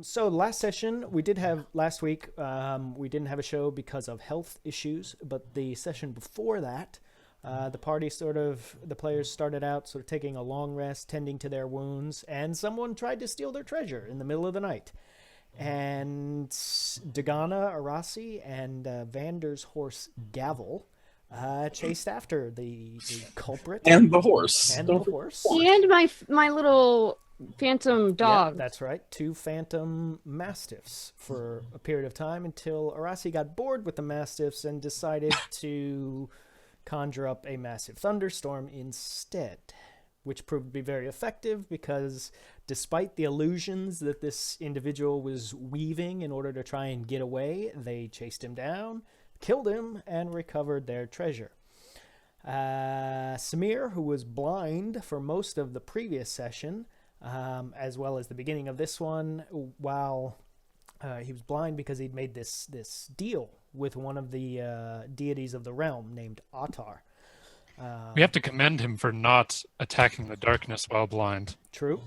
So last session we did have last week. We didn't have a show because of health issues, but the session before that, the players started out sort of taking a long rest, tending to their wounds, and someone tried to steal their treasure in the middle of the night. And Dagana Arasi and Vander's horse Gavel chased after the culprit And the horse. and the horse. And my little phantom dog. Yep, that's right. 2 phantom mastiffs for a period of time until Arasi got bored with the mastiffs and decided to conjure up a massive thunderstorm instead, which proved to be very effective because despite the illusions that this individual was weaving in order to try and get away, they chased him down, killed him, and recovered their treasure. Samir, who was blind for most of the previous session, as well as the beginning of this one, while he was blind because he'd made this deal with one of the deities of the realm named Atar. We have to commend him for not attacking the darkness while blind. True.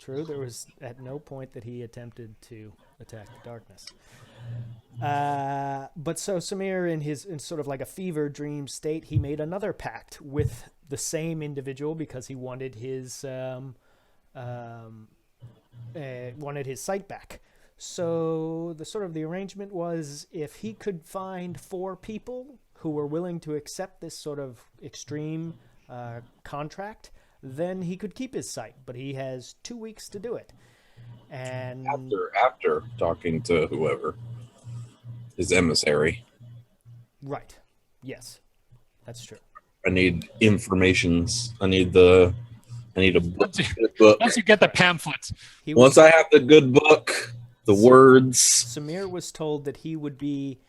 There was at no point that he attempted to attack the darkness. But so Samir, in sort of like a fever dream state, he made another pact with the same individual because he wanted his sight back. So the arrangement was if he could find 4 people who were willing to accept this sort of extreme contract, then he could keep his sight. But he has 2 weeks to do it. And After talking to whoever, his emissary. Right. Yes, that's true. I need informations. I need a book. Once you get the pamphlets. Once I have the good book, the words. Samir was told that he would be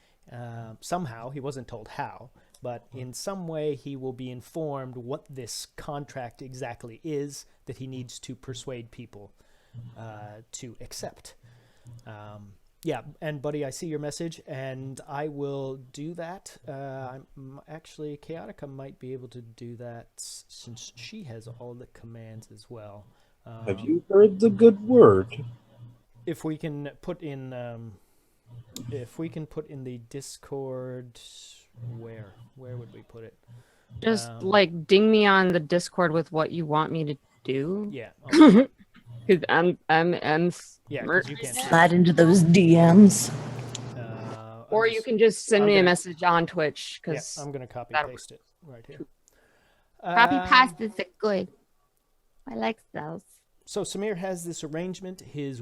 somehow, he wasn't told how, but in some way he will be informed what this contract exactly is that he needs to persuade people to accept. Yeah, and buddy, I see your message, and I will do that. Actually, Chaotica might be able to do that since she has all the commands as well. Have you heard the good word? If we can put in the Discord, where would we put it? Just like ding me on the Discord with what you want me to do. Yeah. Okay. Because I'm Yeah, 'cause you can't see Slide into those DMs. or you can just send me a message on Twitch. Yeah, Because I'm going to copy paste it right here. Copy paste is good. I like those. So Samir has this arrangement. His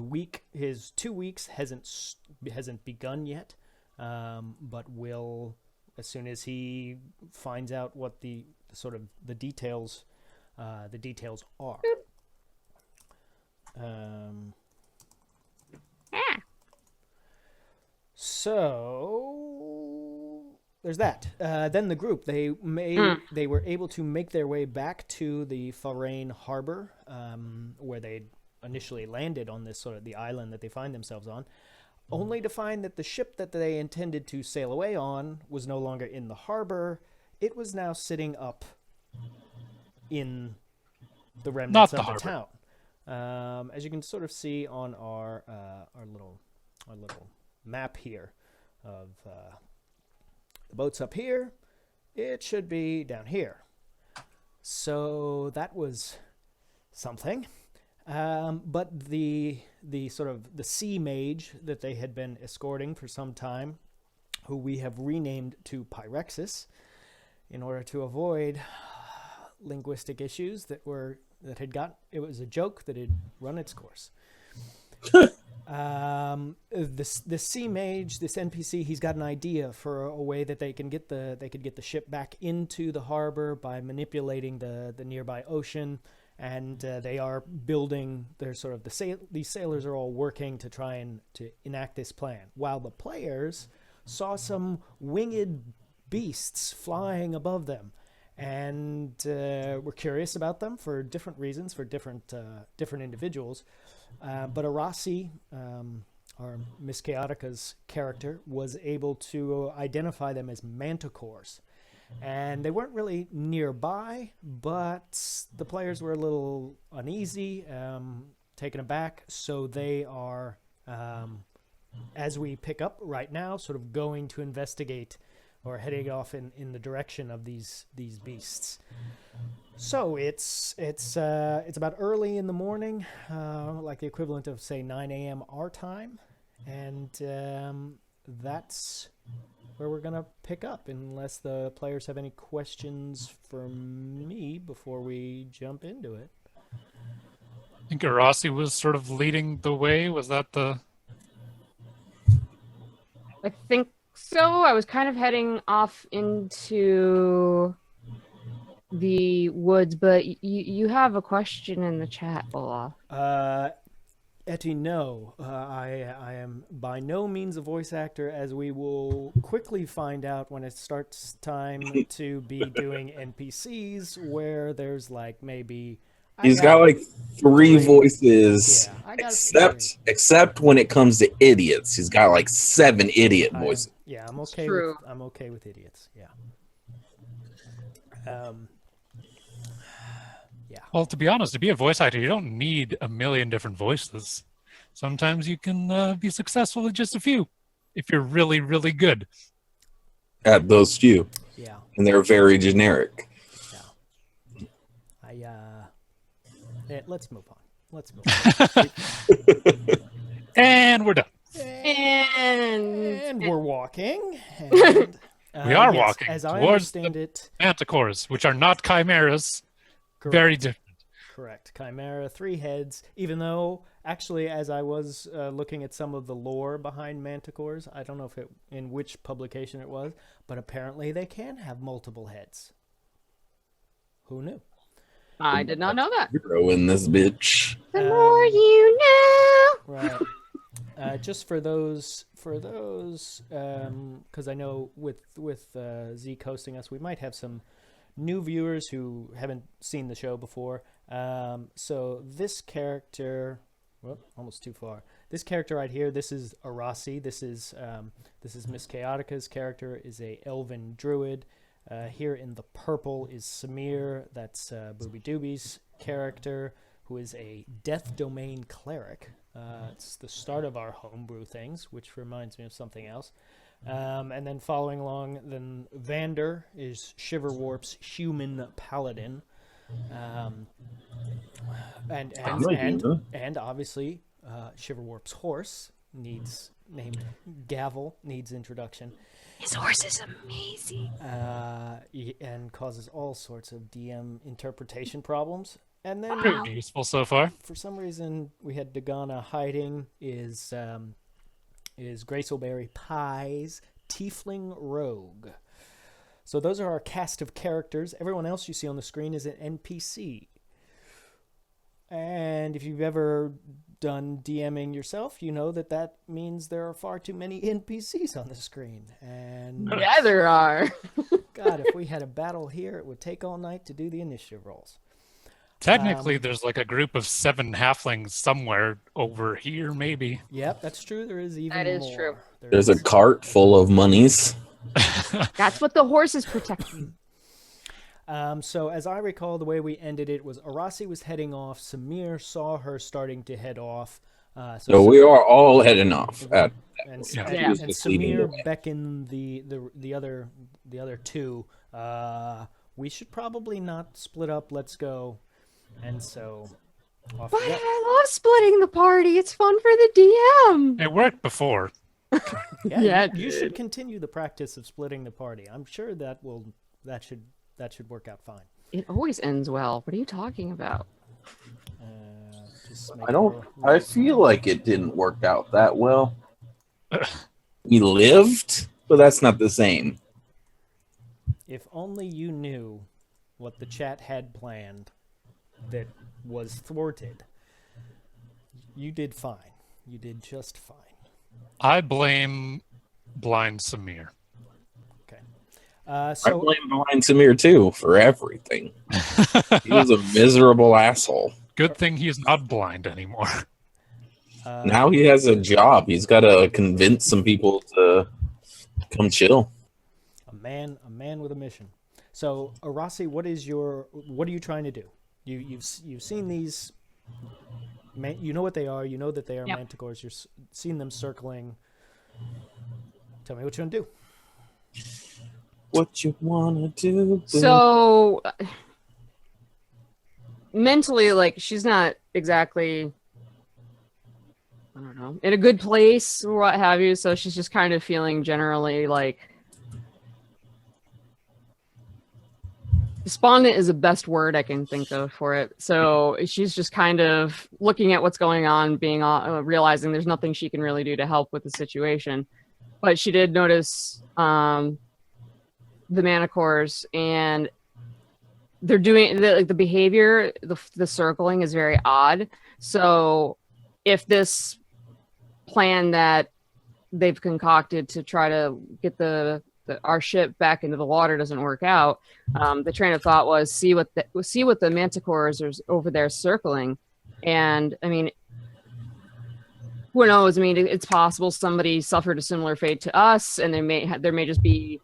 2 weeks hasn't begun yet, but will as soon as he finds out what the details are. So there's that. Then the group they were able to make their way back to the Farane harbor, where they initially landed on this sort of the island that they find themselves on, only to find that the ship that they intended to sail away on was no longer in the harbor. It was now sitting up in the remnants of the town. As you can sort of see on our little map here of the boat's up here, it should be down here. So that was something. But the sea mage that they had been escorting for some time, who we have renamed to Pyrexis, in order to avoid linguistic issues it was a joke that had run its course. This sea mage, this NPC, he's got an idea for a way that they could get the ship back into the harbor by manipulating the nearby ocean, and they are building these sailors are all working to try and to enact this plan, while the players saw some winged beasts flying above them, and were curious about them for different reasons, for different individuals. But Arasi, or Miss Chaotica's character, was able to identify them as manticores. And they weren't really nearby, but the players were a little uneasy, taken aback, so they are as we pick up right now, sort of going to investigate or heading off in the direction of these beasts. So it's about early in the morning, like the equivalent of say 9 a.m. our time, and that's where we're gonna pick up, unless the players have any questions for me before we jump into it. I think Arasi was sort of leading the way. Was that the... I think so. I was kind of heading off into the woods, but you have a question in the chat, Olaf. Etty, no. I am by no means a voice actor, as we will quickly find out when it starts time to be doing NPCs, where there's like maybe... He's got like three voices, Yeah, I got except when it comes to idiots. He's got like 7 idiot voices. Yeah, I'm okay. True. I'm okay with idiots. Yeah. Yeah. Well, to be honest, to be a voice actor, you don't need a million different voices. Sometimes you can be successful with just a few, if you're really, really good. At those few. Yeah. And they're very generic. Let's move on. Let's move on. And we're done. And we're walking. And, We are yes, walking as I towards understand it. Manticores, which are not chimeras. Correct. Very different. Correct. Chimera, 3 heads. Even though, actually, as I was looking at some of the lore behind manticores, I don't know in which publication it was, but apparently they can have multiple heads. Who knew? I did not know that. Hero in this bitch. The more you know. Right. Just for those, because I know with Zeke hosting us, we might have some new viewers who haven't seen the show before. So this character, almost too far. This character right here, this is Arasi. This is Miss Chaotica's character, is a elven druid. Here in the purple is Samir. That's Booby Dooby's character, who is a Death Domain cleric. It's the start of our homebrew things, which reminds me of something else. And then following along, then Vander is Shiverwarp's human paladin. And obviously Shiverwarp's horse named Gavel needs introduction. His horse is amazing. And causes all sorts of DM interpretation problems. And then Pretty useful so far. for some reason we had Dagana hiding is Gracilberry Pie's Tiefling Rogue. So those are our cast of characters. Everyone else you see on the screen is an NPC. And if you've ever done DMing yourself, you know that means there are far too many NPCs on the screen. And Yeah, there are. God, if we had a battle here, it would take all night to do the initiative rolls. Technically, there's like a group of 7 halflings somewhere over here, maybe. Yep, that's true. There is even That is more. true. There's a cart full of monies. That's what the horse is protecting. So as I recall, the way we ended it was Arasi was heading off. Samir saw her starting to head off. So we are all heading off. And Yeah. Samir beckoned the other two. We should probably not split up. Let's go. And so off But we went. I love splitting the party. It's fun for the DM. It worked before. Yeah, Yeah, you should continue the practice of splitting the party. I'm sure that should work out fine. It always ends well. What are you talking about? Just I feel like it didn't work out that well. We lived, but that's not the same. If only you knew what the chat had planned that was thwarted. You did fine. You did just fine. I blame blind Samir. Okay. I So blame Blind Samir too for everything. He was a miserable asshole. Good thing he's not blind anymore. Now he has a job. He's got to convince some people to come chill. a man with a mission. So Arasi, what are you trying to do? You've seen these you know what they are. You know that they are Yep. manticores. You're seen them circling. Tell me what you want to do. What you wanna do? Boo? So mentally, like, she's not exactly, I don't know, in a good place or what have you. So she's just kind of feeling generally like despondent is the best word I can think of for it. So she's just kind of looking at what's going on, being realizing there's nothing she can really do to help with the situation. But she did notice the manticores, and they're doing the behavior, the circling is very odd. So if this plan that they've concocted to try to get our ship back into the water doesn't work out, the train of thought was see what the manticores are over there circling. And I mean, who knows? I mean, it's possible somebody suffered a similar fate to us, and there may just be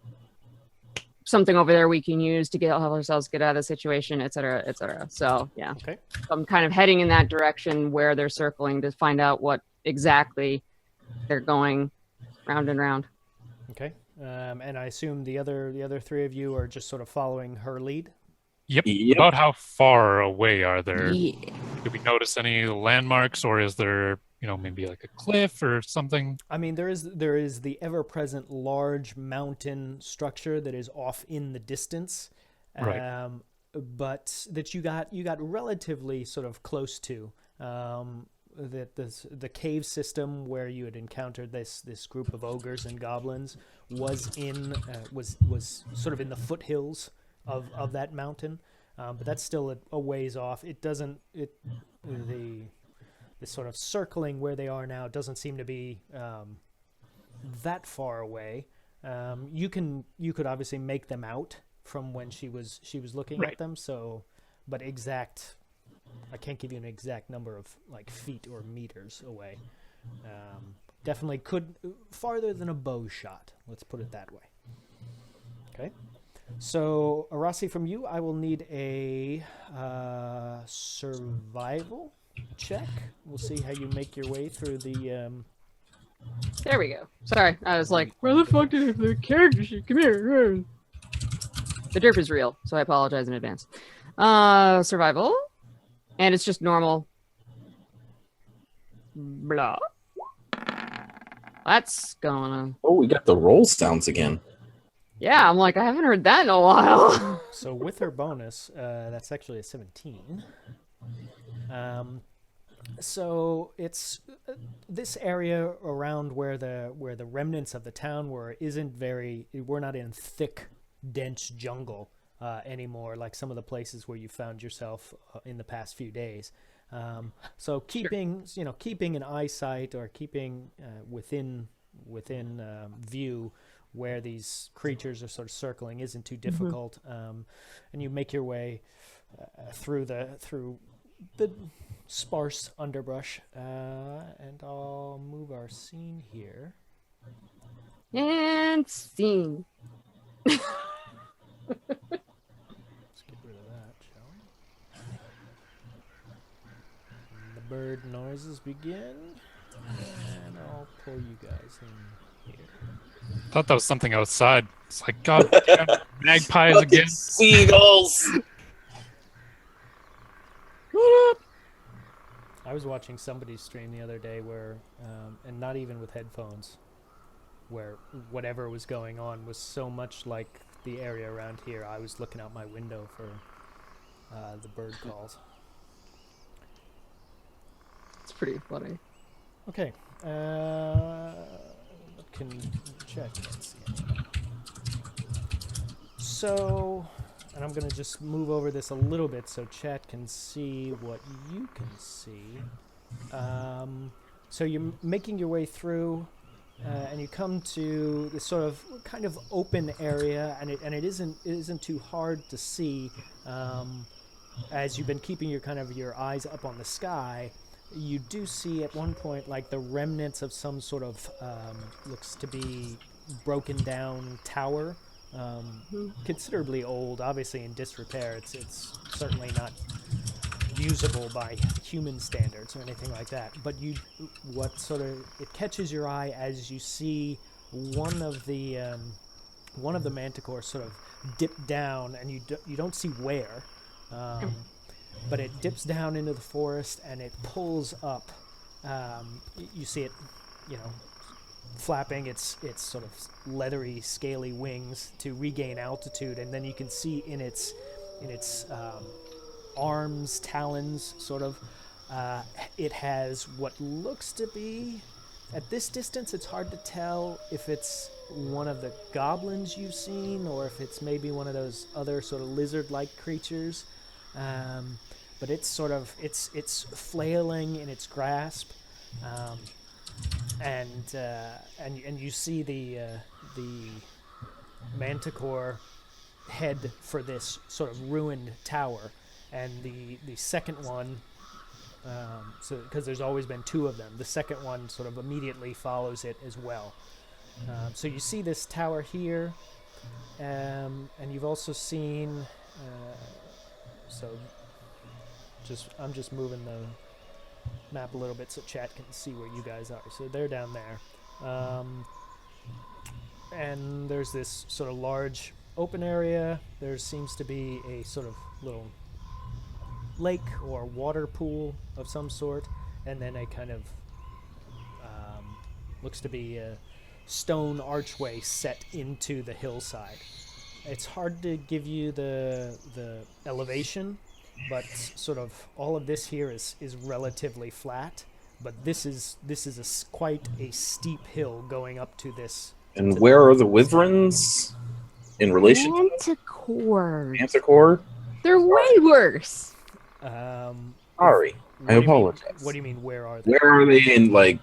something over there we can use to help ourselves get out of the situation, et cetera, et cetera. So yeah, Okay. I'm kind of heading in that direction where they're circling to find out what exactly they're going round and round. Okay. And I assume the other three of you are just sort of following her lead. Yep. Yep. About how far away are there? Yeah. Do we notice any landmarks, or is there, maybe like a cliff or something? I mean, there is the ever-present large mountain structure that is off in the distance, Right. but that you got relatively sort of close to. That the cave system where you had encountered this group of ogres and goblins was sort of in the foothills of that mountain, but that's still a ways off. The sort of circling where they are now doesn't seem to be that far away. You could obviously make them out from when she was looking Right. at them. So, but I can't give you an exact number of like feet or meters away. Definitely could farther than a bow shot. Let's put it that way. Okay. So, Arasi, from you, I will need a survival check. We'll see how you make your way through the. There we go. Sorry, I was like, where the fuck did the character sheet? Come here. The derp is real, so I apologize in advance. Survival. And it's just normal. Blah. That's going on. Oh, we got the roll sounds again. Yeah, I'm like, I haven't heard that in a while. So with her bonus, that's actually a 17. So it's this area around where the remnants of the town were we're not in thick, dense jungle anymore, like some of the places where you found yourself in the past few days. So keeping an eyesight or keeping within view where these creatures are sort of circling isn't too difficult. And you make your way through the sparse underbrush, and I'll move our scene here. And scene. Let's get rid of that, shall we? And the bird noises begin, and I'll pull you guys in here. Thought that was something outside. It's like, God damn, magpies again. Seagulls. I was watching somebody's stream the other day where, and not even with headphones, where whatever was going on was so much like the area around here. I was looking out my window for the bird calls. It's pretty funny. Okay. Can check. Let's see. So, and I'm going to just move over this a little bit so chat can see what you can see. So you're making your way through, and you come to this sort of kind of open area, and it isn't too hard to see as you've been keeping your eyes up on the sky. You do see at one point like the remnants of some sort of looks to be broken down tower, considerably old, obviously in disrepair. It's certainly not usable by human standards or anything like that. But what sort of it catches your eye as you see one of the manticores sort of dip down, and you don't see where, but it dips down into the forest and it pulls up. You see it, flapping its sort of leathery, scaly wings to regain altitude, and then you can see in its arms, talons, sort of, it has what looks to be, at this distance, it's hard to tell if it's one of the goblins you've seen or if it's maybe one of those other sort of lizard-like creatures. But it's sort of it's flailing in its grasp, and you see the manticore head for this sort of ruined tower, and the second one. So, because there's always been two of them, the second one sort of immediately follows it as well. So you see this tower here, and you've also seen. I'm just moving the map a little bit so chat can see where you guys are. So they're down there, and there's this sort of large open area. There seems to be a sort of little lake or water pool of some sort, and then a kind of looks to be a stone archway set into the hillside. It's hard to give you the elevation, but sort of all of this here is relatively flat, but this is quite a steep hill going up to this. And where are the wyverns in relation to Manticores. Manticore? They're way worse. Sorry, I apologize. What do you mean? Where are they? Where are they in, like,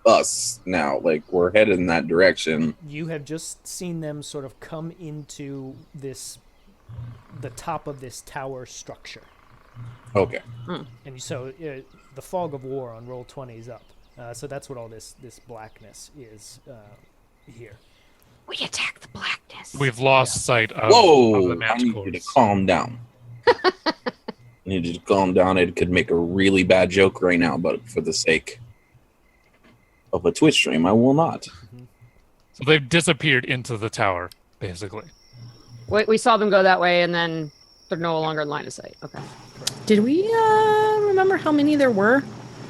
us now? Like, we're headed in that direction. You have just seen them sort of come into the top of this tower structure. Okay. And so the fog of war on roll 20 is up. So that's what all this blackness is here. We attack the blackness. We've lost sight of, Whoa! of the I need you to manticores. calm down. I need you to calm down. I could make a really bad joke right now, but for the sake of a Twitch stream, I will not. So they've disappeared into the tower, basically. We saw them go that way, and then they're no longer in line of sight. Okay. Did we remember how many there were?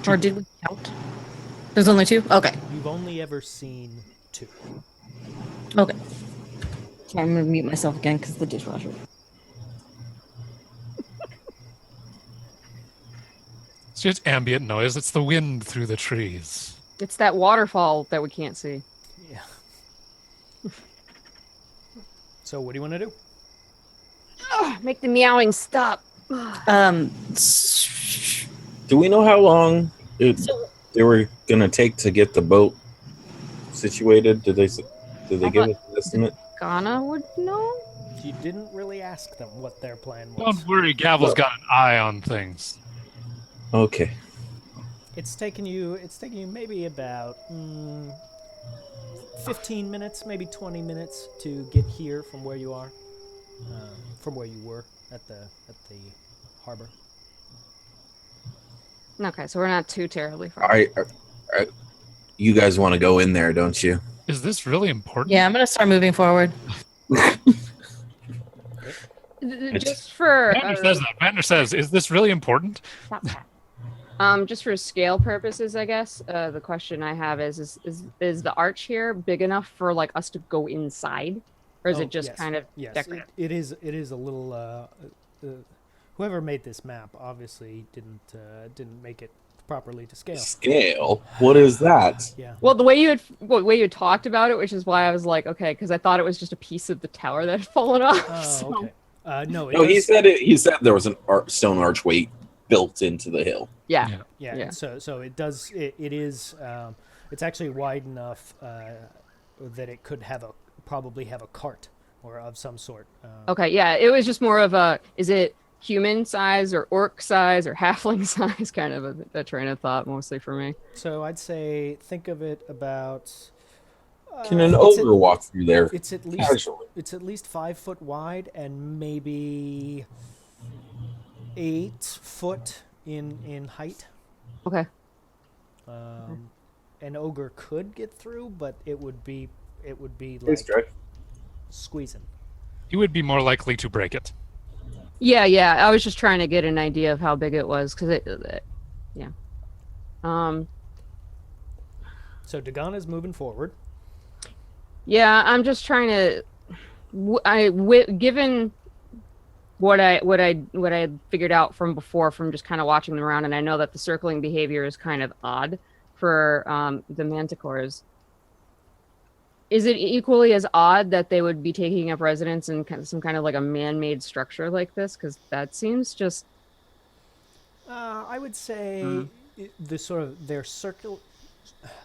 Or did we count? There's only two? Okay. You've only ever seen two. Okay. So I'm going to mute myself again because the dishwasher. It's just ambient noise. It's the wind through the trees. It's that waterfall that we can't see. Yeah. So what do you want to do? Ugh, make the meowing stop. Do we know how long they were gonna take to get the boat situated? Did they give us an estimate? Ghana would know. You didn't really ask them what their plan was. Don't worry, Gavel's got an eye on things. Okay. It's taken you maybe about 15 minutes, maybe 20 minutes to get here from where you are, from where you were at the harbor. Okay, so we're not too terribly far. You guys want to go in there, don't you? Is this really important? Yeah, I'm going to start moving forward. Just for Vander says that. Vander says, "Is this really important?" stop that. Just for scale purposes, I guess the question I have is the arch here big enough for like us to go inside, or is it just yes. kind of yes, decorative? it is a little. Whoever made this map obviously didn't make it properly to scale. Scale? What is that? Yeah. Well, the way you had talked about it, which is why I was like, okay, because I thought it was just a piece of the tower that had fallen off. Oh, so- okay. No, No, he said it. He said there was an stone archway built into the hill. Yeah. Yeah. Yeah. So it does. It is. It's actually wide enough that it could probably have a cart or of some sort. Okay. Yeah. It was just more of a. Is it human size or orc size or halfling size? Kind of a train of thought, mostly for me. So I'd say think of it about. Can an it's ogre walk through there? It's at least Casually. it's at least 5 foot wide and maybe 8 foot in height. Okay. An ogre could get through, but it would be Hey, like Strife. squeezing. You would be more likely to break it. Yeah, I was just trying to get an idea of how big it was, because yeah. So Dagana's moving forward. Yeah, I'm just trying to. Given what I figured out from before, from just kind of watching them around, and I know that the circling behavior is kind of odd for the manticores. Is it equally as odd that they would be taking up residence in some kind of like a man-made structure like this? Because that seems just. I would say the sort of their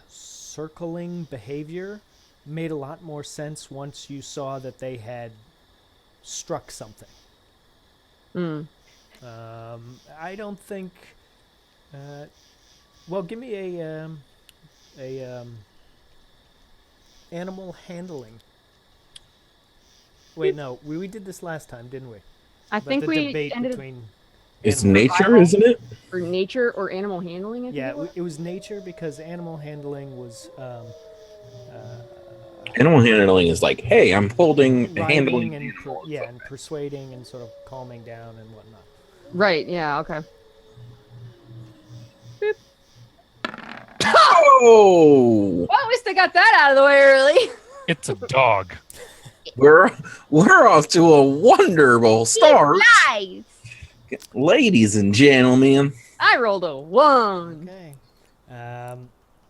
circling behavior made a lot more sense once you saw that they had struck something. I don't think. Well, give me a animal handling. Wait, no, we did this last time, didn't we? I About think the we debate ended between It's animal- nature, survival. isn't it? for nature or animal handling. I think Yeah, it was. it was nature because animal handling was Animal handling is like, hey, I'm holding, handling. riding and and persuading and sort of calming down and whatnot. Right. Yeah. Okay. Oh, Well, at least I got that out of the way early. It's a dog. we're off to a wonderful start, Nice. ladies and gentlemen. I rolled a 1. Okay.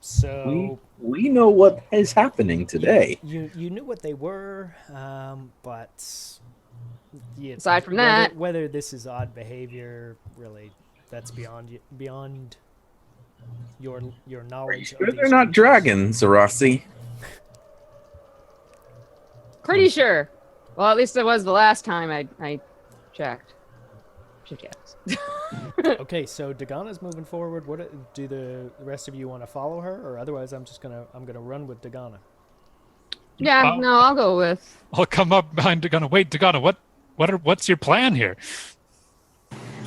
So We know what is happening today. you knew what they were, but Aside from that- whether this is odd behavior, really, that's beyond your knowledge. Sure of they're these not creatures. dragons, Rossi. Pretty sure. Well, at least it was the last time I checked. Yes. Okay, so Dagana's moving forward. What do the rest of you want to follow her, or otherwise I'm gonna run with Dagana. Yeah. No, I'll go with. I'll come up behind Dagana. Wait, Dagana, what's your plan here?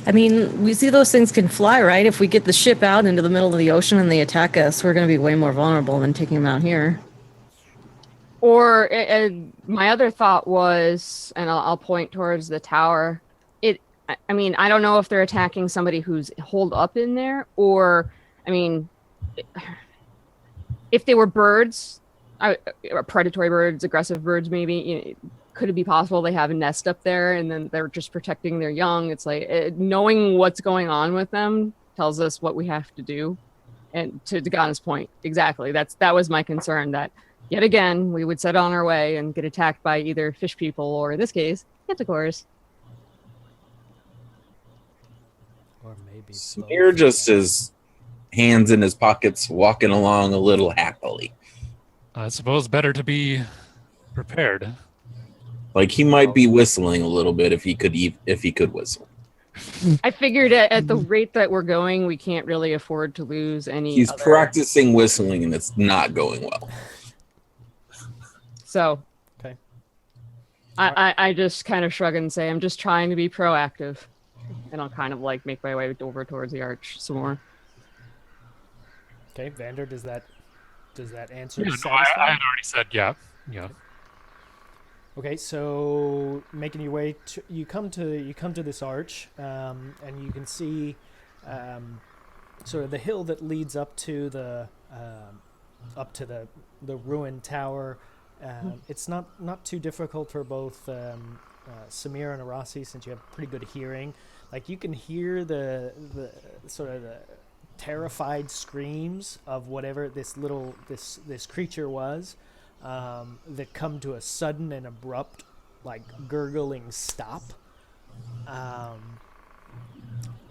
I mean, we see those things can fly, right? If we get the ship out into the middle of the ocean and they attack us, we're going to be way more vulnerable than taking them out here. Or my other thought was, and I'll point towards the tower. I mean, I don't know if they're attacking somebody who's holed up in there, or, I mean, if they were birds, predatory birds, aggressive birds, maybe, could it be possible they have a nest up there and then they're just protecting their young? It's like knowing what's going on with them tells us what we have to do. And to Dagana's point, exactly. That was my concern, that yet again we would set on our way and get attacked by either fish people or, in this case, manticores. Or maybe Samir just is hands in his pockets, walking along a little happily. I suppose better to be prepared. Like he might be whistling a little bit if he could whistle. I figured at the rate that we're going, we can't really afford to lose any. He's other- practicing whistling and it's not going well. So. Okay. I just kind of shrug and say, I'm just trying to be proactive. And I'll kind of like make my way over towards the arch some more. Okay, Vander, does that answer Yeah, no, satisfy? I had already said yeah. Okay, so making your way to you come to this arch, and you can see sort of the hill that leads up to the ruined tower. It's not too difficult for both Samir and Arasi, since you have pretty good hearing. Like you can hear the sort of the terrified screams of whatever this creature was. That come to a sudden and abrupt, like gurgling stop.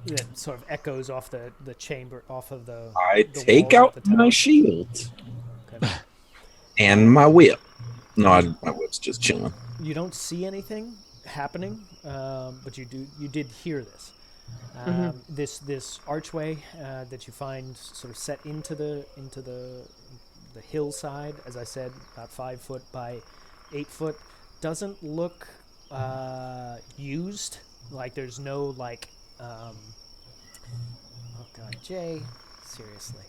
That sort of echoes off the chamber, off of the. I the take walls out of the tower. my shield Okay. and my whip. No, my whip's just chilling. You don't see anything happening, but you did hear this. This archway that you find sort of set into the hillside, as I said, about 5 foot by 8 foot, doesn't look used. Like there's no like Oh God, Jay, seriously.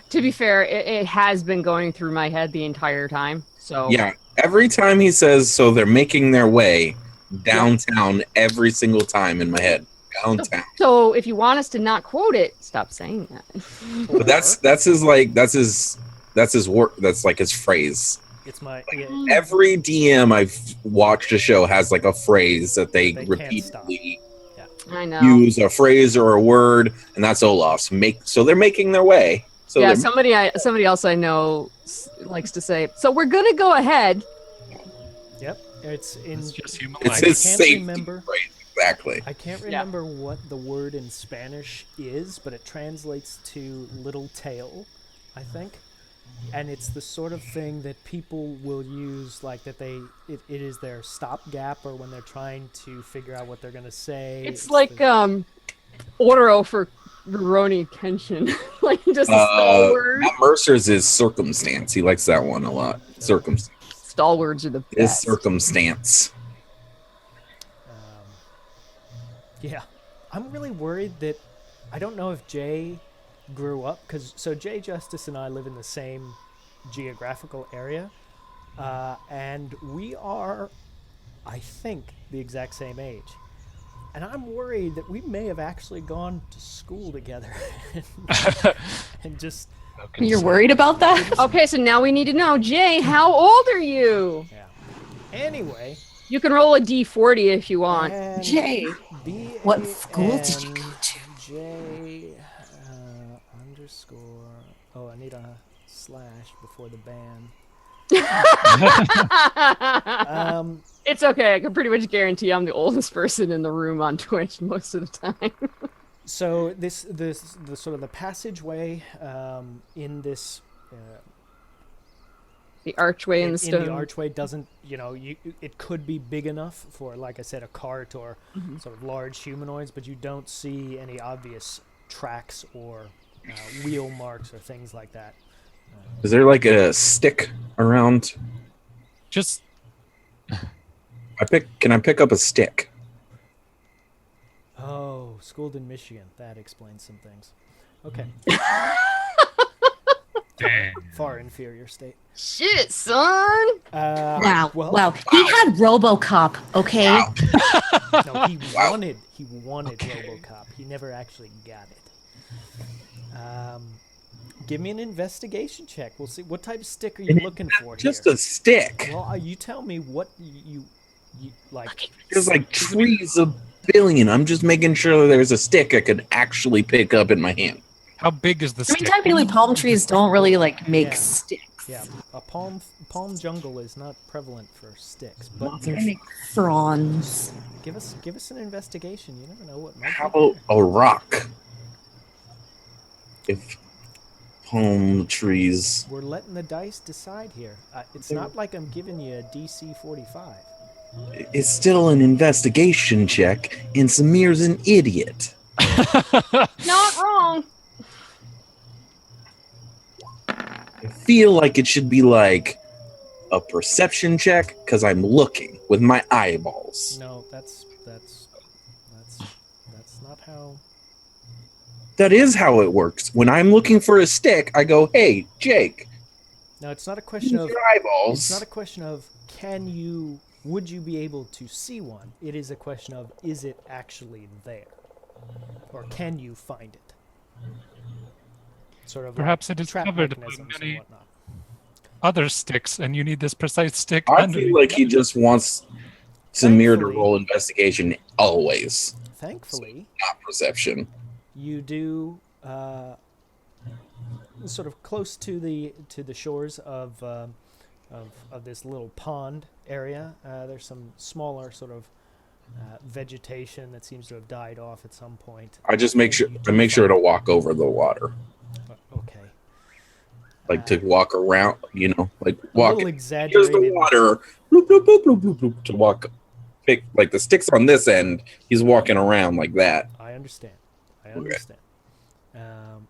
To be fair, it has been going through my head the entire time. So Yeah, every time he says, so they're making their way downtown every single time in my head. Downtown. So if you want us to not quote it, stop saying that. But that's his work. That's like his phrase. It's my Every DM I've watched a show has like a phrase that they They can't stop. repeatedly I know. use, a phrase or a word, and that's Olaf's. So they're making their way. So Yeah, they're somebody else I know likes to say. So we're gonna go ahead. Yep. It's in. It's just human it's I his can't safety remember. phrase. Exactly. I can't remember what the word in Spanish is, but it translates to little tail, I think. And it's the sort of thing that people will use, like that it is their stopgap, or when they're trying to figure out what they're going to say. It's like Oro for Rurouni Kenshin. Like just a stalwart. Matt Mercer's is circumstance. He likes that one a lot. Circumstance. Stalwarts are the His best. circumstance. Yeah. I'm really worried that I don't know if Jay grew up, because Jay Justice and I live in the same geographical area, and we are, I think, the exact same age. And I'm worried that we may have actually gone to school together and just, You're worried about that? Okay, so now we need to know, Jay, how old are you? yeah. Anyway. You can roll a d40 if you want. and Jay, what school did you go to? J underscore. Oh, I need a slash before the band. It's okay. I can pretty much guarantee I'm the oldest person in the room on Twitch most of the time. So the sort of the passageway in this The archway in the stone. in the archway doesn't, it could be big enough for, like I said, a cart or sort of large humanoids, but you don't see any obvious tracks or wheel marks or things like that. Is there like a stick around? Just Can I pick up a stick? Oh, schooled in Michigan. That explains some things. Okay. dang. Far inferior state. Shit, son. Wow. Well, Wow. He had RoboCop, okay? Wow. No, he wanted RoboCop. He never actually got it. Give me an investigation check. We'll see. What type of stick are you looking for Just here? a stick. Well, you tell me what you like. There's like trees a billion. I'm just making sure there's a stick I could actually pick up in my hand. How big is the I mean, stick? technically, palm trees don't really like make Yeah. sticks. Yeah, a palm jungle is not prevalent for sticks, but They make fronds. give us an investigation. You never know what might How be about there. a rock? If palm trees. We're letting the dice decide here. It's not like I'm giving you a DC 45. It's still an investigation check, and Samir's an idiot. Not wrong. I feel like it should be like a perception check because I'm looking with my eyeballs. No, that's not how. That is how it works. When I'm looking for a stick, I go, "Hey, Jake, No, it's not a use question of. your eyeballs." It's not a question of would you be able to see one? It is a question of, is it actually there? Or can you find it? Sort of Perhaps like it is trap covered by mechanisms and many whatnot. other sticks, and you need this precise stick. I underneath. feel like he just wants Samir to Thankfully- roll investigation always, Thankfully, not perception. you do sort of close to the shores of this little pond area. There's some smaller sort of vegetation that seems to have died off at some point. I just make sure to walk over the water, Okay. like to walk around. Like walk. A little Here's exaggerated. the water. Bloop, bloop, bloop, bloop, bloop, bloop, to walk. Pick like the sticks on this end. He's walking around like that. I understand.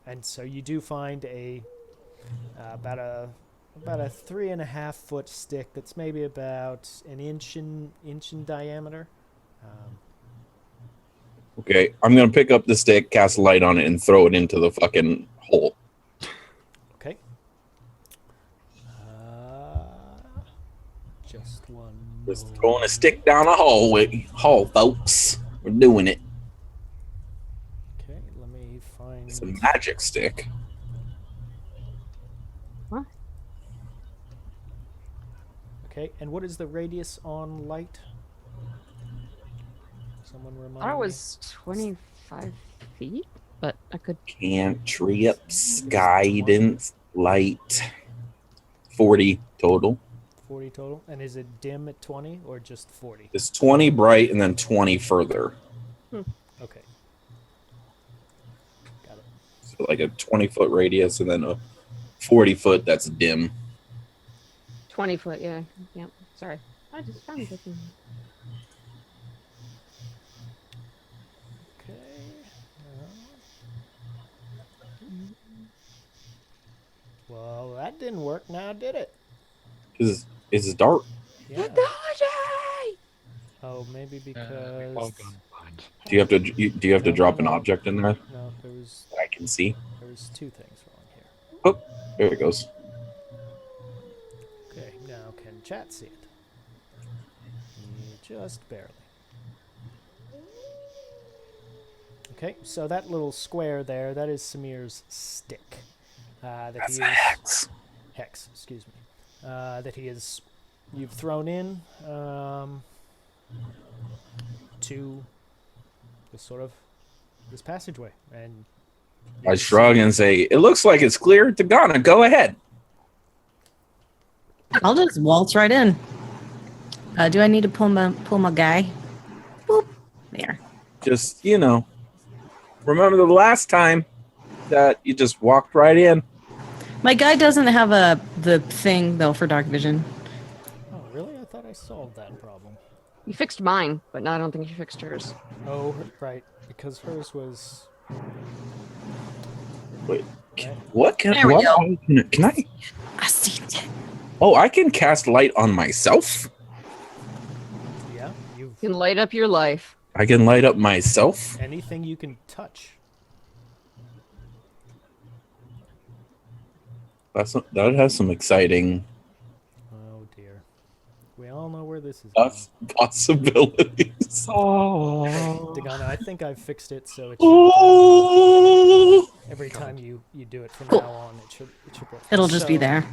And so you do find about a 3.5 foot stick that's maybe about an inch in diameter. Okay, I'm gonna pick up the stick, cast light on it, and throw it into the fucking hole. Okay. Just one. Just throwing a stick down a hallway. Hall, folks. We're doing it. Okay, let me find. It's a magic stick. What? Okay, and what is the radius on light? Someone remind I thought it me. was 25 feet, but I could. Cantrips, guidance, light. 40 total. 40 total. And is it dim at 20 or just 40? It's 20 bright and then 20 further. Okay. Got it. So like a 20-foot radius and then a 40-foot that's dim. 20 foot, yeah. Yep. Sorry. I just found it. Okay. Well, that didn't work now, did it? It's dark. Yeah. Oh, maybe because all gone blind. Do you have to drop an object in there no, there was that I can see? two things wrong here. Oh, there it goes. Okay, now can chat see it? Just barely. Okay, so that little square there, that is Samir's stick. That's a hex. Hex, excuse me. That you've thrown in to this passageway, and I shrug and say, "It looks like it's clear. Dagana, go ahead." I'll just waltz right in. Do I need to pull my guy? Boop. There. Just, remember the last time that you just walked right in? My guy doesn't have the thing though for dark vision. oh, really? I thought I solved that problem. You fixed mine, but no, I don't think you fixed hers. Oh, right, because hers was. Wait, Right. what can There we go. Can I? I see it. Oh, I can cast light on myself. Yeah, You can light up your life. I can light up myself. anything you can touch. That has some exciting Oh dear. We all know where this is going. possibilities. Oh, Dagana, I think I've fixed it, so it should, Oh, every time you do it from Cool. now on, it should work. It'll just be So, there.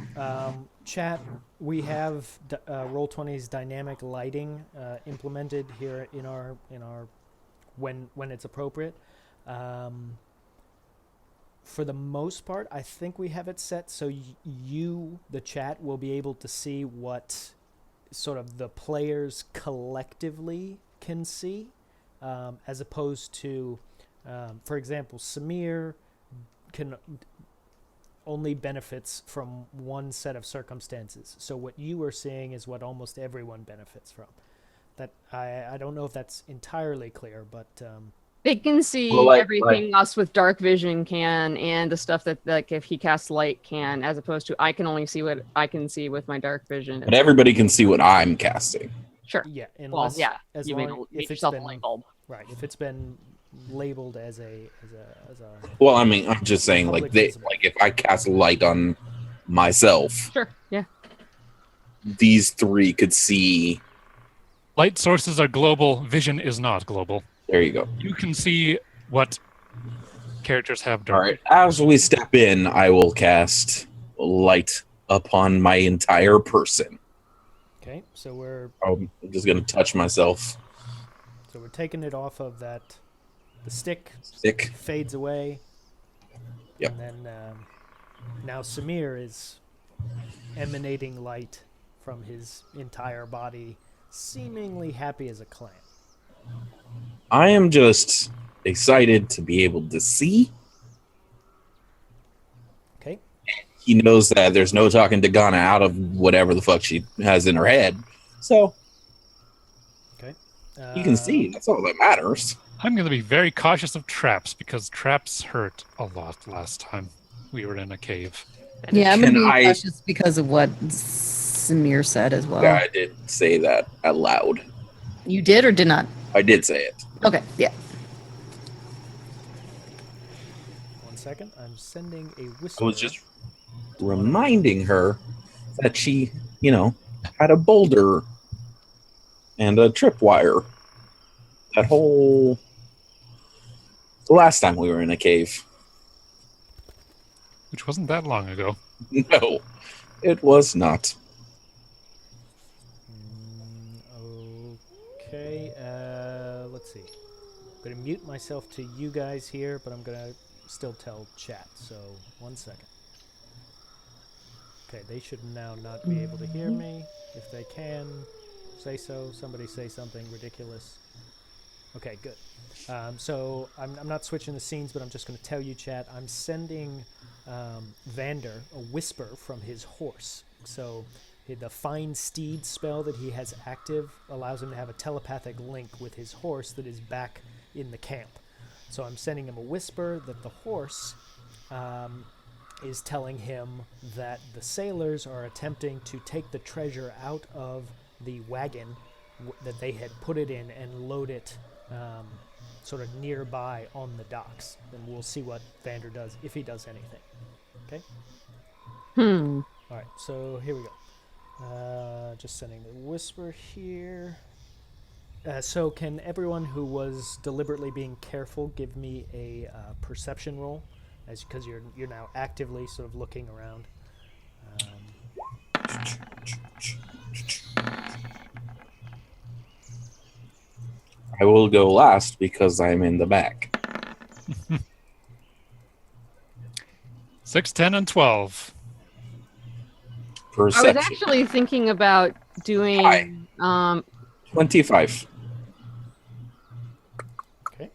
Chat, we have Roll20's dynamic lighting implemented here in our when it's appropriate. For the most part, I think we have it set so you, the chat, will be able to see what sort of the players collectively can see, as opposed to, for example, Samir can only benefits from one set of circumstances. So what you are seeing is what almost everyone benefits from. That I don't know if that's entirely clear, but They can see Well, like- everything us with dark vision can, and the stuff that, like, if he casts light can, as opposed to I can only see what I can see with my dark vision. but everybody can see what I'm casting. Sure. yeah, Well, unless yeah. as You long made if it's yourself a been light bulb. right, if it's been labeled as a Well, I mean, I'm just saying, Public visible. if I cast light on myself, Sure. Yeah. these three could see. light sources are global. Vision is not global. There you go. You can see what characters have All dark. right. As we step in, I will cast light upon my entire person. okay. So we're I'm just gonna touch myself. taking it off of that. The stick Stick. fades away. Yep. And then now Samir is emanating light from his entire body, seemingly happy as a clam. I am just excited to be able to see. Okay. He knows that there's no talking to Ghana out of whatever the fuck she has in her head. So Okay. you can see. That's all that matters. I'm going to be very cautious of traps because traps hurt a lot last time we were in a cave. Yeah, I'm Can gonna be I- cautious because of what Samir said as well. Yeah, I did say that out loud. You did or did not? I did say it. Okay, yeah. second. I'm sending a I whisper. was just reminding her that she, had a boulder and a tripwire. That whole the last time we were in a cave. Which wasn't that long ago. No, it was not. Okay, let's see. I'm going to mute myself to you guys here, but I'm going to still tell chat, so 1 second. Okay, they should now not be able to hear me. If they can, say so. Somebody say something ridiculous. Okay, good. So I'm not switching the scenes, but I'm just going to tell you, chat. I'm sending Vander a whisper from his horse. So the Find Steed spell that he has active allows him to have a telepathic link with his horse that is back in the camp. So I'm sending him a whisper that the horse is telling him that the sailors are attempting to take the treasure out of the wagon that they had put it in and load it sort of nearby on the docks. And we'll see what Vander does, if he does anything. Okay? All right, so here we go. Just sending the whisper here. So can everyone who was deliberately being careful give me a perception roll, because you're now actively sort of looking around. I will go last because I'm in the back. 6, 10, and 12. I was Perception. actually thinking about doing 25. Okay.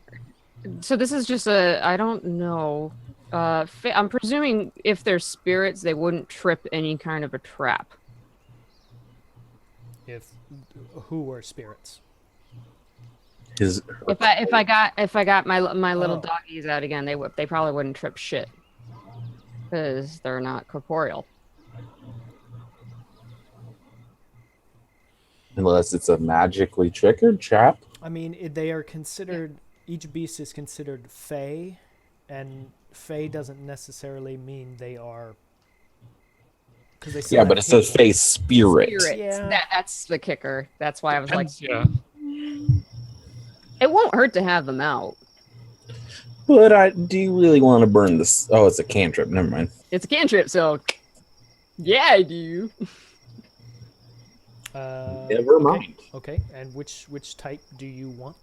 so this is just I don't know. I'm presuming if they're spirits, they wouldn't trip any kind of a trap. Who were spirits? His If I got my little doggies out again, they probably wouldn't trip shit because they're not corporeal. Unless it's a magically triggered trap. I mean, they are considered. Each beast is considered fey, and fey doesn't necessarily mean they are. Because they Yeah, but it says face spirit. Yeah. That's the kicker. That's why I was Depends, like, yeah. it won't hurt to have them out. But do you really want to burn this? Oh, it's a cantrip. Never mind. It's a cantrip, so yeah, I do. Never mind. Okay, and which type do you want?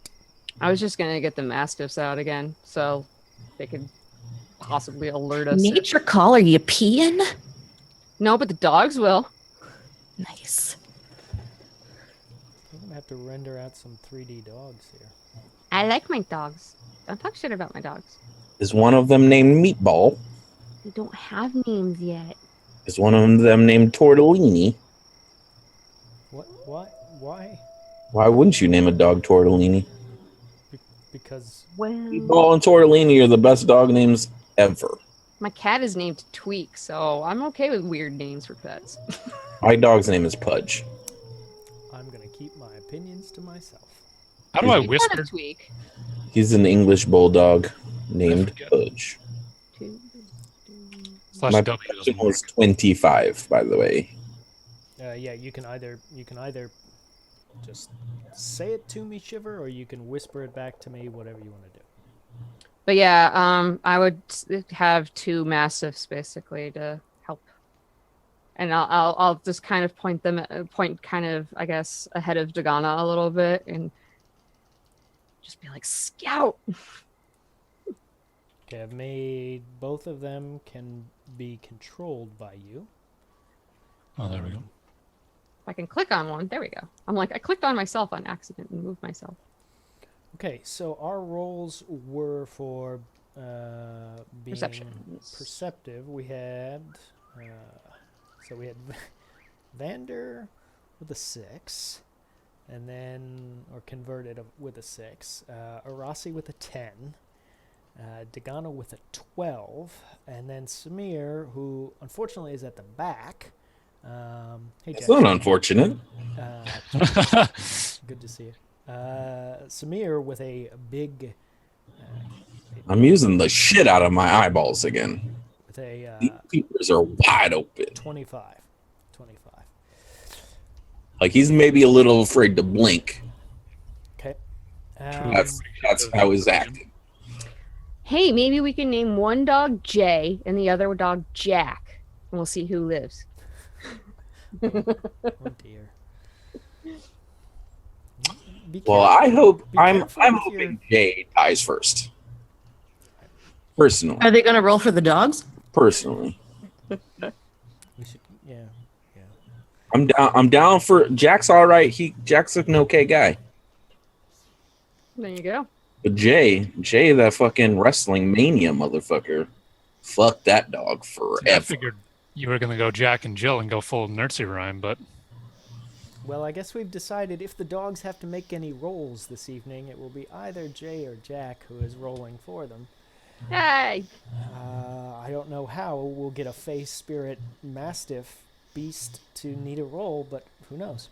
I was just gonna get the mastiffs out again, so they could possibly alert us. Nature call, are you peeing? No, but the dogs will. Nice. I'm gonna have to render out some 3D dogs here. I like my dogs. Don't talk shit about my dogs. Is one of them named Meatball? They don't have names yet. Is one of them named Tortellini? What? Why? Why wouldn't you name a dog Tortellini? Because Well, Meatball and Tortellini are the best dog names ever. My cat is named Tweak, so I'm okay with weird names for pets. My dog's name is Pudge. I'm gonna keep my opinions to myself. How do I Kind whisper? of Tweak. He's an English bulldog named forget. Pudge. Slash My W perception doesn't work. was 25, by the way. Yeah, you can either just say it to me, Shiver, or you can whisper it back to me. Whatever you want to do. But yeah, I would have 2 mastiffs basically to help, and I'll just kind of point kind of, I guess, ahead of Dagana a little bit and just be like, scout. Okay, I've made both of them can be controlled by you. Oh, there we go. I can click on one. There we go. I'm like, I clicked on myself on accident and moved myself. Okay, so our roles were for being Perceptions. perceptive. We had we had Vander with a 6, and then converted with a 6. Arasi with a 10. Dagana with a 12, and then Samir, who unfortunately is at the back. Hey, It's Jack. not unfortunate. Good to see you. Samir with a big I'm using the shit out of my eyeballs again. with a These peepers are wide open. 25. Like he's maybe a little afraid to blink. Okay. That's how he's acting. Hey, maybe we can name one dog Jay and the other dog Jack, and we'll see who lives. Oh dear. Well, I hope be I'm careful with hoping Jay dies first. Personally. Are they going to roll for the dogs? Personally. We should, yeah. I'm down for Jack's all right. Jack's an okay guy. There you go. But Jay, that fucking wrestling mania motherfucker, fuck that dog I forever. figured you were gonna go Jack and Jill and go full nursery rhyme, but Well, I guess we've decided if the dogs have to make any rolls this evening, it will be either Jay or Jack who is rolling for them. Hey! I don't know how we'll get a face spirit mastiff beast to need a roll, but who knows?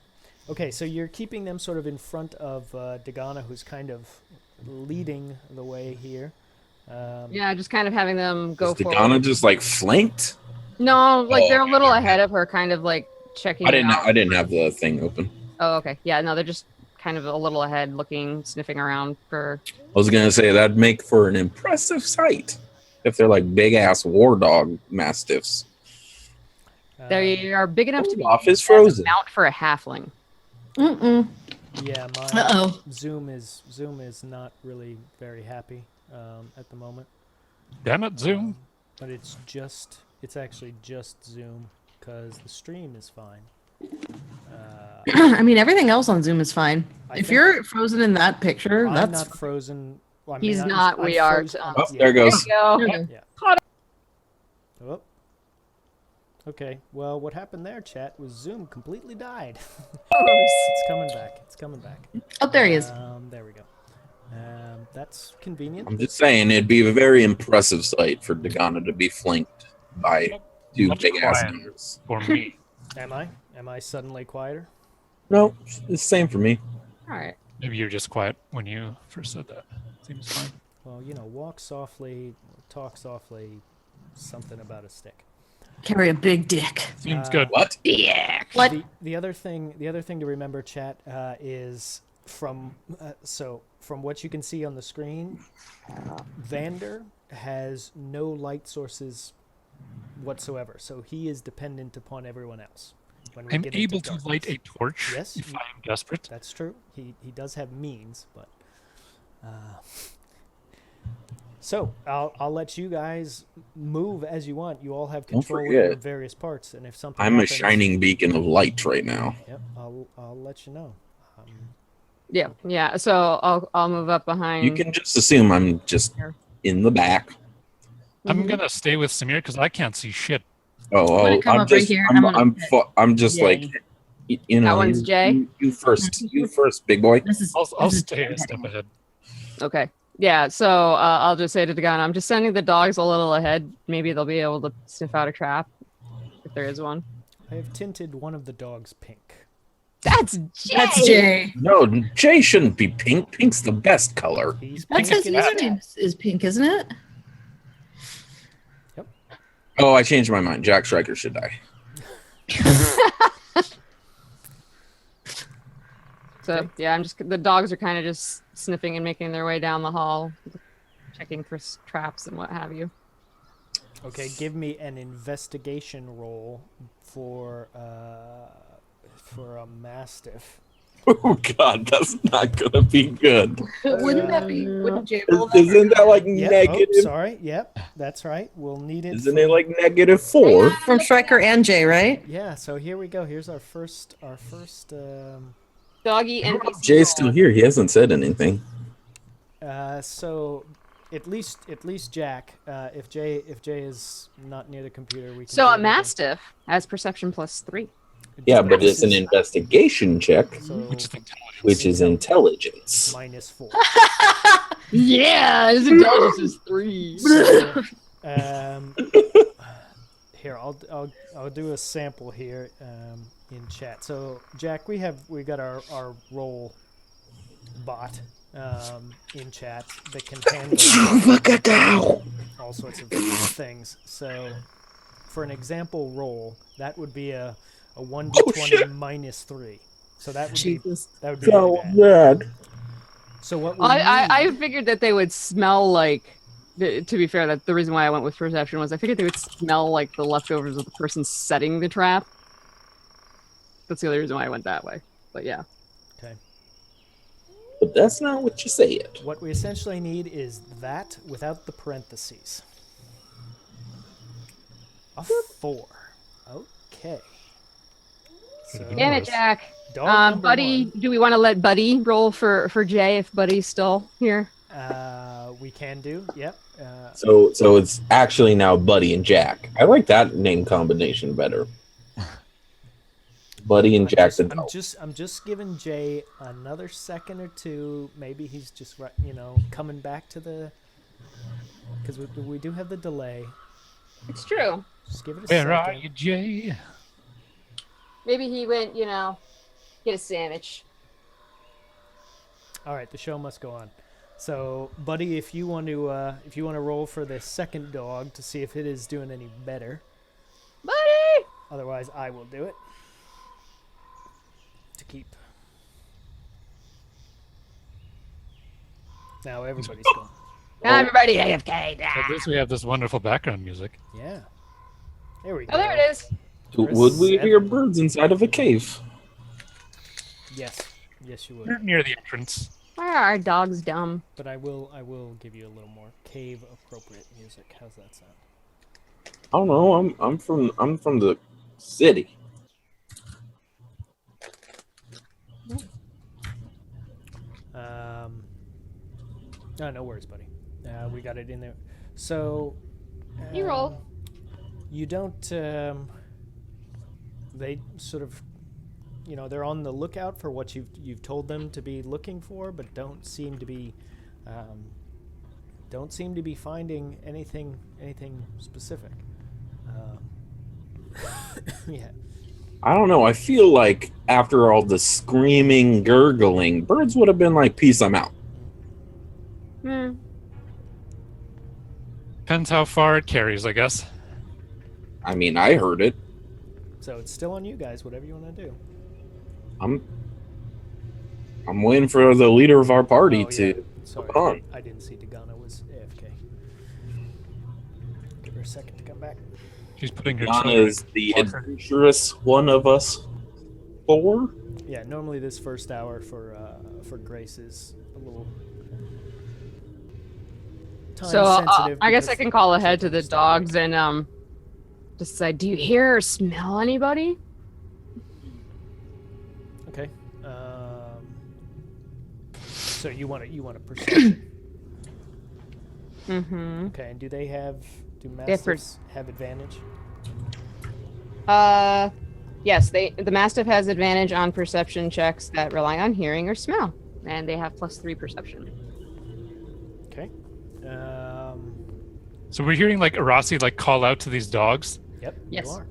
Okay, so you're keeping them sort of in front of Dagana, who's kind of leading the way here. Yeah, just kind of having them go Is forward. Dagana just like flanked? No, like Oh, they're a little okay. ahead of her, kind of like checking I didn't out. I didn't have the thing open. Oh, okay. Yeah, no, they're just kind of a little ahead, looking, sniffing around for. I was gonna say that'd make for an impressive sight if they're like big ass war dog mastiffs. They are big enough to be Olaf is used as a frozen. mount for a halfling. Mm-mm. Yeah, my Uh-oh. Zoom is not really very happy at the moment. damn it, Zoom. But it's actually just Zoom because the stream is fine. I mean, everything else on Zoom is fine. I If think- you're frozen in that picture, I'm that's not frozen. Well, I He's I'm- not, I'm we are, frozen- Tom. Oh, yeah. there There goes. you go. okay. Oh. Okay. Well, what happened there, chat, was Zoom completely died. It's coming back. Oh, there he is. There we go. That's convenient. I'm just saying it'd be a very impressive sight for Dagana to be flanked by two Much big ass quieter. numbers. For me. Am I suddenly quieter? No, it's the same for me. All right. Maybe you're just quiet when you first said that. Seems fine. Well, walk softly, talk softly, something about a stick. Carry a big dick. Seems good. What? What? The other thing to remember, chat, is from what you can see on the screen, Vander has no light sources whatsoever, so he is dependent upon everyone else. When we I'm get into able to light darkness. a torch Yes, if you- I am desperate. That's true. He does have means, but so I'll let you guys move as you want. You all have Don't control of your forget, various parts, and if something I'm a happens, shining beacon of light right now. Yep, I'll let you know. Yeah. So I'll move up behind. You can just assume I'm just in the back. I'm gonna stay with Samir because I can't see shit. gonna come up right here, and I'm just Jay. like, you know. That one's Jay? You first, big boy. This is. I'll this is stay a bad. step ahead. Okay. Yeah. So I'll just say to Dagana, I'm just sending the dogs a little ahead. Maybe they'll be able to sniff out a trap if there is one. I have tinted one of the dogs pink. That's Jay. That's Jay. No, Jay shouldn't be pink. Pink's the best color. He's That's pink his in his username is pink, isn't it? Oh, I changed my mind. Jack Stryker should die. So yeah, the dogs are kind of just sniffing and making their way down the hall, checking for traps and what have you. Okay, give me an investigation roll for a mastiff. Oh God, that's not gonna be good. Wouldn't that be? Wouldn't Jay roll that? Isn't that like Yep. negative? Oh, sorry. Yep, that's right. We'll need it. Isn't for- it like -4? From Stryker and Jay, right? Yeah. So here we go. Here's our first. Doggy NPC. Jay's still here. He hasn't said anything. So at least Jack. If Jay is not near the computer, we can. So do a anything. mastiff has perception +3. Yeah, but This it's an is- investigation check, So Which is intelligence. which is intelligence. -4. Yeah, his intelligence is 3. Um, here, I'll do a sample here in chat. So Jack, we got our roll bot in chat that can handle all sorts of things. So, for an example roll, that would be a 1d20 minus 3. So that would Jesus. be really bad. bad. So what we I need, figured that they would smell like. To be fair, that the reason why I went with perception was I figured they would smell like the leftovers of the person setting the trap. That's the only reason why I went that way. But yeah. okay. But that's not what you said. What we essentially need is that without the parentheses. A 4. Okay. So, Damn it, Jack. dog number Buddy, do we want to let Buddy roll for Jay if Buddy's still here? 1. We can do. Yep. So it's actually now Buddy and Jack. I like that name combination better. Buddy and Jack the dog. I'm just giving Jay another second or two. Maybe he's just coming back to the, because we do have the delay. It's true. Just give it a Where second. are you, Jay? Maybe he went, get a sandwich. All right, the show must go on. So, Buddy, if you want to roll for the second dog to see if it is doing any better. Buddy! Otherwise, I will do it. To keep. Now everybody's going. Everybody AFK. At least we have this wonderful background music. Yeah. There we go. Oh, there it is. Would we hear birds inside of a cave? Yes. Yes, you would. We're near the entrance. Why are our dogs dumb? But I will give you a little more cave appropriate music. How's that sound? I don't know. I'm from the city. No worries, buddy. We got it in there. So You roll. You don't. They sort of, they're on the lookout for what you've told them to be looking for, but don't seem to be finding anything specific. Yeah. I don't know. I feel like after all the screaming, gurgling, birds would have been like, "Peace, I'm out." Depends how far it carries, I guess. I mean, I heard it. So it's still on you guys. Whatever you want to do. I'm waiting for the leader of our party Oh, to yeah. Sorry, come on. I didn't see Dagana was AFK. Give her a second to come back. She's putting her Donna children is the in water. adventurous one of us four. Yeah, normally this first hour for Grace is a little time So sensitive. I guess I because can call ahead to children the start dogs and just say, do you hear or smell anybody? Okay. So you want a perception? Mm-hmm. Okay. And do Different. mastiffs have advantage? Yes, the Mastiff has advantage on perception checks that rely on hearing or smell, and they have +3 perception. Okay. So we're hearing like Arasi call out to these dogs. Yep. Yes. You are.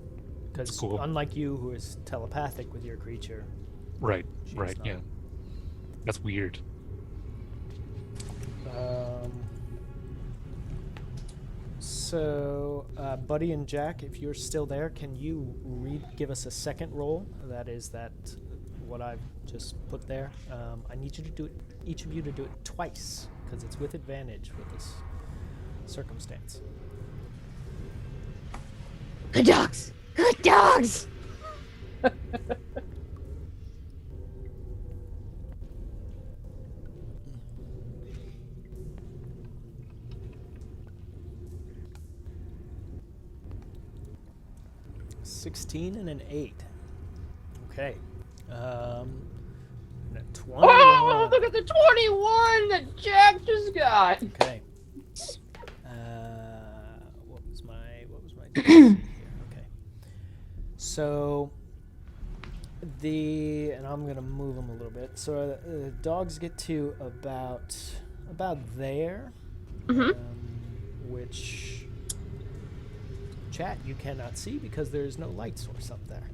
Because Cool. unlike you, who is telepathic with your creature. Right, She's right, not. yeah. That's weird. So, Buddy and Jack, if you're still there, can you give us a second roll? That is what I've just put there. I need you to do it, each of you to do it twice, because it's with advantage with this circumstance. Good dogs. Good dogs. A 16 and an 8. Okay. And a 21. Oh, look at the 21 that Jack just got. Okay. What was my DC here? Okay. So and I'm gonna move them a little bit. So dogs get to about there, which chat you cannot see because there is no light source up there.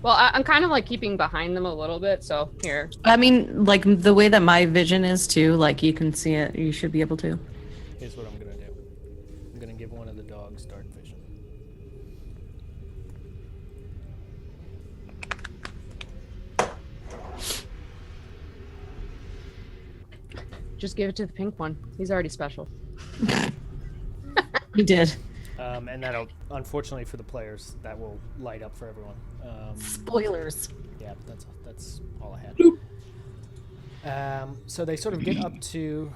Well, I'm kind of like keeping behind them a little bit. So here. I mean, like the way that my vision is too, like you can see it. You should be able to. Here's what I'm gonna do. I'm gonna give one of the dogs dark vision. Just give it to the pink one. He's already special. You did. And that'll, unfortunately for the players, that will light up for everyone. Spoilers. Yeah, that's all I had. So they sort of get up to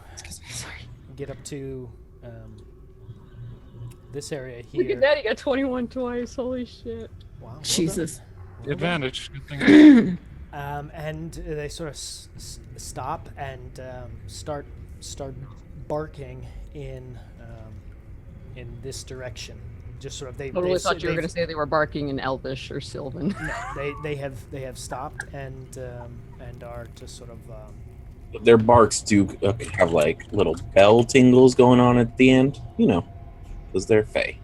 this area here. Look at that, he got 21 twice. Holy shit. Wow, well Jesus. done. The advantage. Good thing. And they sort of stop and start barking in this direction. Just sort of they. Totally they, thought you were they've- going to say they were barking in Elvish or Sylvan. No, they have stopped and are just sort of. Their barks do have like little bell tingles going on at the end, you know, because they're fey.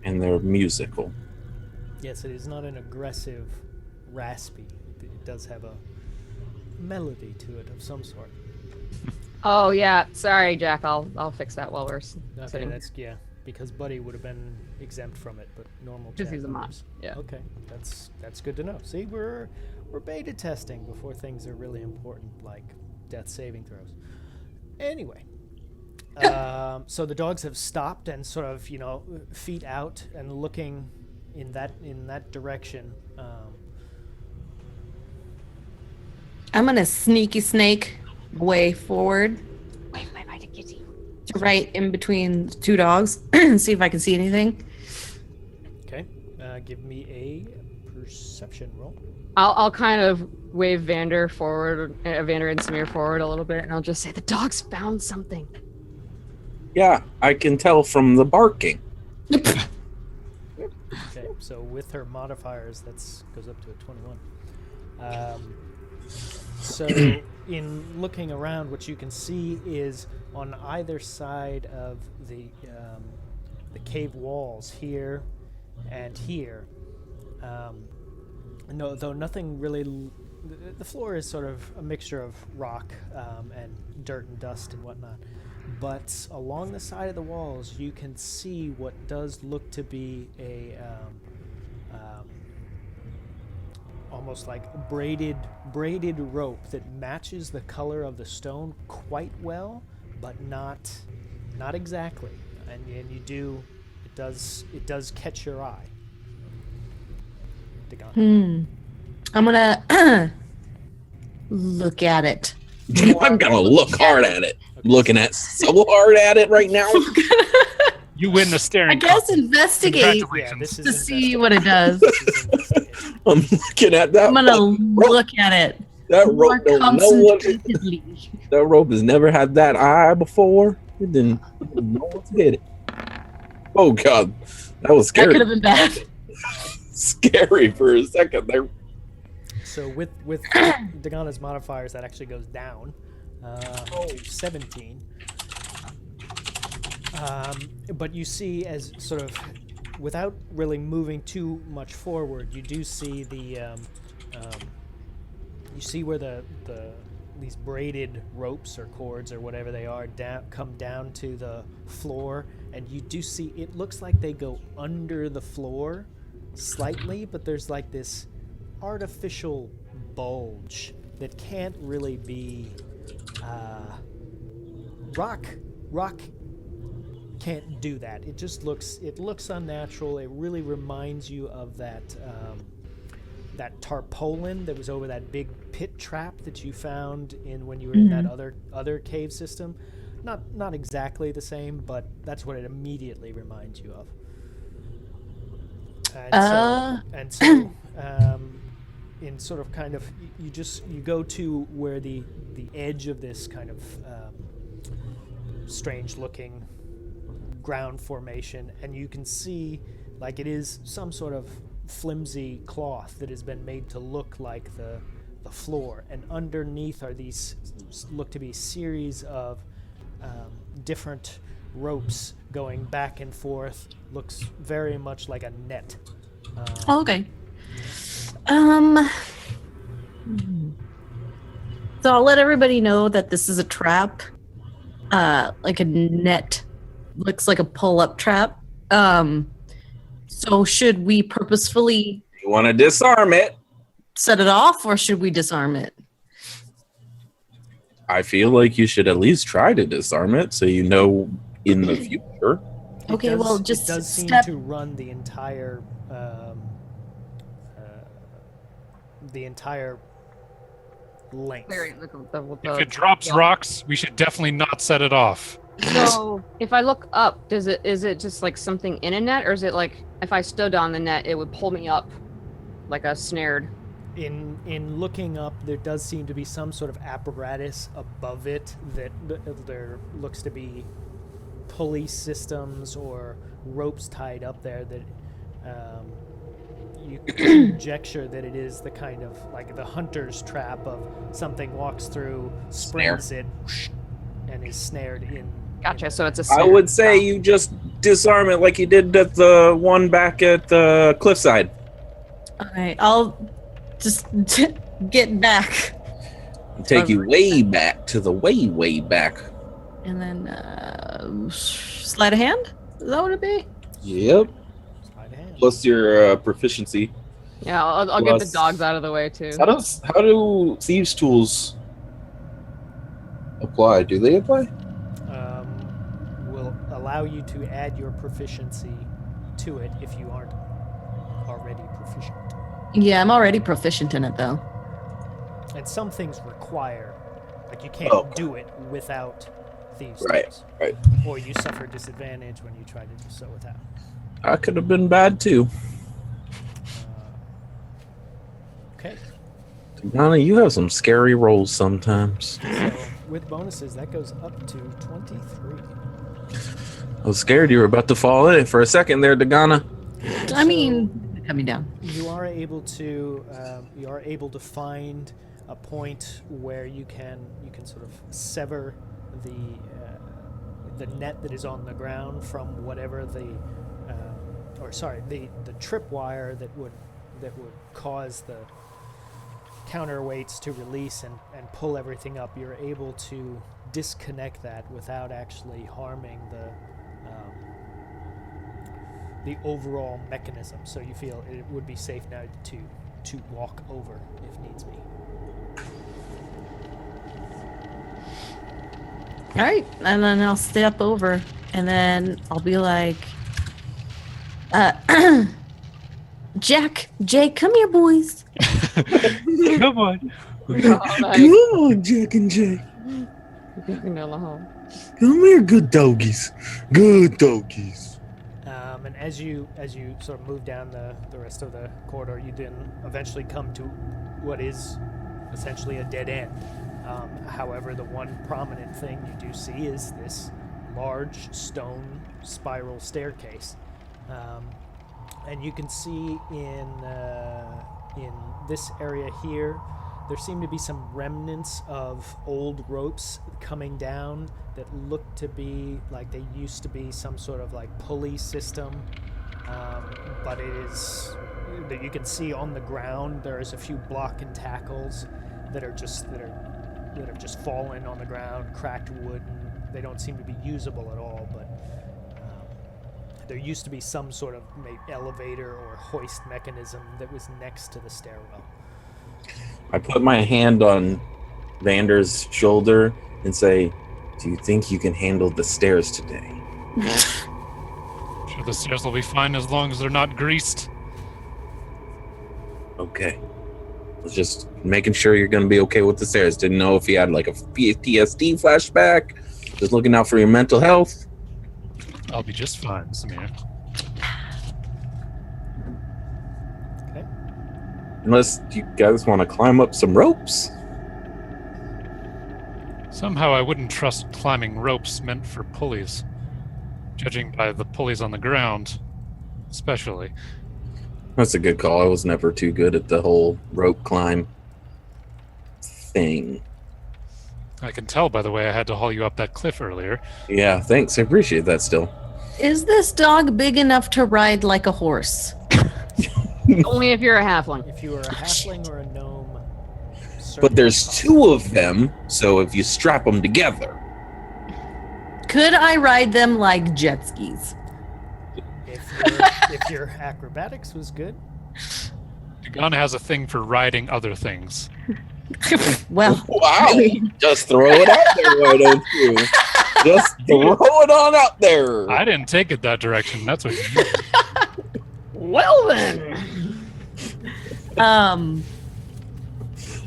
And they're musical. Yes, it is not an aggressive, raspy. It does have a melody to it of some sort. Oh yeah, sorry, Jack. I'll fix that while we're Okay, sitting. that's because Buddy would have been exempt from it, but normal. Just chat use a mod. members. Yeah. Okay, that's good to know. See, we're beta testing before things are really important, like death saving throws. Anyway, so the dogs have stopped and sort of feet out and looking in that direction. I'm gonna sneaky snake way forward Wait, to kitty. to right in between the two dogs and see if I can see anything. Okay, give me a perception roll. I'll kind of wave Vander forward, Vander and Samir forward a little bit, and I'll just say the dogs found something. Yeah, I can tell from the barking. Okay, so with her modifiers, that's goes up to a 21. So in looking around, what you can see is on either side of the cave walls here and here. No, though nothing really. The floor is sort of a mixture of rock and dirt and dust and whatnot. But along the side of the walls, you can see what does look to be a almost like braided rope that matches the color of the stone quite well, but not exactly. And you do it does catch your eye. Dagon. I'm gonna look at it. I'm gonna look hard at it. I'm looking at so hard at it right now. You win the staring. I guess contest. investigate Yeah, this is to see investigation. what it does. This is investigation. I'm looking at that. I'm gonna fucking rope. look at it. That More rope don't know what. concentratedly. That rope has never had that eye before. It didn't know what to hit it. Oh god, that was That scary. could have been bad. Scary for a second there. So with Dagana's modifiers, that actually goes down to 17. But you see, as sort of, without really moving too much forward, you do see the you see where these braided ropes or cords or whatever they are come down to the floor, and you do see it looks like they go under the floor slightly, but there's like this artificial bulge that can't really be rock can't do that. It just looks unnatural. It really reminds you of that tarpaulin that was over that big pit trap that you found when you were in that other cave system. Not exactly the same, but that's what it immediately reminds you of. And so in sort of kind of you go to where the edge of this kind of strange looking ground formation, and you can see like it is some sort of flimsy cloth that has been made to look like the floor, and underneath are these look to be series of different ropes going back and forth. Looks very much like a net. Oh, okay. So I'll let everybody know that this is a trap. Like a net. Looks like a pull-up trap. So should we purposefully You want to disarm it? set it off, or should we disarm it? I feel like you should at least try to disarm it so you know in the future. Okay, well, just it does seem step- to run the entire length. If it drops rocks, we should definitely not set it off. So if I look up, is it just like something in a net, or is it like if I stood on the net, it would pull me up like a snared? In looking up, there does seem to be some sort of apparatus above it that there looks to be pulley systems or ropes tied up there that you conjecture that it is the kind of like the hunter's trap of something walks through, springs it, and is snared in. Gotcha. So it's a I snare. would say you just disarm it like you did at the one back at the cliffside. Okay, I'll just get back. Take you way back to the way back. And then sleight of hand? Is that what it'd be? Yep. Sleight of hand. Plus your proficiency. Yeah, I'll get the Plus- dogs out of the way too. How do thieves' tools apply? Do they apply? Will allow you to add your proficiency to it if you aren't already proficient. Yeah, I'm already proficient in it though. And some things require, like you can't Okay. do it without thieves' Right, tools. right. Or you suffer disadvantage when you try to do so without. I could have been bad too. Okay. Donna, you have some scary rolls sometimes. So with bonuses, that goes up to 23. I was scared you were about to fall in it for a second there, Dagana. I mean, coming down. You are able to find a point where you can sort of sever the net that is on the ground from whatever the tripwire that would cause the counterweights to release and pull everything up. You're able to disconnect that without actually harming the overall mechanism. So you feel it would be safe now to walk over if needs be. All right, and then I'll step over, and then I'll be like, Jack, Jay, come here, boys. Come on. Come on, Jack and Jay. Come here, good doggies. Good doggies. And as you sort of move down the rest of the corridor, you then eventually come to what is essentially a dead end. However, the one prominent thing you do see is this large stone spiral staircase, and you can see in this area here, there seem to be some remnants of old ropes coming down that look to be like they used to be some sort of like pulley system, but it is that you can see on the ground. There is a few block and tackles that have just fallen on the ground, cracked wood, and they don't seem to be usable at all. But there used to be some sort of elevator or hoist mechanism that was next to the stairwell. I put my hand on Vander's shoulder and say, "Do you think you can handle the stairs today?" Sure, the stairs will be fine as long as they're not greased. Okay. I was just making sure you're going to be okay with the stairs. Didn't know if you had like a PTSD flashback. Just looking out for your mental health. I'll be just fine, Samir. Okay. Unless you guys want to climb up some ropes. Somehow I wouldn't trust climbing ropes meant for pulleys. Judging by the pulleys on the ground, especially. That's a good call. I was never too good at the whole rope climb thing. I can tell by the way I had to haul you up that cliff earlier. Yeah, thanks. I appreciate that still. Is this dog big enough to ride like a horse? Only if you're a halfling. If you were a halfling or a gnome. But there's certainly two of them, so if you strap them together. Could I ride them like jet skis? if your acrobatics was good. Dagana has a thing for riding other things. Well, Wow. really? Just throw it out there, why don't you? Just throw it on out there. I didn't take it that direction. That's what you did. Well then.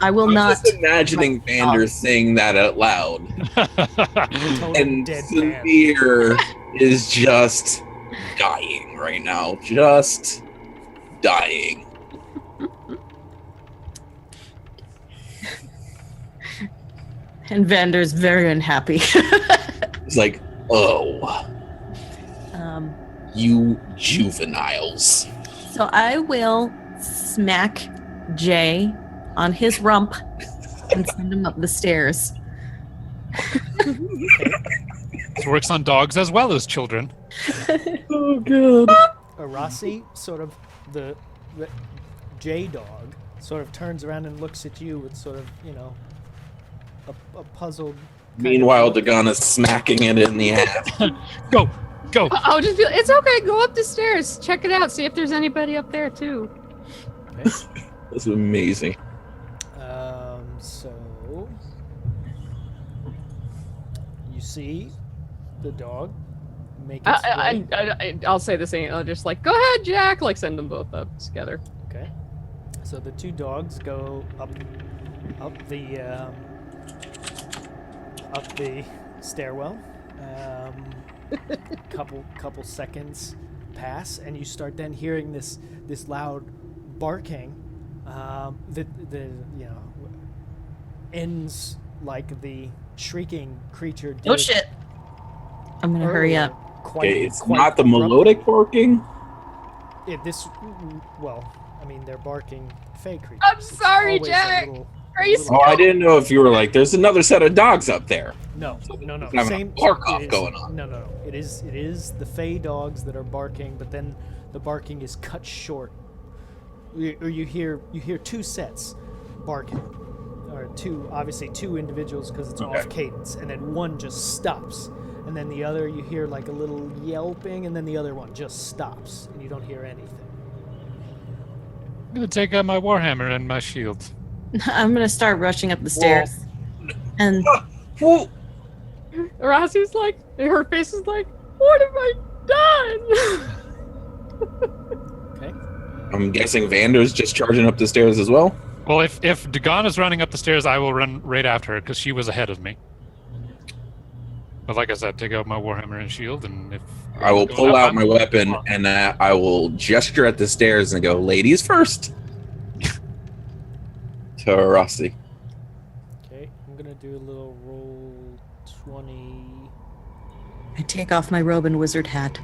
I will I'm not. just imagining Vander saying that out loud. Total And dead man. Samir is just dying right now. Just dying. And Vander's very unhappy. It's like, oh, um, you juveniles. so I will smack Jay on his rump and send him up the stairs. This works on dogs as well as children. Oh, God. Arasi, sort of the J dog, sort of turns around and looks at you with sort of, a puzzled. kind of Meanwhile, look. Dagana's smacking it in the ass. Go, go. I'll just be like, it's okay, go up the stairs. Check it out. See if there's anybody up there too. Okay. That's amazing. So you see the dog make its way. I'll say the same. I'll just like, go ahead, Jack. Like, send them both up together. Okay. So the two dogs go up the stairwell. Couple seconds pass, and you start then hearing this loud barking. The ends like the shrieking creature did. Oh shit! I'm gonna hurry earlier, up. Okay, it's quite not the abruptly. melodic barking. They're barking fey creatures. I'm It's sorry, always a Jack. little- Are you Oh, I didn't know if you were like, there's another set of dogs up there. No. It's having a bark off it is- going on. No. It is the fey dogs that are barking, but then the barking is cut short. You hear two sets barking, or two individuals because it's Okay. off cadence, and then one just stops, and then the other you hear like a little yelping, and then the other one just stops, and you don't hear anything. I'm gonna take out my warhammer and my shield. I'm gonna start rushing up the stairs. And Whoa. Rossi's like, her face is like, what have I done? Okay. I'm guessing Vander's just charging up the stairs as well. Well, if Dagana's running up the stairs, I will run right after her because she was ahead of me. But like I said, take out my warhammer and shield, and if I will goes pull up, out I'm- my weapon and I will gesture at the stairs and go, ladies first. To Rossi. Okay. I'm gonna do a little roll 20. I take off my robe and wizard hat.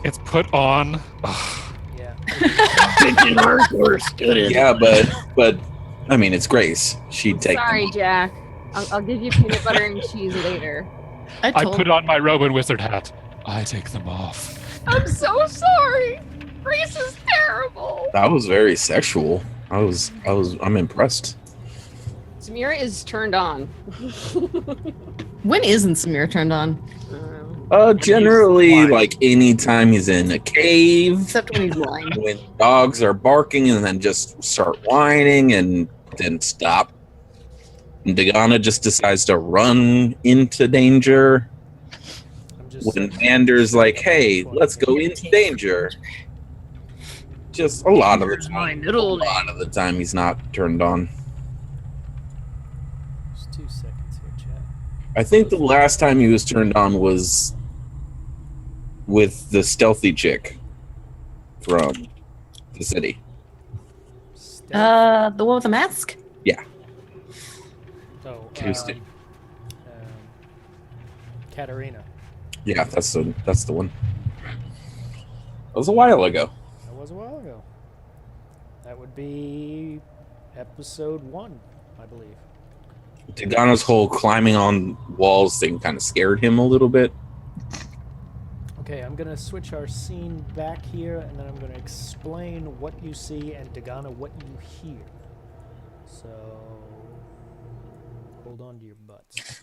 It's put on. Yeah. Yeah, but I mean, it's Grace. She'd take them Sorry, off. Jack. I'll give you peanut butter and cheese later. I put on my robe and wizard hat. I take them off. I'm so sorry. Grace is terrible. That was very sexual. I'm impressed. Samira is turned on. When isn't Samir turned on? Generally, blind. like anytime he's in a cave, Except when he's blind. when dogs are barking and then just start whining and then stop. And Dagana just decides to run into danger. I'm just When Vander's like, hey, let's go into danger. Just a lot of the time he's not turned on. Just 2 seconds here, chat. I think the last time he was turned on was with the stealthy chick from the city. Stealth. The one with the mask? Oh, Tuesday. Katarina. Yeah, that's the one. That was a while ago. That was a while ago. That would be episode 1, I believe. Dagana's whole climbing on walls thing kind of scared him a little bit. Okay, I'm gonna switch our scene back here, and then I'm gonna explain what you see and Dagana what you hear. So, hold on to your butts.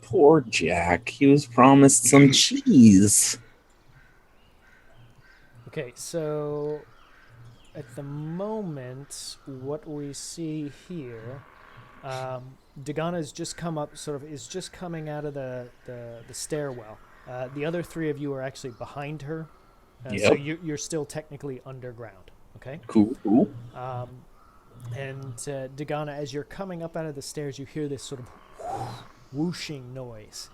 Poor Jack. He was promised some cheese. Okay, so at the moment, what we see here, Dagana has just come up, is just coming out of the stairwell. The other three of you are actually behind her, so Yep. you're still technically underground. Okay. Cool. And Dagana, as you're coming up out of the stairs, you hear this sort of whooshing noise,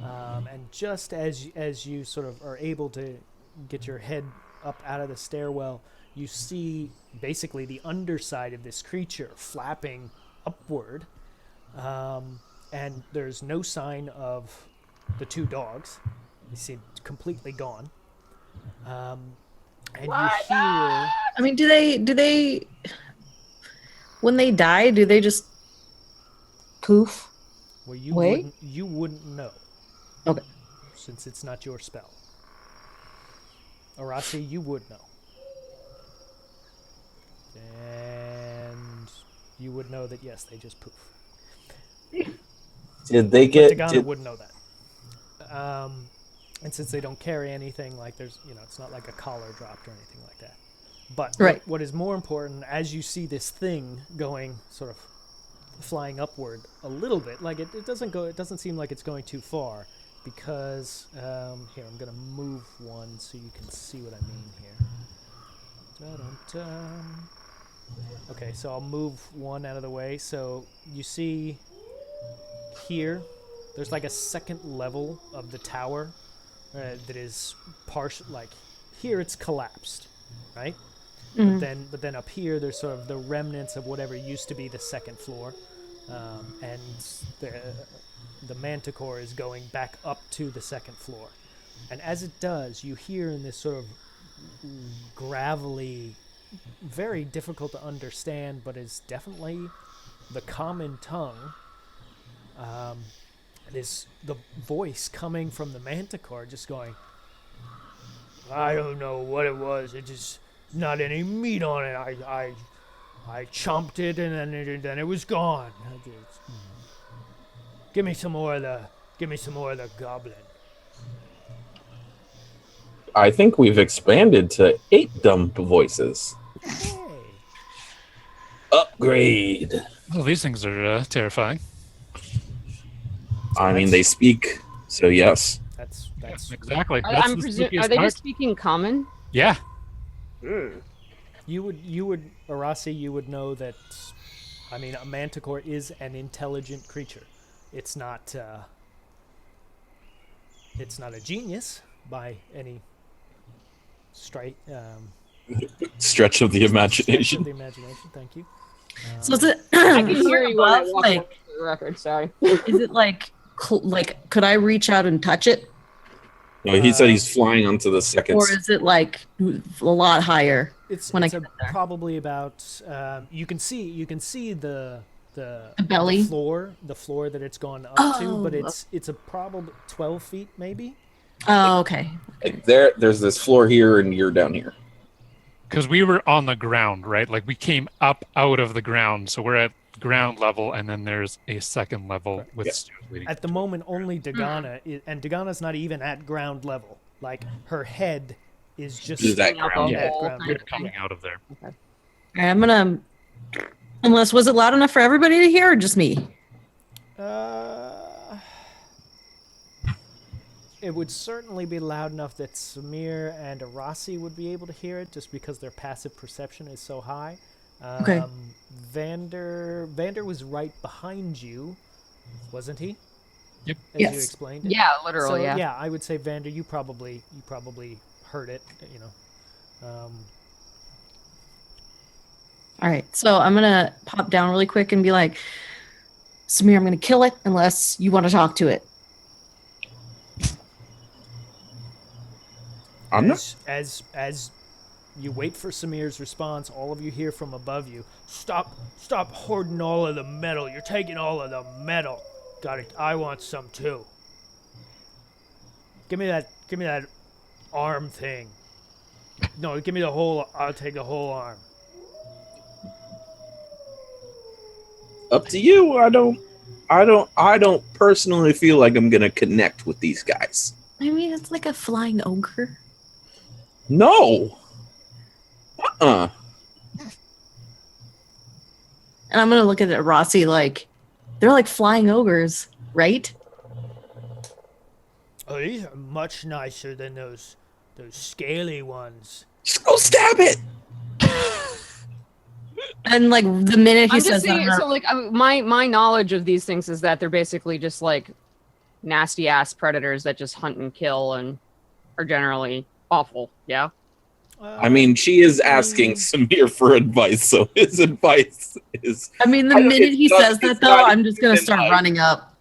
and just as you sort of are able to get your head up out of the stairwell, you see basically the underside of this creature flapping upward, and there's no sign of the two dogs. They seem completely gone. And you hear... I mean, do they when they die, do they just poof? Well, you Wait? wouldn't know. Okay. Since it's not your spell. Arasi, you would know. And you would know that, yes, they just poof. Did they But get? Dagana Did, would know that. And since they don't carry anything, like there's, it's not like a collar dropped or anything like that. But Right. what is more important, as you see this thing going sort of flying upward a little bit, like it doesn't seem like it's going too far, because here, I'm gonna move one so you can see what I mean here. Dun-dun-dun. Okay, so I'll move one out of the way. So you see here, there's like a second level of the tower that is partial. Like here, it's collapsed, right? But then up here, there's sort of the remnants of whatever used to be the second floor, and the manticore is going back up to the second floor. And as it does, you hear in this sort of gravelly, very difficult to understand, but is definitely the common tongue. It is the voice coming from the manticore, just going, I don't know what it was. It just not any meat on it. I chomped it and then it was gone. Give me some more of the goblin. I think we've expanded to 8 dumb voices. Hey, Upgrade. Well, these things are terrifying. I mean, they speak, so yes. that's Exactly. Are, That's I'm the presu- spookiest are they part. just speaking common? Yeah. you would Arasi, you would know that. I mean, a manticore is an intelligent creature. It's not a genius by any Stretch of the stretch of imagination. the imagination. Thank you. So is it? I can hear you when I above, walk like, away for the record. Sorry. is it like could I reach out and touch it, No, he said he's flying onto the second. or is it like a lot higher? It's When I it's get there. probably about you can see the belly? the floor that it's gone up to, but Oh. it's a probably 12 feet maybe. Oh, okay. There's this floor here, and you're down here. Because we were on the ground, right? Like we came up out of the ground. So we're at ground level, and then there's a second level with Yeah. stairs leading. At the moment, only Dagana and Dagana's not even at ground level. Like her head is just Is that Up ground? a at hole ground kind We're of thing. coming out of there. All right, I'm gonna. Unless was it loud enough for everybody to hear, or just me? It would certainly be loud enough that Samir and Arasi would be able to hear it, just because their passive perception is so high. Okay. Vander was right behind you, wasn't he? Yep. As you Yes. explained it. Yeah, literally. So, yeah. I would say Vander, you probably heard it. All right, so I'm gonna pop down really quick and be like, Samir, I'm gonna kill it unless you want to talk to it. I'm not. As you wait for Samir's response, all of you hear from above you, Stop hoarding all of the metal. You're taking all of the metal. Got it. I want some too. Give me that arm thing. No, give me the whole. I'll take the whole arm. Up to you. I don't personally feel like I'm gonna connect with these guys. I mean, it's like a flying ogre. No. Uh-uh. And I'm gonna look at it, Rossi, like they're like flying ogres, right? Oh, these are much nicer than those scaly ones. Just go stab it. And like the minute he I'm just says saying. that, So like my knowledge of these things is that they're basically just like nasty ass predators that just hunt and kill and are generally awful. Yeah. I mean, she is asking Samir for advice, so his advice is. I mean, the I don't- minute he it's not- says that, it's though, not I'm just gonna even start like- running up.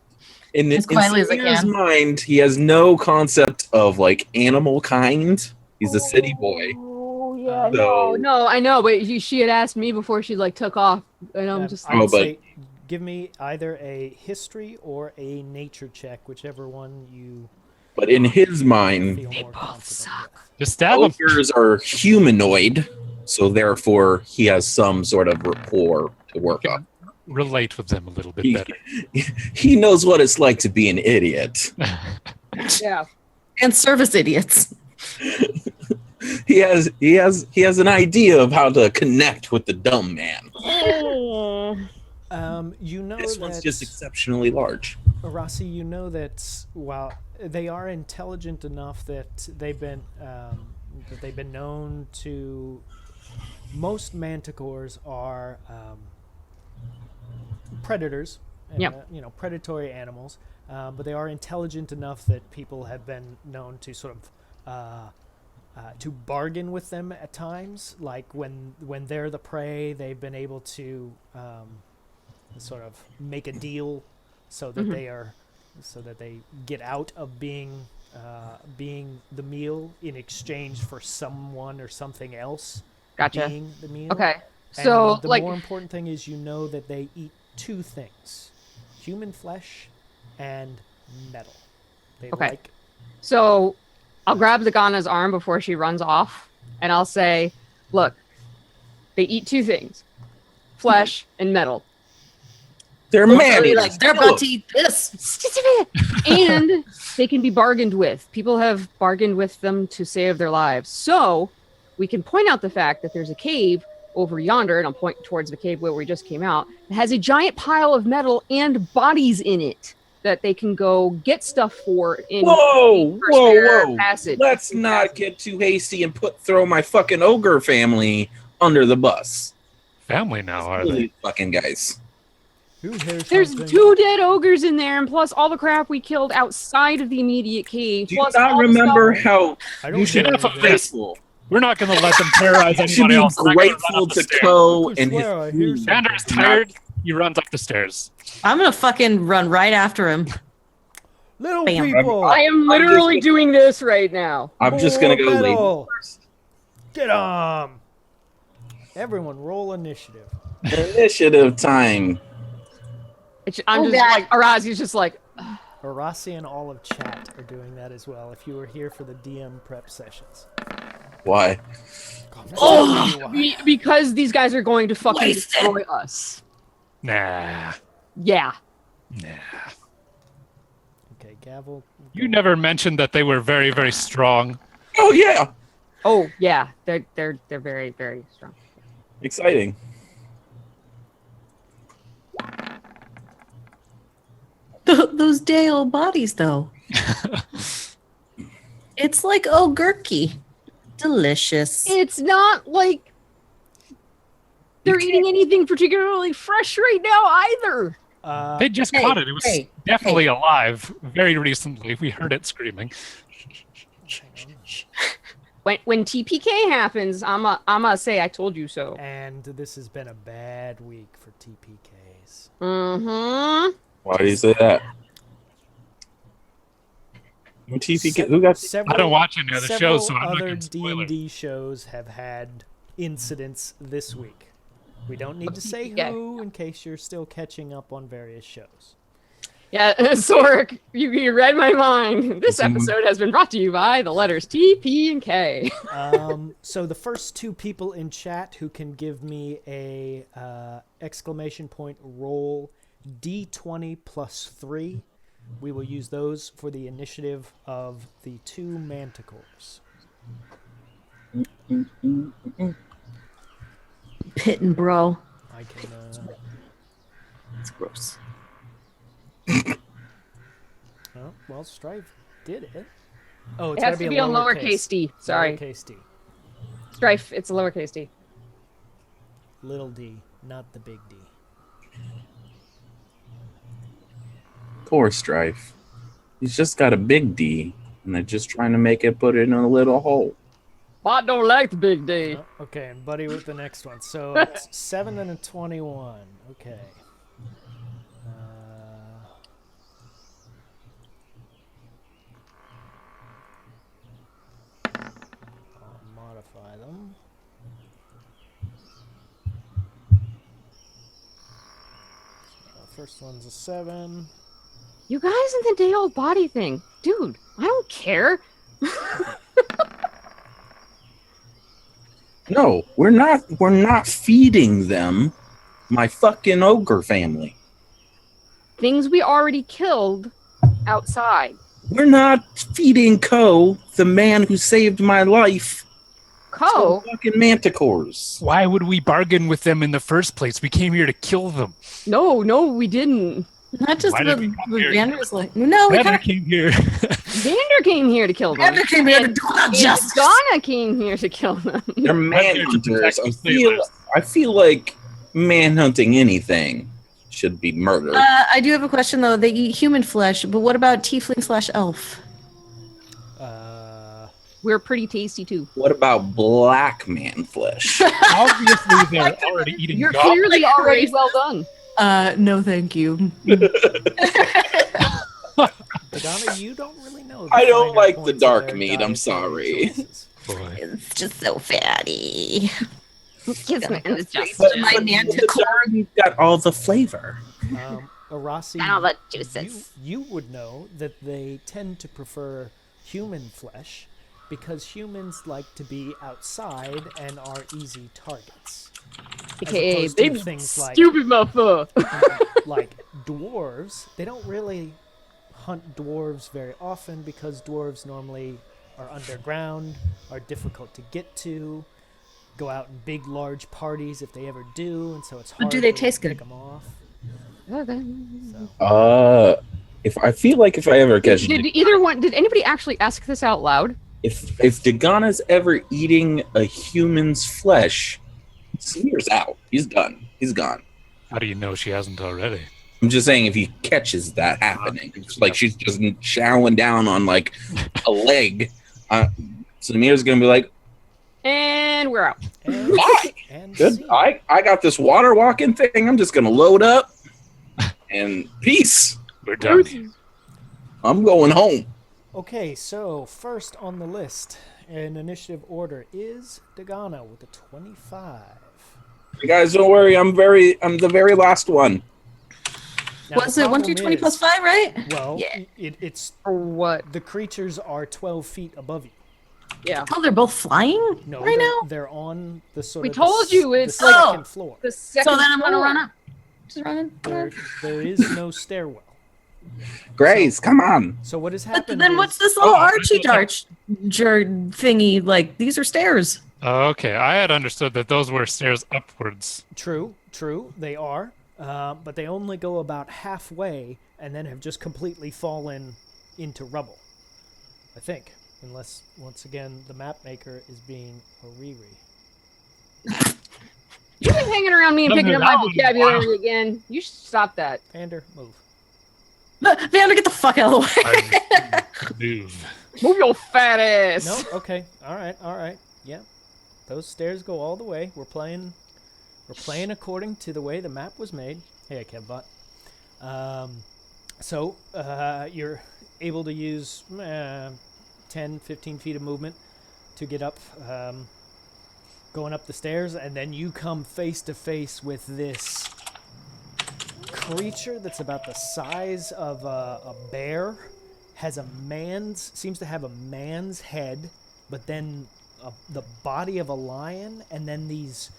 In as quietly as I Samir's can. mind, he has no concept of like animal kind. He's a city boy. Oh yeah. So- No, I know, but she had asked me before she like took off, and I'm just. I would Oh, but- say give me either a history or a nature check, whichever one you But in his mind, feel more both confident suck. with. Just stab him. ogres are humanoid, so therefore he has some sort of rapport to work on. Relate with them a little bit He, better. he knows what it's like to be an idiot. Yeah. And service idiots. He has an idea of how to connect with the dumb man. You know This that one's just exceptionally large. Rossi, you know that while they are intelligent enough that they've been known to. Most manticores are predators, Yep. predatory animals, but they are intelligent enough that people have been known to sort of to bargain with them at times. Like when they're the prey, they've been able to sort of make a deal so that they get out of being the meal in exchange for someone or something else Gotcha. being the meal. Okay. And So the like. more important thing is that they eat two things: human flesh and metal. They Okay. like So I'll grab Zagana's arm before she runs off, and I'll say, look, they eat two things: flesh and metal. They're Literally, man like they're about to eat this. And they can be bargained with. People have bargained with them to save their lives. So we can point out the fact that there's a cave over yonder, and I'll point towards the cave where we just came out. It has a giant pile of metal and bodies in it that they can go get stuff for in Whoa, for whoa, spare whoa! passage. Let's not get too hasty and throw my fucking ogre family under the bus. Family now, are Look at they? these fucking guys. There's two dead ogres in there, and plus all the crap we killed outside of the immediate cave. Do you plus not all the remember stuff- how I don't you should know be enough of anything. this. grateful? We're not going to let them terrorize You should anybody be else. They're not gonna run grateful up the to stairs. Ko I and his swear I hear food. something. Xander's tired. He runs up the stairs. I'm gonna fucking run right after him. Little Bam. people. I am literally doing this right now. I'm just gonna go More lady metal. first. Get 'em. Everyone, roll initiative. Initiative time. I'm Oh, just God. like Arazi's just like Arasi and all of chat are doing that as well. If you were here for the DM prep sessions. Why? God, Oh! because these guys are going to fucking Wasted. destroy us. Nah. Yeah. Nah. Okay, gavel. You never mentioned that they were very, very strong. Oh yeah, Oh yeah. They're very, very strong. exciting. Those day old bodies, though. It's like ogurky. Delicious. It's not like they're eating anything particularly fresh right now either. They just Hey, caught it. It was hey, definitely alive very recently. We heard it screaming. When TPK happens, I'm gonna say I told you so. And this has been a bad week for TPKs. Mm-hmm. Why do you say that? Who TPK? Who got? I don't watch any other several shows, so I'm not other going to spoil it. D&D shows have had incidents this week. We don't need to say TPK. who in case you're still catching up on various shows. Yeah, Sork, you read my mind. This episode has been brought to you by the letters T, P, and K. So the first two people in chat who can give me a exclamation point roll D20 plus 3, we will use those for the initiative of the two manticores. Pitting, bro. I can. It's gross. Oh, well, Strife did it. Oh, it's It got has to to be be a lowercase d. Sorry. Lowercase d. Strife, it's a lowercase d. Little d, not the big D. Poor Strife. He's just got a big D, and they're just trying to make it put it in a little hole. Bot don't like the big D. Oh, okay, and buddy with the next one. So it's 7 and a 21. Okay. I'll modify them. First one's a 7. You guys in the day-old body thing. Dude, I don't care. No, we're not feeding them my fucking ogre family. Things we already killed outside. We're not feeding Ko, the man who saved my life, Co, some fucking manticores. Why would we bargain with them in the first place? We came here to kill them. no, we didn't. Not just Why the did we come here? Vander's like, no, we Vander kind came here. Vander came here to kill them. Vander came here to do that And justice. Donna came here to kill them. They're here to protect manhunters. the sailors. I feel like manhunting anything should be murder. I do have a question though. They eat human flesh, but what about tiefling/elf? We're pretty tasty too. What about black man flesh? Obviously, they're already eating You're goblins. clearly already well done. No, thank you. Donna, you don't really know. I don't finer like the points of dark their meat, I'm dietary sorry. choices. Boy. It's just so fatty. Kiss me in the face. But My the manticore. dark meat got all the flavor. Arasi, And all the juices. you would know that they tend to prefer human flesh because humans like to be outside and are easy targets. AKA opposed to big things like- stupid motherfucker. Like dwarves, they don't really hunt dwarves very often because dwarves normally are underground, are difficult to get to, go out in big, large parties if they ever do, and so it's hard do they to taste pick good? them off. If I feel like if I ever catch Did anybody actually ask this out loud? if Dagana's ever eating a human's flesh, Smear's out. He's done. He's gone. How do you know she hasn't already? I'm just saying if he catches that happening, it's like she's just chowing down on like a leg. Smear's gonna be like, And we're out. And, "Bye. and Good. see. I got this water walking thing. I'm just gonna load up and peace. We're done. I'm going home." Okay, so first on the list in initiative order is Dagana with a 25. You guys, don't worry. I'm the very last one. Now, Was the it 1 problem through 20 is- plus 5, right? Well, Yeah. it's Or what? the creatures are 12 feet above you. Yeah. Oh, they're both flying No, right they're, now? they're on the sort We of told you the it's second like- floor. The second So then I'm going to floor. run up. Just running. There is no stairwell. Grace, come on. So what has But happened? then is- what's this little Oh, Archie Darch thingy? Like, these are stairs. Okay, I had understood that those were stairs upwards. True, they are, but they only go about halfway and then have just completely fallen into rubble. I think, unless once again the map maker is being a Riri. You've been hanging around me and No, picking no, up my that one- vocabulary again. You should stop that. Vander, move. Vander, get the fuck out of the way. I move. Move your fat ass. No, okay, all right. Yeah, those stairs go all the way. We're playing according to the way the map was made. Hey, Kevbot. So you're able to use 10, 15 feet of movement to get up, going up the stairs, and then you come face to face with this creature that's about the size of a bear has seems to have a man's head, but then the body of a lion, and then these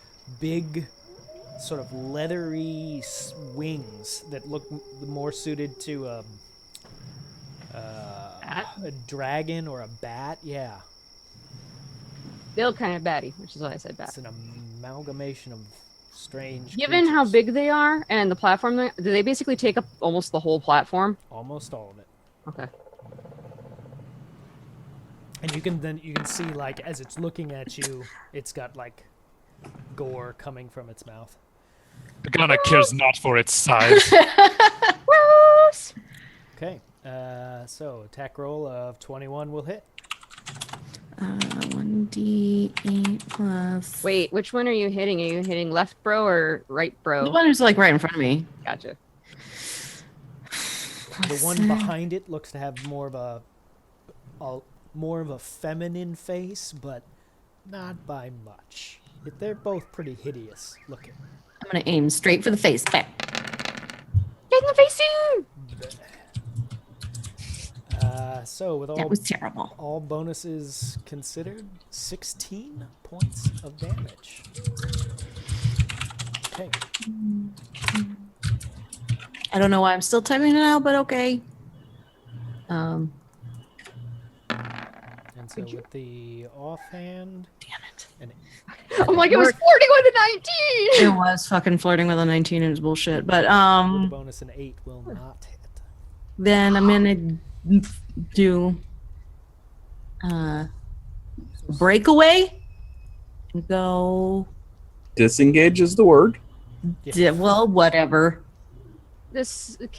big sort of leathery wings that look more suited to a dragon or a bat. Yeah, They look kind of batty, which is why I said bat. it's an amalgamation of strange Given how creatures. big they are and the platform, do they basically take up almost the whole platform? Almost all of it. Okay. And you can see, like, as it's looking at you, it's got like gore coming from its mouth. Pagana cares not for its size. Gross! Okay, so attack roll of 21 will hit. 1d8 plus. Wait, which one are you hitting? Are you hitting left bro or right The bro? one who's like right in front of me. Gotcha. The one behind it looks to have more of a feminine face, but not by much. They're both pretty hideous looking. I'm gonna aim straight for the face. Back. Get in the face soon! So with That was terrible. all bonuses considered, 16 points of damage. Okay. I don't know why I'm still typing it out, but okay. And so with the offhand, Damn it. and I'm like, it was flirting with a 19! It was fucking flirting with a 19 and it was bullshit. But with a bonus, an 8 will not hit. then I'm gonna do breakaway and go. Disengage is the word. Well, whatever. Can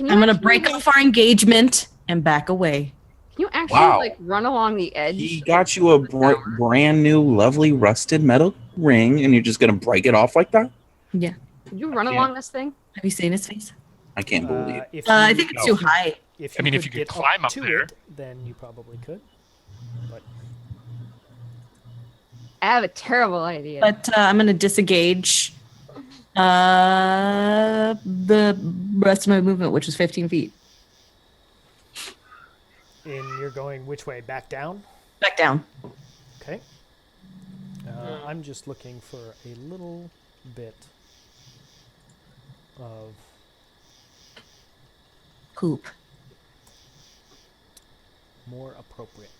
you I'm gonna actually, break like, off our engagement and back away. Can you actually Wow. like run along the edge? He got you a brand new, lovely rusted metal ring, and you're just gonna break it off like that? Yeah. Can you run can't. along this thing? Have you seen his face? I can't believe. If I you- think it's No. too high. If I mean, if you could get climb up to there. it, then you probably could. But I have a terrible idea. But I'm gonna disengage the rest of my movement, which is 15 feet. you're going which way? Back down? Back down. Okay. I'm just looking for a little bit of Poop. more appropriate.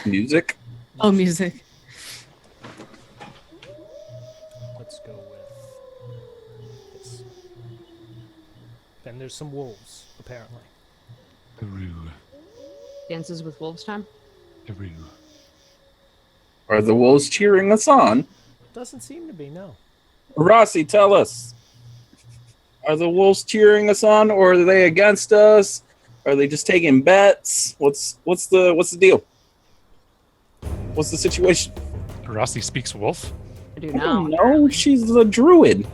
Music. Oh, music. Let's go with this. Then there's some wolves, apparently. Peru. Dances with Wolves time? Peru. Are the wolves cheering us on? Doesn't seem to be, no. Rossi, tell us. Are the wolves cheering us on, or are they against us? Are they just taking bets? What's the deal? What's the situation? Rossi speaks wolf. I do I don't now. know. She's a druid.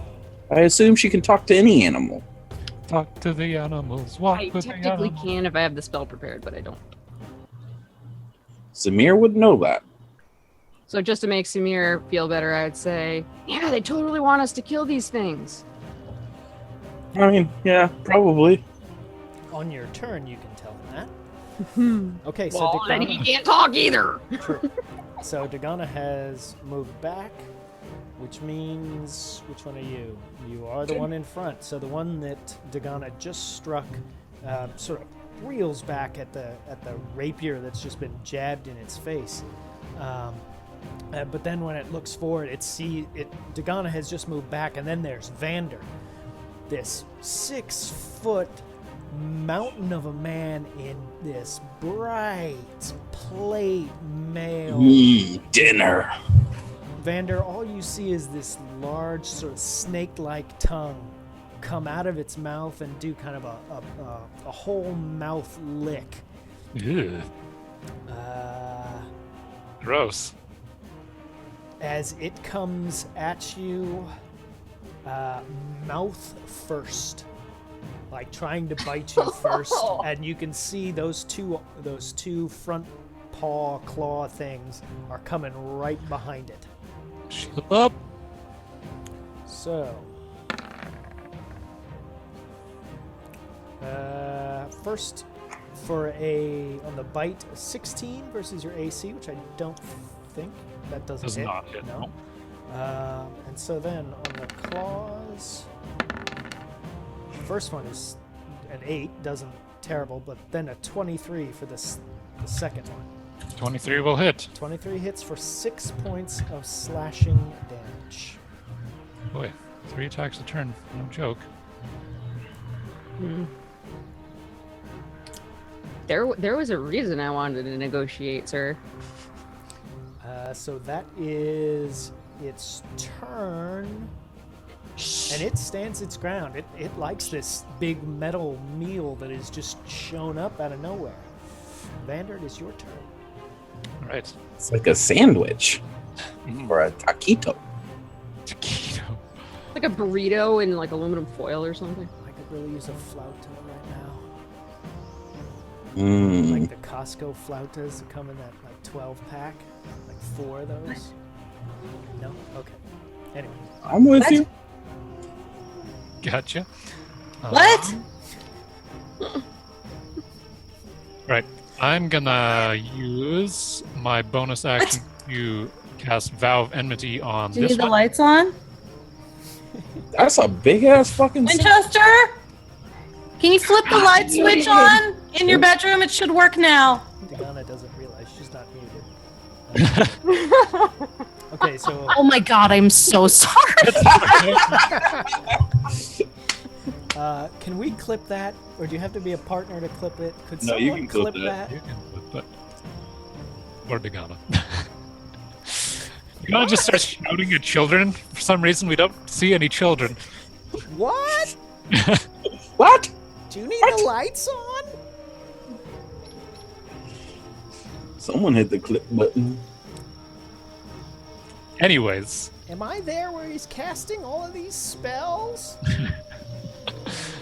I assume she can talk to any animal. Talk to the animals. Walk I with the technically animals. can if I have the spell prepared, but I don't. Samir would know that. So just to make Samir feel better, I would say, yeah, they totally want us to kill these things. I mean, yeah, probably. On your turn, you can tell him that. Okay, so Well, then he Dagana, can't talk either. true. So Dagana has moved back, which means, which one are you? You are the one in front. So the one that Dagana just struck sort of reels back at the rapier that's just been jabbed in its face. But then when it looks forward, Dagana has just moved back, and then there's Vander, this 6-foot mountain of a man in this bright plate mail. Dinner. Vander, all you see is this large, sort of snake-like tongue come out of its mouth and do kind of a whole mouth lick. Ew. Gross. As it comes at you, mouth first, like trying to bite you first, and you can see those two front paw claw things are coming right behind it. Shut up. So First, for on the bite, 16 versus your AC, which I don't think that Does hit. not hit. No. And so then on the claws, first one is an 8, doesn't terrible, but then a 23 for the second one. 23 will hit. 23 hits for 6 points of slashing damage. Boy, 3 attacks a turn. No joke. There was a reason I wanted to negotiate, sir. So that is its turn. And it stands its ground. It likes this big metal meal that has just shown up out of nowhere. Vander, it is your turn. All right. It's like a sandwich or a taquito. Taquito. Like a burrito in like aluminum foil or something. I could really use a flauta right now. Mm. Like the Costco flautas that come in that like 12 pack. Like 4 of those. No? Okay. Anyway. I'm with What? you. Gotcha. What? Right. I'm gonna use my bonus action to cast Vow of Enmity on Do you this need the one. lights on? That's a big ass fucking. Winchester? Can you flip the light switch on in your bedroom? It should work now. Dagana doesn't realize she's not muted. Okay, so Oh my god, I'm so sorry. can we clip that, or do you have to be a partner to clip it? Could No, someone you can clip that? You can flip it. Or Dagana. Dagana just starts shouting at children. For some reason, we don't see any children. What? What? Do you need the lights on? Someone hit the clip button. Anyways, Am I there where he's casting all of these spells?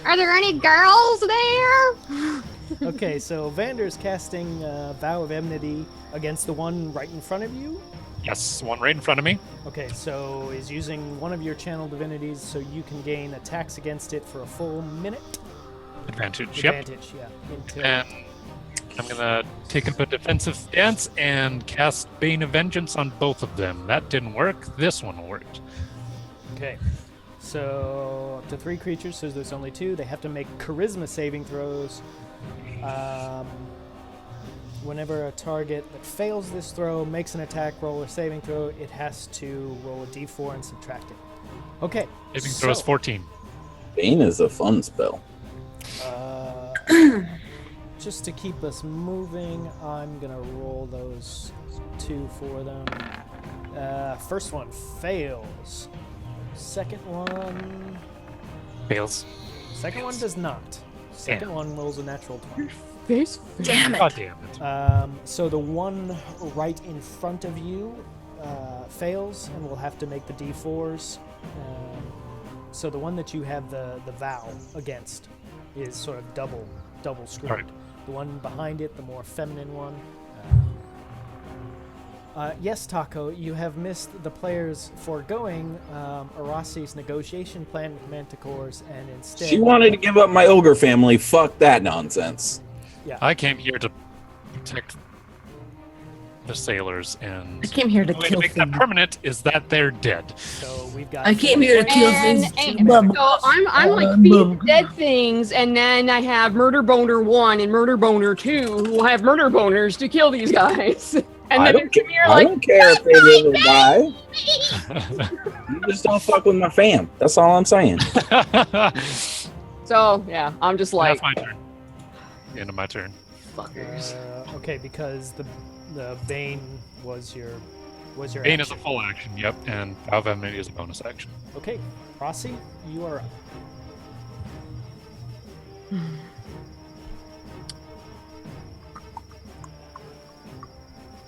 Are there any girls there? Okay, so Vander's casting Vow of Enmity against the one right in front of you. yes, one right in front of me. Okay, so is using one of your channel divinities so you can gain attacks against it for a full minute. Advantage, yep. Advantage, yeah. Until And I'm gonna take up a defensive stance and cast Bane of Vengeance on both of them. That didn't work. This one worked. Okay. So up to 3 creatures, so there's only 2. They have to make charisma saving throws. Whenever a target that fails this throw makes an attack roll or saving throw, it has to roll a d4 and subtract it. Okay. Saving throw is so, 14. Bane is a fun spell. just to keep us moving, I'm going to roll those 2 for them. First one fails. Second one... Fails. Second one does not. Second one rolls a natural 20. Damn it. God damn it. So the one right in front of you fails and will have to make the d4s. So the one that you have the vow against is sort of double screwed. Alright. The one behind it, the more feminine one. Yes, Taco, you have missed the players foregoing Arasi's negotiation plan with Manticores, and instead... She wanted to give up my ogre family. Fuck that nonsense. I came here to protect the sailors, and I came here to the way to kill make that things. permanent is that they're dead. So we've got... I came here to kill And, things. and Bum. so I'm like feeding dead things, and then I have Murder Boner 1 and Murder Boner 2 who will have murder boners to kill these guys. And I then don't, you're I like, don't care if they live or die. You just don't fuck with my fam. That's all I'm saying. so yeah, I'm just like, That's my turn. The end of my turn. fuckers. Okay, because the Bane was your Bane is action. a full action, yep, and Vow of Enmity is a bonus action. Okay, Rossi, you are up.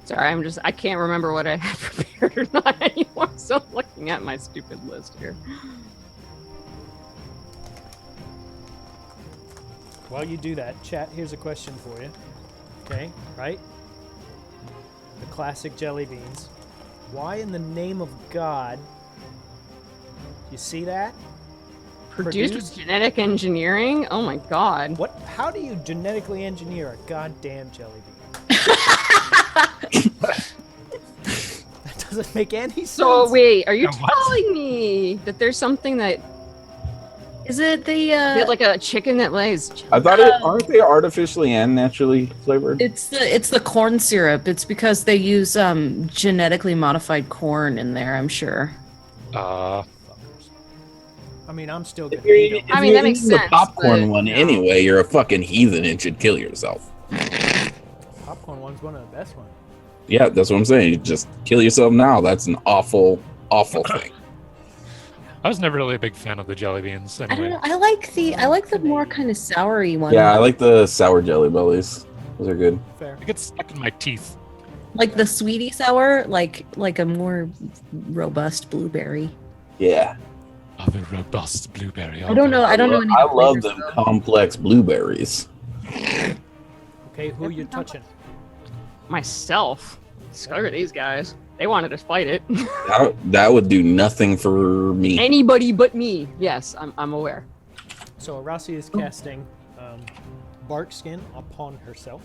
Sorry, I can't remember what I had prepared or not anymore, so I'm looking at my stupid list here. While you do that, chat, here's a question for you. Okay, right? The classic jelly beans. Why in the name of God? You see that? Produced with genetic engineering? Oh my god. What? How do you genetically engineer a goddamn jelly bean? That doesn't make any sense. So wait, are you And what? telling me that there's something that Is it the is it like a chicken that lays? I thought aren't they artificially and naturally flavored? it's the corn syrup. It's because they use genetically modified corn in there, I'm sure. Fuckers. I mean, I'm still gonna If you're, eat 'em. if I mean, you're that makes eating the sense, popcorn but, one no. anyway, you're a fucking heathen and should kill yourself. Popcorn one's one of the best ones. Yeah, that's what I'm saying. You just kill yourself now. That's an awful, awful thing. I was never really a big fan of the jelly beans. I don't Anyway, know. I like the more kind of soury one. Yeah, I like the sour jelly bellies. Those are good. Fair. it gets stuck in my teeth. Like the sweetie sour, like a more robust blueberry. Yeah. Oh, the robust blueberry. I don't know. I don't know any. I love flavors, them though. complex blueberries. Okay, who you touching? Myself. Screw these guys. They wanted to fight it. That would do nothing for me. Anybody but me. Yes, I'm aware. So Arasi is casting bark skin upon herself.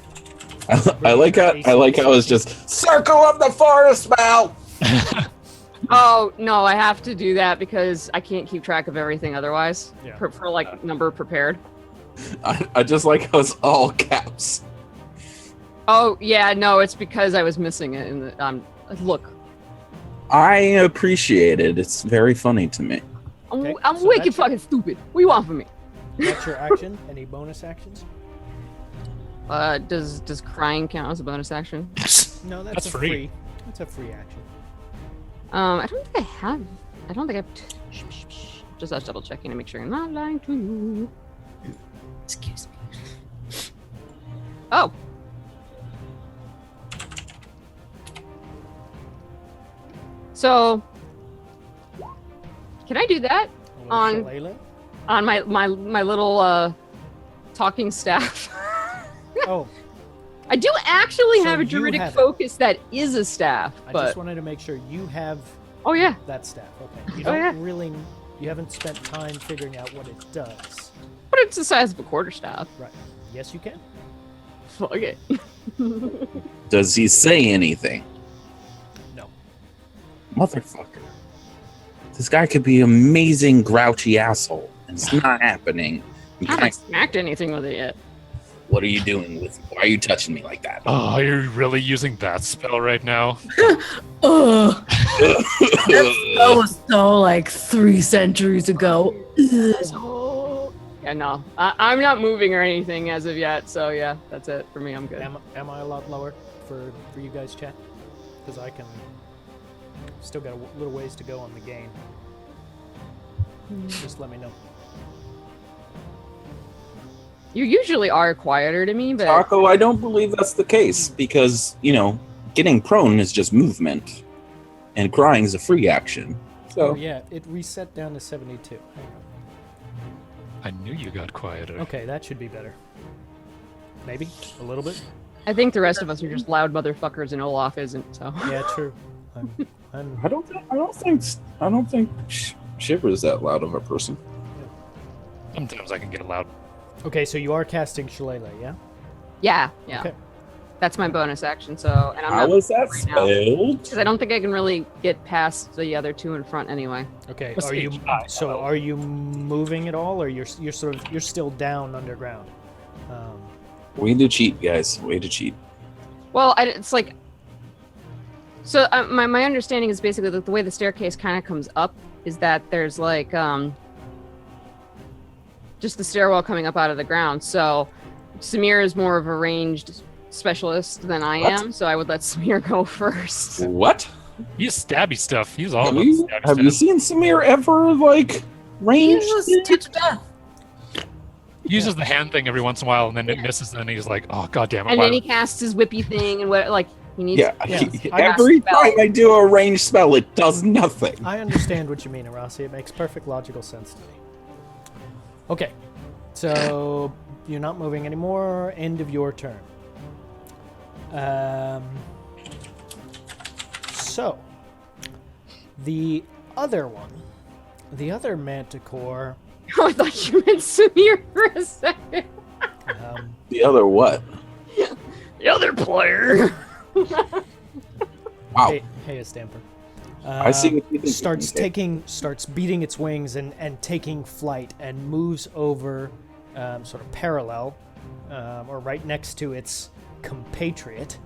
I like how it's just circle of the forest spell. Oh no, I have to do that because I can't keep track of everything otherwise. Yeah. For like number prepared. I just like how it's all caps. Oh yeah, no, it's because I was missing it in the look. I appreciate it. It's very funny to me. Okay, I'm so wicked that's- fucking stupid. What do you want from me? That's your action. Any bonus actions? Does crying count as a bonus action? No, That's a free. That's a free action. I don't think I have. I don't think I've. Just us double checking to make sure I'm not lying to you. Excuse me. Oh. So, can I do that A little On- shillelagh? on my little talking staff? Oh, I do actually So have a you druidic have it. focus that is a staff, I but just wanted to make sure you have oh yeah, that staff. Okay. You Oh, don't yeah. really. You haven't spent time figuring out what it does. but it's the size of a quarterstaff. Right. Yes, you can. Fuck it. Does he say anything? No. Motherfucker. This guy could be an amazing grouchy asshole. And it's not happening. I haven't smacked anything with it yet. What are you doing with why are you touching me like that? Oh, are you really using that spell right now? Ugh. That was so like 3 centuries ago. Ugh. Yeah, no, I'm not moving or anything as of yet. So yeah, that's it for me. I'm good. Am I a lot lower for you guys, chat? Because I can. Still got a little ways to go on the game. Just let me know. You usually are quieter to me, but Taco, I don't believe that's the case because, getting prone is just movement. And crying is a free action. Oh So yeah, it reset down to 72. Hang on. I knew you got quieter. Okay, that should be better. Maybe a little bit. I think the rest of us are just loud motherfuckers, and Olaf isn't. So Yeah, true. I'm I don't think Shiver is that loud of a person. Sometimes I can get loud. okay. So you are casting Shillelagh, yeah? yeah, Okay. that's my bonus action. So and I'm How not was that right now. spelled? because I don't think I can really get past the other two in front anyway. Okay. What's Are you HI? so? Are you moving at all, or you're still down underground? Way to cheat, guys. Way to cheat. Well, it's like so. My understanding is basically that the way the staircase kind of comes up is that there's like just the stairwell coming up out of the ground. So Samir is more of a ranged specialist than I What? am, so I would let Samir go first. What? He's stabby stuff. He's all Have about you, stabby have you stuff. seen Samir ever ranged? Touch death. He uses the hand thing every once in a while, and then it misses, and he's like, "Oh god damn it!" And why then he would-" casts his whippy thing and what like he needs. Yeah. I Every spell. time I do a ranged spell, it does nothing. I understand what you mean, Arasi. It makes perfect logical sense to me. Okay, so you're not moving anymore. End of your turn. So the other one, the other manticore, Oh, I thought you meant Samir for a second. The other what? The other player. Wow. Hey, Stamper. I see what you think. Starts beating its wings and taking flight and moves over, sort of parallel, or right next to its compatriot,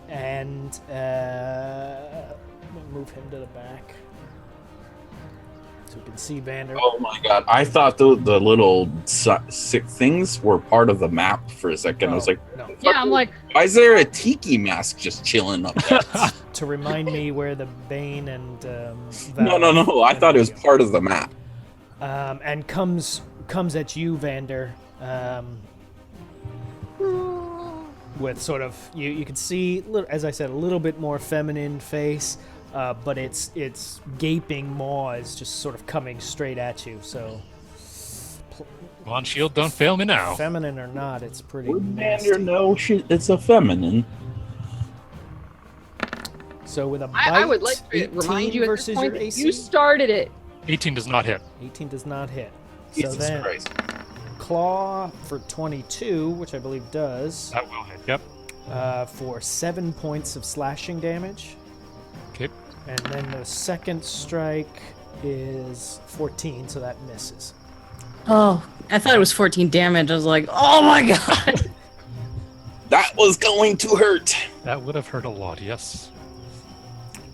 and move him to the back so we can see Vander. Oh my god! I thought the little sick things were part of the map for a second. I was like, no. Yeah, I'm like, why is there a tiki mask just chilling up there? To remind me where the Bane and No. I thought it was part of the map. and comes at you, Vander, with sort of you can see, as I said, a little bit more feminine face, but its gaping maw is just sort of coming straight at you. So, Come on, Shield, don't fail me now. feminine or not, it's pretty Would nasty. Vander know it's a feminine? So with a bite, I would like to 18 remind you at this versus point your that AC. you started it. 18 does not hit. 18 does not hit. So Jesus then Christ. claw for 22, which I believe does, That will hit. Yep. for 7 points of slashing damage. Okay. And then the second strike is 14, so that misses. Oh, I thought it was 14 damage. I was like, oh my god. That was going to hurt. That would have hurt a lot, yes.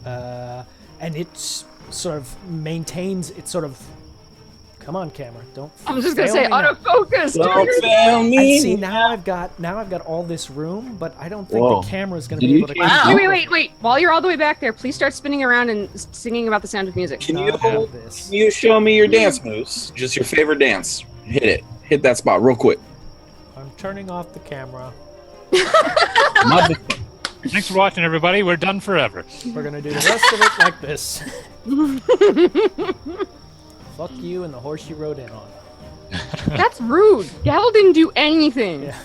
And it sort of maintains its sort of. Come on, camera! Don't. I'm just gonna fail say me now. autofocus. Don't fail And me. see, now I've got all this room, but I don't think Whoa. the camera's going to Did be you able to. change- keep Wow. up Wait. While you're all the way back there, please start spinning around and singing about the sound of music. Can with you this. Can you show me your dance moves? Just your favorite dance. Hit it. Hit that spot real quick. I'm turning off the camera. Mother- Thanks for watching, everybody. We're done forever. We're gonna do the rest of it like this. Fuck you and the horse you rode in on. That's rude. Gavel didn't do anything. Yeah.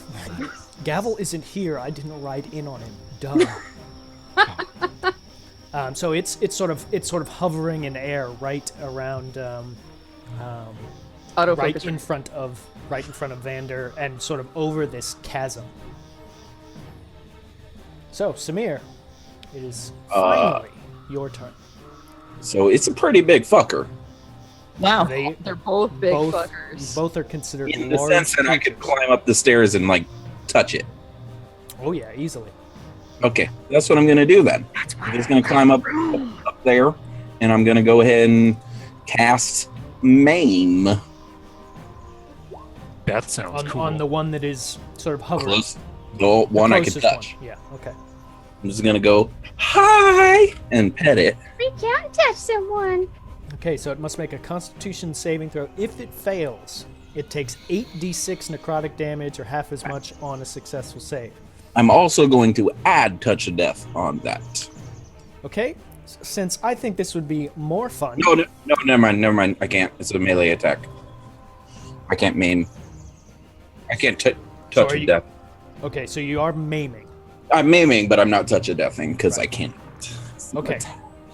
Gavel isn't here. I didn't ride in on him. Duh. So it's sort of hovering in air right around, Autofocus. right in front of Vander and sort of over this chasm. So Samir, it is finally your turn. So it's a pretty big fucker. Wow. They're both big fuckers. Both are considered In the large sense that I could creatures. climb up the stairs and like touch it. Oh yeah, easily. Okay, that's what I'm gonna do then. I'm just gonna climb up there, and I'm gonna go ahead and cast Maim. That sounds cool. On the one that is sort of hovering. Close. The one I can closest touch. one. Yeah. Okay. I'm just gonna go hi and pet it. We can't touch someone. Okay, so it must make a Constitution saving throw. If it fails, it takes 8d6 necrotic damage or half as much on a successful save. I'm also going to add Touch of Death on that. Okay, since I think this would be more fun. No, never mind. I can't. It's a melee attack. I can't maim. I can't touch are of you- death. Okay, so you are maiming. I'm maiming, but I'm not touch of deathing because Right. I can't. Okay,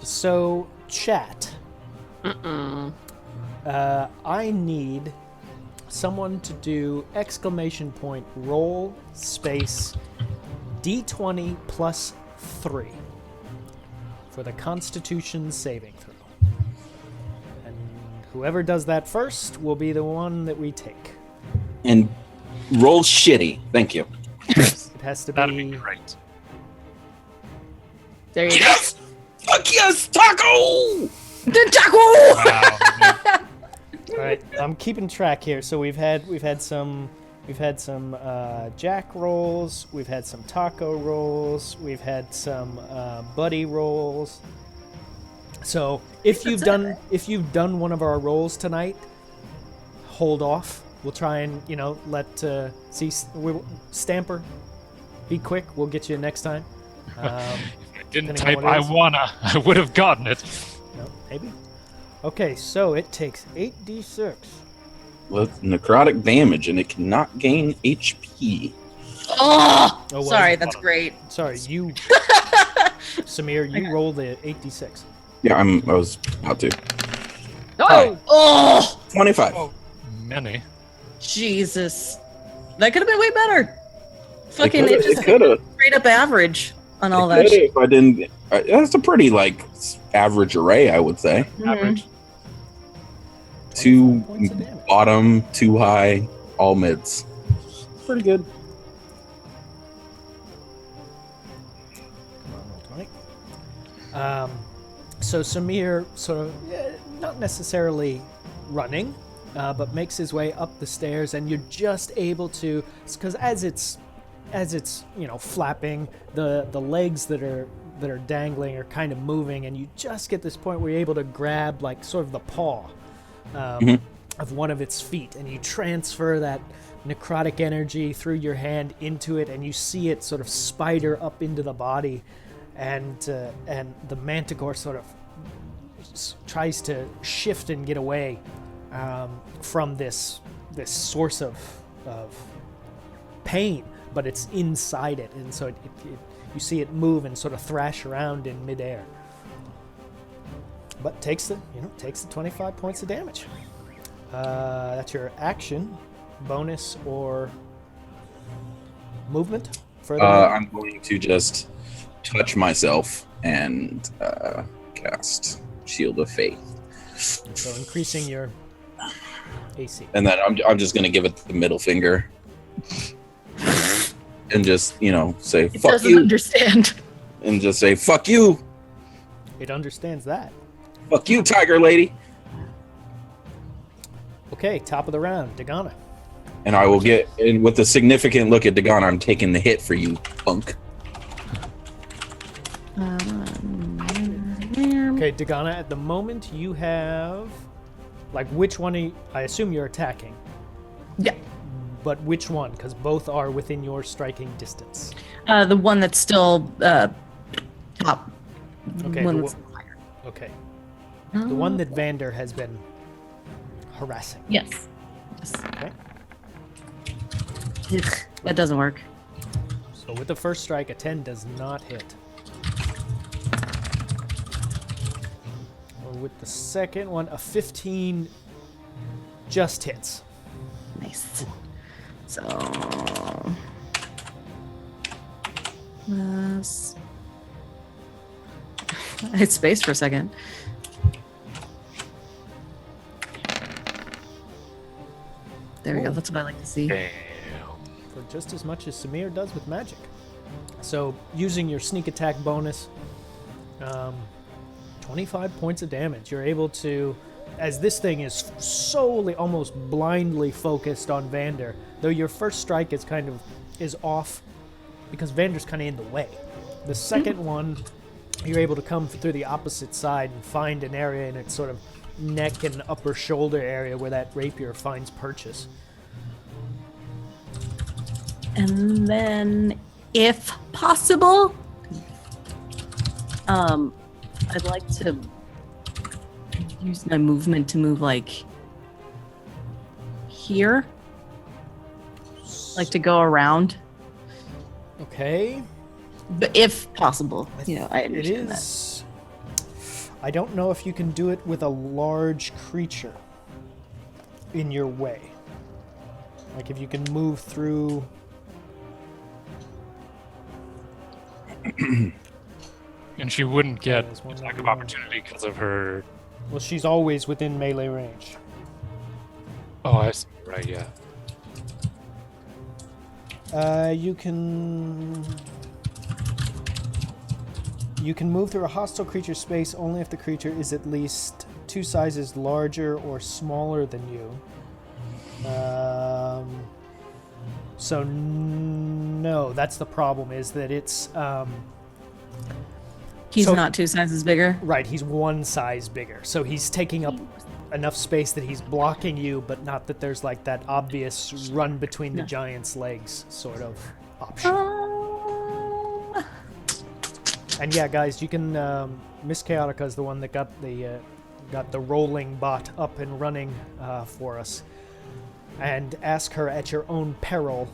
so chat. I need someone to do exclamation point roll space d20 plus 3 for the Constitution saving throw. And whoever does that first will be the one that we take. And roll shitty. Thank you. It has to That'd be be. great. There you go. Yes! Fuck yes, taco! Wow. All right, I'm keeping track here. So we've had some jack rolls, we've had some taco rolls, we've had some buddy rolls. So if you've done one of our rolls tonight, hold off. We'll try and let Stamper be quick. We'll get you next time. Didn't Depending on type what it I is. wanna. I would have gotten it. No, maybe. Okay, so it takes 8d6. With necrotic damage, and it cannot gain HP. Oh, Oh, well, sorry, that's great. Sorry, you, Samir, you roll the 8d6. Yeah, I was about to. Oh, Oh, 25. Oh, many. Jesus. That could have been way better. Fucking, it It just could have. straight up average on all It that coulda shit. if I didn't. That's a pretty like average array, I would say. Average. 2 points of damage. bottom, 2 high, all mids. Pretty good. Come on, roll 20. So Samir sort of, not necessarily running, but makes his way up the stairs, and you're just able to, because as it's flapping, the legs that are dangling are kind of moving, and you just get this point where you're able to grab like sort of the paw of one of its feet, and you transfer that necrotic energy through your hand into it, and you see it sort of spider up into the body, and the manticore sort of tries to shift and get away from this source of pain, but it's inside it, and so you see it move and sort of thrash around in midair, but takes the 25 points of damage. That's your action, bonus, or movement. Further I'm going to just touch myself and cast Shield of Faith, so increasing your AC. and then I'm just going to give it the middle finger, and just say It fuck doesn't you, understand. and just say fuck you, It understands that. fuck you, Tiger Lady, Okay, top of the round, Dagana. and I will get in with a significant look at Dagon. I'm taking the hit for you, punk. Okay, Dagana, at the moment you have, like, which one I assume you're attacking, Yeah. but which one? Because both are within your striking distance. The one that's still top. Okay, One the that's one- higher. Okay, the one that Vander has been harassing. Yes. Yes. Okay, Ugh, that doesn't work. so with the first strike, a 10 does not hit. Or with the second one, a 15 just hits. Nice. So. Plus. I hit space for a second. There we go. Cool. That's what I like to see. Damn. For just as much as Samir does with magic. So, using your sneak attack bonus, 25 points of damage. You're able to, as this thing is solely, almost blindly focused on Vander, though your first strike is off because Vander's kind of in the way. The second one, you're able to come through the opposite side and find an area in its sort of neck and upper shoulder area where that rapier finds purchase. And then, if possible, I'd like to use my movement to move like here, like to go around, Okay. but if possible, I It understand that. is. I don't know if you can do it with a large creature in your way. Like if you can move through. And she wouldn't get There's one attack of level. opportunity because of her. Well, she's always within melee range. Oh, I see. Right, yeah. You can. You can move through a hostile creature space only if the creature is at least 2 sizes larger or smaller than you. So no, that's the problem. Is that it's He's so- not 2 sizes bigger. right. He's 1 size bigger, so he's taking up enough space that he's blocking you, but not that there's like that obvious run between the giant's legs sort of option. And yeah, guys, you can Miss Chaotica is the one that got the rolling bot up and running for us, and ask her at your own peril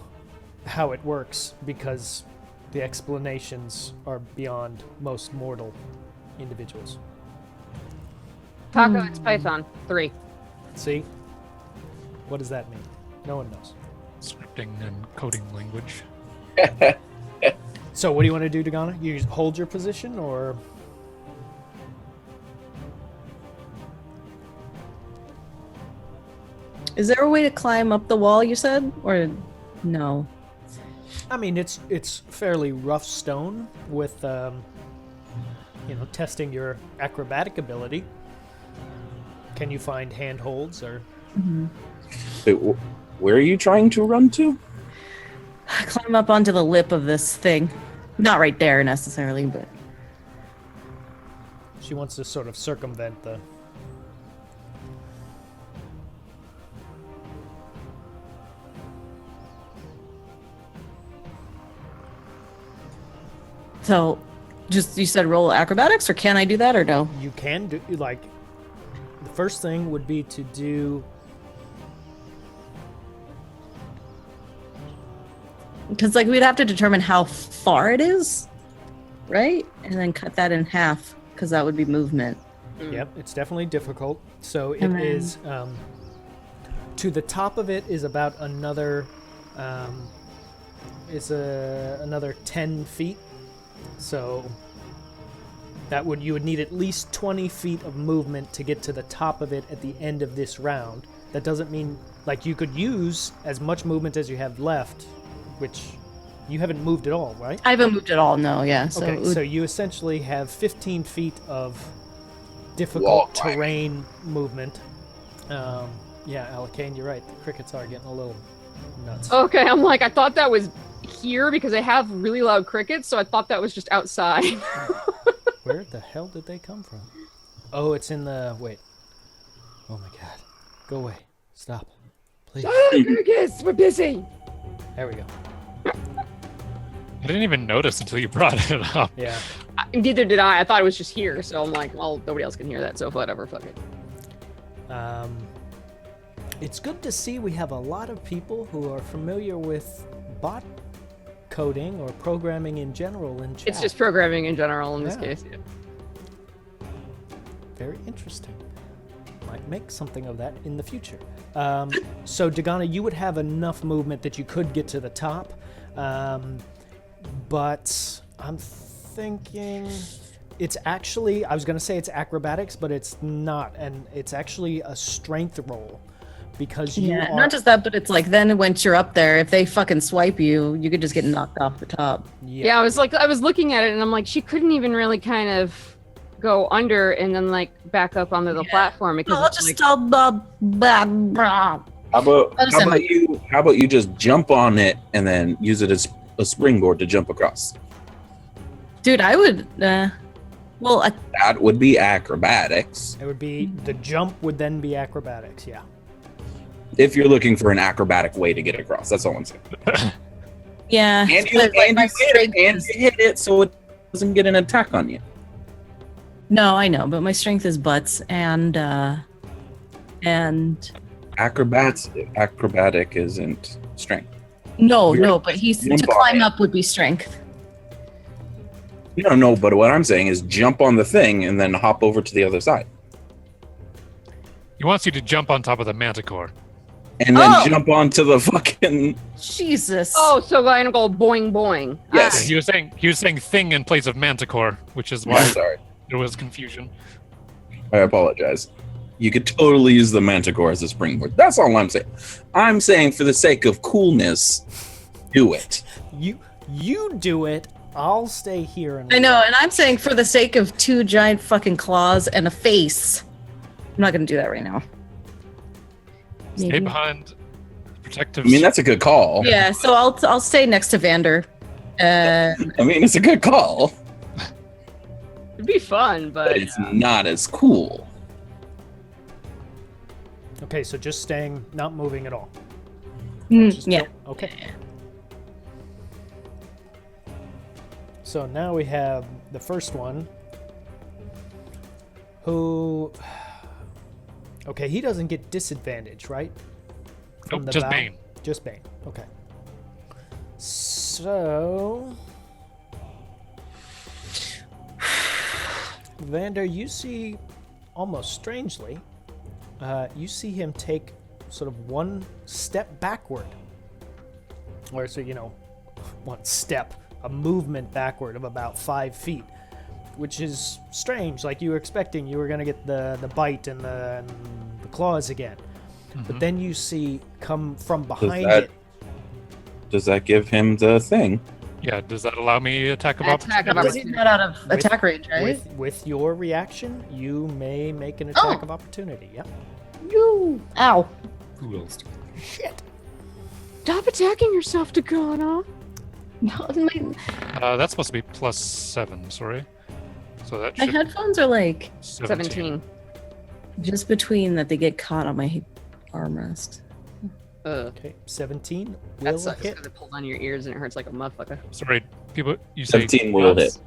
how it works, because the explanations are beyond most mortal individuals. Taco, it's Python. 3. See? What does that mean? No one knows. Scripting and coding language. So what do you want to do, Dagana? You hold your position, or Is there a way to climb up the wall, you said? Or no? I mean, it's fairly rough stone with testing your acrobatic ability. Can you find handholds or? Wait, where are you trying to run to? Climb up onto the lip of this thing. Not right there necessarily, but She wants to sort of circumvent the. so just you said roll acrobatics, or can I do that or no? You can do like. The first thing would be to do. Because like we'd have to determine how far it is, right? And then cut that in half, because that would be movement. Yep, it's definitely difficult. So it And then- is. To the top of it is about another. Another 10 feet. So you would need at least 20 feet of movement to get to the top of it at the end of this round. That doesn't mean like you could use as much movement as you have left, which you haven't moved at all, right? I haven't moved at all, no, yeah. So, Okay, it would- so you essentially have 15 feet of difficult Wall climbing. terrain movement. Yeah, Alacane, you're right. The crickets are getting a little nuts. Okay, I'm like, I thought that was here because I have really loud crickets, so I thought that was just outside. Where the hell did they come from? Oh, it's in the... Wait. Oh my god. Go away. Stop. Please. Crickets, we're busy. There we go. I didn't even notice until you brought it up. Yeah. Neither did I. I thought it was just here, so I'm like, well, nobody else can hear that, so whatever, fuck it. It's good to see we have a lot of people who are familiar with bot coding or programming in general in chat. It's just programming in general in this Yeah. case. Yeah. Very interesting. Might make something of that in the future. So, Dagana, you would have enough movement that you could get to the top. But I'm thinking it's actually, I was going to say it's acrobatics, but it's not. And it's actually a strength roll. Because you yeah, are... not just that, but it's like then once you're up there, if they fucking swipe you, you could just get knocked off the top. Yeah, I was looking at it and I'm like, she couldn't even really kind of go under and then like back up onto the platform because I'll it's just like, tell the How Understand about you just jump on it and then use it as a springboard to jump across? dude, I would. Well, That would be acrobatics. It would be, the jump would then be acrobatics, yeah. If you're looking for an acrobatic way to get across, that's all I'm saying. yeah. And you, but, like, and my you hit strength it, and is- you hit it so it doesn't get an attack on you. No, I know, but my strength is butts and Acrobatic isn't strength. no, but he's Jump to on climb it. up would be strength. You don't know, but what I'm saying is jump on the thing and then hop over to the other side. He wants you to jump on top of the manticore. And then Oh! jump onto the fucking... Jesus. oh, so gonna go boing boing. Yes. He was saying thing in place of manticore, which is I'm why sorry. there was confusion. I apologize. You could totally use the manticore as a springboard. That's all I'm saying. I'm saying for the sake of coolness, do it. You do it. I'll stay here and I know, and I'm saying for the sake of two giant fucking claws and a face, I'm not gonna do that right now. Stay Maybe. behind protective. I mean, that's a good call. Yeah, so I'll stay next to Vander. I mean, it's a good call, It'd be fun, but but it's not as cool. Okay, so just staying, not moving at all. Just yeah. chill. Okay. So now we have the first one, who... Okay, he doesn't get disadvantage, right? From Nope, the just bow? Bane. Just Bane. Okay. So... Vander, you see, almost strangely, you see him take sort of one step backward. Or so, one step, a movement backward of about 5 feet, which is strange. Like you were expecting, you were going to get the bite and the claws again. But then you see come from behind it. Does that give him the thing? Yeah, does that allow me attack of Attack of opportunity? He's not out of attack range, right? With your reaction, you may make an attack of opportunity. Yep. You. Ow. Cool. Shit. Stop attacking yourself, Dakota. No, That's supposed to be +7, sorry. So that my should headphones are like 17. just between that they get caught on my armrest. Okay, 17 That will sucks hit. because it pulls on your ears and it hurts like a motherfucker. Sorry, people. You say 17 will hit.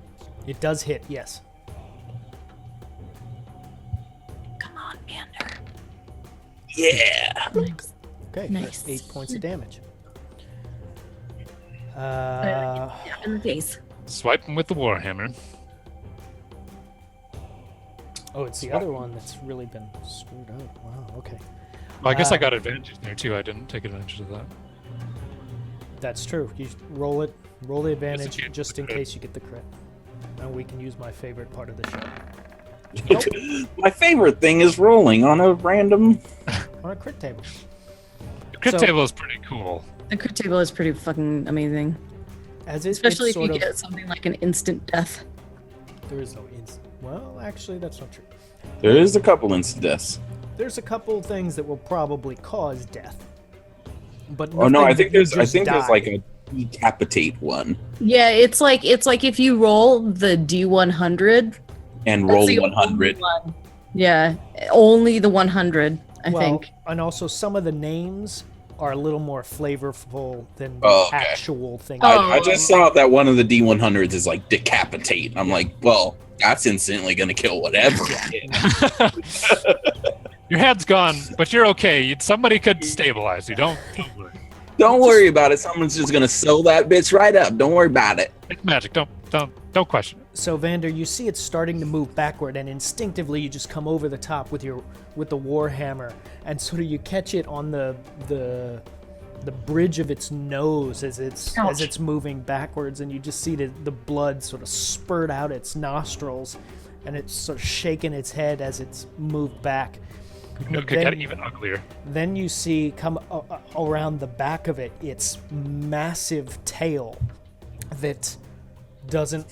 It does hit, yes. Come on, Mander. Yeah. Nice. Okay, Nice. that's 8 points of damage. Yeah, in the face. Swipe him with the warhammer. Oh, it's the other one that's really been screwed up. Wow, okay. Well, I guess I got advantage there too. I didn't take advantage of that. That's true. You roll the advantage you get just the in crit. case you get the crit. And we can use my favorite part of the show. My favorite thing is rolling on a random. On a crit table. The crit So- table is pretty cool. The crit table is pretty fucking amazing. As it, Especially it's if you sort of, get something like an instant death. there is no instant. Well, actually, that's not true. There is a couple incidents. There's a couple things that will probably cause death. But Oh no, I nothing think that you there's just die. like a decapitate one Yeah, it's like if you roll the D100 and that's roll the 100. only one. Yeah, only the 100, I think. And also some of the names are a little more flavorful than the Oh, okay. actual thing. I just saw that one of the D100s is like decapitate. I'm like, well, that's instantly gonna kill whatever. Your head's gone, but you're okay. Somebody could stabilize you. Don't worry. Don't worry about it. Someone's just gonna sew that bitch right up. Don't worry about it. It's magic. Don't question it. So Vander, you see it starting to move backward, and instinctively you just come over the top with the warhammer, and sort of you catch it on the bridge of its nose as it's moving backwards, and you just see the blood sort of spurt out its nostrils, and it's sort of shaking its head as it's moved back. It could get even uglier. Then you see come around the back of it its massive tail that doesn't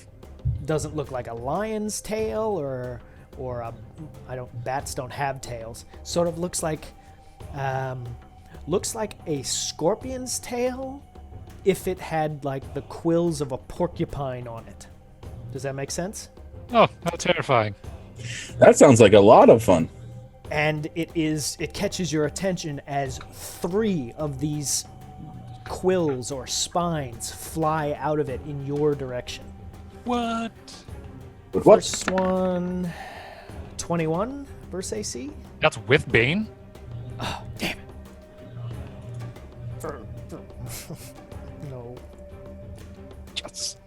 look like a lion's tail or bats don't have tails. Sort of looks like a scorpion's tail if it had like the quills of a porcupine on it. Does that make sense? Oh, how terrifying. That sounds like a lot of fun. And it catches your attention as 3 of these quills or spines fly out of it in your direction. What? But what? First one, 21 versus AC. That's with Bane? Oh, damn it. No. Yes.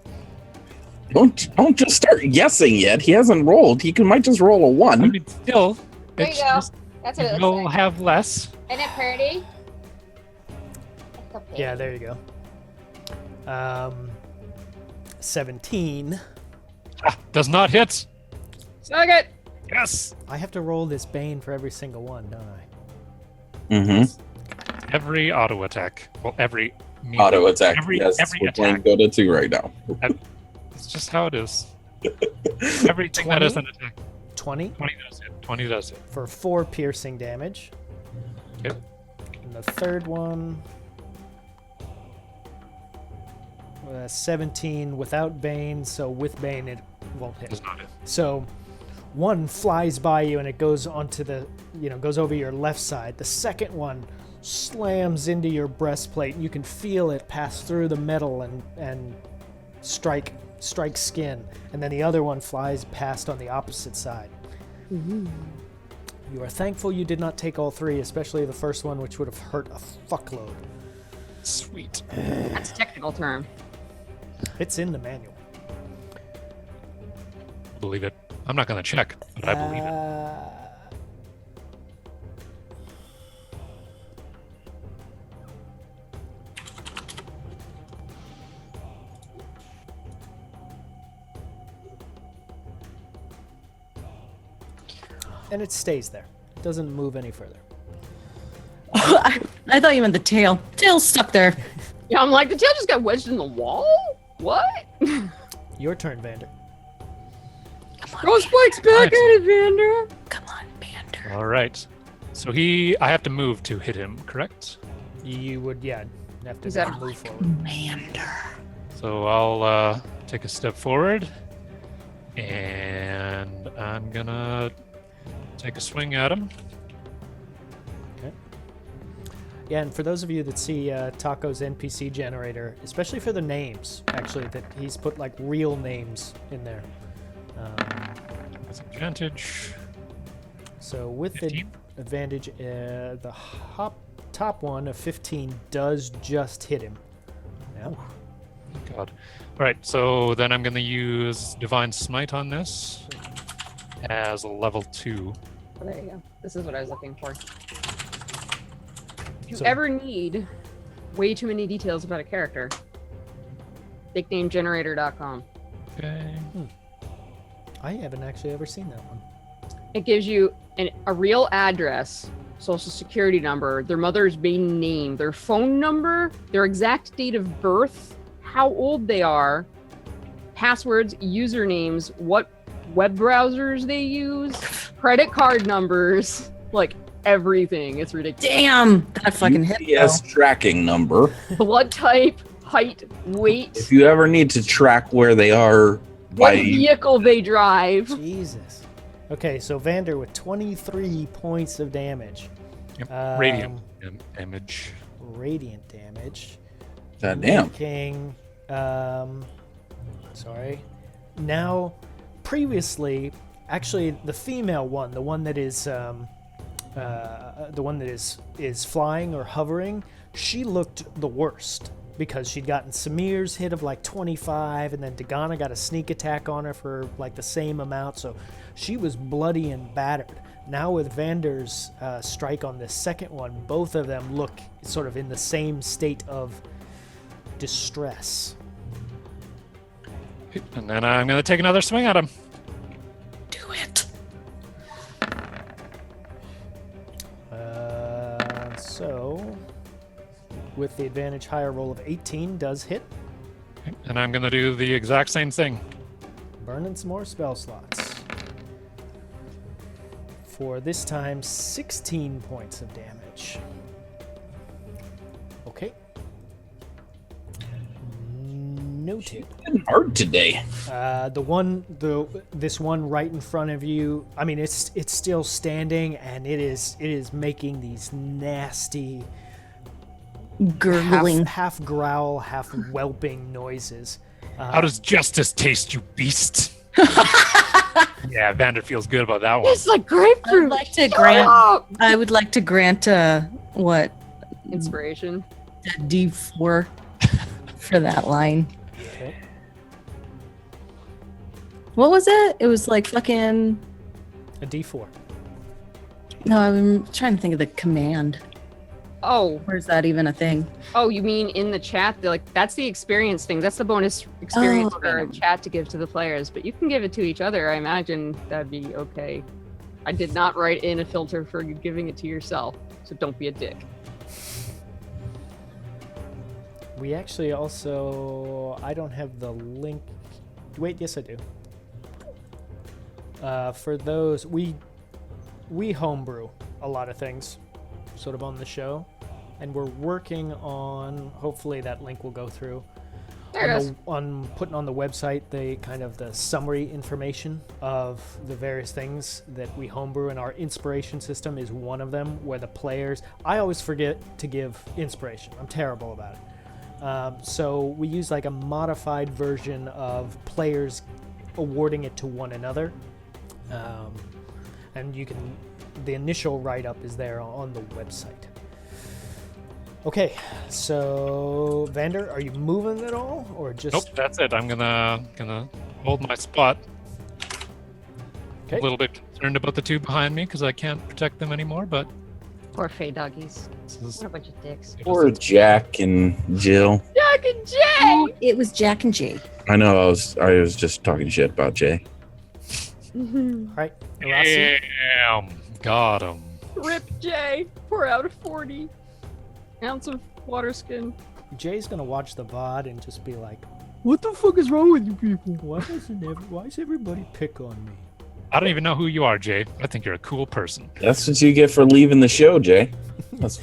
Don't just start guessing yet. He hasn't rolled. Might just roll a I 1. mean, still, There it's you go. just, That's what it looks you'll like. have less. Isn't it pretty? It's okay. Yeah, there you go. 17. Does not hit. Suck it! Yes. I have to roll this Bane for every single one, don't I? Mm-hmm. Every auto attack. Well, every Auto attack. Every Yes, we're playing attack. Dota 2 right now. It's just how it is. Everything that 20? is an attack. 20 20 does hit. 20 does hit. for 4 piercing damage. Yep. And the third one, 17 without Bane, so with Bane it won't hit. Does not hit. So one flies by you and it goes onto goes over your left side. The second one slams into your breastplate and you can feel it pass through the metal and strike skin. And then the other one flies past on the opposite side. You are thankful you did not take all 3, especially the first one, which would have hurt a fuckload. Sweet. That's a technical term. It's in the manual. Believe it. I'm not going to check, but I believe it. and it stays there. It doesn't move any further. I thought you meant the tail. Tail's stuck there. Yeah, I'm like, the tail just got wedged in the wall? What? Your turn, Vander. Throw spikes back at it, Vander. Come on, Vander. All right. So I have to move to hit him, correct? You would, yeah, have to Is that- move forward. Vander. So I'll take a step forward, and I'm gonna take a swing at him. Yeah, and for those of you that see Taco's NPC generator, especially for the names, actually, that he's put like real names in there. That's advantage. So with 15. the advantage, the top one of 15 does just hit him. Now, God. All right. So then I'm gonna use Divine Smite on this as a level 2. Oh, there you go. This is what I was looking for. If you So- ever need way too many details about a character, nicknamegenerator.com. Okay. I haven't actually ever seen that one. It gives you a real address, social security number, their mother's maiden name, their phone number, their exact date of birth, how old they are, passwords, usernames, what web browsers they use, credit card numbers, like everything. It's ridiculous. Damn, that fucking hit. GPS tracking number. Blood type, height, weight, If you ever need to track where they are what by vehicle they drive. Jesus. Okay, so Vander with 23 points of damage. Yep. Radiant damage. Radiant damage. goddamn. Making, sorry. Now, previously, actually, the female one, the one that is flying or hovering, she looked the worst because she'd gotten Samir's hit of like 25, and then Dagana got a sneak attack on her for like the same amount, so she was bloody and battered. Now with Vander's strike on this second one, both of them look sort of in the same state of distress. And then I'm going to take another swing at him. Do it. So, with the advantage, higher roll of 18 does hit. And I'm going to do the exact same thing. Burning some more spell slots. For this time, 16 points of damage. Okay. Noted. Been hard today. This one right in front of you. I mean, it's still standing, and it is making these nasty Gurgling. half growl, half whelping noises. How does justice taste, you beast? Yeah, Vander feels good about that one. It's like I grapefruit. would like to grant. Stop! I would like to grant what Inspiration. a D4 for that line. Okay. What was it? It was like fucking. A D4. No, I'm trying to think of the command. Oh, Or is that even a thing? oh, you mean in the chat? They're like, that's the experience thing. That's the bonus experience Oh, for a okay. chat to give to the players. But you can give it to each other. I imagine that'd be okay. I did not write in a filter for you giving it to yourself, so don't be a dick. We actually also, I don't have the link. Wait, yes I do. For those, we homebrew a lot of things sort of on the show, and we're working on, hopefully that link will go through, There it is. on putting on the website the kind of the summary information of the various things that we homebrew, and our inspiration system is one of them, where the players, I always forget to give inspiration. I'm terrible about it. So we use like a modified version of players awarding it to one another. And you can, the initial write-up is there on the website. Okay, so Vander, are you moving at all, or just? Nope, that's it. I'm gonna hold my spot. Okay. A little bit concerned about the two behind me because I can't protect them anymore, but Poor Fey doggies. this is What a bunch of dicks. Poor Jack and Jill. Jack and Jay! It was Jack and Jay. I know I was just talking shit about Jay. All right, Arasi. Damn. Got him. Rip J. 4 out of 40. Ounce of water skin. Jay's gonna watch the VOD and just be like, "What the fuck is wrong with you people? Why does everybody pick on me?" I don't even know who you are, Jay. I think you're a cool person. That's what you get for leaving the show, Jay. That's,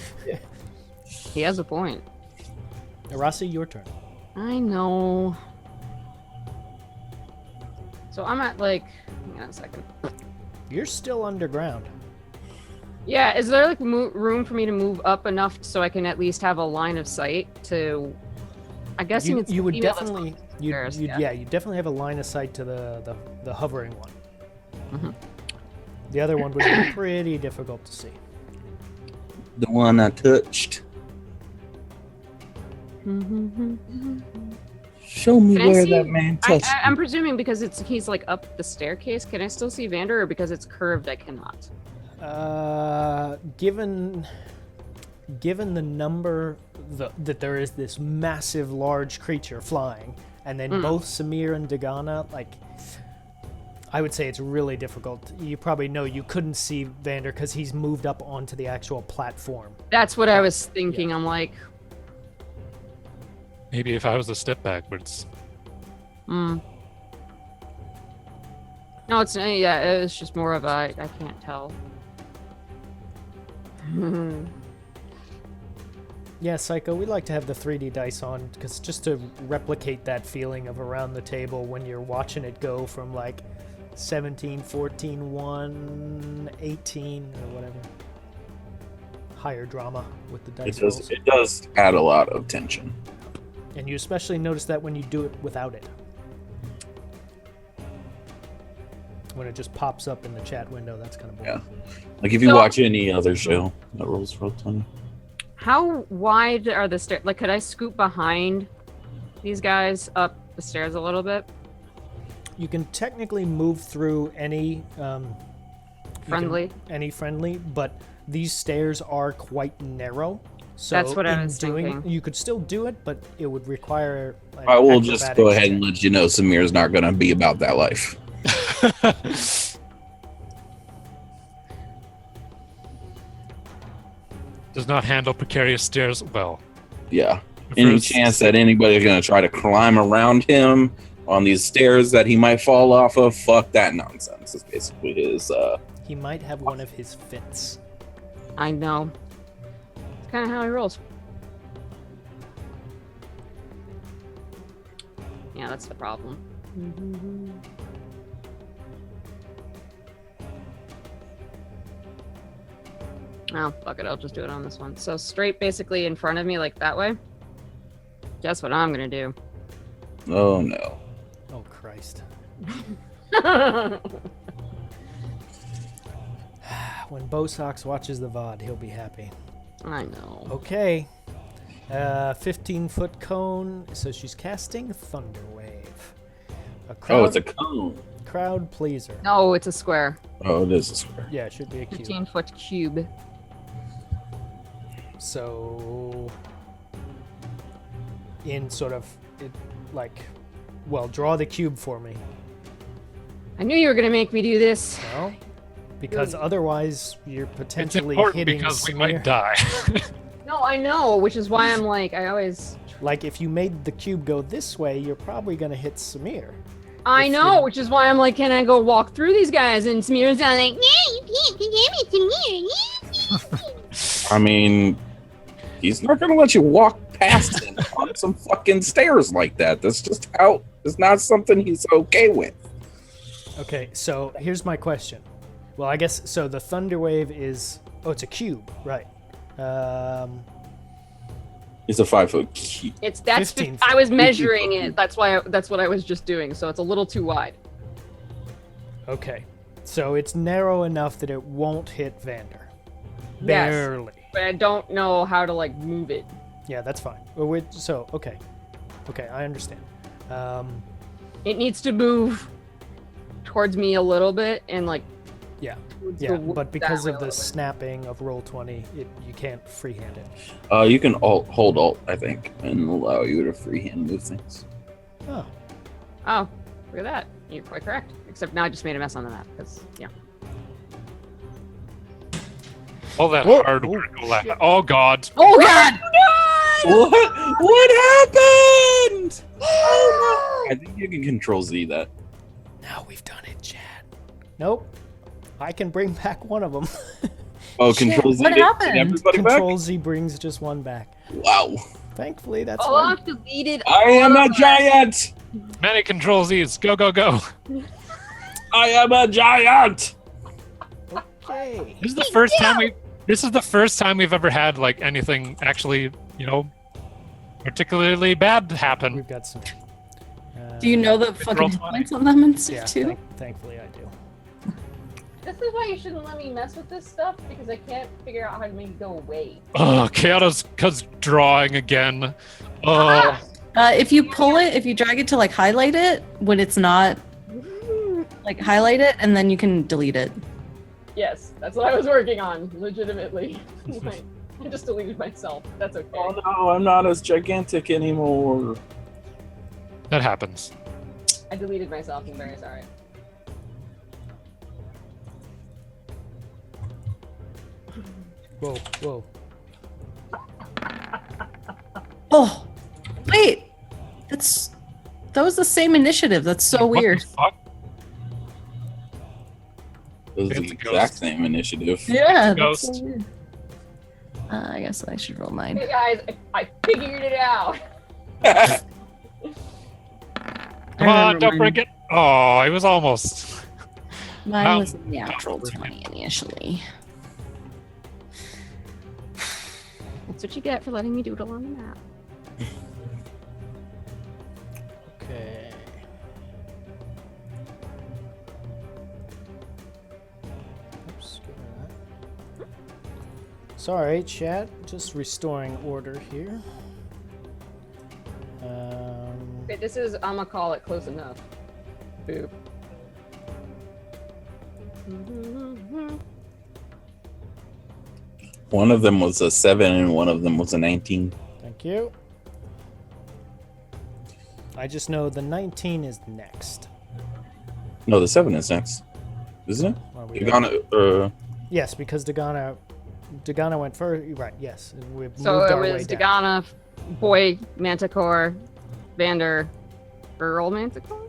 He has a point. Arasi, your turn. I know. So I'm at like, hang on a second. You're still underground. Yeah, is there like room for me to move up enough so I can at least have a line of sight to? I guess You would female that's definitely, on the stairs, you definitely have a line of sight to the hovering one. Mhm. The other one would be pretty difficult to see. the one I touched. Show me Can I where see- that man touched. I'm presuming because he's like up the staircase. Can I still see Vander, or because it's curved I cannot? Given the number that there is this massive large creature flying, and then both Samir and Dagana, like, I would say it's really difficult. You probably know you couldn't see Vander because he's moved up onto the actual platform. That's what I was thinking. I'm like, Maybe if I was a step backwards. No, it's it's just more of a I can't tell. Yeah, Psycho, we like to have the 3D dice on because just to replicate that feeling of around the table when you're watching it go from like 17, 14, 1, 18, or whatever. Higher drama with the dice rolls. It does add a lot of tension. And you especially notice that when you do it without it. When it just pops up in the chat window, that's kind of boring. Yeah. Like if you So- watch any other show that rolls for 20. How wide are the stairs? Like, could I scoot behind these guys up the stairs a little bit? You can technically move through any Friendly. any friendly, but these stairs are quite narrow. So That's what I in was doing. thinking. You could still do it, but it would require. An I will just acrobatics go ahead check. and let you know Samir's not going to be about that life. Does not handle precarious stairs well. Yeah. Any Prefers- chance that anybody's going to try to climb around him on these stairs that he might fall off of, fuck that nonsense. Is basically his. He might have one of his fits. I know. It's kind of how he rolls. Yeah, that's the problem. Oh, fuck it. I'll just do it on this one. So straight basically in front of me, like that way. Guess what I'm going to Oh no. Oh Christ! do. When Bosox watches the VOD, he'll be happy. I know. Okay. 15-foot cone. So she's casting Thunder Wave. A crowd, Oh, it's a cone. crowd pleaser. No, it's a square. Oh, it is a square. Yeah, it should be a cube. 15-foot cube. So, in sort of, draw the cube for me. I knew you were going to make me do this. No? Because otherwise you're It's potentially important hitting because we Samir. might die. No, I know, which is why I'm like, I always... Like, if you made the cube go this way, you're probably going to hit Samir. I If know, you- which is why I'm like, can I go walk through these guys? And Smear's down like, Yeah, you can't give it to me. I mean, he's not going to let you walk past him on some fucking stairs like that. That's just how. It's not something he's okay with. Okay, so here's my question. Well, I guess, so the Thunder Wave is... Oh, it's a cube, right. It's a 5-foot cube. that's 15 I was 15 measuring foot. it. That's what I was just doing. So it's a little too wide. Okay. So it's narrow enough that it won't hit Vander. Yes. Barely. But I don't know how to like move it. Yeah, that's fine. Okay. Okay, I understand. It needs to move towards me a little bit and like Yeah. towards Yeah, the but because that way of a the little bit. snapping of Roll20, you can't freehand it. You can hold Alt, I think, and allow you to freehand move things. Oh, Oh, look at that. You're quite correct. Except now I just made a mess on the map because yeah. All that Whoa, hard oh, work. Oh God. Oh God! What happened? Oh no! I think you can control Z that. Now we've done it, Chad. Nope. I can bring back one of them. Oh, Shit, control Z. what to happened? get everybody Control Z brings just one back. back. Wow. Thankfully, that's Oh, why. I've deleted. I am a giant. Many control Z's. Go, go, go. I am a giant. Okay. This is the first time we've ever had like anything actually, particularly bad happen. We've got some. Do you know the fucking roll hit 20. points on them and stuff Yeah, too? thankfully I do. This is why you shouldn't let me mess with this stuff because I can't figure out how to make it go away. Oh, Chaos drawing again. Oh, If you pull it, if you drag it to like highlight it when it's not, like highlight it and then you can delete it. Yes, that's what I was working on, legitimately. Like, I just deleted myself. That's okay. Oh no, I'm not as gigantic anymore. that happens. I deleted myself. I'm very sorry. Whoa, whoa. Oh, wait, that was the same initiative. That's so What the weird. fuck? It was It's the a exact ghost. same initiative. Yeah, that's Ghost. so weird. I guess I should roll mine. Hey guys, I figured it out. Come on, don't break it. Oh, it was almost. Mine Wow. was a natural 20 initially. That's what you get for letting me doodle on the map. Okay. Oops, get rid of that. Sorry, chat. Just restoring order here. Okay, this is, I'm gonna call it close enough. Boop. One of them was a 7 and one of them was a 19. Thank you. I just know the 19 is next. No, the 7 is next. Isn't it? Are we You're done? gonna, Yes, because Dagana went first. Right, yes. We've So moved it our way was down. Dagana, Boy, Manticore, Vander, Earl Manticore?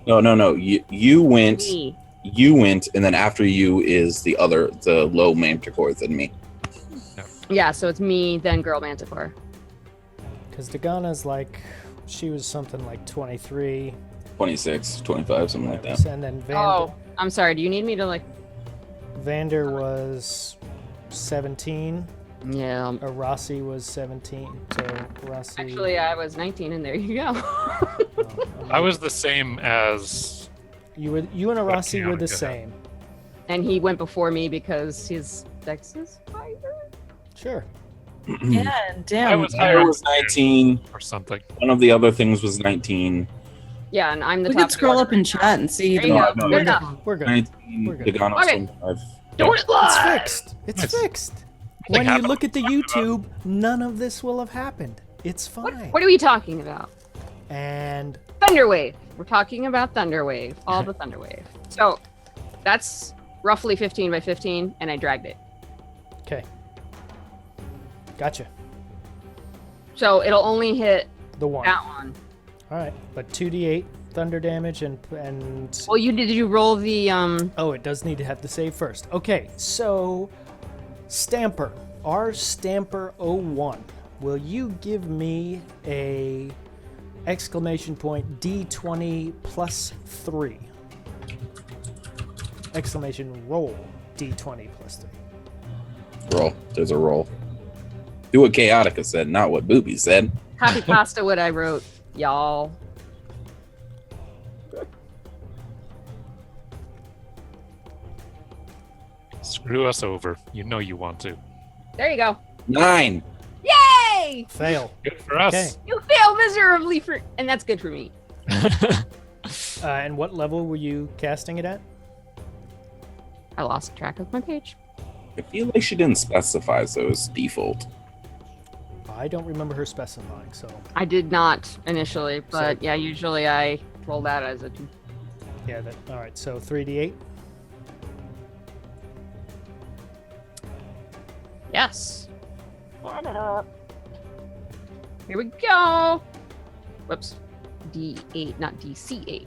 no. You went, Me. and then after you is the low manticore than me. Yeah, so it's me, then Girl Manticore. Because Dagana's like, she was something like 23. 26, 25, something like that. And then Oh, I'm sorry. Do you need me to like? Vander was 17. Yeah. Rossi was 17. So Rossi. Actually, I was 19, and there you go. I was the same as. You and Rossi were the Keanu, same. And he went before me because his dex is higher. Sure. Yeah, I damn. was I higher was 19. or something. One of the other things was 19. Yeah, and I'm the We top. could scroll up in chat and see. There you the- go. No, Good no, enough. We're good. 19. We're good. Dagana was Okay. 25. Do it It's live. fixed. It's Nice. fixed. Nothing When you happened. look at the YouTube, none of this will have happened. It's fine. What are we talking about? And Thunderwave. We're talking about Thunderwave. All the Thunderwave. So that's roughly 15 by 15, and I dragged it. okay. Gotcha. So it'll only hit The one. that one. All right. But 2d8 thunder damage and Well, did you roll the oh, it does need to have the save first. Okay. So Stamper, our Stamper 01, will you give me a exclamation point D20 plus 3? Exclamation roll D20 plus 3. Roll. There's a roll. Do what Chaotica said, not what Booby said. copy pasta what I wrote, y'all. Screw us over. You know you want to. There you go. 9. Yay! Fail. Good for us. Okay. You fail miserably and that's good for me. And what level were you casting it at? I lost track of my page. I feel like she didn't specify, so it's default. I don't remember her specifying, so I did not initially, but yeah, usually I roll that as a 2. Yeah. All right. So 3d8. Yes. Here we go. Whoops. D8, not DC8.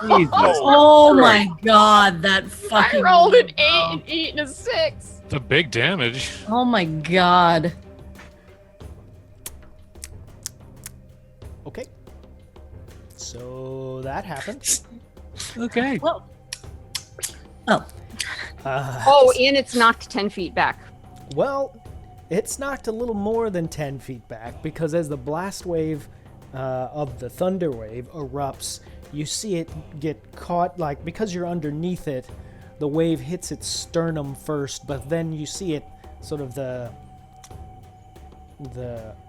Jesus. Oh my god, that I fucking. rolled an 8, an 8, and a 6. The big damage. Oh my god. Okay. So that happened. Okay. Oh. Oh, and it's knocked 10 feet back. Well, it's knocked a little more than 10 feet back because as the blast wave of the thunder wave erupts, you see it get caught, like, because you're underneath it, the wave hits its sternum first, but then you see it sort of the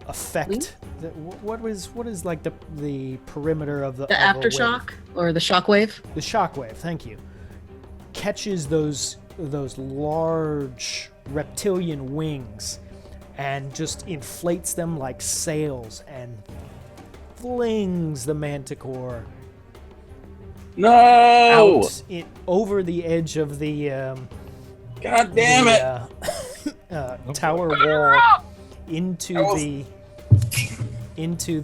effect. What is like the perimeter of the The of a wave? aftershock or the shockwave? The shockwave, thank you, catches those large reptilian wings and just inflates them like sails and flings the manticore No! out over the edge of the God damn it! tower wall into That was-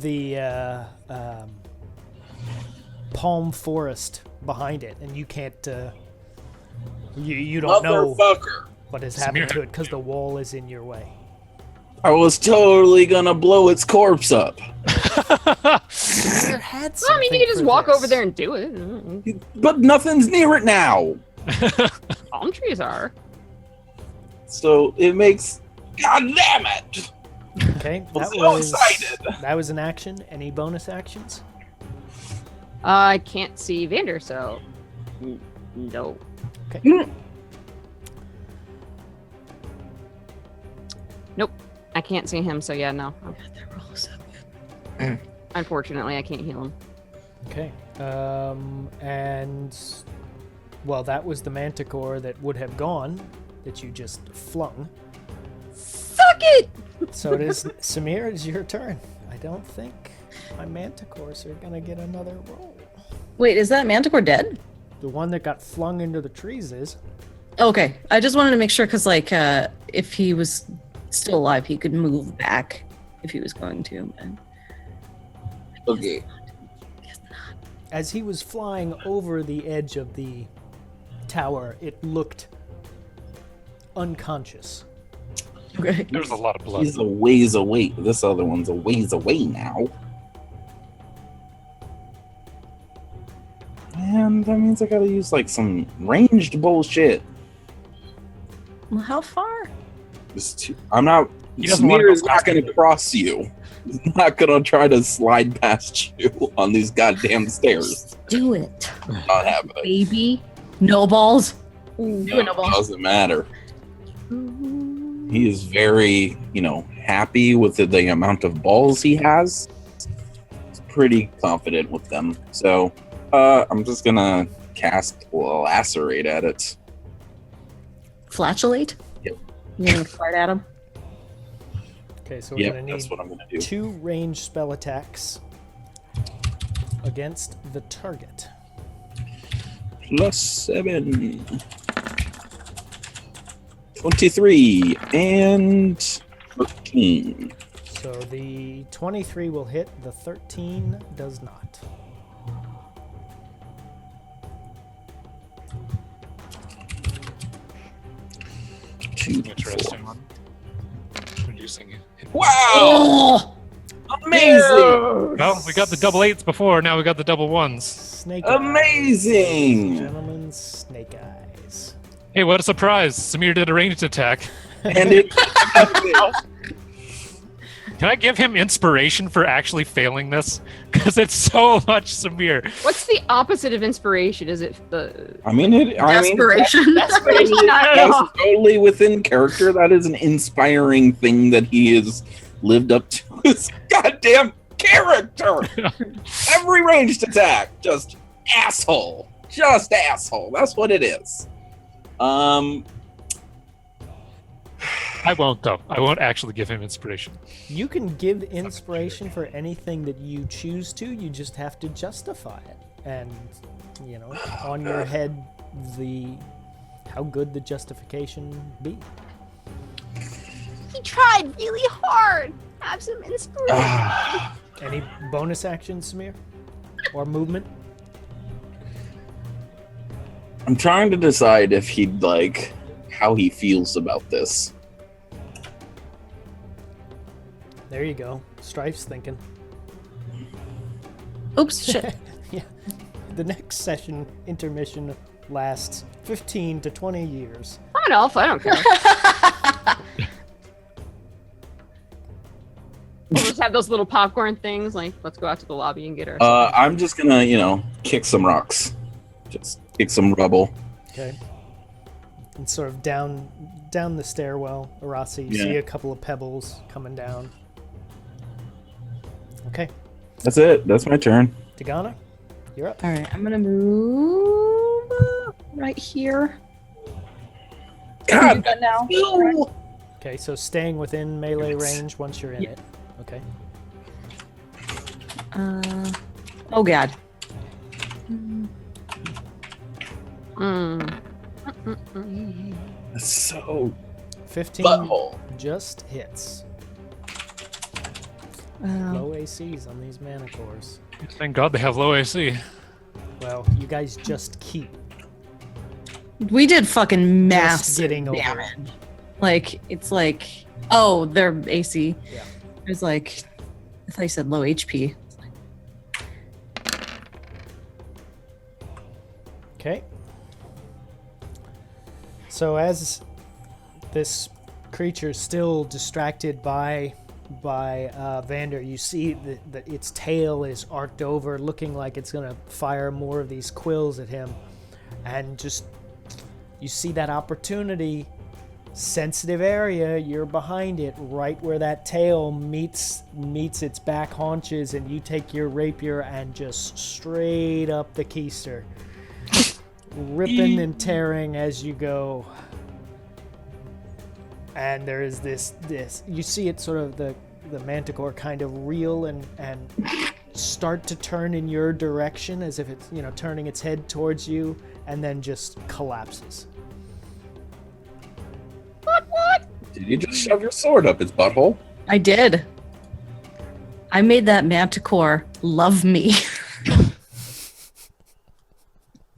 the palm forest behind it, and you can't you don't know Motherfucker! what has happened Samir. to it because the wall is in your way. I was totally gonna blow its corpse up. There had Well, I mean, you something can just for walk this. over there and do it. But nothing's near it now. Palm trees are. So it makes. God damn it! Okay, I'm so excited. that was an action. Any bonus actions? I can't see Vander, so no. Nope, I can't see him, so yeah, no. Unfortunately, I can't heal him. Okay. And well, that was the manticore that would have gone that you just flung. Suck it! So it is Samir, it is your turn. I don't think my manticores are gonna get another roll. Wait, is that manticore dead? The one that got flung into the trees is. Okay, I just wanted to make sure because, like, if he was still alive, he could move back if he was going to. And... Okay. As he was flying over the edge of the tower, it looked unconscious. Okay. There's a lot of blood. He's a ways away. This other one's a ways away now. And that means I gotta use like some ranged bullshit. Well, how far? I'm not. He doesn't wanna Samir go is not past going to you. cross you. He's not going to try to slide past you on these goddamn stairs. Do it, Not happening. baby. No balls. Do No, it, no it balls. doesn't matter. He is very, happy with the amount of balls he has. He's pretty confident with them. So, I'm just gonna cast Lacerate at it. Flatulate? Yep. You're gonna fart at him? Okay, so we're Yep, gonna that's need what I'm gonna do. 2 ranged spell attacks against the target. +7. 23 and 13. So the 23 will hit, the 13 does not. Interesting. Reducing it. Wow! Oh! Amazing! Well, we got the double 8s before. Now we got the double 1s. Snake Amazing! eyes. Gentlemen, snake eyes. Hey, what a surprise! Samir did a ranged attack. And it. Can I give him inspiration for actually failing this? Because it's so much Samir. What's the opposite of inspiration? Is it the Desperation. desperation? I don't know. That's totally within character. That is an inspiring thing that he has lived up to his goddamn character. Every ranged attack, just asshole. Just asshole. That's what it is. I won't though. I won't actually give him inspiration. You can give inspiration for anything that you choose to. You just have to justify it, and on your head, how good the justification be. He tried really hard. Have some inspiration. Any bonus actions, Samir, or movement? I'm trying to decide if he'd like how he feels about this. There you go. Strife's thinking. Oops, shit. Yeah. The next session intermission lasts 15 to 20 years. I'm an elf. I don't care. We'll just have those little popcorn things. Like, let's go out to the lobby and get our. I'm just gonna, kick some rocks. Just kick some rubble. Okay. And sort of down the stairwell, Arasi, you Yeah. see a couple of pebbles coming down. Okay. That's it. That's my turn. Tigana, you're up. All right, I'm gonna move right here. God, now. Okay, so staying within melee range once you're in it. Okay. Oh god. That's so 15 butthole. just hits. Low ACs on these mana cores. Thank God they have low AC. Well, you guys just keep We did fucking just massive getting over it. damage. Like, it's like, oh, they're AC. Yeah. It was like, I thought you said low HP. Okay. So as this creature's still distracted by Vander, you see that its tail is arced over, looking like it's gonna fire more of these quills at him, and just you see that opportunity, sensitive area. You're behind it, right where that tail meets its back haunches, and you take your rapier and just straight up the keister. Ripping and tearing as you go. And there is this you see it sort of the manticore kind of reel and start to turn in your direction as if it's turning its head towards you, and then just collapses. What? Did you just shove your sword up its butthole? I did. I made that manticore love me.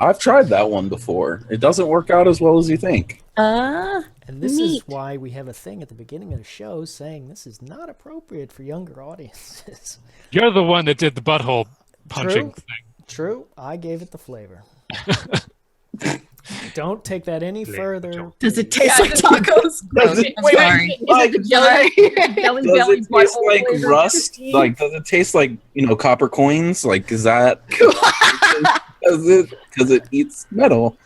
I've tried that one before. It doesn't work out as well as you think. And this is Neat. why we have a thing at the beginning of the show saying this is not appropriate for younger audiences. You're the one that did the butthole punching True. thing. True, I gave it the flavor. Don't take that any further. Does it please. taste like tacos? Does it- I'm sorry. Is it the jelly? Jelly Does belly it taste butthole like flavor rust? 15? Like, does it taste like copper coins? Like, is that? Because it eats metal.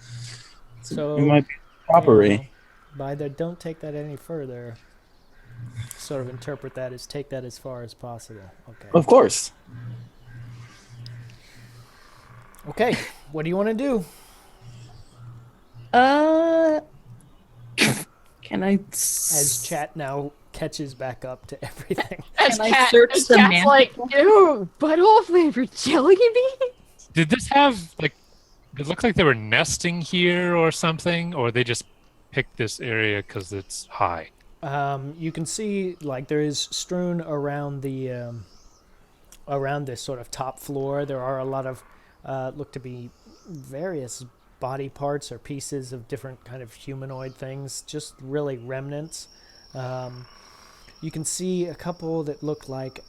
So It might be coppery. by the don't take that any further, sort of interpret that as take that as far as possible. Okay. Of course. Okay. What do you want to do? Can I? As chat now catches back up to everything. As Can I cat, search as the cat's man- like, ew, butthole flavored jelly bean? Did this have like? It looked like they were nesting here or something, or they just picked this area because it's high. You can see like there is strewn around the around this sort of top floor. There are a lot of look to be various body parts or pieces of different kind of humanoid things, just really remnants. You can see a couple that look like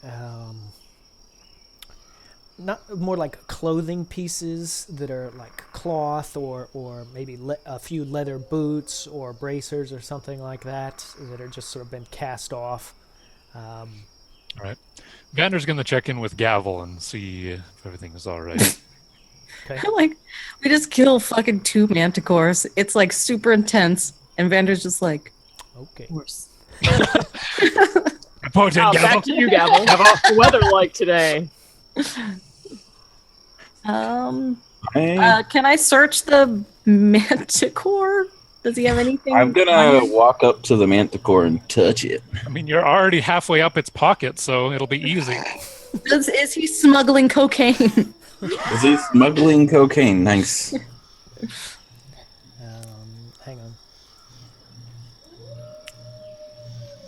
not more like clothing pieces that are like cloth or maybe a few leather boots or bracers or something like that that are just sort of been cast off. All right. Vander's gonna check in with Gavel and see if everything is all right. Okay. Like, we just kill fucking 2 manticores. It's like super intense, and Vander's just like, Okay. worse. Reporting, Oh, Gavel. back to you, Gavel. What's the weather like today? Can I search the manticore? Does he have anything? I'm gonna walk up to the manticore and touch it. I mean, you're already halfway up its pocket, so it'll be easy. Is he smuggling cocaine? Is he smuggling cocaine? Nice. Hang on.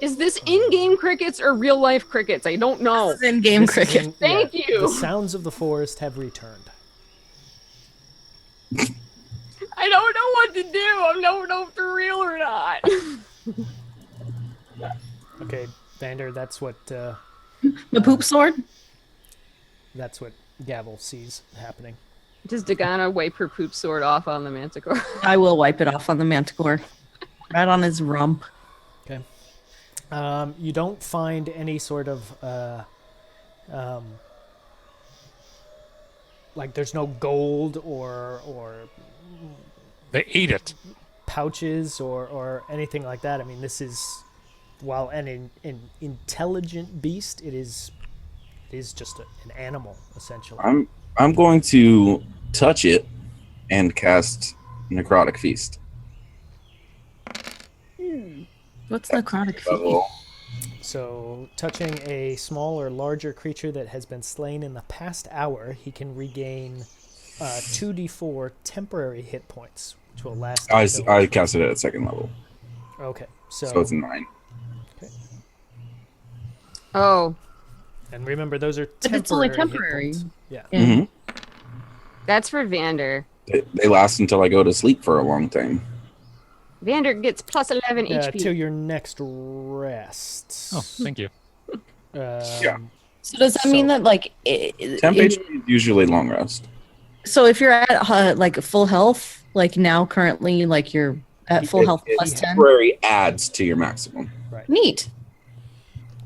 Is this in-game crickets or real-life crickets? I don't know. In-game This is cricket. in- Thank yeah, you. The sounds of the forest have returned. I don't know what to do. I don't know if they're real or not. Okay, Vander, that's what The poop sword? Gavel sees happening. Does Dagana wipe her poop sword off on the manticore? I will wipe it off on the manticore. Right on his rump. Okay. You don't find any sort of like there's no gold or They ate it. pouches or anything like that. I mean, this is, while an intelligent beast, it is just an animal essentially. I'm going to touch it and cast Necrotic Feast. What's necrotic feet? So, So, touching a small or larger creature that has been slain in the past hour, he can regain 2d4 temporary hit points, which will last. I cast it at 2nd level, Okay, so it's 9. Oh, and remember those are But it's only hit temporary. points. Yeah. Yeah. Mm-hmm. that's for Vander. They last until I go to sleep for a long time. Vander gets plus 11 HP. Till your next rest. Oh, thank you. Yeah. So does that mean that like Temp HP is usually long rest. so if you're at like full health, like now currently like you're at full health plus 10? Temporary adds to your maximum. Neat.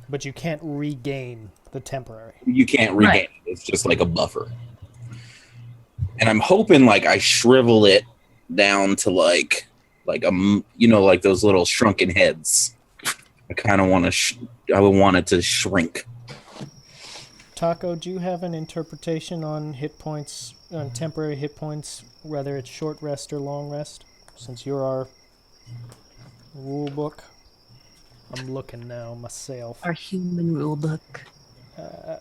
But you can't regain the temporary. You can't regain Right. it. It's just like a buffer. And I'm hoping like I shrivel it down to like like those little shrunken heads. I kind of want to. I would want it to shrink. Taco, do you have an interpretation on hit points, on temporary hit points, whether it's short rest or long rest? Since you're our rule book. I'm looking now myself. Our human rule book. Our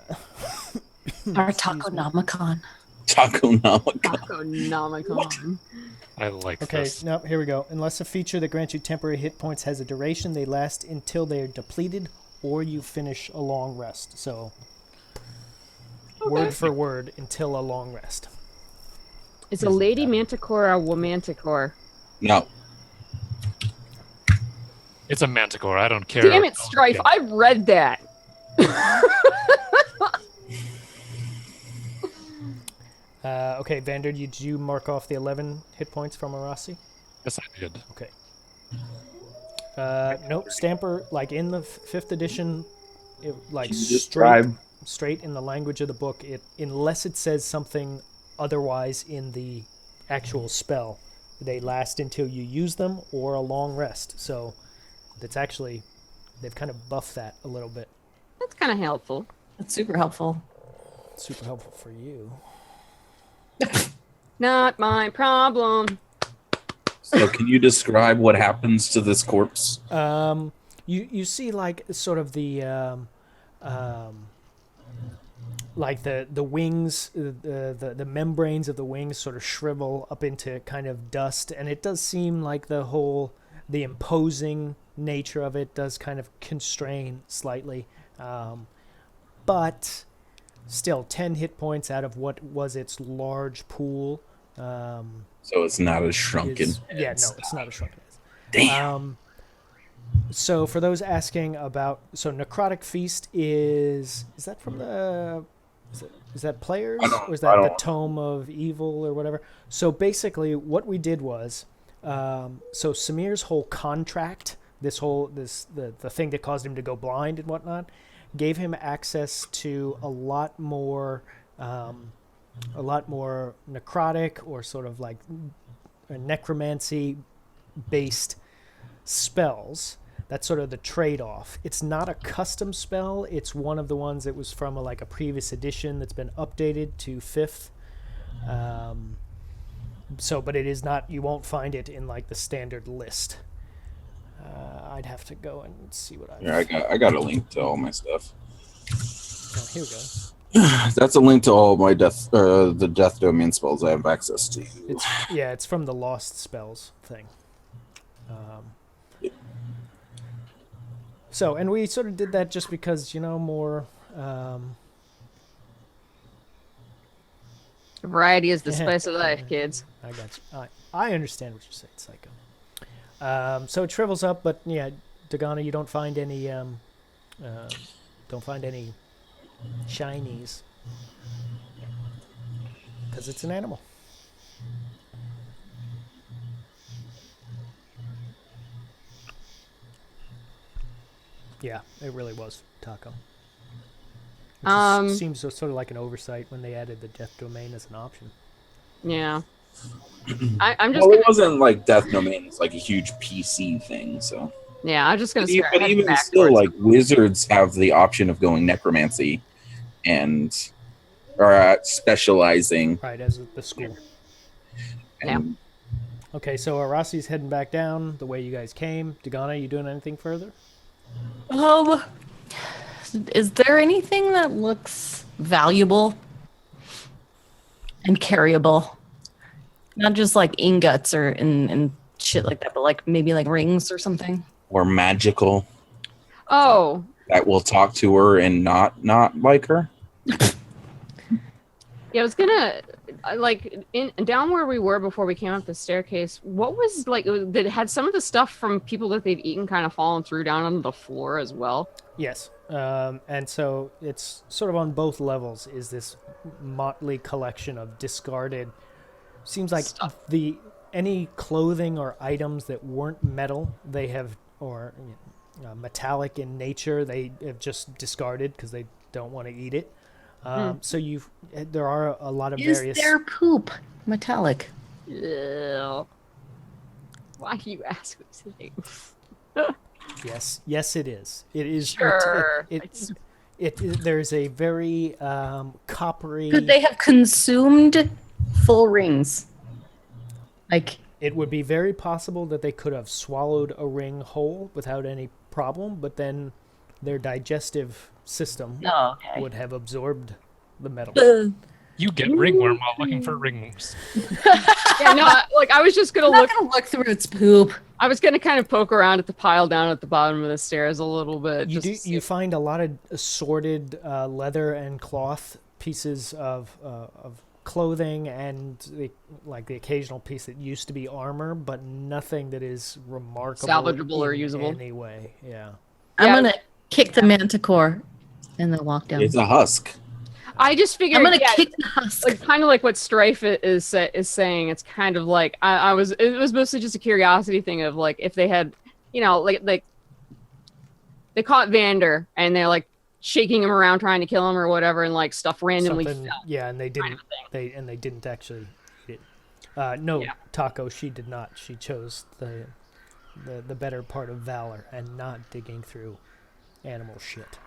Taconomicon. Taconomica. Taconomicon. I like Okay, this. no, here we go. Unless a feature that grants you temporary hit points has a duration, they last until they are depleted or you finish a long rest. So, word for word, until a long rest. Is a lady manticore a womanticore? No. It's a manticore. I don't care. Damn it, Strife! I've read that. Okay, Vander, did you mark off the 11 hit points from Arasi? Yes, I did. Okay. Nope, Stamper, like in the 5th edition, it, like Can you describe? straight in the language of the book, it unless it says something otherwise in the actual spell, they last until you use them or a long rest. So that's actually, they've kind of buffed that a little bit. That's kind of helpful. That's super helpful. Super helpful for you. Not my problem. So can you describe what happens to this corpse? You see like sort of the like the wings, the membranes of the wings sort of shrivel up into kind of dust, and it does seem like the imposing nature of it does kind of constrain slightly, but still 10 hit points out of what was its large pool. So it's not a shrunken. Yeah, no, it's not a shrunken. Damn. So for those asking about, so Necrotic Feast is that from the, is that players? Or is that the Tome of Evil or whatever? So basically what we did was, so Samir's whole contract, the thing that caused him to go blind and whatnot, gave him access to a lot more necrotic or sort of like necromancy based spells. That's sort of the trade-off. It's not a custom spell. It's one of the ones that was from a previous edition that's been updated to 5th. but it is not. You won't find it in like the standard list. I'd have to go and see what I've. Yeah, I got a link to all my stuff. Oh, here we go. That's a link to all my the death domain spells I have access to. It's from the lost spells thing. So, and we sort of did that just because, more. Variety is the spice of life, kids. I got you. I understand what you're saying, Psycho. So it shrivels up, but yeah, Dagana, you don't find any shinies because it's an animal. Yeah, it really was Taco. Seems sort of like an oversight when they added the death domain as an option. Yeah. I'm just. Well, it wasn't like death domain; it's like a huge PC thing. So. Yeah, I'm just gonna. But even still, like wizards have the option of going necromancy, or specializing. Right, as the school. And, Okay, so Arasi's heading back down the way you guys came. Dagana, you doing anything further? Is there anything that looks valuable and carryable? Not just like ingots or and shit like that, but like maybe like rings or something. or magical. Oh. That will talk to her and not like her. Yeah, I was gonna down where we were before we came up the staircase. What was that had some of the stuff from people that they've eaten kind of fallen through down on the floor as well? Yes, and so it's sort of on both levels. Is this motley collection of discarded? Seems like Stuff. Any clothing or items that weren't metal, they have or metallic in nature, they have just discarded because they don't want to eat it. So there are a lot of various. Is their poop metallic? Ew. Why do you ask what's his name? Yes, it is. It is. Sure. There's a very coppery. Could they have consumed full rings? Like It would be very possible that they could have swallowed a ring whole without any problem, but then their digestive system would have absorbed the metal. You get ringworm while looking for ringworms. Yeah, no, I was just gonna I'm not gonna look through its poop. I was gonna kind of poke around at the pile down at the bottom of the stairs a little bit. You find a lot of assorted leather and cloth pieces of clothing and the occasional piece that used to be armor, but nothing that is remarkable, salvageable or in usable. any way. Yeah. I'm gonna kick the manticore and then walk down. It's a husk. I just figured I'm gonna kick the husk. kind of like what Strife is saying. It's kind of like it was mostly just a curiosity thing of like if they had, they caught Vander and they're like shaking him around trying to kill him or whatever, and like stuff randomly fell. Yeah, and they didn't. They didn't actually eat it. No, Taco. She did not. She chose the better part of valor and not digging through animal shit.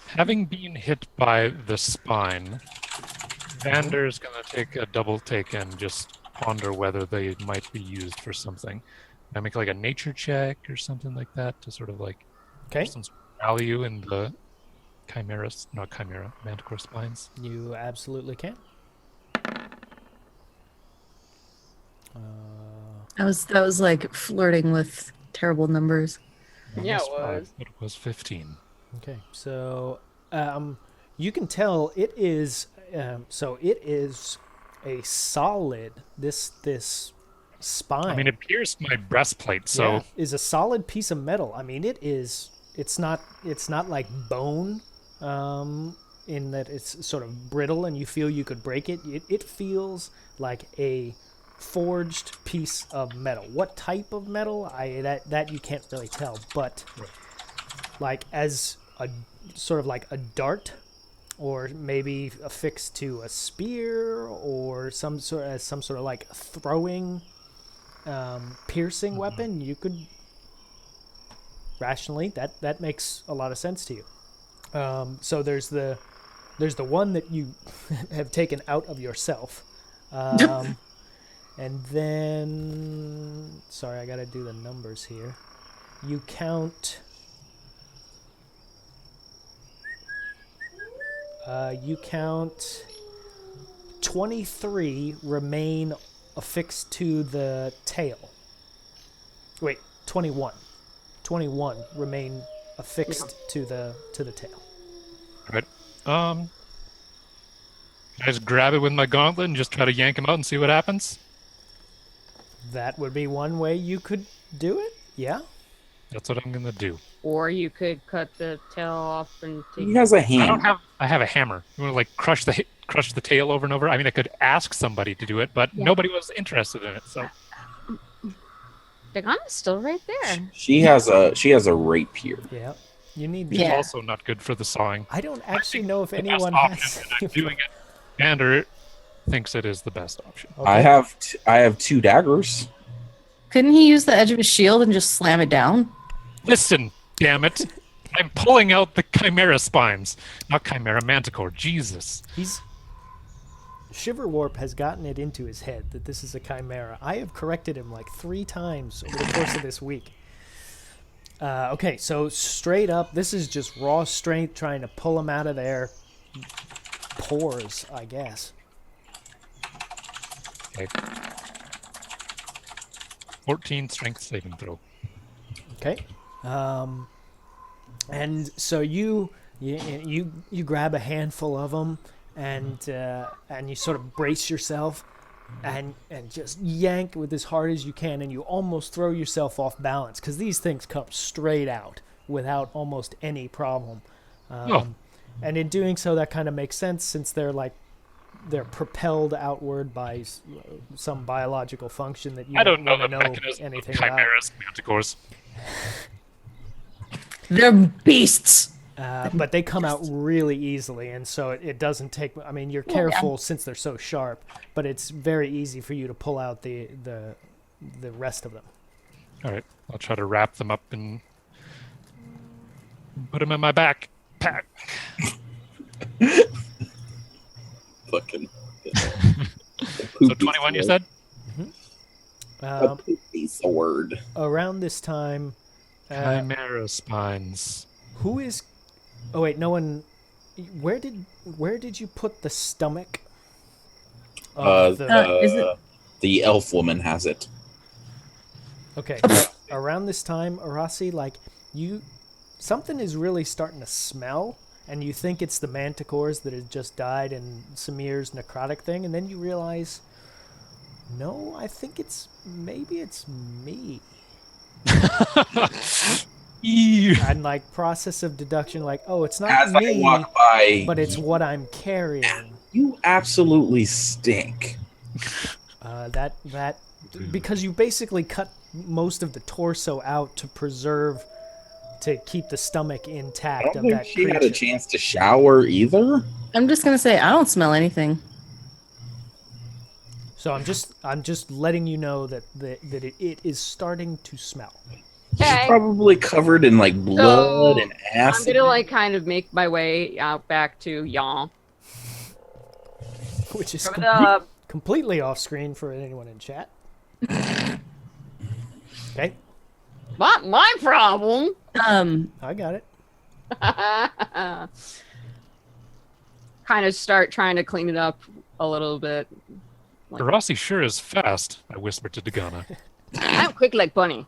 Having been hit by the spine, Vander's gonna take a double take and just ponder whether they might be used for something. Can I make like a nature check or something like that to sort of like Okay. some sort of value in the manticore spines? You absolutely can. That was like flirting with terrible numbers. Yeah, it Minus five, was. but it was 15. Okay, so you can tell it is. So it is a solid. This spine. I mean, it pierced my breastplate, so is a solid piece of metal. I mean, it is. It's not like bone. In that it's sort of brittle and you feel you could break it. It feels like a forged piece of metal. What type of metal? That you can't really tell, but like as a sort of like a dart, or maybe affixed to a spear, or some sort of like throwing, piercing weapon. You could rationally that makes a lot of sense to you. So there's the one that you have taken out of yourself, And then, sorry, I gotta do the numbers here. You count. You count 23 remain affixed to the tail. Wait, 21. 21 remain affixed to the tail. All right. I just grab it with my gauntlet and just try to yank him out and see what happens. That would be one way you could do it. Yeah. That's what I'm gonna do. Or you could cut the tail off and take. He has a I hand. have a hammer. You want to like crush the tail over and over? I mean, I could ask somebody to do it, but nobody was interested in it. So Dagana's still right there. She has a rapier. Yeah. You need. it's Yeah. also not good for the sawing. I don't actually know if The best anyone option, has. and I'm doing it. Gander thinks it is the best option. Okay. I have 2 daggers. Couldn't he use the edge of his shield and just slam it down? Listen, damn it! I'm pulling out the chimera spines, not chimera manticore. Jesus. He's Shiverwarp has gotten it into his head that this is a chimera. I have corrected him like 3 times over the course of this week. Okay, so straight up, this is just raw strength trying to pull him out of their pores, I guess. Okay. 14 strength saving throw. Okay. And so you grab a handful of them and you sort of brace yourself and just yank with as hard as you can, and you almost throw yourself off balance because these things come straight out without almost any problem. And in doing so, that kind of makes sense since they're propelled outward by some biological function that you I don't know really the mechanism of anything about. chimeras, manticores. They're beasts. But they come out really easily, and so it doesn't take. I mean, you're careful since they're so sharp, but it's very easy for you to pull out the rest of them. All right, I'll try to wrap them up and put them in my backpack. Fucking. So 21, you said? A poopy sword. Around this time, Chimera spines. who is? Oh wait, no one. Where did you put the stomach? Of Is it- The elf woman has it. Okay, around this time, Arasi, like something is really starting to smell, and you think it's the manticores that had just died in Samir's necrotic thing, and then you realize, no, I think maybe it's me. Ew. And like process of deduction, like, oh, it's not As I me, walk by, but it's what I'm carrying. you absolutely stink. That because you basically cut most of the torso out to keep the stomach I intact don't of think that she creature. had a chance to shower either. I'm just gonna say I don't smell anything. So I'm just letting you know that it is starting to smell. She's Okay. probably covered in like blood and I'm acid. gonna like kind of make my way out back to Yon. Which is Cover the completely off screen for anyone in chat. Okay, not my problem. I got it. Kind of start trying to clean it up a little bit. Rossi sure is fast, I whispered to Dagana. I'm quick like bunny.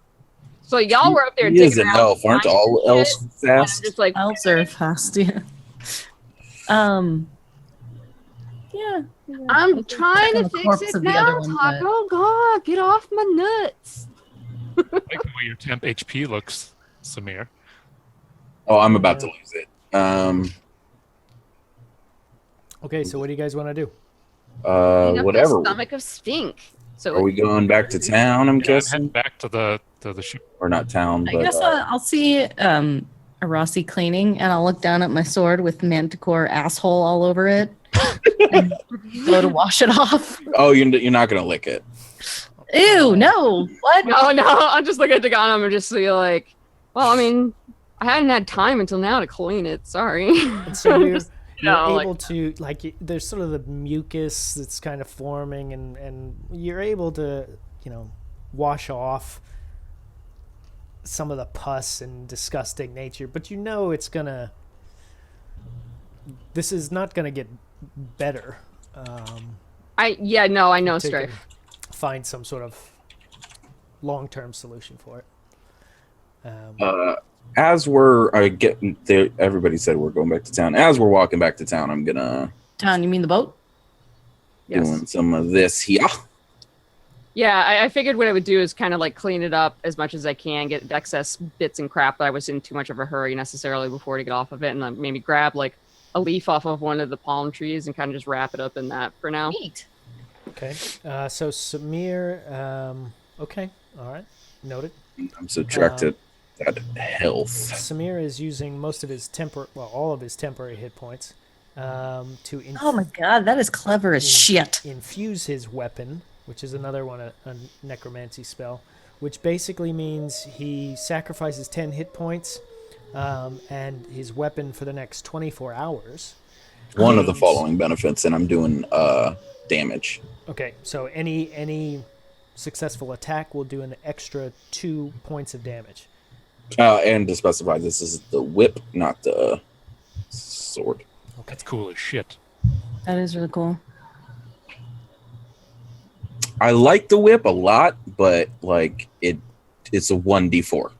So y'all were up there He is digging an around elf. Aren't finding all shit, elves and I'm fast? just like, Elves are fast, yeah. Yeah. I'm trying to the fix corpse it of the now, other one, but- Taco. God, get off my nuts. I like the way your temp HP looks, Samir. Oh, I'm about to lose it. Okay, so what do you guys want to do? Clean up Whatever. The stomach of stink. So Are we going back to town? I'm I'm guessing, heading back to the ship. or not town, I but guess I'll see Arasi cleaning, and I'll look down at my sword with manticore asshole all over it, and go to wash it off. oh, you're not gonna lick it. Ew, no. What? no, I'm just looking at Dagana and just feel like, well, I mean, I hadn't had time until now to clean it. Sorry. And so No, able to there's sort of the mucus that's kind of forming, and you're able to wash off some of the pus and disgusting nature, but this is not gonna get better. I know, until you Strafe. can find some sort of long-term solution for it. As we're getting there, everybody said we're going back to town. As we're walking back to town, I'm gonna Town, you mean the boat? doing some of this here. Yeah, I figured what I would do is kind of like clean it up as much as I can, get excess bits and crap that I was in too much of a hurry necessarily before to get off of it, and then maybe grab like a leaf off of one of the palm trees and kind of just wrap it up in that for now. Neat. Okay. So Samir, okay, all right, noted. I'm subtracted that health. Samir is using most of his all of his temporary hit points to Oh my god, that is clever as shit. infuse his weapon, which is another one, a necromancy spell, which basically means he sacrifices 10 hit points and his weapon for the next 24 hours. One of the following benefits, and I'm doing damage. Okay, so any successful attack will do an extra 2 points of damage. And to specify, this is the whip, not the sword. That's cool as shit. That is really cool. I like the whip a lot, but like it's a 1d4.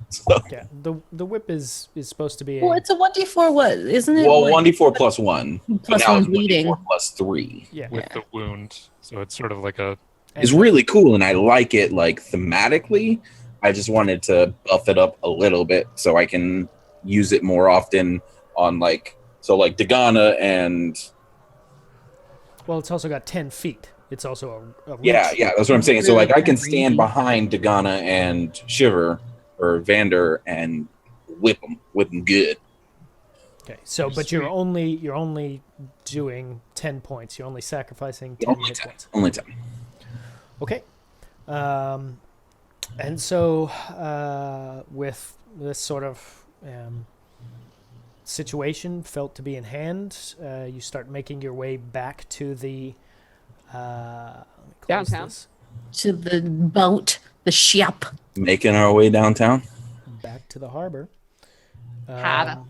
So, Yeah, the whip is supposed to be Well, it's a 1d4 what? Isn't it? well, like 1d4 plus 1. but plus now one it's 1d4 bleeding. plus 3. yeah. With the wound. So it's sort of like a It's really cool, and I like it like thematically. I just wanted to buff it up a little bit so I can use it more often on like Dagana and Well, it's also got 10 feet. It's also a reach. yeah, that's what I'm saying. So Really like I can kinda stand rangy. behind Dagana and Shiver or Vander and whip them good. Okay, so but you're only doing 10 points. You're only sacrificing 10 Only hit 10. points. Only 10. Okay. And so with this sort of situation felt to be in hand, you start making your way back to the let me close Downtown. this. to the boat, the ship. Making our way downtown. Back to the harbor. Harbor.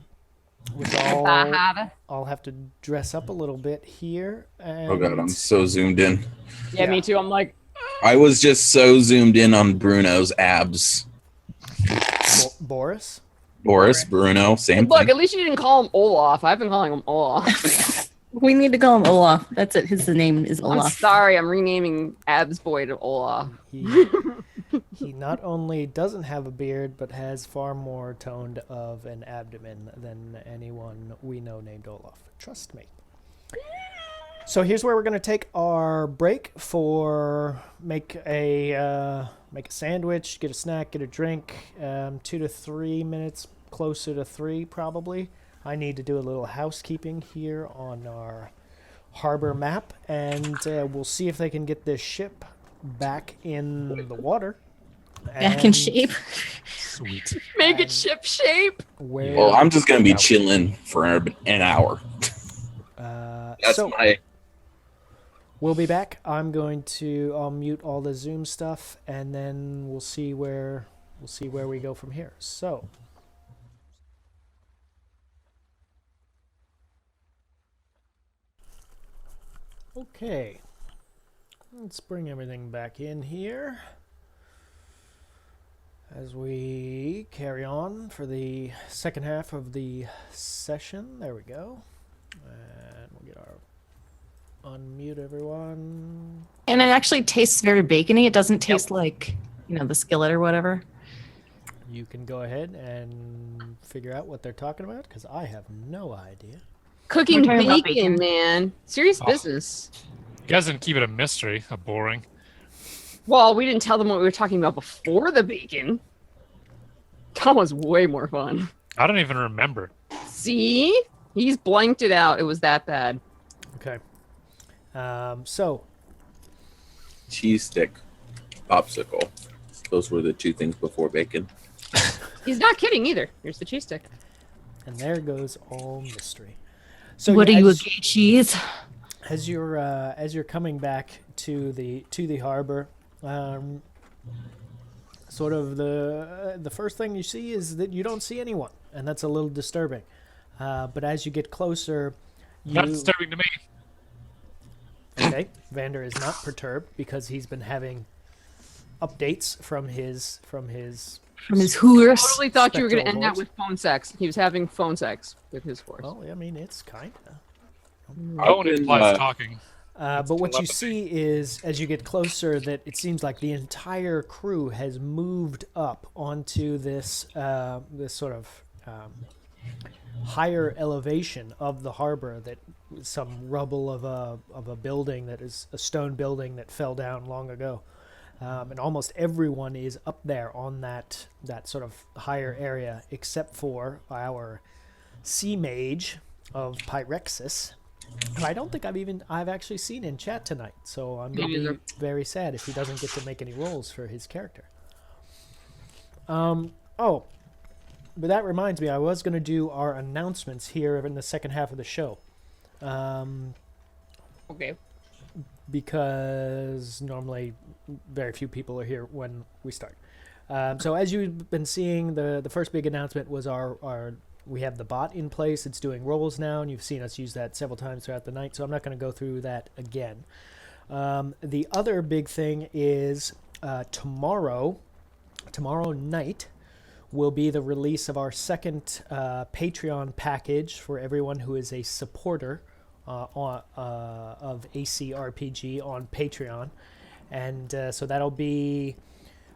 Which Harbor. I'll have to dress up a little bit here. And Oh god, I'm so zoomed in. Yeah, me too. I'm like, I was just so zoomed in on Bruno's abs. Boris. Boris, Bruno, same look, thing. at least you didn't call him Olaf. I've been calling him Olaf. We need to call him Olaf. That's it. His name is I'm Olaf. sorry, I'm renaming Abs Boy to Olaf. He not only doesn't have a beard, but has far more toned of an abdomen than anyone we know named Olaf. Trust me. So here's where we're going to take our break for make a sandwich, get a snack, get a drink. 2 to 3 minutes, closer to 3 probably. I need to do a little housekeeping here on our harbor map, and we'll see if they can get this ship back in the water. Back in And shape. sweet. Make it ship shape. Where, Well, I'm just gonna be chilling for an hour. That's so my we'll be back. I'll mute all the Zoom stuff, and then we'll see where we go from here. So. Okay, let's bring everything back in here as we carry on for the second half of the session. There we go. And we'll get our unmute everyone. And it actually tastes very bacony. It doesn't taste like, the skillet or whatever. You can go ahead and figure out what they're talking about, because I have no idea. Cooking We're talking about bacon, bacon. man. Serious Oh. business. You guys didn't keep it a mystery, a boring. Well, we didn't tell them what we were talking about before the bacon. That was way more fun. I don't even remember. See? He's blanked it out. It was that bad. Okay. So, cheese stick, popsicle. Those were the two things before bacon. He's not kidding either. Here's the cheese stick. and there goes all mystery. So What are you, a as, gay cheese? as you're coming back to the harbor, sort of the first thing you see is that you don't see anyone, and that's a little disturbing. But as you get closer, Not you disturbing to me. okay. Vander is not perturbed because he's been having updates from his From his hoors. Totally thought you were going to Spectral end that voice. with phone sex. He was having phone sex with his force. Well, I mean, it's kind of. Phone been, implies talking. But what you telepathy. see is, as you get closer, that it seems like the entire crew has moved up onto this this sort of higher elevation of the harbor. That some rubble of a building that is a stone building that fell down long ago, and almost everyone is up there on that sort of higher area, except for our sea mage of Pyrexis. Who I don't think I've actually seen in chat tonight, so I'm going Me to neither. be very sad if he doesn't get to make any rolls for his character. Oh, but that reminds me, I was going to do our announcements here in the second half of the show, Okay. because normally very few people are here when we start. So as you've been seeing, the first big announcement was our we have the bot in place. It's doing rolls now, and you've seen us use that several times throughout the night, so I'm not going to go through that again. The other big thing is tomorrow night will be the release of our second Patreon package for everyone who is a supporter of AC RPG on Patreon. And so that'll be,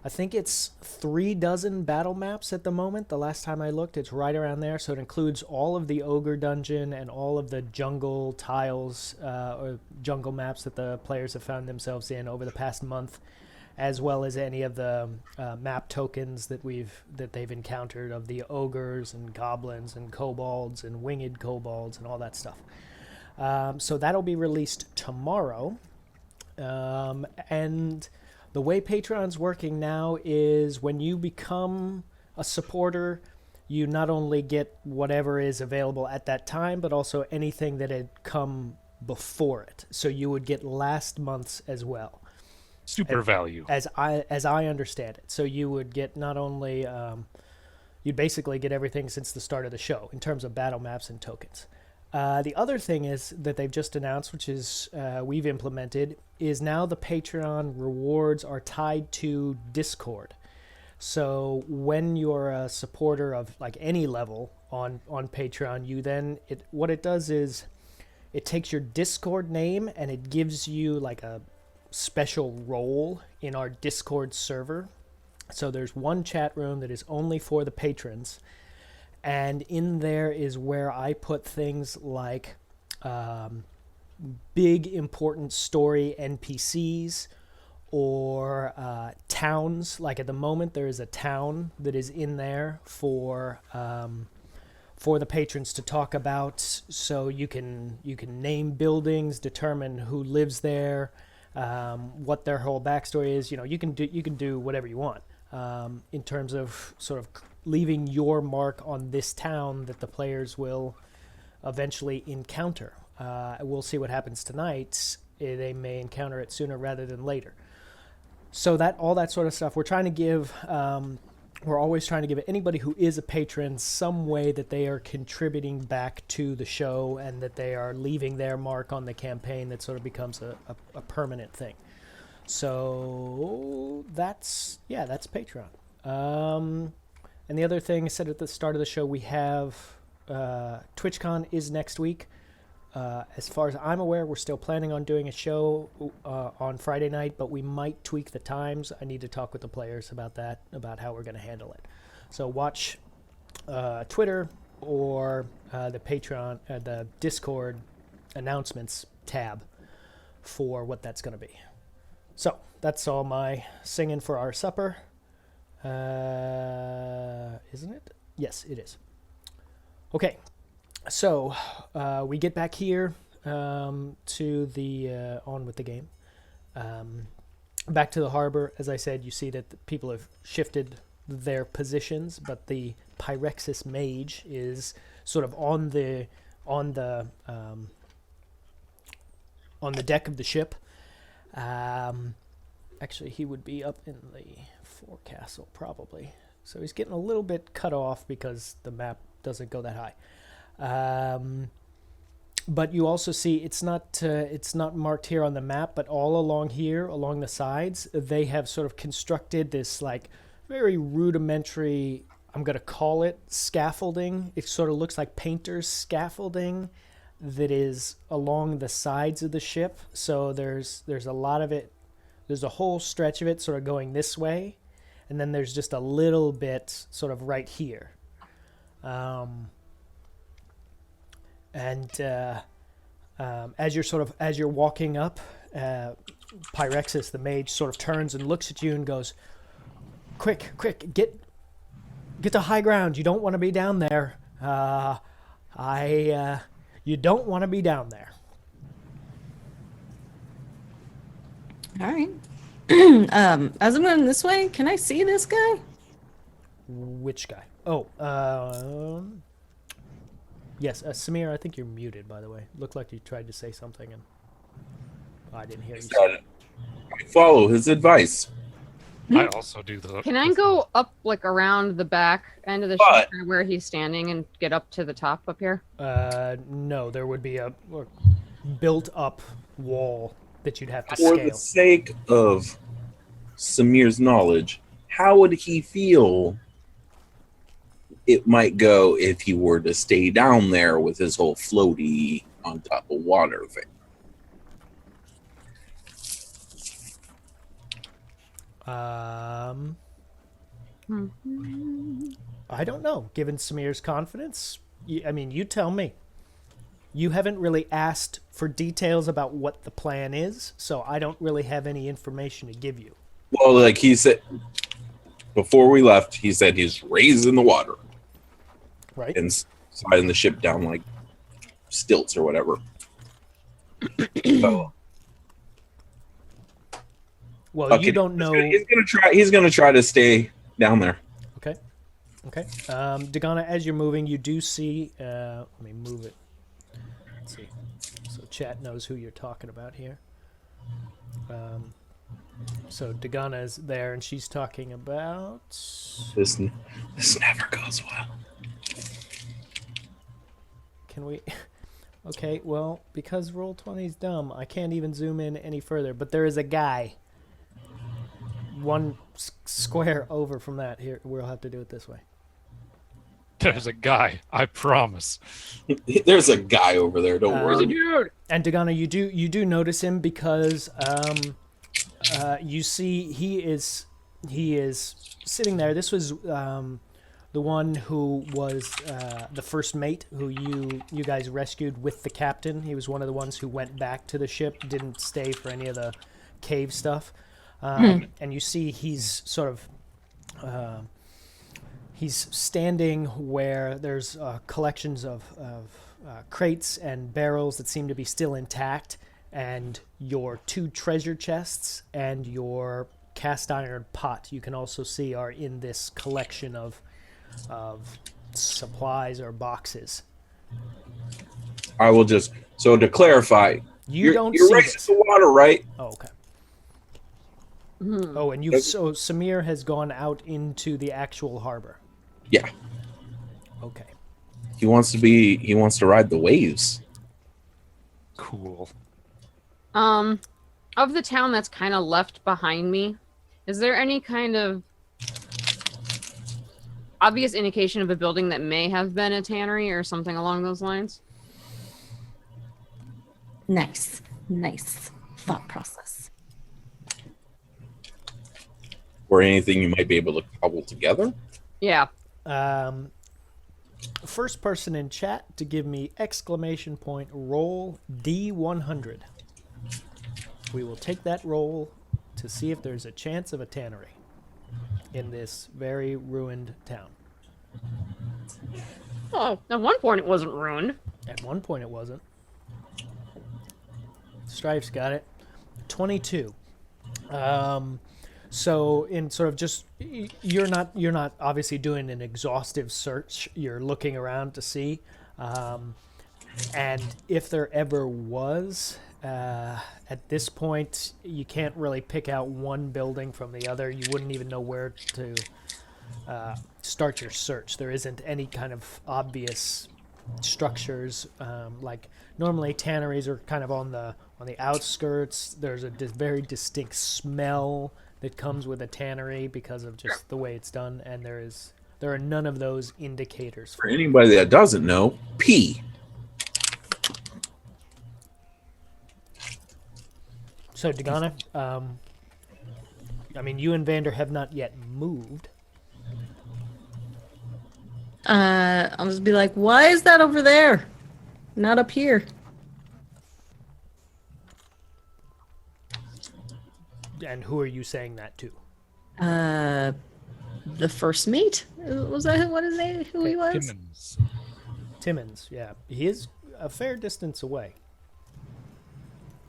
I think it's 36 battle maps at the moment. The last time I looked, it's right around there. So it includes all of the ogre dungeon and all of the jungle tiles or jungle maps that the players have found themselves in over the past month, as well as any of the map tokens that they've encountered of the ogres and goblins and kobolds and winged kobolds and all that stuff. So that'll be released tomorrow, and the way Patreon's working now is when you become a supporter, you not only get whatever is available at that time, but also anything that had come before it. So you would get last month's as well, Super value. as I understand it. So you would get not only you'd basically get everything since the start of the show in terms of battle maps and tokens. The other thing is that they've just announced, which is we've implemented, is now the Patreon rewards are tied to Discord. So when you're a supporter of like any level on Patreon, you then what it does is it takes your Discord name and it gives you like a special role in our Discord server. So there's one chat room that is only for the patrons. And in there is where I put things like big, important story NPCs or towns. Like at the moment, there is a town that is in there for the patrons to talk about. So you can name buildings, determine who lives there, what their whole backstory is. You know, you can do whatever you want in terms of sort of leaving your mark on this town that the players will eventually encounter. We'll see what happens tonight. They may encounter it sooner rather than later. So that all that sort of stuff, we're always trying to give anybody who is a patron some way that they are contributing back to the show and that they are leaving their mark on the campaign that sort of becomes a permanent thing. So that's Patreon. And the other thing I said at the start of the show, we have TwitchCon is next week. As far as I'm aware, we're still planning on doing a show on Friday night, but we might tweak the times. I need to talk with the players about that, about how we're going to handle it. So watch Twitter or the Patreon, the Discord announcements tab for what that's going to be. So that's all my singing for our supper. Isn't it? Yes, it is. Okay, so we get back here to the on with the game. Back to the harbor. As I said, you see that the people have shifted their positions, but the Pyrexis mage is sort of on the on the deck of the ship. Actually, he would be up in the forecastle probably. So he's getting a little bit cut off because the map doesn't go that high. But you also see it's not marked here on the map, but all along here, along the sides, they have sort of constructed this like very rudimentary, I'm going to call it scaffolding. It sort of looks like painter's scaffolding that is along the sides of the ship. So there's a lot of it. There's a whole stretch of it sort of going this way, and then there's just a little bit sort of right here. As you're walking up, Pyrexis, the mage, sort of turns and looks at you and goes, "Quick, get to high ground. You don't want to be down there. You don't want to be down there." All right. As I'm going this way, can I see this guy? Which guy? Oh, yes, Samir, I think you're muted, by the way. Looked like you tried to say something, and I didn't hear you say it. I follow his advice. I also do the. Can I go up like around the back end of the ship where he's standing and get up to the top up here? No, there would be a built-up wall that you'd have to For scale. the sake of Samir's knowledge, how would he feel it might go if he were to stay down there with his whole floaty on top of water thing? I don't know. Given Samir's confidence, you tell me. You haven't really asked for details about what the plan is, so I don't really have any information to give you. Well, like he said, before we left, he said he's raised in the water. Right. And sliding the ship down like stilts or whatever. So, well, okay, you don't know. He's gonna try to stay down there. Okay. Dagana, as you're moving, you do see. Let me move it. Let's see. So chat knows who you're talking about here. So Dagana is there, and she's talking about. This never goes well. Can we? Okay, well, because Roll20 is dumb, I can't even zoom in any further. But there is a guy. One square over from that. Here, we'll have to do it this way. There's a guy. I promise. There's a guy over there. Don't worry. Dude. And Dagana, you do notice him because you see he is sitting there. This was the one who was the first mate who you guys rescued with the captain. He was one of the ones who went back to the ship, didn't stay for any of the cave stuff. And you see he's sort of he's standing where there's collections of crates and barrels that seem to be still intact, and your 2 treasure chests and your cast iron pot you can also see are in this collection of supplies or boxes. I will just to clarify. You're see raised this. in the water, right? Oh, okay. Oh, and so Samir has gone out into the actual harbor. Yeah. Okay. He wants to ride the waves. Cool. Of the town that's kind of left behind me, is there any kind of obvious indication of a building that may have been a tannery or something along those lines? Nice thought process. Or anything you might be able to cobble together? Yeah. First person in chat to give me exclamation point roll D100. We will take that roll to see if there's a chance of a tannery in this very ruined town. Oh, at one point it wasn't ruined. At one point it wasn't. Strife's got it. 22. So in sort of just you're not obviously doing an exhaustive search. You're looking around to see. And if there ever was, at this point, you can't really pick out one building from the other. You wouldn't even know where to start your search. There isn't any kind of obvious structures. Like normally, tanneries are kind of on the outskirts. There's a very distinct smell that comes with a tannery because of just the way it's done, and there are none of those indicators For anybody that doesn't know, P. So, Dagana, I mean, you and Vander have not yet moved. I'll just be like, why is that over there? Not up here. And who are you saying that to? The first mate? Was that what his name? Who he was? Timmons. Timmons, yeah. He is a fair distance away.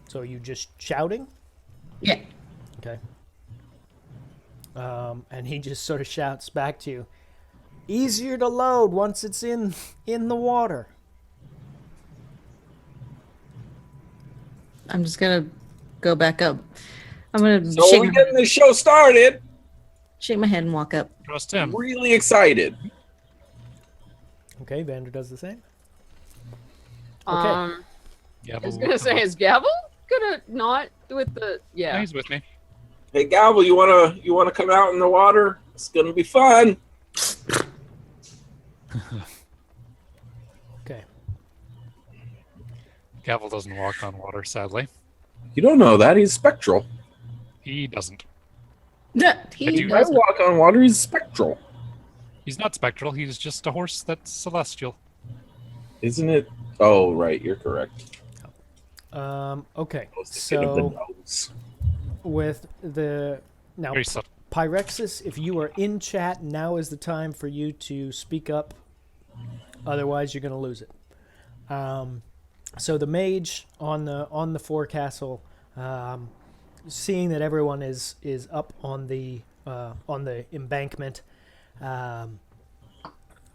So are you just shouting? Yeah. Okay. And he just sort of shouts back to you, easier to load once it's in the water. I'm just gonna go back up. I'm gonna So we're getting the show started. shake my head and walk up. Trust him. Really excited. Okay, Vander does the same. Okay. Yeah, I was gonna say, is Gavel gonna not with the Yeah, he's with me. Hey, Gavel, you wanna come out in the water? It's gonna be fun. Okay. Gavel doesn't walk on water, sadly. You don't know that he's spectral. He doesn't. He do. I does. walk on water. He's spectral, He's not spectral. He's just a horse that's celestial. isn't it? Oh, right. You're correct. Okay. I was thinking of the So nose. with the now Very subtle. Pyrexis, if you are in chat, now is the time for you to speak up. Otherwise, you're going to lose it. So the mage on the forecastle, seeing that everyone is up on the embankment,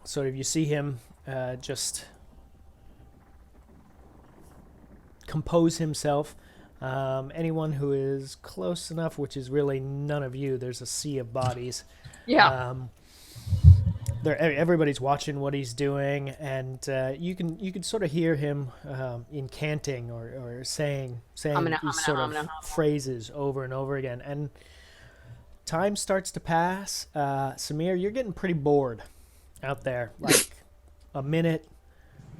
sort of you see him just compose himself. Anyone who is close enough, which is really none of you, there's a sea of bodies. yeah. Everybody's watching what he's doing, and you can sort of hear him incanting or saying these sort of phrases over and over again. And time starts to pass. Samir, you're getting pretty bored out there. Like a minute,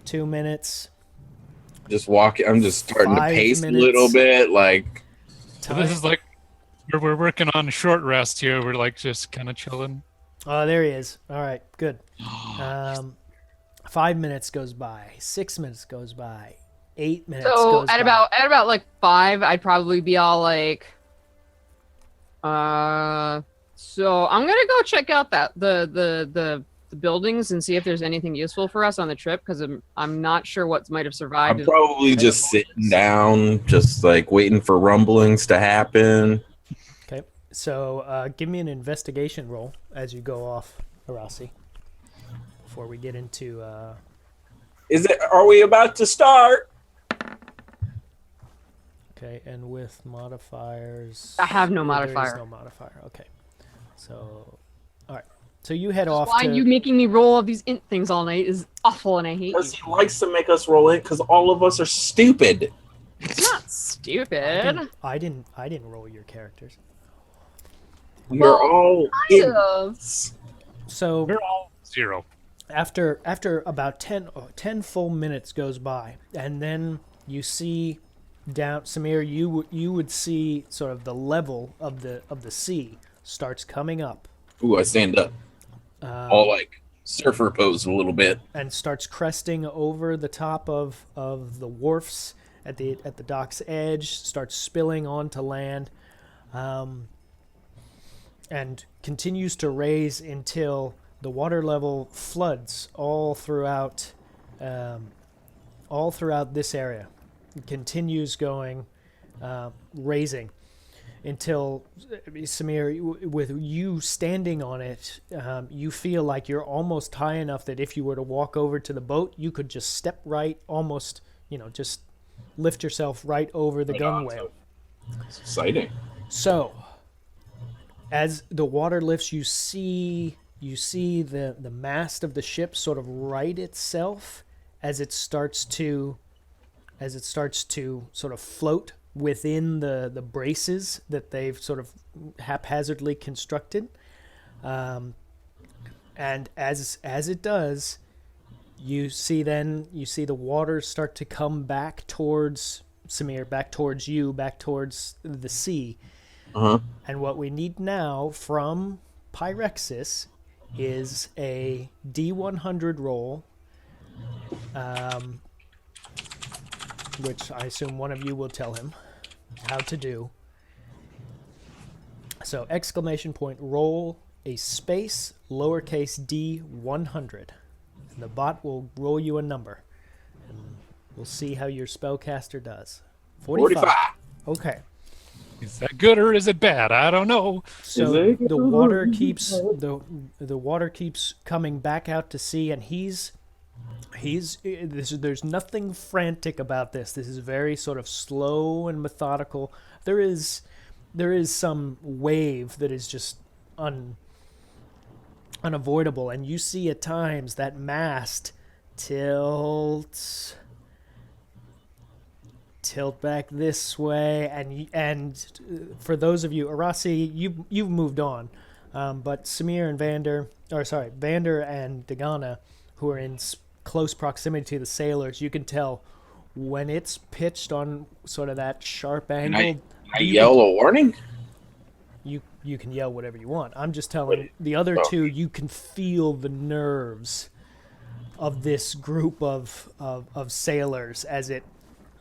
2 minutes. Just walking. I'm just starting to 5 pace minutes. a little bit. Like, So this is like we're working on a short rest here. We're like just kind of chilling. Oh, there he is. All right, good. 5 minutes goes by. 6 minutes goes by. 8 minutes So goes at by. about like 5, I'd probably be all like, so I'm gonna go check out the buildings and see if there's anything useful for us on the trip, because I'm not sure what might have survived. I'm probably just sitting down, just like waiting for rumblings to happen. Okay, so give me an investigation roll as you go off, Arasi, before we get into. Are we about to start? Okay, and with modifiers. I have no There is modifier. no modifier. Okay, so all right, so you head off. Why to, you making me roll all these int things all night is awful, and I hate you. Because he likes to make us roll it because all of us are stupid. It's not stupid. I didn't roll your characters. We are all Kind of. idiots. So We're all 0. after about 10 full minutes goes by, and then you see down, Samir, you would see sort of the level of the sea starts coming up Ooh, I stand up. All like surfer pose a little bit. and starts cresting over the top of the wharfs at the dock's edge, starts spilling onto land, and continues to raise until the water level floods all throughout this area. It continues going, raising. until Samir, with you standing on it, you feel like you're almost high enough that if you were to walk over to the boat, you could just step right, almost, just lift yourself right over the gunwale. It's exciting. So, as the water lifts, you see the mast of the ship sort of right itself as it starts to sort of float within the braces that they've sort of haphazardly constructed. And as it does, you see the water start to come back towards Samir, back towards you, back towards the sea. Uh-huh. And what we need now from Pyrexis is a D100 roll, which I assume one of you will tell him how to do. So, exclamation point, roll a space lowercase d100. And the bot will roll you a number. And we'll see how your spellcaster does. 45. Okay. Is that good or is it bad? I don't know. So the water keeps the water keeps coming back out to sea, and there's nothing frantic about this. This is very sort of slow and methodical. There is some wave that is just unavoidable, and you see at times that mast tilt back this way, and for those of you, Arasi, you've moved on, but Samir and Vander and Dagana, who are in close proximity to the sailors, you can tell when it's pitched on sort of that sharp angle. I yell a warning? You can yell whatever you want. I'm just telling the other two, you can feel the nerves of this group of sailors as it,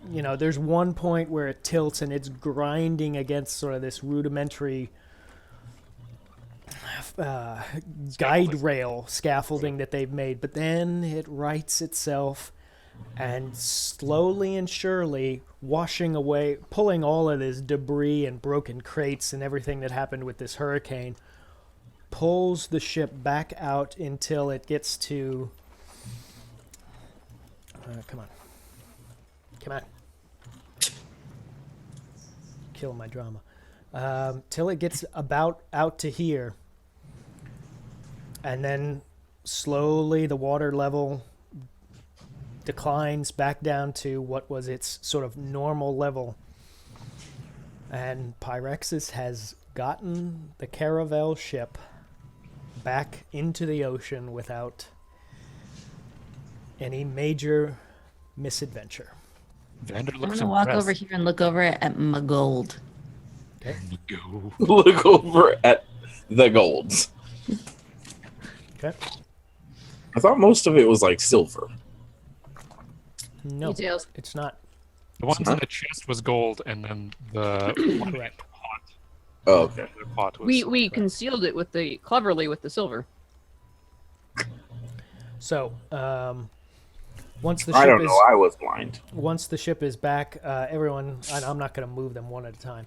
there's one point where it tilts and it's grinding against sort of this rudimentary guide rail scaffolding that they've made, but then it rights itself and slowly and surely washing away, pulling all of this debris and broken crates and everything that happened with this hurricane, pulls the ship back out until it gets to come on, kill my drama, till it gets about out to here, and then slowly the water level declines back down to what was its sort of normal level, and Pyrexis has gotten the caravel ship back into the ocean without any major misadventure. Vander I'm looks gonna walk impressed. over here and look over at my gold. Okay. Go. Look over at the golds. Okay. I thought most of it was like silver. No, Details. it's not. The ones in the chest was gold, and then the one in the Correct. pot. Oh, okay. The pot was We concealed it cleverly with the silver. So, once the ship I don't know. I was blind. once the ship is back, everyone, and I'm not going to move them one at a time.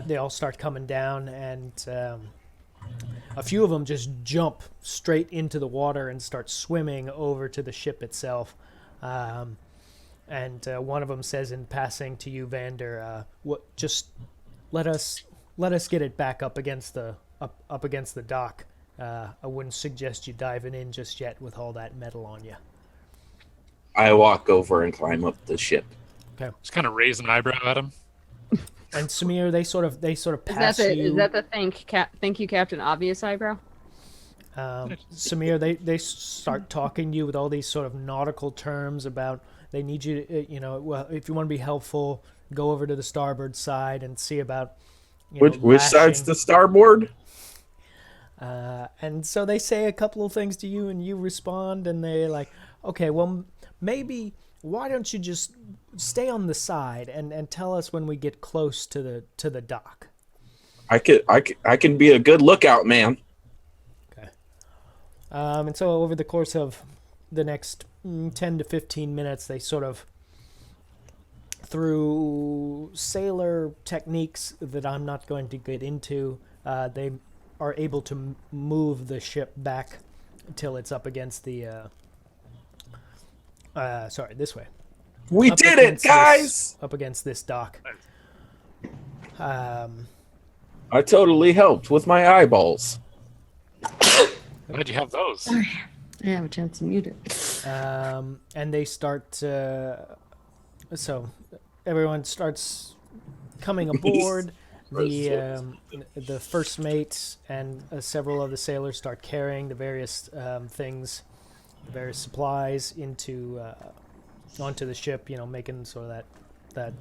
They all start coming down, and a few of them just jump straight into the water and start swimming over to the ship itself. And one of them says in passing to you, Vander, just let us get it back up against the dock. I wouldn't suggest you diving in just yet with all that metal on you. I walk over and climb up the ship. Okay. just kind of raise an eyebrow at him. And Samir, they sort of pass Is you. that the thank you, Captain Obvious eyebrow? Samir, they start talking to you with all these sort of nautical terms about they need you to, well, if you want to be helpful, go over to the starboard side and see about Which side's lashing. the starboard? And so they say a couple of things to you, and you respond, and they're like, okay, well, maybe why don't you just stay on the side and tell us when we get close to the dock. I can be a good lookout man. Okay. And so over the course of the next 10 to 15 minutes, they sort of through sailor techniques that I'm not going to get into, they are able to move the ship back until it's up against the. Sorry, this way. We Up did it, against guys! up against this dock. I totally helped with my eyeballs. Glad you have those. I have a chance to mute it. And they start. So everyone starts coming aboard. The first mate and several of the sailors start carrying the various things, the various supplies into onto the ship. You know, making so that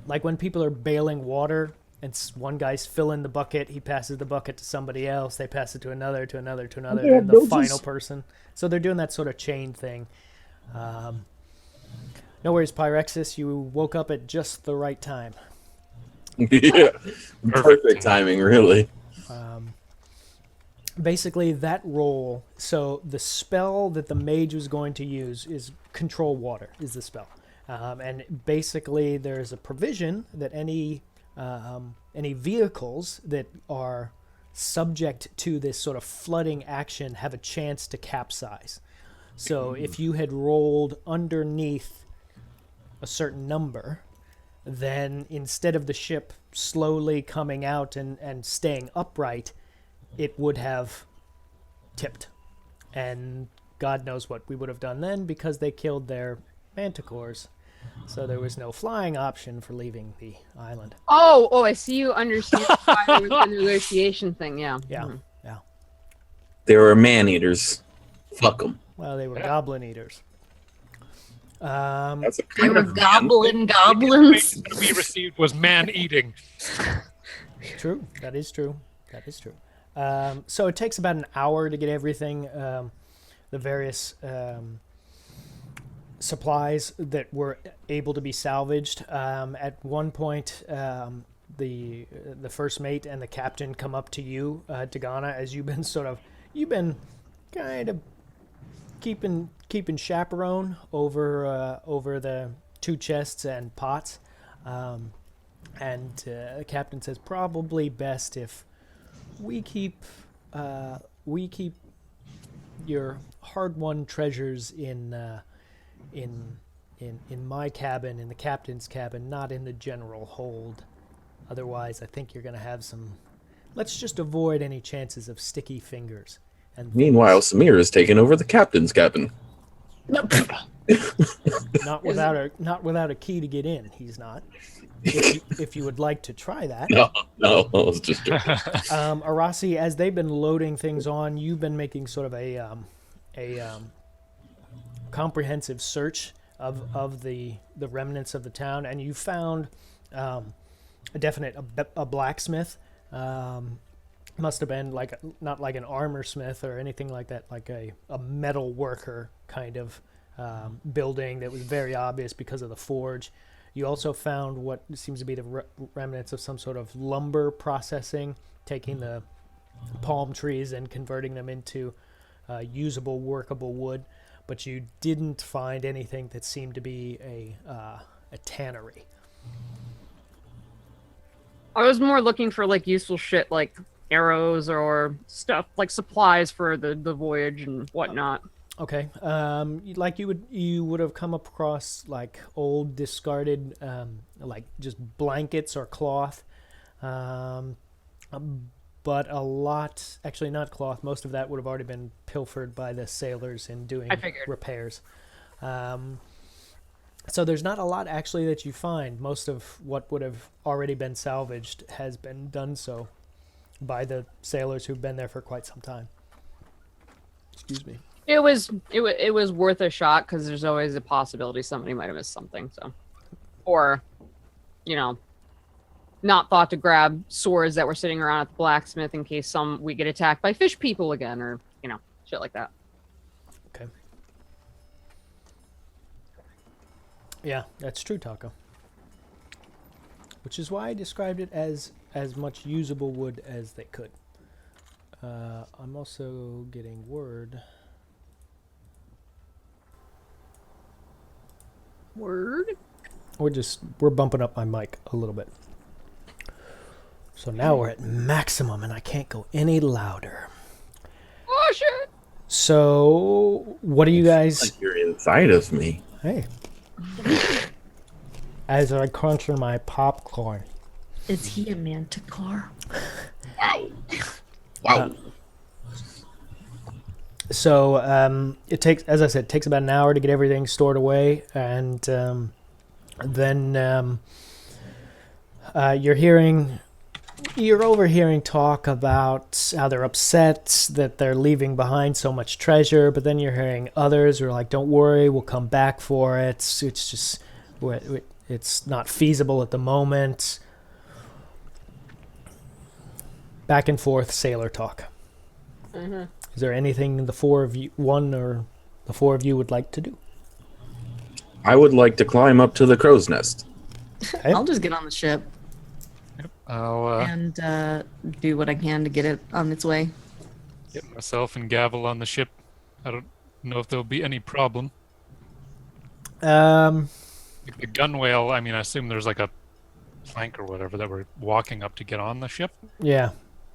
like when people are bailing water. And one guy's filling the bucket. He passes the bucket to somebody else. They pass it to another, to another, to another, Yeah, and the they'll final just- person. So they're doing that sort of chain thing. No worries, Pyrexis. You woke up at just the right time. Yeah. Perfect timing, really. Basically, that role. So the spell that the mage was going to use is control water. Is the spell, and basically there's a provision that any vehicles that are subject to this sort of flooding action have a chance to capsize. So if you had rolled underneath a certain number, then instead of the ship slowly coming out and staying upright, it would have tipped. And God knows what we would have done then, because they killed their manticores. So there was no flying option for leaving the island. Oh, I see you understand why there was the negotiation thing. Yeah. Yeah, Mhm. yeah. They were man-eaters. Fuck them. Well, they were goblin eaters. That's a They kind were of goblin The goblins. information that we received was man eating. True. That is true. That is true. So it takes about an hour to get everything, the various supplies that were able to be salvaged. At one point, the first mate and the captain come up to you, Dagana, as you've been kind of keeping chaperone over the two chests and pots, and the captain says probably best if we keep your hard-won treasures in my cabin, in the captain's cabin, not in the general hold. Otherwise, I think you're going to have some. Let's just avoid any chances of sticky fingers. And Meanwhile, Samir has taken over the captain's cabin. not without a key to get in. He's not. If you would like to try that. No, I was just joking. Arasi, as they've been loading things on, you've been making sort of a comprehensive search of the remnants of the town, and you found a blacksmith. Must have been not like an armor smith or anything like that, like a metal worker kind of building that was very obvious because of the forge. You also found what seems to be the remnants of some sort of lumber processing, taking the palm trees and converting them into usable, workable wood. But you didn't find anything that seemed to be a tannery. I was more looking for like useful shit like arrows or stuff like supplies for the voyage and whatnot. Okay. Like you would have come across like old discarded like just blankets or cloth. But a lot, actually not cloth, most of that would have already been pilfered by the sailors in doing repairs. So there's not a lot actually that you find. Most of what would have already been salvaged has been done so by the sailors who've been there for quite some time. Excuse me. It was worth a shot because there's always a possibility somebody might have missed something. So, or, not thought to grab swords that were sitting around at the blacksmith in case we get attacked by fish people again, or shit like that. Okay. Yeah, that's true, Taco. Which is why I described it as much usable wood as they could. I'm also getting word. Word. We're bumping up my mic a little bit. So now we're at maximum, and I can't go any louder. Oh shit! So what do you guys? Like you're inside of me. Hey. As I crunch on my popcorn. Is he a manticore? Wow. So it takes, as I said, it takes about an hour to get everything stored away, and then you're overhearing talk about how they're upset that they're leaving behind so much treasure, but then you're hearing others who are like, "Don't worry, we'll come back for it. It's just it's not feasible at the moment." Back and forth sailor talk. Mm-hmm. Is there anything the four of you would like to do? I would like to climb up to the crow's nest. Okay. I'll just get on the ship I'll and do what I can to get it on its way. get myself and Gavel on the ship. I don't know if there'll be any problem. Like the gunwale, I mean, I assume there's like a plank or whatever that we're walking up to get on the ship. Yeah.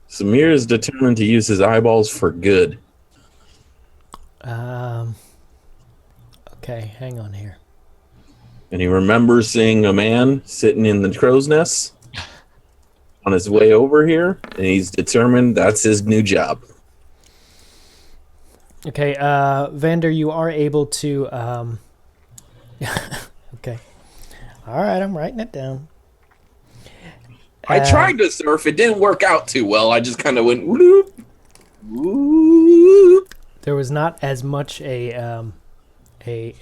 Samir is determined to use his eyeballs for good. Okay, hang on here. And he remembers seeing a man sitting in the crow's nest on his way over here, and he's determined that's his new job. Okay, Vander, you are able to. Okay. All right, I'm writing it down. I tried to surf. It didn't work out too well. I just kind of went whoop, whoop. There was not as much a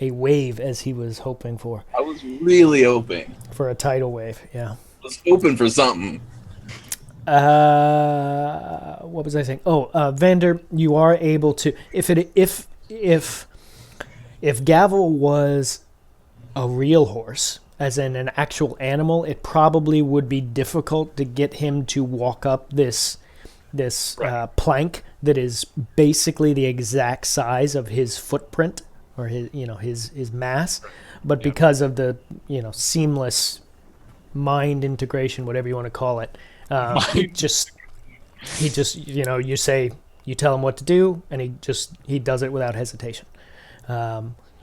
wave as he was hoping for I was really hoping. a tidal wave. Yeah. I was hoping for something. What was I saying? Oh, Vander, you are able to if Gavel was a real horse, as in an actual animal, it probably would be difficult to get him to walk up this plank that is basically the exact size of his footprint or his mass, but because of the seamless mind integration, whatever you want to call it, he just you tell him what to do, and he does it without hesitation.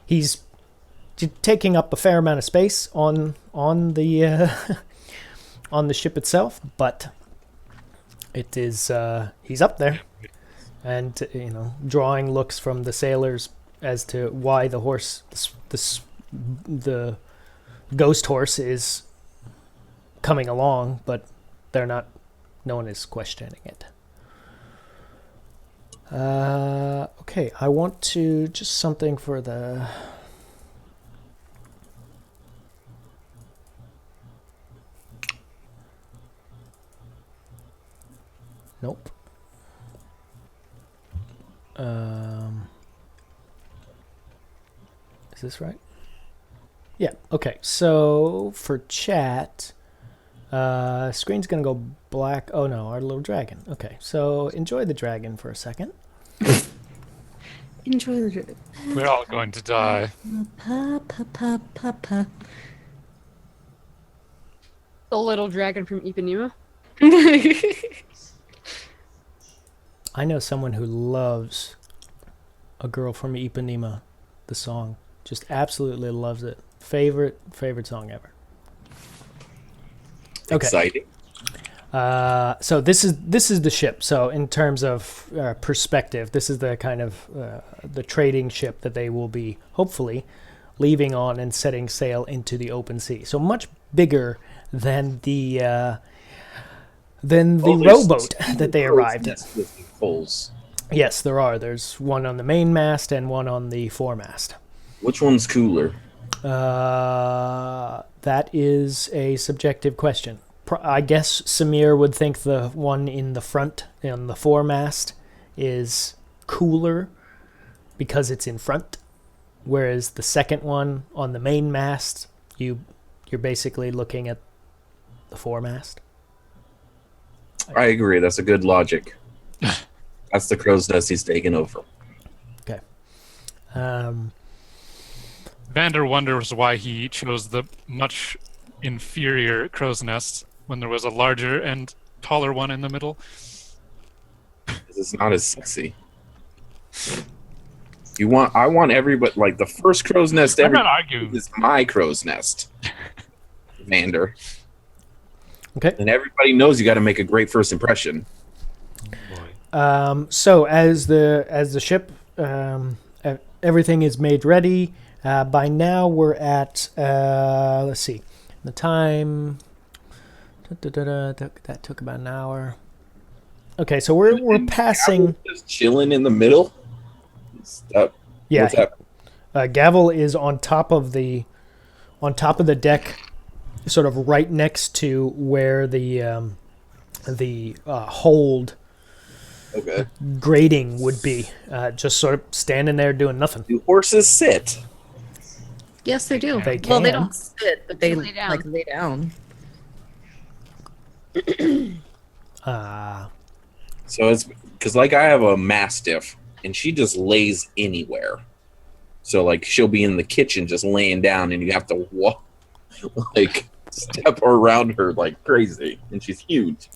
He's taking up a fair amount of space on the on the ship itself, but it is he's up there, and drawing looks from the sailors as to why the horse, the ghost horse, is coming along, but no one is questioning it. Okay, I want to just something for the. Nope. Is this right? Yeah. Okay. So for chat, screen's gonna go black. Oh no, our little dragon. Okay. So enjoy the dragon for a second. Enjoy the We're all going to die. pa. The little dragon from Ipanema. I know someone who loves A Girl from Ipanema, the song. Just absolutely loves it. Favorite song ever. Okay. Exciting. So this is the ship. So in terms of perspective, this is the kind of the trading ship that they will be hopefully leaving on and setting sail into the open sea. So much bigger than the rowboat that they arrived at. Poles. Yes, there are. There's one on the main mast and one on the foremast. Which one's cooler? That is a subjective question. I guess Samir would think the one in the front, in the foremast, is cooler because it's in front, whereas the second one on the main mast, you're basically looking at the foremast. I agree. That's a good logic. That's the crow's nest he's taking over. Okay. Vander wonders why he chose the much inferior crow's nest when there was a larger and taller one in the middle. It's not as sexy. I want everybody, like, the first crow's nest I'm ever not arguing. is my crow's nest, Vander. Okay. And everybody knows you got to make a great first impression. So as the ship, everything is made ready. By now we're at let's see, the time. That took about an hour. Okay, so we're passing. Just chilling in the middle. Yeah, What's that? Gavel is on top of the deck, sort of right next to where the hold Okay. grating would be. Just sort of standing there doing nothing. Do horses sit? Yes, they do. They Well, they can. don't sit, but they Lay down. like lay down. So it's because, like, I have a mastiff, and she just lays anywhere. So, like, she'll be in the kitchen just laying down, and you have to walk, like, step around her like crazy, and she's huge.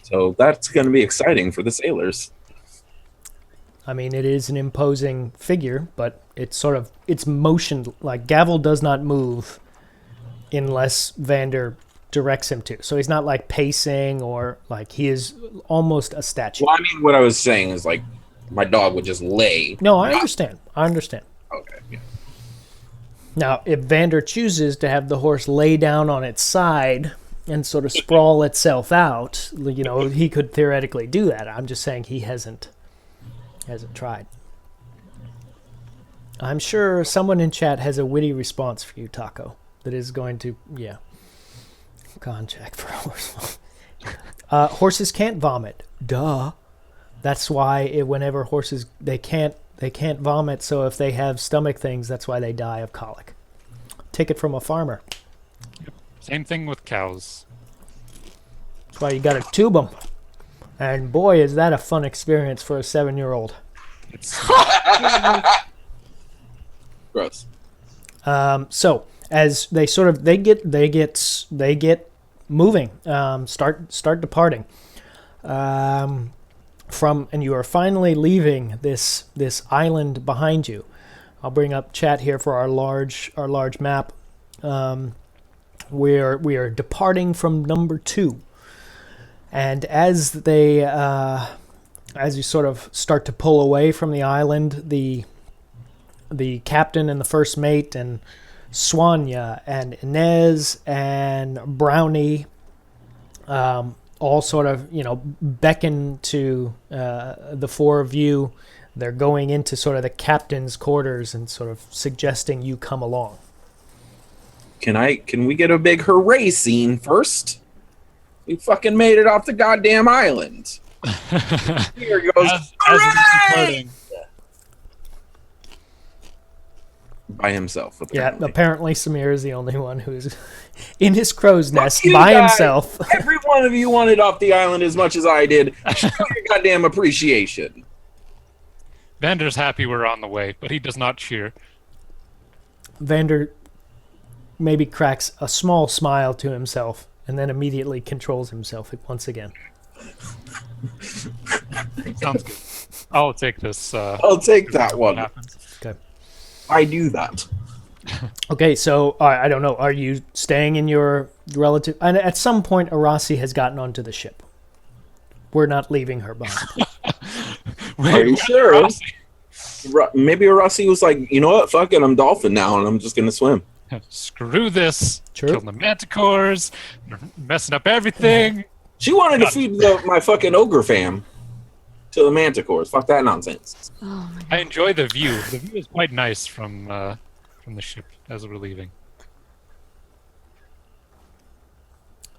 So that's going to be exciting for the sailors. I mean, it is an imposing figure, but it's motion. Like, Gavel does not move unless Vander directs him to. So he's not like pacing, or like, he is almost a statue. Well, I mean, what I was saying is, like, my dog would just lay. No, I understand. Okay. Yeah. Now, if Vander chooses to have the horse lay down on its side and sort of sprawl itself out, you know, he could theoretically do that. I'm just saying he hasn't tried. I'm sure someone in chat has a witty response for you, Taco, that is going to, yeah. Con check for horse. Horses can't vomit. Duh. That's why whenever horses, they can't vomit, so if they have stomach things, that's why they die of colic. Take it from a farmer. Same thing with cows. That's why you gotta tube them. And boy, is that a fun experience for a 7-year-old. It's Gross. So as they sort of they get moving, start departing. And you are finally leaving this island behind you. I'll bring up chat here for our large map. We are departing from number 2, and as you sort of start to pull away from the island, the captain and the first mate and Swanya and Inez and Brownie all sort of, you know, beckon to the 4 of you. They're going into sort of the captain's quarters and sort of suggesting you come along. Can we get a big hooray scene first? We fucking made it off the goddamn island. Here goes, as hooray! By himself. Apparently. Yeah, apparently Samir is the only one who's in his crow's nest you by guys. himself. Every one of you wanted off the island as much as I did. Show your goddamn appreciation. Vander's happy we're on the way, but he does not cheer. Vander maybe cracks a small smile to himself and then immediately controls himself once again. Sounds good. I'll take this. I'll take that one. Happens. Okay. I do that. Okay, so I don't know. Are you staying in your relative? And at some point, Arasi has gotten onto the ship. We're not leaving her behind. Are you sure? Maybe Rossi was like, you know what? Fuck it, I'm dolphin now, and I'm just gonna swim. Screw this. True. Killing the manticores. Messing up everything. She wanted to feed my fucking ogre fam to the manticores. Fuck that nonsense. Oh my I enjoy the view. The view is quite nice from the ship as we're leaving.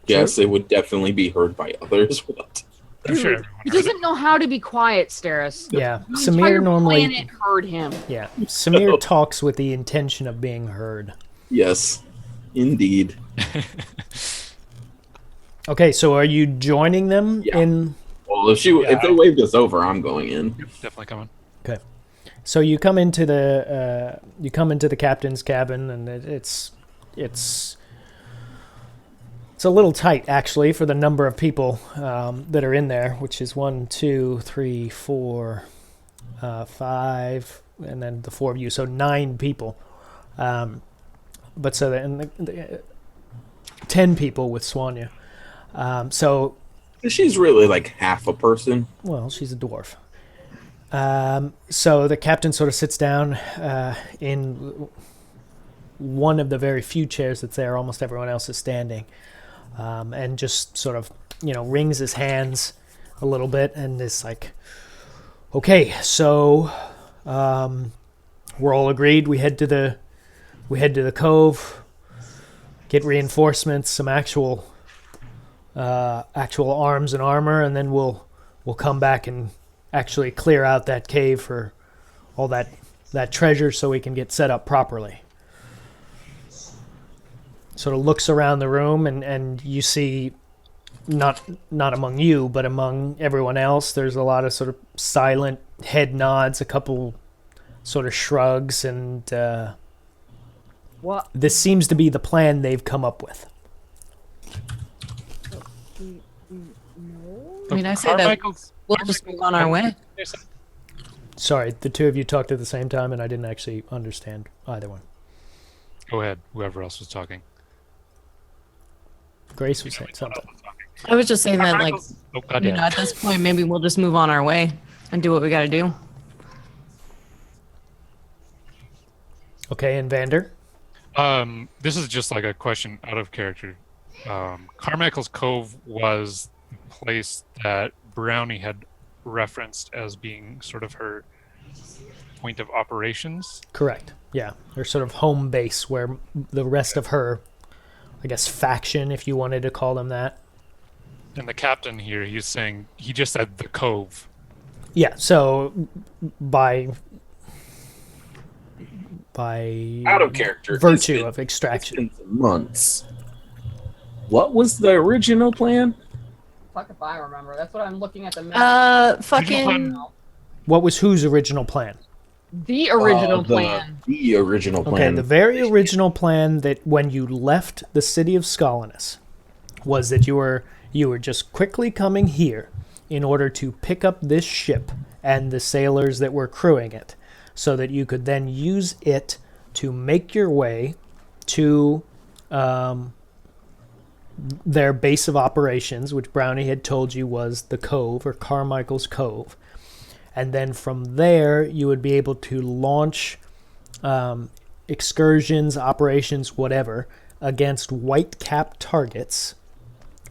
Yes, it would definitely be heard by others. What? I'm sure He everyone heard it. doesn't know how to be quiet, Steris. Yeah, The entire Samir normally. planet heard him. Yeah, Samir talks with the intention of being heard. Yes, indeed. Okay, so are you joining them Yeah. in? Well, if they waved us over, I'm going in. Definitely coming. Okay, So you come into the captain's cabin, and it's a little tight actually for the number of people that are in there, which is 1, 2, 3, 4, 5, and then the 4 of you, so 9 people. But so the 10 people with Swanya. So She's really like half a person. well, she's a dwarf. So the captain sort of sits down in one of the very few chairs that's there. Almost everyone else is standing, and just sort of, wrings his hands a little bit and is like, "Okay, so we're all agreed. We head to the cove, get reinforcements, some actual arms and armor, and then we'll come back and actually clear out that cave for all that treasure so we can get set up properly." Sort of looks around the room, and you see, not among you, but among everyone else, there's a lot of sort of silent head nods, a couple sort of shrugs, and What? this seems to be the plan they've come up with. I mean, I say that we'll just move on our way. Sorry, the two of you talked at the same time, and I didn't actually understand either one. Go ahead, whoever else was talking. Grace was saying something. I was just saying that, like, Oh, goddamn. at this point, maybe we'll just move on our way and do what we got to do. Okay, and Vander? This is just like a question out of character. Carmichael's Cove was the place that Brownie had referenced as being sort of her point of operations. Correct. Yeah, her sort of home base where the rest of her, I guess, faction, if you wanted to call them that. And the captain here, he just said the cove. Yeah, so by Out of character. virtue of extraction. It's been months. What was the original plan? Fuck if I remember. That's what I'm looking at the map. Fucking. What was whose original plan? The original plan. The original Okay, plan. the very original plan that when you left the city of Skolinus was that you were just quickly coming here in order to pick up this ship and the sailors that were crewing it, so that you could then use it to make your way to their base of operations, which Brownie had told you was the Cove, or Carmichael's Cove. And then from there, you would be able to launch excursions, operations, whatever, against white-cap targets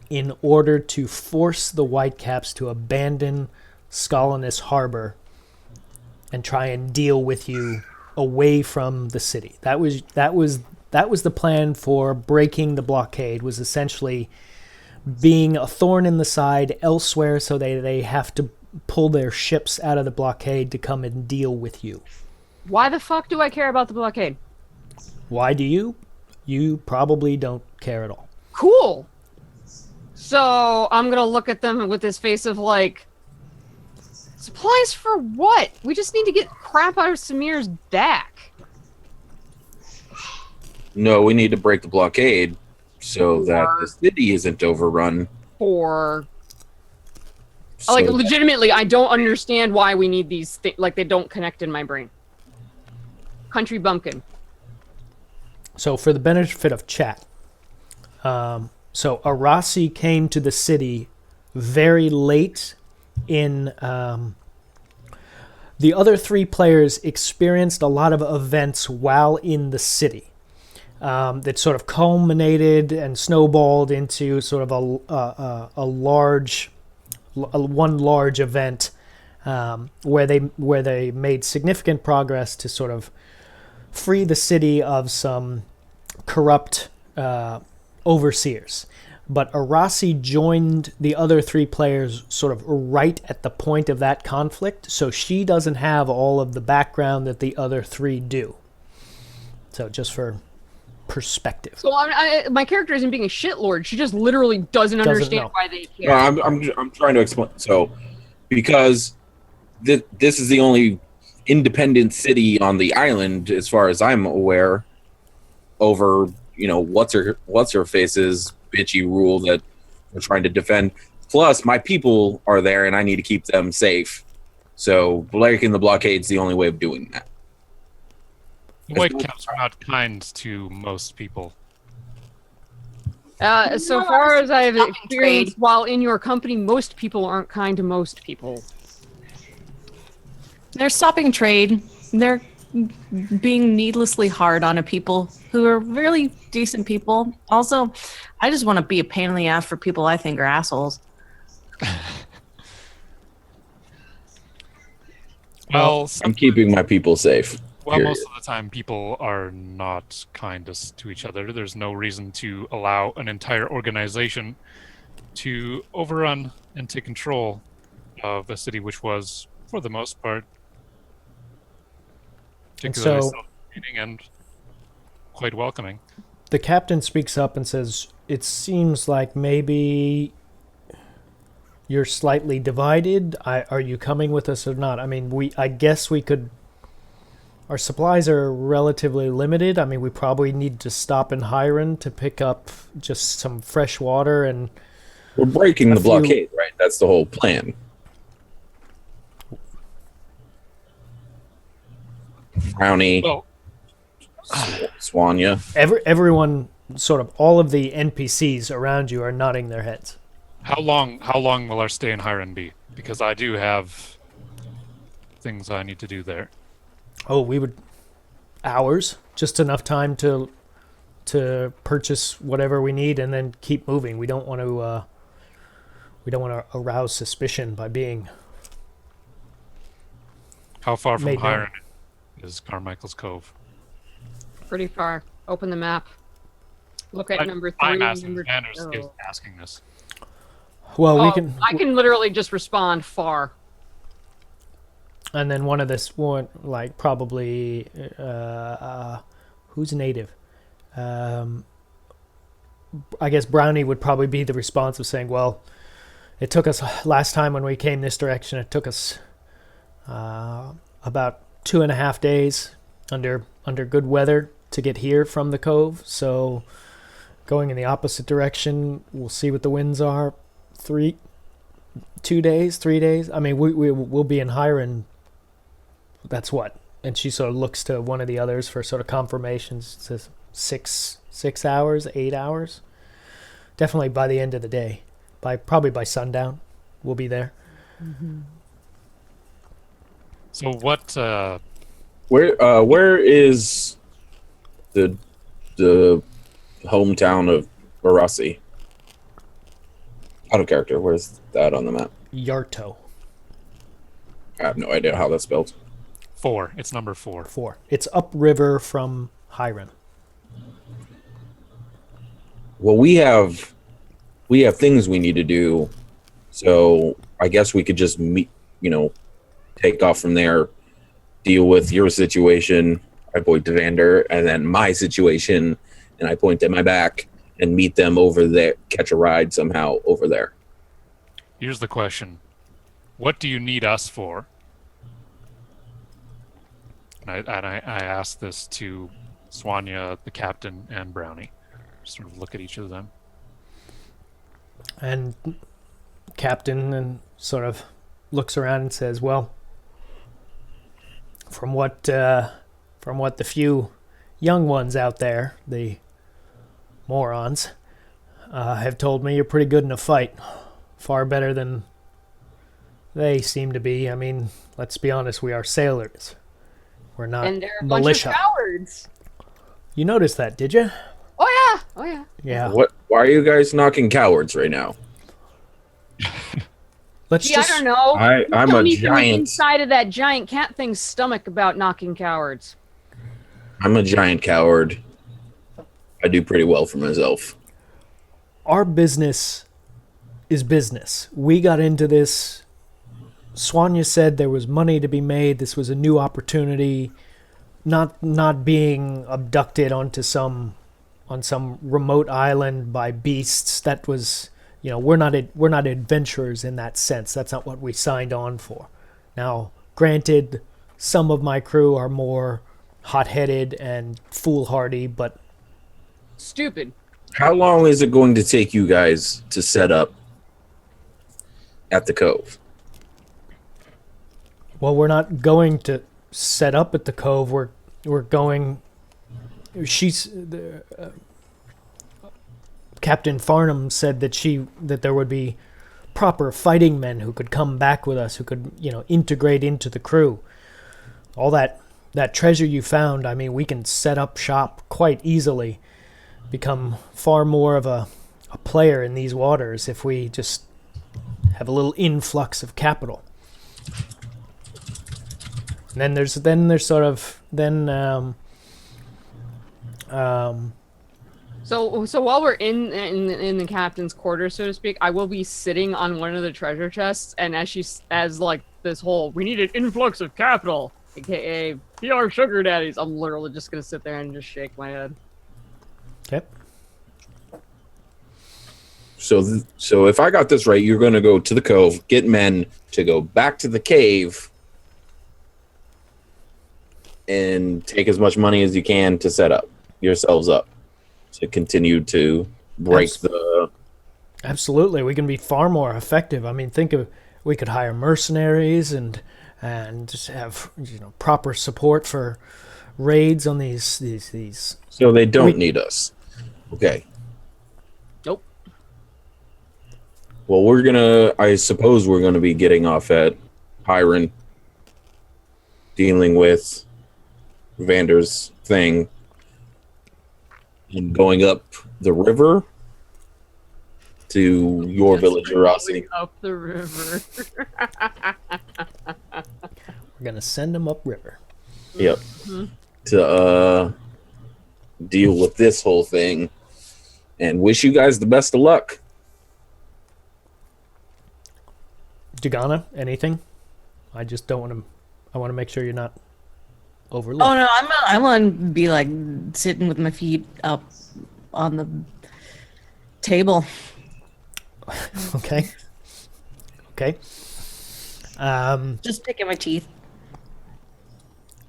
in order to force the Whitecaps to abandon Skolinus Harbor and try and deal with you away from the city. That was the plan for breaking the blockade, was essentially being a thorn in the side elsewhere so they have to pull their ships out of the blockade to come and deal with you. Why the fuck do I care about the blockade? Why do you? You probably don't care at all. Cool. So I'm gonna look at them with this face of like, supplies for what? We just need to get crap out of Samir's back. No, we need to break the blockade so that the city isn't overrun. For So like, legitimately, I don't understand why we need these things. Like, they don't connect in my brain. Country bumpkin. So for the benefit of chat, so Arasi came to the city very late in... the other 3 players experienced a lot of events while in the city that sort of culminated and snowballed into sort of a large event where they made significant progress to sort of free the city of some corrupt overseers. But Arasi joined the other 3 players sort of right at the point of that conflict, so she doesn't have all of the background that the other 3 do. So just for perspective. So my character isn't being a shitlord. She just literally doesn't understand know. why they No, care. I'm trying to explain. So, because this is the only independent city on the island, as far as I'm aware, over what's her face's bitchy rule that we're trying to defend. Plus, my people are there, and I need to keep them safe. So, breaking the blockade's the only way of doing that. The White Caps are not kind to most people. So Well, far as I've stopping experienced, trade. while in your company, most people aren't kind to most people. They're stopping trade. They're being needlessly hard on a people who are really decent people. Also, I just want to be a pain in the ass for people I think are assholes. Well, I'm keeping my people safe. period. most of the time, people are not kind to each other. There's no reason to allow an entire organization to overrun and take control of a city which was, for the most part, particularly so- self-contained and quite welcoming. The captain speaks up and says, "It seems like maybe you're slightly divided. Are you coming with us or not? I mean, I guess we could. Our supplies are relatively limited. I mean, we probably need to stop in Hiron to pick up just some fresh water and We're breaking A the few- blockade, right? That's the whole plan. Brownie, Well, Swanya. everyone. Sort of all of the NPCs around you are nodding their heads. how long will our stay in Hiron be? Because I do have things I need to do there. Oh, we would hours, just enough time to purchase whatever we need and then keep moving. We don't want to arouse suspicion by being How far from Made known. Hiron is Carmichael's Cove? Pretty far. Open the map. Look at number 3. I'm asking. Number Anders is oh. asking this. well. Oh, We can, I can literally just respond far. and then one of this one like probably who's native. I guess Brownie would probably be the response of saying, "Well, it took us last time when we came this direction. It took us about 2.5 days under good weather to get here from the cove. So going in the opposite direction, we'll see what the winds are. 3 days. I mean, we'll be in Hiron. That's what." And she sort of looks to one of the others for sort of confirmations. Says 6 hours, 8 hours. Definitely by the end of the day. Probably by sundown, we'll be there. So what? Where is the hometown of Barassi? Out of character. Where's that on the map? Yarto. I have no idea how that's spelled. 4. It's number 4. 4. It's upriver from Hiron. Well, we have things we need to do, so I guess we could just meet. Take off from there, deal with your situation. I point to Vander, and then my situation, and I point at my back, and meet them over there. Catch a ride somehow over there. Here's the question: what do you need us for? And I asked this to Swanya, the captain, and Brownie. Sort of look at each of them. And captain and sort of looks around and says, "Well, from what the few young ones out there, the morons, have told me, you're pretty good in a fight. Far better than they seem to be. I mean, let's be honest, we are sailors. We're not And they're a militia. bunch of cowards. You noticed that, did you? Oh yeah. Yeah. What? Why are you guys knocking cowards right now? Let's Gee, just. I don't know. I'm Tell a me from the giant. inside of that giant cat thing's stomach about knocking cowards. I'm a giant coward. I do pretty well for myself. Our business is business. We got into this. Swanya said there was money to be made. This was a new opportunity. Not being abducted on some remote island by beasts. That was, we're not adventurers in that sense. That's not what we signed on for. Now, granted, some of my crew are more hot-headed and foolhardy, but Stupid. How long is it going to take you guys to set up at the cove? well, we're not going to set up at the cove. We're going. Captain Farnham said that there would be proper fighting men who could come back with us, who could, integrate into the crew. All that treasure you found, I mean, we can set up shop quite easily, become far more of a player in these waters if we just have a little influx of capital. And So while we're in the captain's quarters, so to speak, I will be sitting on one of the treasure chests, and as like this whole we need an influx of capital, aka be our sugar daddies. I'm literally just gonna sit there and just shake my head. Okay. So if I got this right, you're going to go to the cove, get men to go back to the cave, and take as much money as you can to set up yourselves up to continue to break the. Absolutely, we can be far more effective. I mean, we could hire mercenaries and just have proper support for raids on these. So they don't need us. Okay. Nope. Well, I suppose we're gonna be getting off at Hiron, dealing with Vander's thing, and going up the river to your village, Rossi. Up the river. We're gonna send them upriver. Yep. To deal with this whole thing, and wish you guys the best of luck. Dugana, anything? I just don't want to. I want to make sure you're not overlooked. Oh no, I want to be like sitting with my feet up on the table. Okay. Just picking my teeth.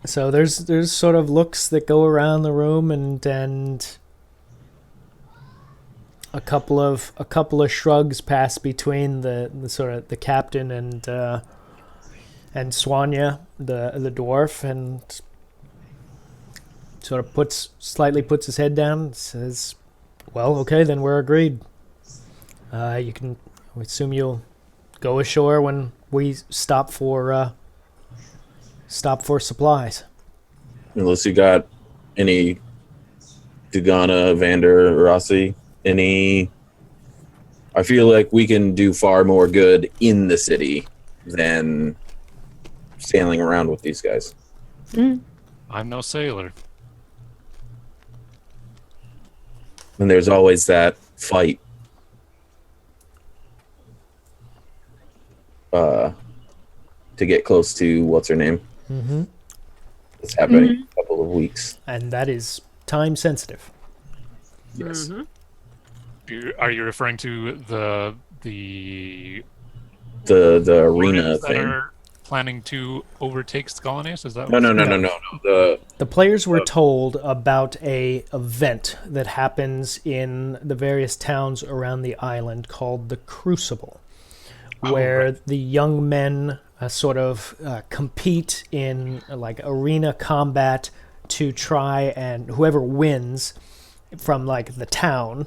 So there's sort of looks that go around the room, and a couple of shrugs pass between the sort of the captain and Swanya, the dwarf, and sort of slightly puts his head down and says, "Well, okay, then we're agreed. We assume you'll go ashore when we stop for supplies." Unless you got any Dugana, Vander, Rossi, I feel like we can do far more good in the city than sailing around with these guys. I'm no sailor. And there's always that fight to get close to what's her name. Mm-hmm. It's happening in a couple of weeks. And that is time sensitive. Yes. Are you referring to the The arena parties that thing. are planning to overtake Scalanes? Is that No. The players were told about a event that happens in the various towns around the island called the Crucible, where the young men compete in like arena combat to try, and whoever wins from like the town,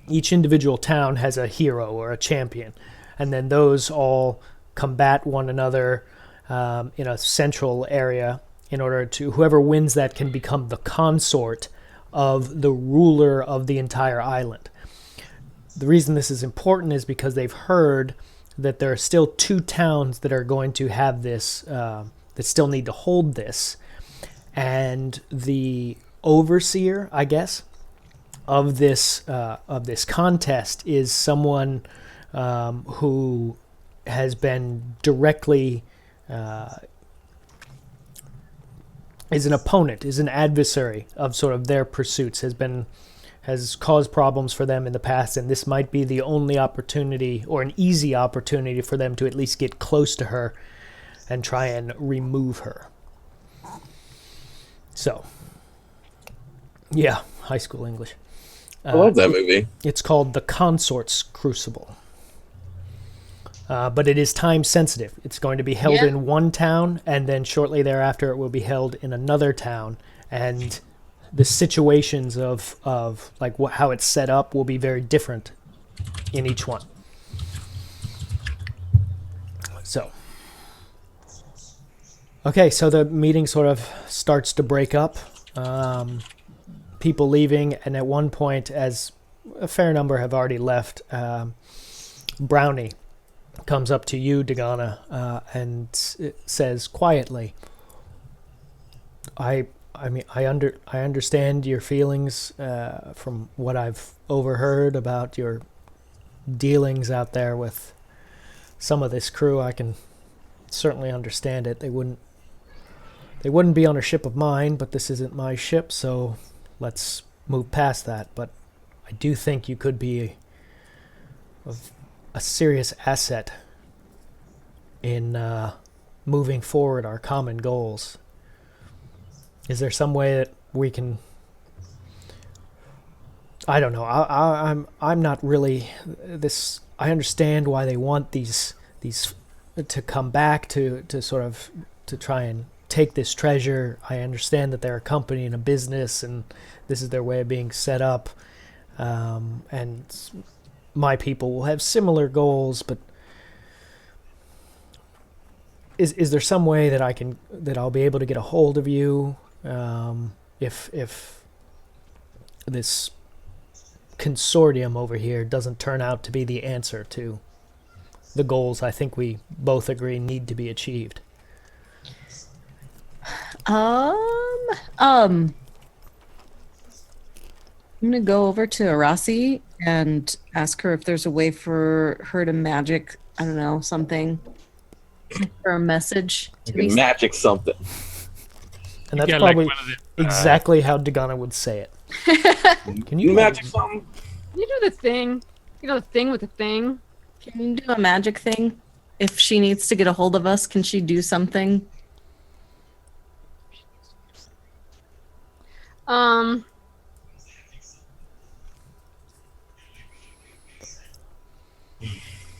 each individual town has a hero or a champion, and then those all combat one another in a central area in order to, whoever wins that can become the consort of the ruler of the entire island. The reason this is important is because they've heard that there are still 2 towns that are going to have this, that still need to hold this. And the overseer, I guess, of this contest is someone who has been directly is an opponent, is an adversary of sort of their pursuits, has caused problems for them in the past, and this might be the only opportunity, or an easy opportunity, for them to at least get close to her and try and remove her. So, yeah, high school English. I love that movie. It's called The Consort's Crucible. But it is time sensitive. It's going to be held Yeah. in one town, and then shortly thereafter it will be held in another town. And the situations of like how it's set up will be very different in each one. So, okay, so the meeting sort of starts to break up. People leaving, and at one point, as a fair number have already left, Brownie comes up to you, Dagana, and it says quietly, I understand your feelings from what I've overheard about your dealings out there with some of this crew. I can certainly understand it. They wouldn't be on a ship of mine, but this isn't my ship, so let's move past that. But I do think you could be a serious asset in moving forward our common goals. Is there some way that we can? I don't know. I'm not really this. I understand why they want these to come back to sort of to try and take this treasure. I understand that they're a company and a business, and this is their way of being set up. And my people will have similar goals, but is there some way that I'll be able to get a hold of you if this consortium over here doesn't turn out to be the answer to the goals I think we both agree need to be achieved? I'm gonna go over to Arasi and ask her if there's a way for her to magic, I don't know, something or a message to You can these. magic something. And that's Yeah, like probably one of the, exactly how Dagana would say it. Can You you magic something? You do the thing. You know the thing with the thing. Can you do a magic thing? If she needs to get a hold of us, can she do something?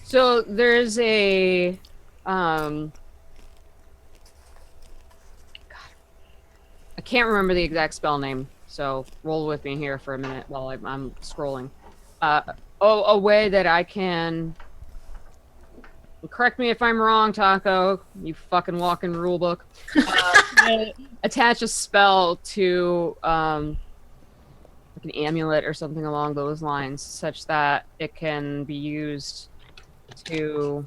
So there's a God, I can't remember the exact spell name, so roll with me here for a minute while I'm scrolling. A way that I can, correct me if I'm wrong, Taco, you fucking walking rule book. Attach a spell to like an amulet or something along those lines, such that it can be used to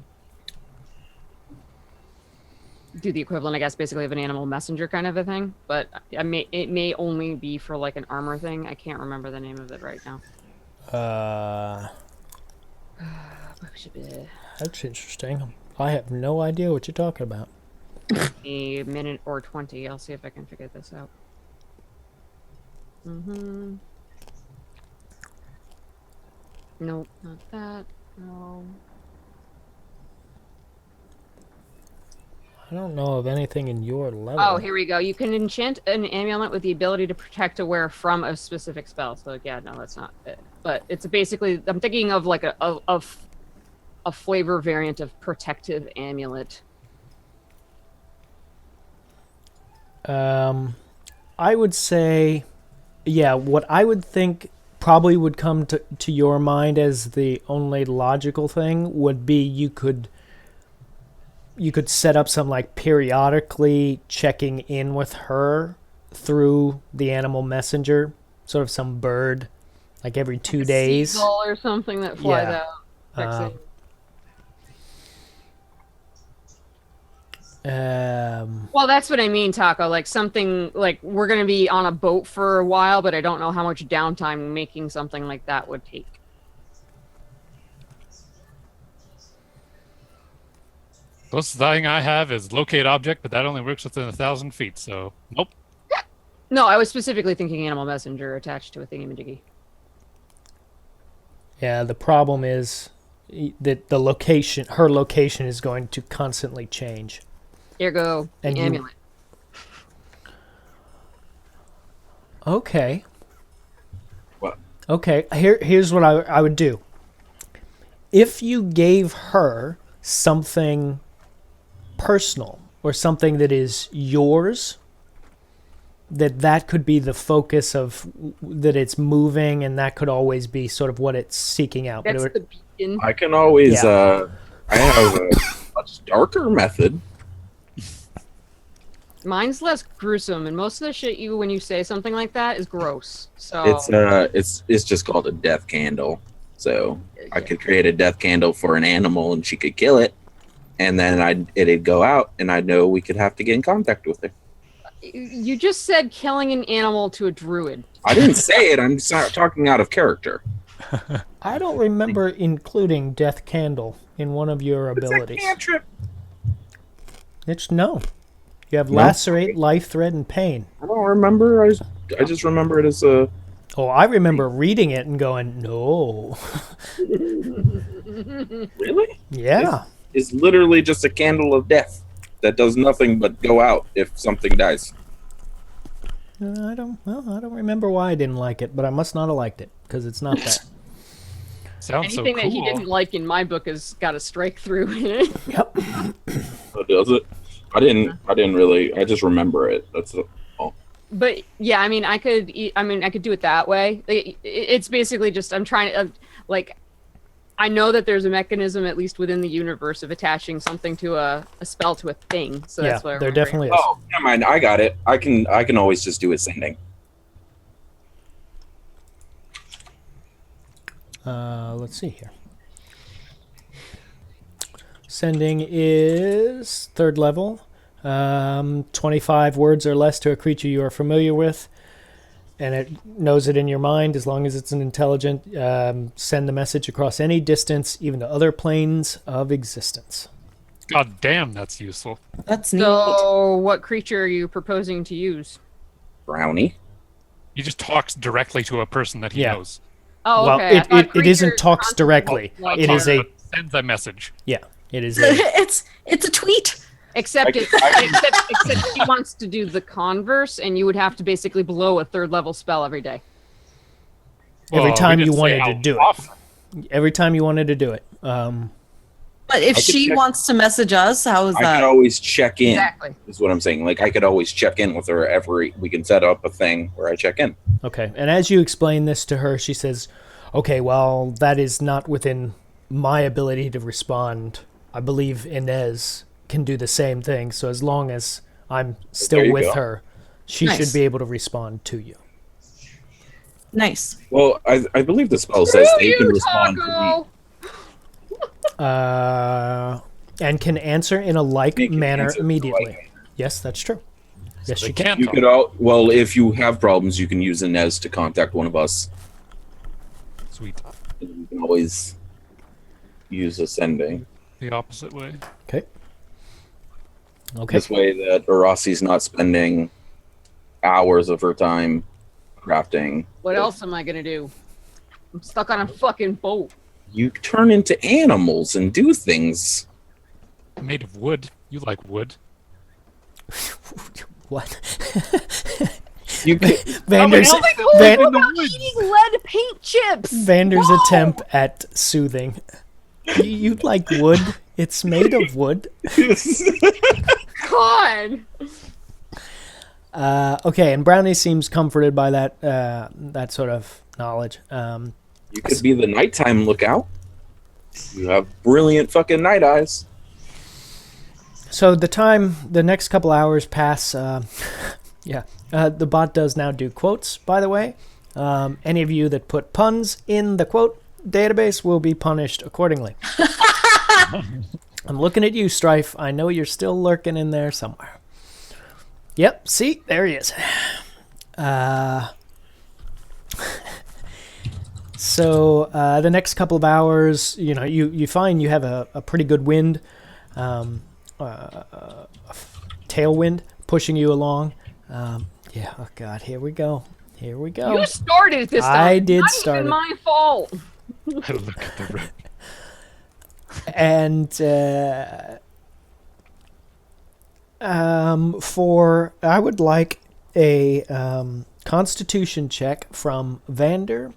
do the equivalent, I guess, basically of an animal messenger kind of a thing. But it may only be for like an armor thing. I can't remember the name of it right now. That's interesting. I have no idea what you're talking about. A minute or 20. I'll see if I can figure this out. Nope, not that. No. I don't know of anything in your level. Oh, here we go. You can enchant an amulet with the ability to protect a wearer from a specific spell. So yeah, no, that's not it. But it's basically, I'm thinking of like a flavor variant of protective amulet. I would say, yeah, what I would think probably would come to your mind as the only logical thing would be you could set up some like periodically checking in with her through the animal messenger, sort of some bird, like every 2 days. Seagull or something that flies Yeah. out. Checks in. Well, that's what I mean, Taco. Like something like we're gonna be on a boat for a while, but I don't know how much downtime making something like that would take. closest thing I have is locate object, but that only works within 1,000 feet. So nope. No, I was specifically thinking animal messenger attached to a thingamajiggy. Yeah, the problem is that her location is going to constantly change. Ergo, the And amulet. Okay. What? Okay. Here's what I would do. If you gave her something personal or something that is yours, that could be the focus of that it's moving, and that could always be sort of what it's seeking out. That's But the beacon. I can always. Yeah. I have a much darker method. Mine's less gruesome, and most of the shit when you say something like that is gross. So It's just called a death candle. So I could create a death candle for an animal, and she could kill it, and then it'd go out, and I'd know we could have to get in contact with her. You just said killing an animal to a druid. I didn't say it. I'm talking out of character. I don't remember including Death Candle in one of your It's a abilities. cantrip. It's no. You have No? Lacerate, Life Thread, and Pain. I don't remember. I just remember it as a. Oh, I remember reading it and going, no. Really? Yeah. It's literally just a candle of death that does nothing but go out if something dies. I don't remember why I didn't like it, but I must not have liked it because it's not there. Sounds so Anything cool. that he didn't like in my book has got a strike through in it. Yep. Oh, does it? I didn't really. I just remember it. That's all. But yeah, I mean, I could do it that way. It's basically just I'm trying to I know that there's a mechanism, at least within the universe, of attaching something to a spell to a thing. So Yeah, that's what I there remember. definitely is. Oh, never mind. I got it. I can always just do ascending. Let's see here. Sending is 3rd level. 25 words or less to a creature you are familiar with. And it knows it in your mind as long as it's an intelligent. Send the message across any distance, even to other planes of existence. God damn, that's useful. That's neat. So, what creature are you proposing to use? Brownie. He just talks directly to a person that he Yeah. knows. Oh, Well, okay. I thought it isn't creatures talks constantly- directly. Like, It is a Sends a message. it is a It's a tweet. Except I it's can- except he wants to do the converse, and you would have to basically blow a 3rd level spell every day. Every Well, time we you didn't say wanted how to do it. often. every time you wanted to do it. But if I could she check- wants to message us, how is I that? could always check in. Exactly. Is what I'm saying. Like I could always check in with her we can set up a thing where I check in. Okay, and as you explain this to her, she says, "Okay, well, that is not within my ability to respond. I believe Inez can do the same thing. So as long as I'm There still you with go. her, she Nice. should be able to respond to you." Nice. Well, I believe the spell says they can respond to me. Taco! And can answer in a like They can manner answer in a immediately. like manner. Yes, that's true. Yes, They she can. can't You talk. could if you have problems, you can use Inez to contact one of us. Sweet. And you can always use ascending. The opposite way. Okay. Okay. This way that Arassi's not spending hours of her time crafting. What else am I gonna do? I'm stuck on a fucking boat. You turn into animals and do things. Made of wood. You like wood. What? You can, Vander's, Van- Van, about eating lead paint chips. Vander's Whoa! attempt at soothing. You like wood? It's made of wood. God. Okay, and Brownie seems comforted by that sort of knowledge. you could be the nighttime lookout. You have brilliant fucking night eyes. So the next couple hours pass. Yeah, the bot does now do quotes. By the way, any of you that put puns in the quote database will be punished accordingly. I'm looking at you, Strife. I know you're still lurking in there somewhere. Yep, see, there he is. So the next couple of hours, you find you have a pretty good wind, tailwind pushing you along. Yeah, oh God, here we go. You started it this time. I did Not start even it. my fault. I look at the red. And I would like a Constitution check from Vander,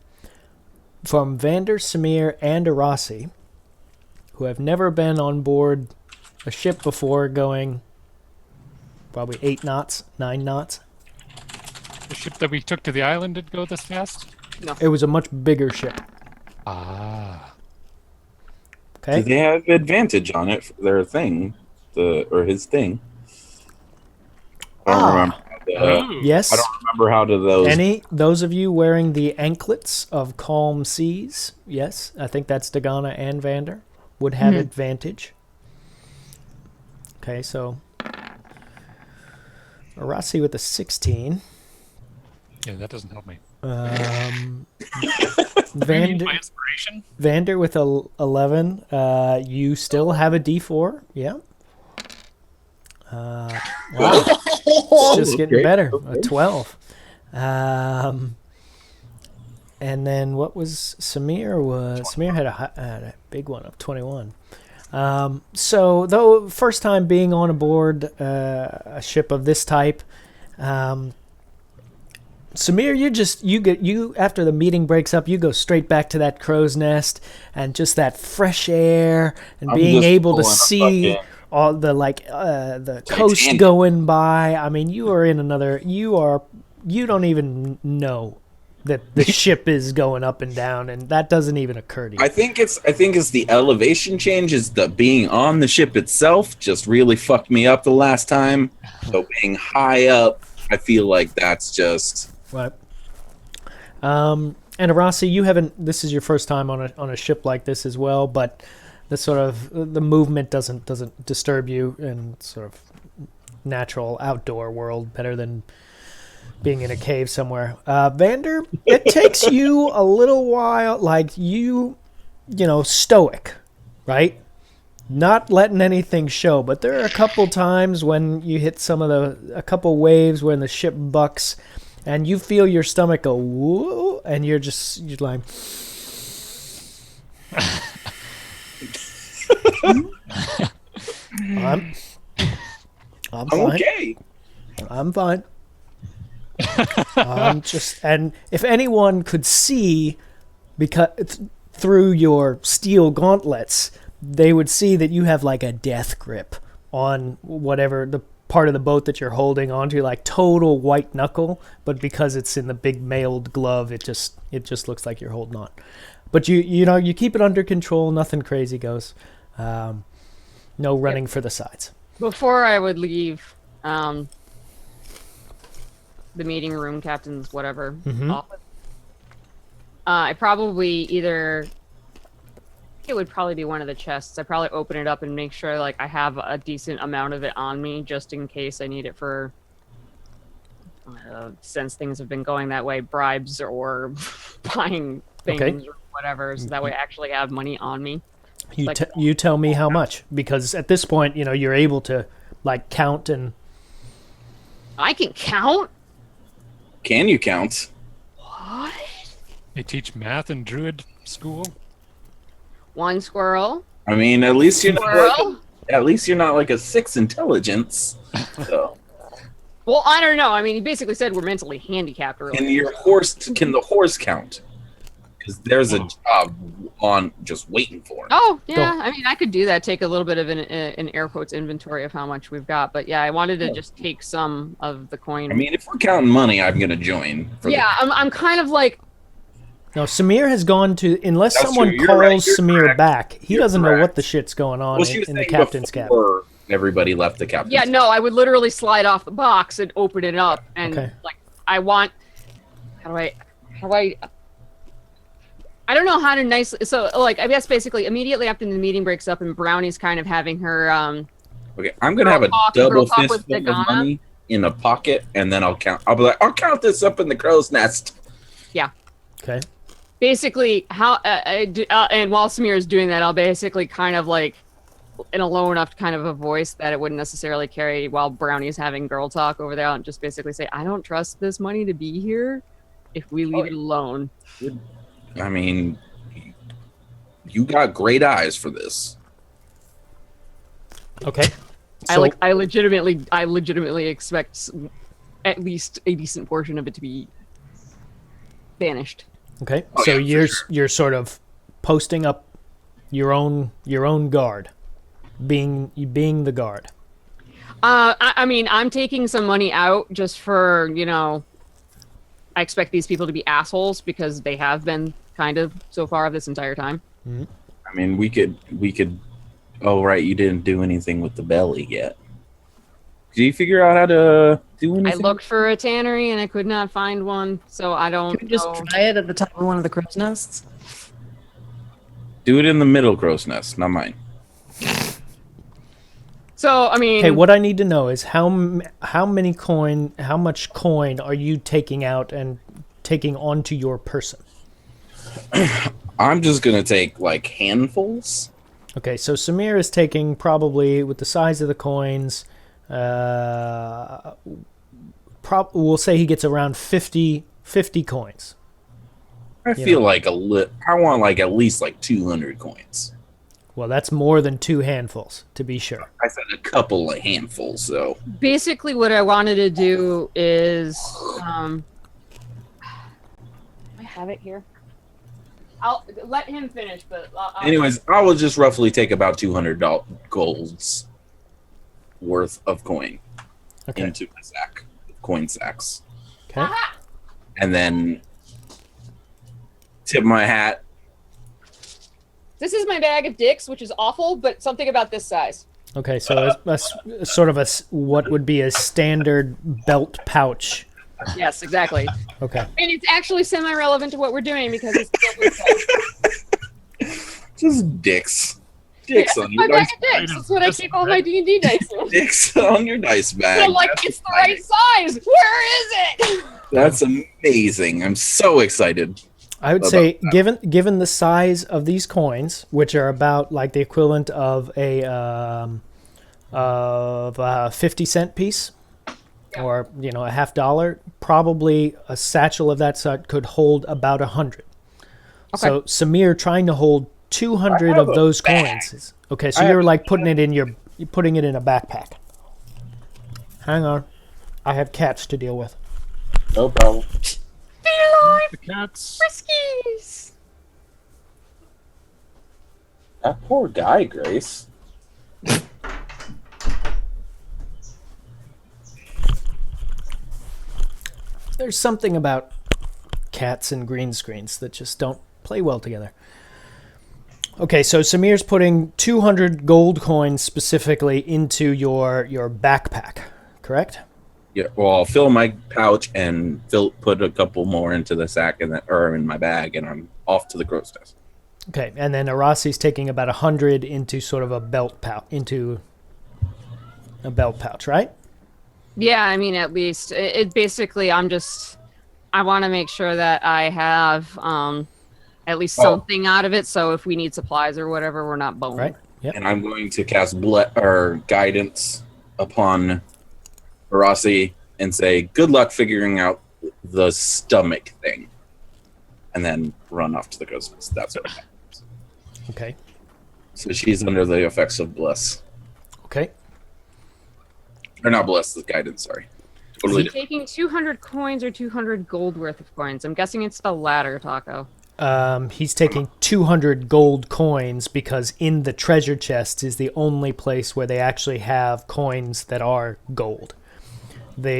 Samir, and Arasi, who have never been on board a ship before going probably 8 knots, 9 knots. The ship that we took to the island did go this fast? It was a much bigger ship. Ah. Okay. Do they have advantage on it for their thing, or his thing? I don't remember. Yes. I don't remember how to those. Those of you wearing the anklets of calm seas, yes, I think that's Dagana and Vander, would have advantage. Okay, so Arasi with a 16. Yeah, that doesn't help me. Vander, My inspiration? Vander with a 11. You still have a D4. Yeah. Wow. It's just getting better. A 12. And then what was Samir? Samir had a big one of 21. So though first time being on board a ship of this type, Samir, you after the meeting breaks up, you go straight back to that crow's nest and just that fresh air and being able to see all the the coast going by. I mean, you are in another. You don't even know that the ship is going up and down, and that doesn't even occur to you. I think it's the elevation change. Is the being on the ship itself just really fucked me up the last time. So being high up, I feel like that's just. Right. And Arasi, you haven't. This is your first time on a ship like this as well, but the sort of the movement doesn't disturb you in sort of natural outdoor world better than being in a cave somewhere. Vander, it takes you a little while, like stoic, right? Not letting anything show, but there are a couple times when you hit a couple waves when the ship bucks. And you feel your stomach go whoa, and you're like, I'm fine. Okay. I'm fine. And if anyone could see, because through your steel gauntlets, they would see that you have like a death grip on whatever the part of the boat that you're holding onto, like total white knuckle, but because it's in the big mailed glove, it just looks like you're holding on. But you keep it under control, nothing crazy goes. No running for the sides. Before I would leave the meeting room, captain's whatever office, I probably it would probably be one of the chests. I probably open it up and make sure like I have a decent amount of it on me just in case I need it for since things have been going that way, bribes or buying things or whatever, so that way I actually have money on me. You tell me how much, because at this point, you're able to like count and I can count? Can you count? What? They teach math in Druid school? One squirrel. I mean, at least you're Squirrel? not like a 6 intelligence. So. Well, I don't know. I mean, he basically said we're mentally handicapped earlier. Can the horse count? Because there's a job on just waiting for him. Oh, yeah. I mean, I could do that. Take a little bit of an air quotes inventory of how much we've got. But yeah, I wanted to just take some of the coin. I mean, if we're counting money, I'm going to join. I'm kind of like... No, Samir has gone to... Unless That's someone true. calls You're Samir correct. back, he You're doesn't know correct. what the shit's going on in the captain's cabin. Before everybody left the captain's Yeah, no, I would literally slide off the box and open it up. And, like, I want... How do I... I don't know how to nicely... So, like, I guess basically immediately after the meeting breaks up and Brownie's kind of having her... Okay, I'm going to have a double fistful of money in a pocket, and then I'll count. I'll be like, I'll count this up in the crow's nest. Yeah. Okay. Basically, and while Samir is doing that, I'll basically kind of like, in a low enough kind of a voice that it wouldn't necessarily carry while Brownie's having girl talk over there, and just basically say, I don't trust this money to be here if we leave it alone. I mean, you got great eyes for this. Okay. So, I legitimately expect at least a decent portion of it to be vanished. Okay, Oh, so yeah, for you're sort of posting up your own guard, being the guard. I mean, I'm taking some money out just for, I expect these people to be assholes because they have been kind of so far this entire time. I mean, we could. Oh, right, you didn't do anything with the belly yet. Did you figure out how to do anything? I looked for a tannery and I could not find one, so I don't Can we just know. try it at the top of one of the crow's nests? Do it in the middle crow's nest, not mine. So, I mean... Okay, what I need to know is how much coin are you taking out and taking onto your person? I'm just gonna take like handfuls. Okay, so Samir is taking probably, with the size of the coins, we'll say he gets around 50 coins. I feel like I want like at least like 200 coins. Well, that's more than 2 handfuls, to be sure. I said a couple of handfuls, so. Basically, what I wanted to do is... I have it here. I'll let him finish, but... Anyways, I will just roughly take about $200 golds worth of coin into the sack, coin sacks. Okay. And then tip my hat. This is my bag of dicks, which is awful, but something about this size. Okay, so sort of what would be a standard belt pouch. Yes, exactly. Okay. And it's actually semi-relevant to what we're doing because it's Just dicks. Dicks on your my bag dice. of dicks. That's what I keep all my D&D dice in. Dicks on your dice bag. And I'm like, it's the right size. Where is it? That's amazing. I'm so excited. I would say, given the size of these coins, which are about like the equivalent of a 50-cent piece, or a $50, probably a satchel of that sort could hold about 100. Okay. So Samir trying to hold 200 of those coins. Okay, so you're like putting it in a backpack. Hang on, I have cats to deal with. No problem. The cats. Friskies. That poor guy, Grace. There's something about cats and green screens that just don't play well together. Okay, so Samir's putting 200 gold coins specifically into your backpack, correct? Yeah, well, I'll fill my pouch and put a couple more into the sack or in my bag, and I'm off to the crow's nest. Okay, and then Arasi's taking about 100 into sort of a belt pouch, right? Yeah, I mean, at least it basically, I want to make sure that I have at least something out of it. So if we need supplies or whatever, we're not boned. Right. Yep. And I'm going to cast guidance upon Arasi and say, "Good luck figuring out the stomach thing," and then run off to the crow's nest. That's what happens. Okay. So she's under the effects of bliss, Okay. or not bliss, the guidance. Sorry. Is Totally he taking 200 coins or 200 gold worth of coins? I'm guessing it's the latter, Taco. He's taking 200 gold coins because in the treasure chest is the only place where they actually have coins that are gold.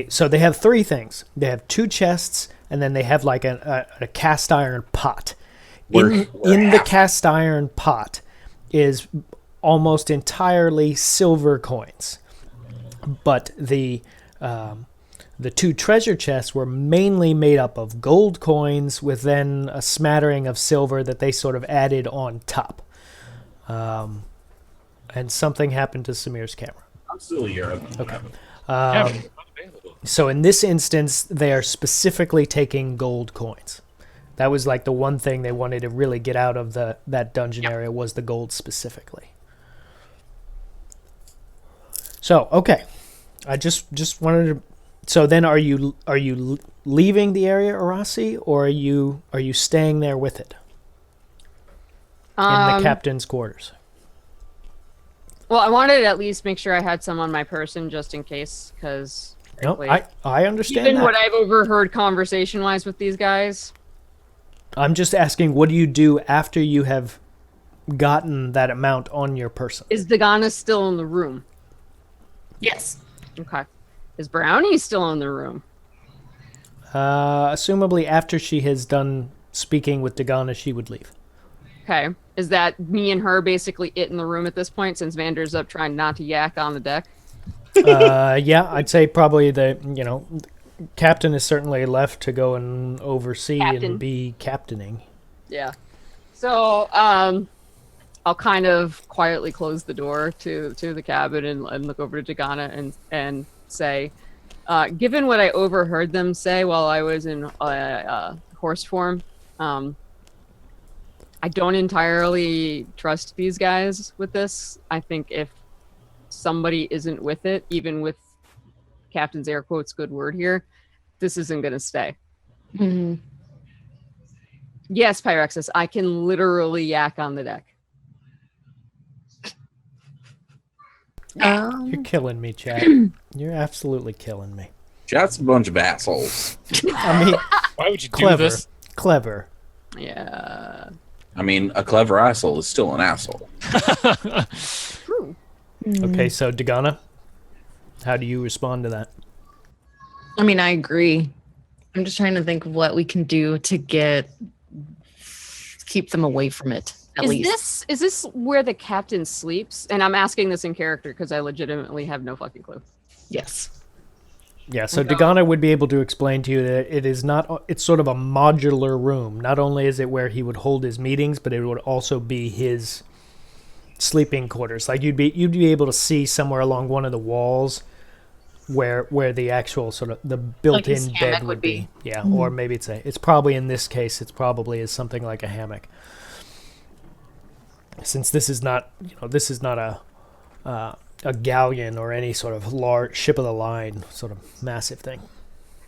So they have 3 things. They have 2 chests, and then they have like a cast iron pot. In the cast iron pot is almost entirely silver coins, but the 2 treasure chests were mainly made up of gold coins with then a smattering of silver that they sort of added on top. And something happened to Samir's camera. I'm still here. Okay. Available. So in this instance, they are specifically taking gold coins. That was like the one thing they wanted to really get out of that dungeon area was the gold specifically. So, okay. I just wanted to... So then are you leaving the area, Arasi, or are you staying there with it? In the captain's quarters? Well, I wanted to at least make sure I had some on my person just in case, because... No, I understand Even that. what I've overheard conversation-wise with these guys, I'm just asking, what do you do after you have gotten that amount on your person? Is Dagana still in the room? Yes. Okay. Is Brownie still in the room? Assumably, after she has done speaking with Dagana, she would leave. Okay. Is that me and her basically it in the room at this point since Vander's up trying not to yak on the deck? Yeah, I'd say probably the captain is certainly left to go and oversee Captain. and be captaining. Yeah. So, I'll kind of quietly close the door to the cabin and look over to Dagana and say, given what I overheard them say while I was in horse form, I don't entirely trust these guys with this. I think if somebody isn't with it, even with Captain's air quotes good word here, this isn't going to stay. Mm-hmm. Yes, Pyrexis, I can literally yak on the deck. You're killing me, Chad. You're absolutely killing me. Chat's a bunch of assholes. I mean, Why would you do clever. this? Clever. Yeah. I mean, a clever asshole is still an asshole. True. Okay, so Dagana, how do you respond to that? I mean, I agree. I'm just trying to think of what we can do to keep them away from it. At least. Is this where the captain sleeps? And I'm asking this in character because I legitimately have no fucking clue. Yes. Yeah, so Dagana would be able to explain to you that it's sort of a modular room. Not only is it where he would hold his meetings, but it would also be his sleeping quarters. Like you'd be able to see somewhere along one of the walls where the actual sort of the built-in his bed hammock would would be. be. Yeah, or maybe it's probably in this case it's probably is something like a hammock. Since this is not a galleon or any sort of large ship of the line sort of massive thing.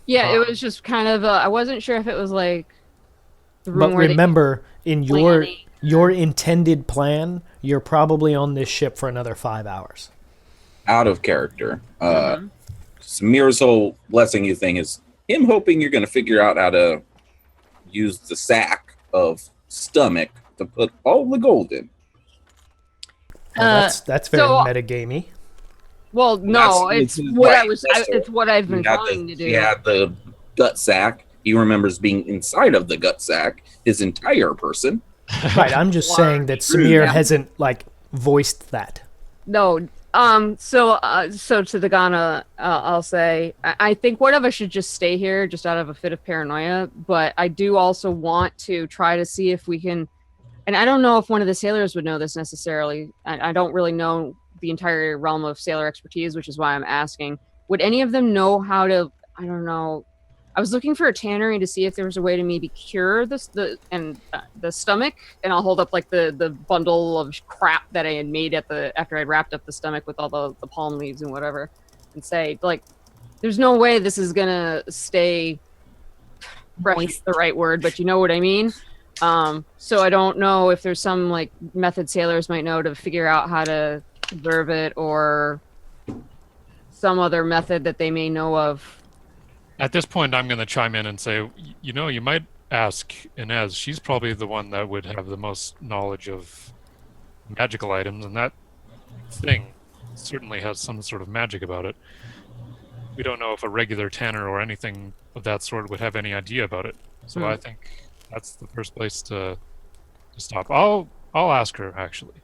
Yeah, it was just kind of. I wasn't sure if it was like the room But where remember, in planning. your intended plan, you're probably on this ship for another 5 hours. Out of character. Samir's whole blessing you thing is him hoping you're going to figure out how to use the sack of stomach to put all the gold in. Well, that's very so- metagamey. Well, no, That's- it's what I right, was. that's It's what I've been He had trying to do. He had the gut sack. He remembers being inside of the gut sack, his entire person. Right, I'm just saying that Samir hasn't voiced that. No. So to the Ghana, I'll say I think one of us should just stay here, just out of a fit of paranoia. But I do also want to try to see if we can. And I don't know if one of the sailors would know this necessarily. I don't really know the entire realm of sailor expertise, which is why I'm asking. Would any of them know how to? I don't know. I was looking for a tannery to see if there was a way to maybe cure the stomach, and I'll hold up the bundle of crap that I had made after I'd wrapped up the stomach with all the palm leaves and whatever, and say there's no way this is gonna stay fresh. Is the right word, but you know what I mean. So I don't know if there's some method sailors might know to figure out how to preserve it, or some other method that they may know of. At this point, I'm going to chime in and say, you might ask Inez. She's probably the one that would have the most knowledge of magical items, and that thing certainly has some sort of magic about it. We don't know if a regular tanner or anything of that sort would have any idea about it. So I think that's the first place to stop. I'll ask her, actually.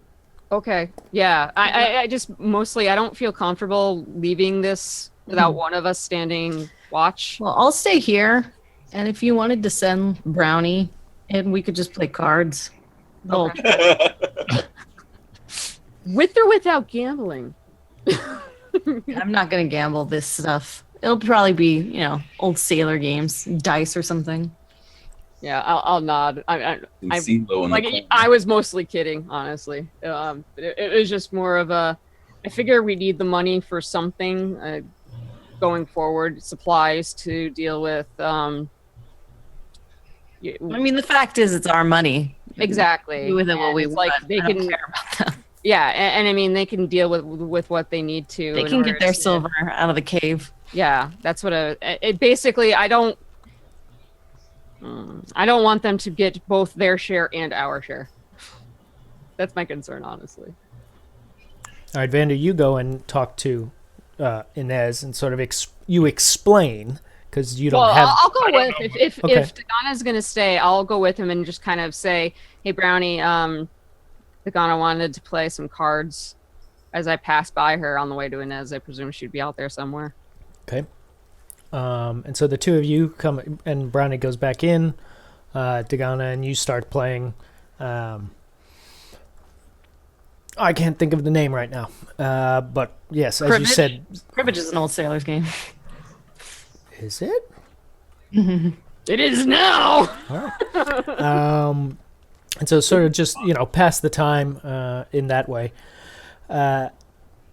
Okay. Yeah. I just mostly I don't feel comfortable leaving this without one of us standing watch. Well, I'll stay here, and if you wanted to send Brownie, and we could just play cards. Okay. With or without gambling? I'm not gonna gamble this stuff. It'll probably be, old sailor games, dice or something. Yeah, I'll nod. I was mostly kidding, honestly. It was just more of a. I figure we need the money for something going forward, supplies to deal with. I mean, the fact is, it's our money. Exactly. Do with it what we want. They can care about them. Yeah, and I mean they can deal with what they need to. They can get their silver out of the cave. Yeah, that's what it basically. I don't. I don't want them to get both their share and our share. That's my concern, honestly. All right, Vander, you go and talk to Inez and sort of explain because you don't Well, have. I'll go with if Okay. Dagana's gonna stay, I'll go with him and just kind of say, "Hey, Brownie, Dagana wanted to play some cards." As I pass by her on the way to Inez, I presume she'd be out there somewhere. Okay. And so the two of you come, and Brownie goes back in, Dagana, and you start playing. I can't think of the name right now, but yes, as you Cribbage? said, Cribbage is an old sailor's game. is it? It is now. All right. And so sort of just pass the time in that way.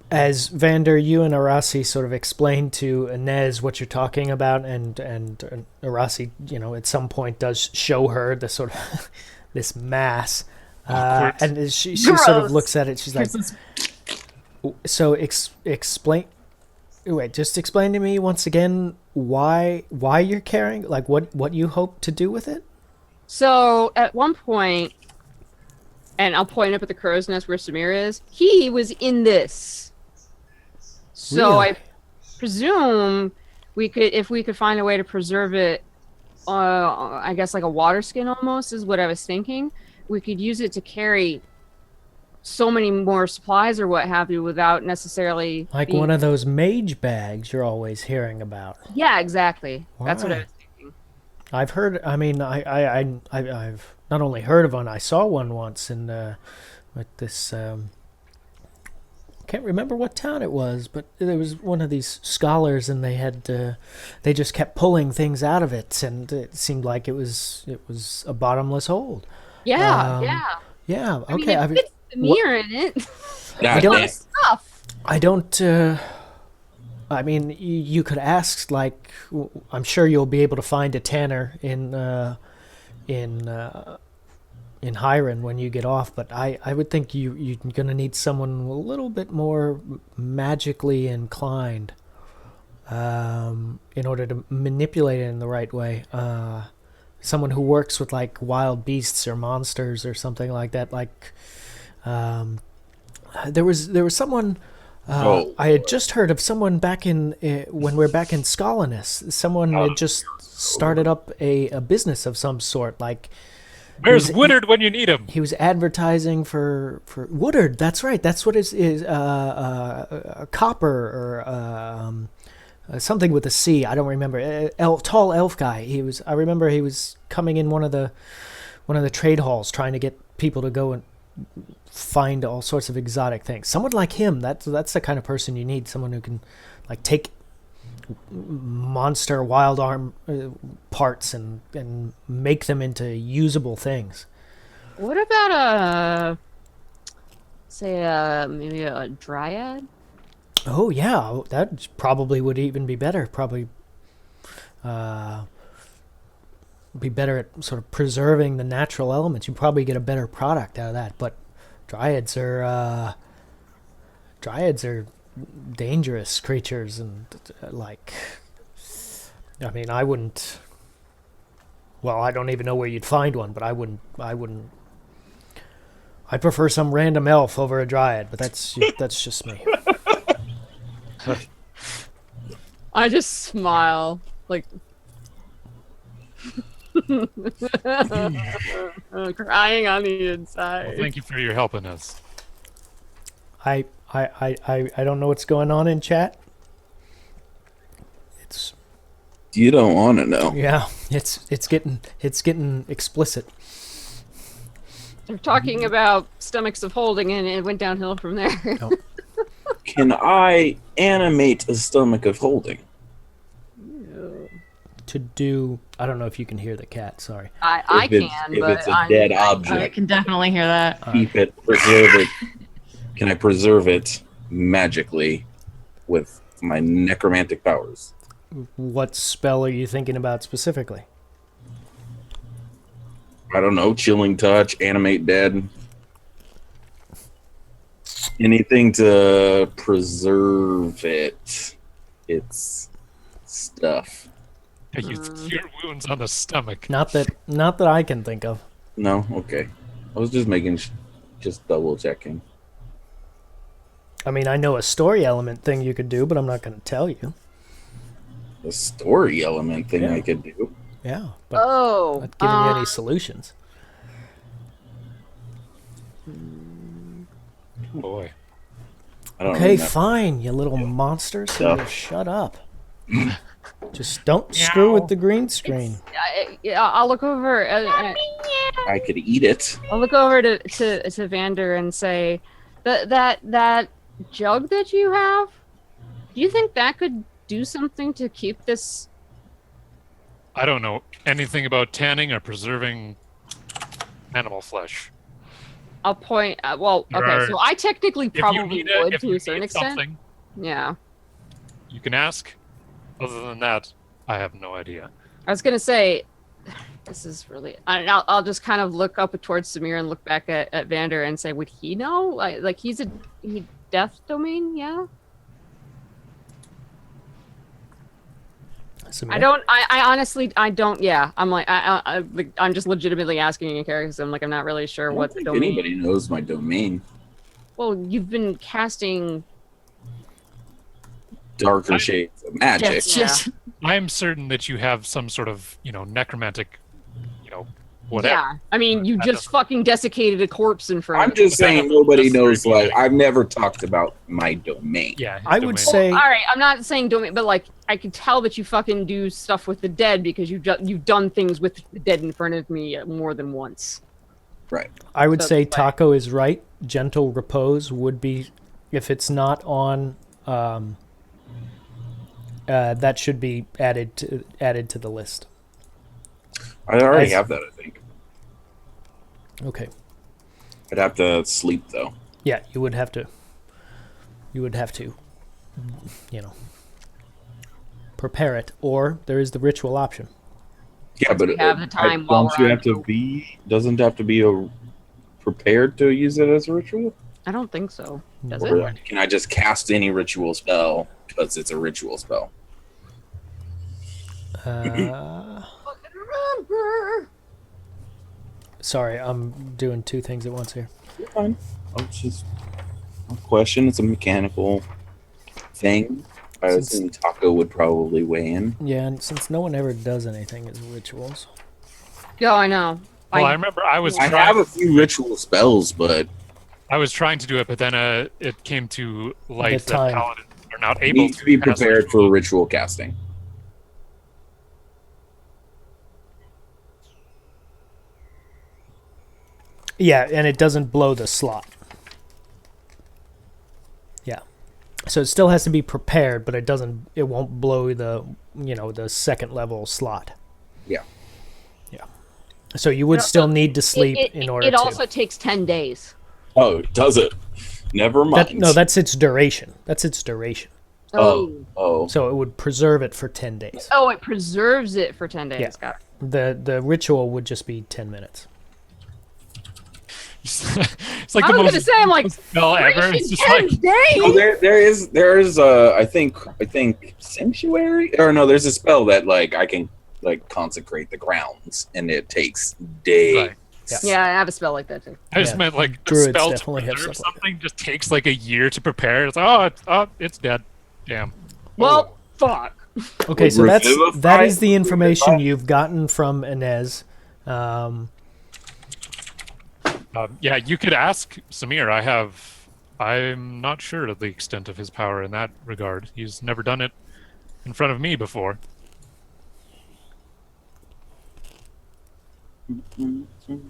As Vander, you and Arasi sort of explain to Inez what you're talking about, and Arasi, at some point does show her the sort of this mass, and as she sort of Gross. looks at it. She's like, "So explain. Wait, just explain to me once again why you're carrying, like what you hope to do with it." So at one point, and I'll point up at the crow's nest where Samir is. He was in this. So Really? I presume if we could find a way to preserve it, I guess like a water skin almost is what I was thinking. We could use it to carry so many more supplies or what have you without necessarily Like one of those mage bags you're always hearing about. Yeah, exactly. That's what I Right. was thinking. I've heard. I mean, I've not only heard of one. I saw one once in with this. Can't remember what town it was, but there was one of these scholars, and they had they just kept pulling things out of it, and it seemed like it was a bottomless hole. Yeah, Um, yeah. Yeah. I mean, Okay. it fits the mirror in it. God don't- damn. Stuff. I don't. I mean, you could ask. Like, I'm sure you'll be able to find a tanner in Hiron when you get off. But I would think you're gonna need someone a little bit more magically inclined, in order to manipulate it in the right way. Someone who works with like wild beasts or monsters or something like that. Like, there was someone. I had just heard of someone back in when we were back in Scholinus. Someone had just started up a business of some sort. Like, Where's Woodard when you need him? he was advertising for Woodard. That's right. That's what is copper or something with a C. I don't remember. Tall elf guy. I remember he was coming in one of the trade halls trying to get people to go and find all sorts of exotic things. Someone like him, that's the kind of person you need. Someone who can like take monster wild arm parts and make them into usable things. What about maybe a dryad? Oh yeah, that probably would even be better. Probably be better at sort of preserving the natural elements. You probably get a better product out of that. But dryads are dangerous creatures, and like, I mean, I wouldn't. Well, I don't even know where you'd find one, but I wouldn't. I prefer some random elf over a dryad, but that's just me. I just smile like crying on the inside. Well, thank you for your helping us. I don't know what's going on in chat. It's You don't want to know. yeah, it's getting explicit. They're talking about stomachs of holding, and it went downhill from there. Can I animate a stomach of holding? To do, I don't know if you can hear the cat. Sorry. I If it's- can, if but it's a dead I object, can definitely hear that. keep it, preserve it. Can I preserve it magically with my necromantic powers? What spell are you thinking about specifically? I don't know, chilling touch, animate dead. Anything to preserve it. It's stuff. I use cure wounds on the stomach. Not that I can think of. No, okay. I was just just double checking. I mean, I know a story element thing you could do, but I'm not going to tell you. The story element thing Yeah. I could do. Yeah, but Oh, not giving you any solutions. Boy. I don't Okay, remember. fine, you little monster. So Yeah. you shut up. Just don't screw with the green screen. I'll look over. I could eat it. I'll look over to Vander and say, that jug that you have. Do you think that could do something to keep this? I don't know anything about tanning or preserving animal flesh. I'll point. Well, There okay. are- So I technically If you probably need would if to you a certain need extent. something, Yeah. you can ask. Other than that, I have no idea. I was gonna say, this is really. I'll just kind of look up towards Samir and look back at Vander and say, would he know? Like he death domain? Yeah. I don't. I honestly. I don't. Yeah. I'm like. I'm just legitimately asking in character because I'm like. I'm not really sure I don't what the think domain. anybody knows my domain. Well, you've been casting. Darker shades of magic. That's just I'm certain that you have some sort of, necromantic, whatever. Yeah. I mean, you That just doesn't- fucking desiccated a corpse in front I'm of you. just saying That's nobody very knows. Like magic. I've never talked about my domain. Yeah. his I would domain. say All right. I'm not saying domain, but like I can tell that you fucking do stuff with the dead because you've done things with the dead in front of me more than once. Right. I would So say it's like- Taco is right. Gentle repose would be, if it's not on, that should be added to the list. I already As- have that. I think Okay. I'd have to sleep though. Yeah, you would have to. Prepare it, or there is the ritual option. Yeah, but we have the time while don't we're you on have to be? Doesn't it have to be prepared to use it as a ritual? I don't think so. Does Or it? can I just cast any ritual spell because it's a ritual spell? Sorry, I'm doing two things at once here. You're fine. It's just a question. It's a mechanical thing. I Since- assume Taco would probably weigh in. Yeah, and since no one ever does anything as rituals, Yeah, I know. Well, I remember I was I trying. have a few ritual spells, but I was trying to do it, but then it came to light The that time. paladins are not you able need to be cast prepared for ritual. ritual casting. yeah, and it doesn't blow the slot. Yeah, so it still has to be prepared, but it won't blow the second level slot. Yeah. Yeah. So you would still need to sleep in order It to. also takes 10 days. Oh, does it? Never mind. That's its duration. Oh. So it would preserve it for 10 days. Oh, it preserves it for 10 days. Yeah. Got it. The ritual would just be 10 minutes. It's like I the was most gonna say, I'm like, spell ever. It's just 10 like days. Oh, there is I think sanctuary, or no, there's a spell that like I can like consecrate the grounds, and it takes days. Right. Yeah. Yeah, I have a spell like that too. I just Yeah. meant like the Druids spell to definitely have preserve stuff like that. something just takes like a year to prepare. It's like, it's dead. Damn. Well, fuck. Okay, Would so that revivify is the information revivify? you've gotten from Inez. Yeah, you could ask Samir. I'm not sure of the extent of his power in that regard. He's never done it in front of me before.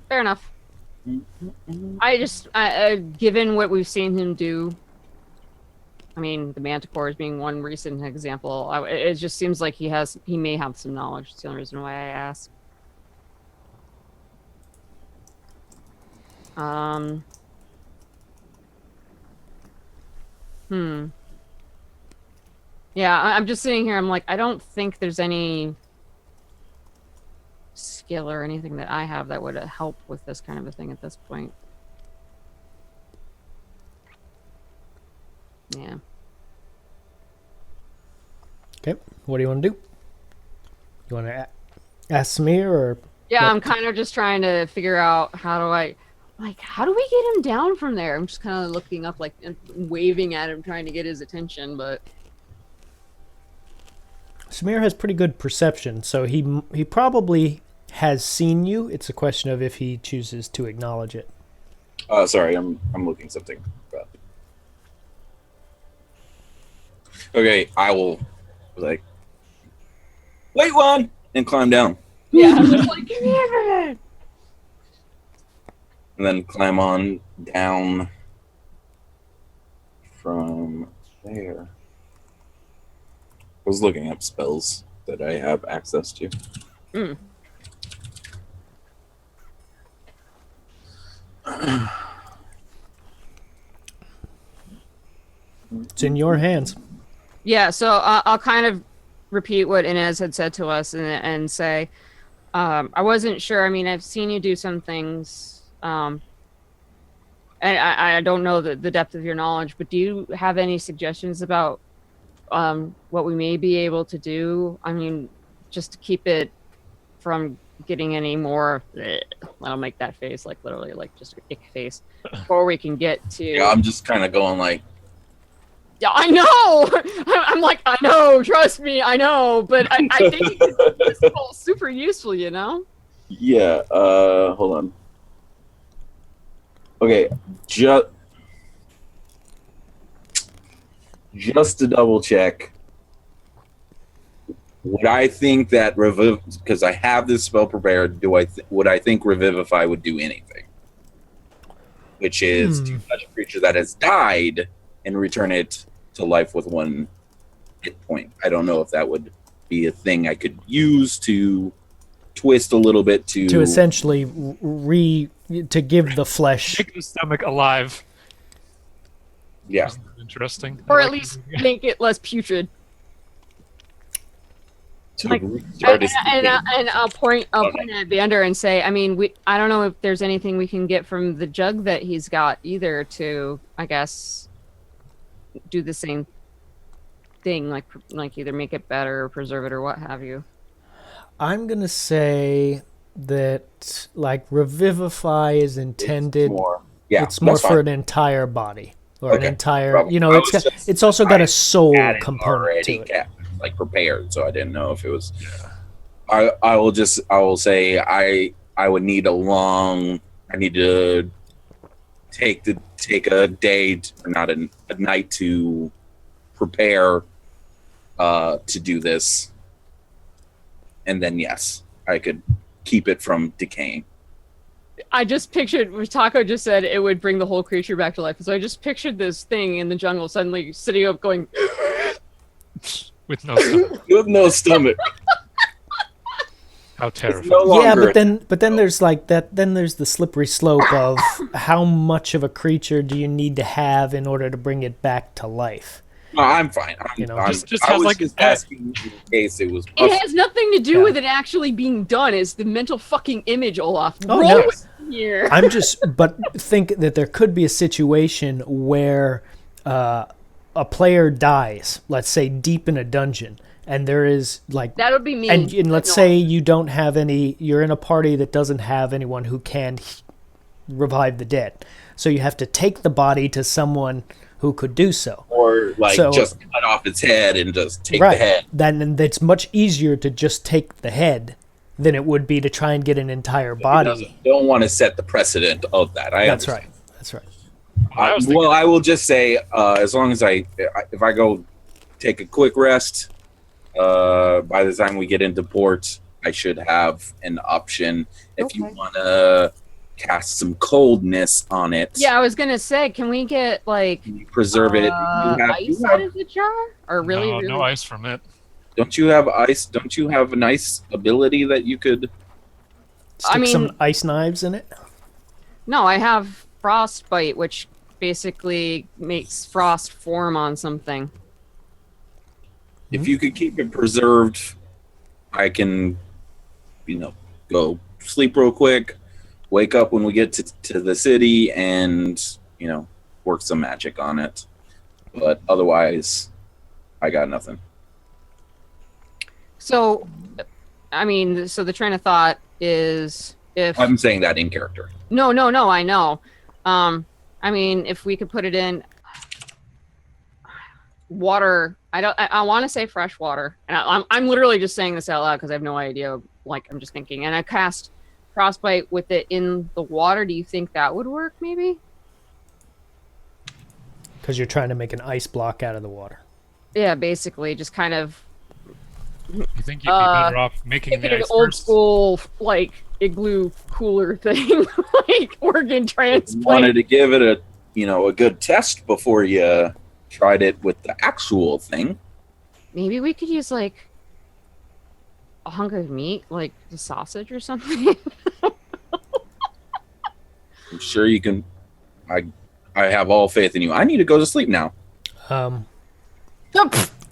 Fair enough. Given what we've seen him do, I mean, the Manticore is being one recent example. It just seems like he may have some knowledge. It's the only reason why I ask. Yeah, I'm just sitting here. I'm like, I don't think there's any skill or anything that I have that would help with this kind of a thing at this point. Yeah. Okay, what do you want to do? You want to ask Smear or? Yeah, What? I'm kind of just trying to figure out how do we get him down from there? I'm just kind of looking up, like, and waving at him, trying to get his attention, but Smear has pretty good perception, so he probably has seen you. It's a question of if he chooses to acknowledge it. Sorry, I'm looking something up. Okay, I will like wait one and climb down. yeah, I'm just like, come here. And then climb on down from there. I was looking up spells that I have access to. Mm. It's in your hands. Yeah, so I'll kind of repeat what Inez had said to us and say, I wasn't sure. I mean, I've seen you do some things, and I don't know the depth of your knowledge, but do you have any suggestions about what we may be able to do? I mean, just to keep it from getting any more, I'll make that face, like literally like just an ick face, before we can get to... Yeah, I'm just kind of going like... Yeah, I know! I'm like, I know, trust me, I know, but I think it's useful, super useful, you know? Yeah, hold on. Okay, just to double check, would I think that because I have this spell prepared, would I think Revivify would do anything? Which is to touch a creature that has died and return it to life with 1 hit point. I don't know if that would be a thing I could use to twist a little bit to essentially to give the flesh. Make the stomach alive. Yeah. Isn't that interesting? Or I at like least it. make it less putrid. to Like, restart his and game. I'll point at Vander and say, I mean, I don't know if there's anything we can get from the jug that he's got either to, I guess, do the same thing, like either make it better or preserve it or what have you. I'm gonna say that like Revivify is intended. It's it's more that's for fine. an entire body or an Okay, entire. problem. You know, I it's was got, just- it's also got I a soul had it component to already it. like prepared, so I didn't know if it was. I will say I would need I need to take a day or not a night to prepare to do this, and then yes, I could keep it from decaying. I just pictured, Taco just said it would bring the whole creature back to life. So I just pictured this thing in the jungle suddenly sitting up going, With no stomach. You have no stomach. How It's terrifying. no Yeah, longer but then there's like that. Then there's the slippery slope of how much of a creature do you need to have in order to bring it back to life. No, I'm fine. You know, just I has, was like, just that- asking in case it was. it has nothing to do Yeah. with it actually being done. It's the mental fucking image, Olaf. Oh, Roll no. with me here. I'm just, but think that there could be a situation where a player dies, let's say deep in a dungeon, and there is like, That would be me. and let's No. say you don't have any, you're in a party that doesn't have anyone who can revive the dead. So you have to take the body to someone who could do so. Or like So- just cut off its head and just take Right. the head. Then it's much easier to just take the head than it would be to try and get an entire body. Don't want to set the precedent of that. That's understand. right. That's right. I was thinking- Well, I will just say, as long as if I go take a quick rest, by the time we get into port, I should have an option. If you Okay. want to cast some coldness on it, Yeah, I was gonna say, can we get like you preserve it. ice out of the jar? Or really, no, really? no ice from it. Don't you have ice? Don't you have an ice ability that you could? Stick mean- some ice knives in it. No, I have frostbite, which basically makes frost form on something. If you could keep it preserved, I can, go sleep real quick, wake up when we get to the city, and work some magic on it. But otherwise, I got nothing. So, I mean, so the train of thought is if I'm saying that in character. no, I know. I mean, if we could put it in water, I want to say fresh water, and I'm literally just saying this out loud because I have no idea. Like, I'm just thinking, and I cast frostbite with it in the water. Do you think that would work? Maybe. Because you're trying to make an ice block out of the water. Yeah, basically, just kind of You think you'd be better off making making the an ice old first? school like igloo cooler thing, like organ You transplant. wanted to give it a good test before you tried it with the actual thing. Maybe we could use like a hunk of meat, like the sausage or something. I'm sure you can. I have all faith in you. I need to go to sleep now. Oh,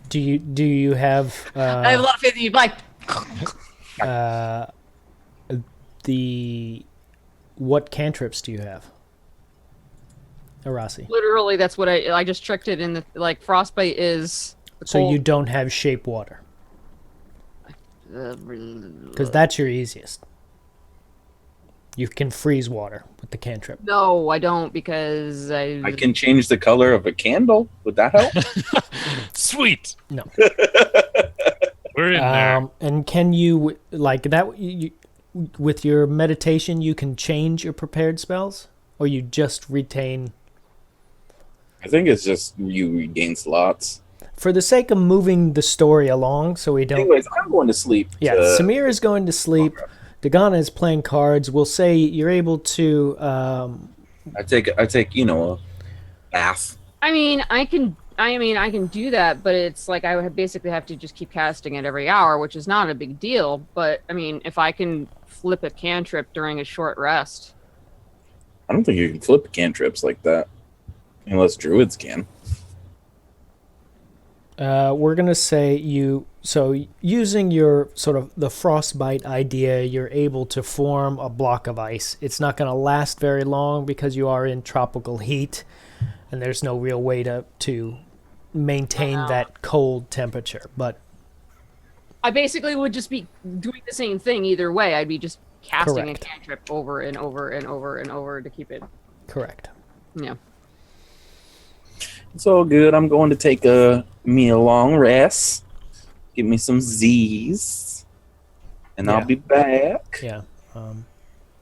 Do you have I have a lot of faith in you. Like, what cantrips do you have, Arasi? literally, that's what I just tricked it in the like frostbite is. The So cold- you don't have shape water because that's your easiest. You can freeze water with the cantrip. No, I don't because I can change the color of a candle. Would that help? Sweet. No. We're in there. And can you like that? With your meditation, you can change your prepared spells, or you just retain. I think it's just you regain slots. For the sake of moving the story along, so we don't. Anyways, I'm going to sleep. Yeah, Samir is going to sleep. Dagana is playing cards. We'll say you're able to. I take a bath. I mean, I can do that, but it's like I would basically have to just keep casting it every hour, which is not a big deal. But I mean, if I can flip a cantrip during a short rest, I don't think you can flip cantrips like that, unless druids can. We're gonna say you. So using your sort of the frostbite idea, you're able to form a block of ice. It's not gonna last very long because you are in tropical heat, and there's no real way to maintain that cold temperature. But I basically would just be doing the same thing either way. I'd be just casting Correct. a cantrip over and over and over and over to keep it. correct. Yeah. It's all good. I'm going to take me a long rest, get me some Z's, and Yeah. I'll be back Yeah.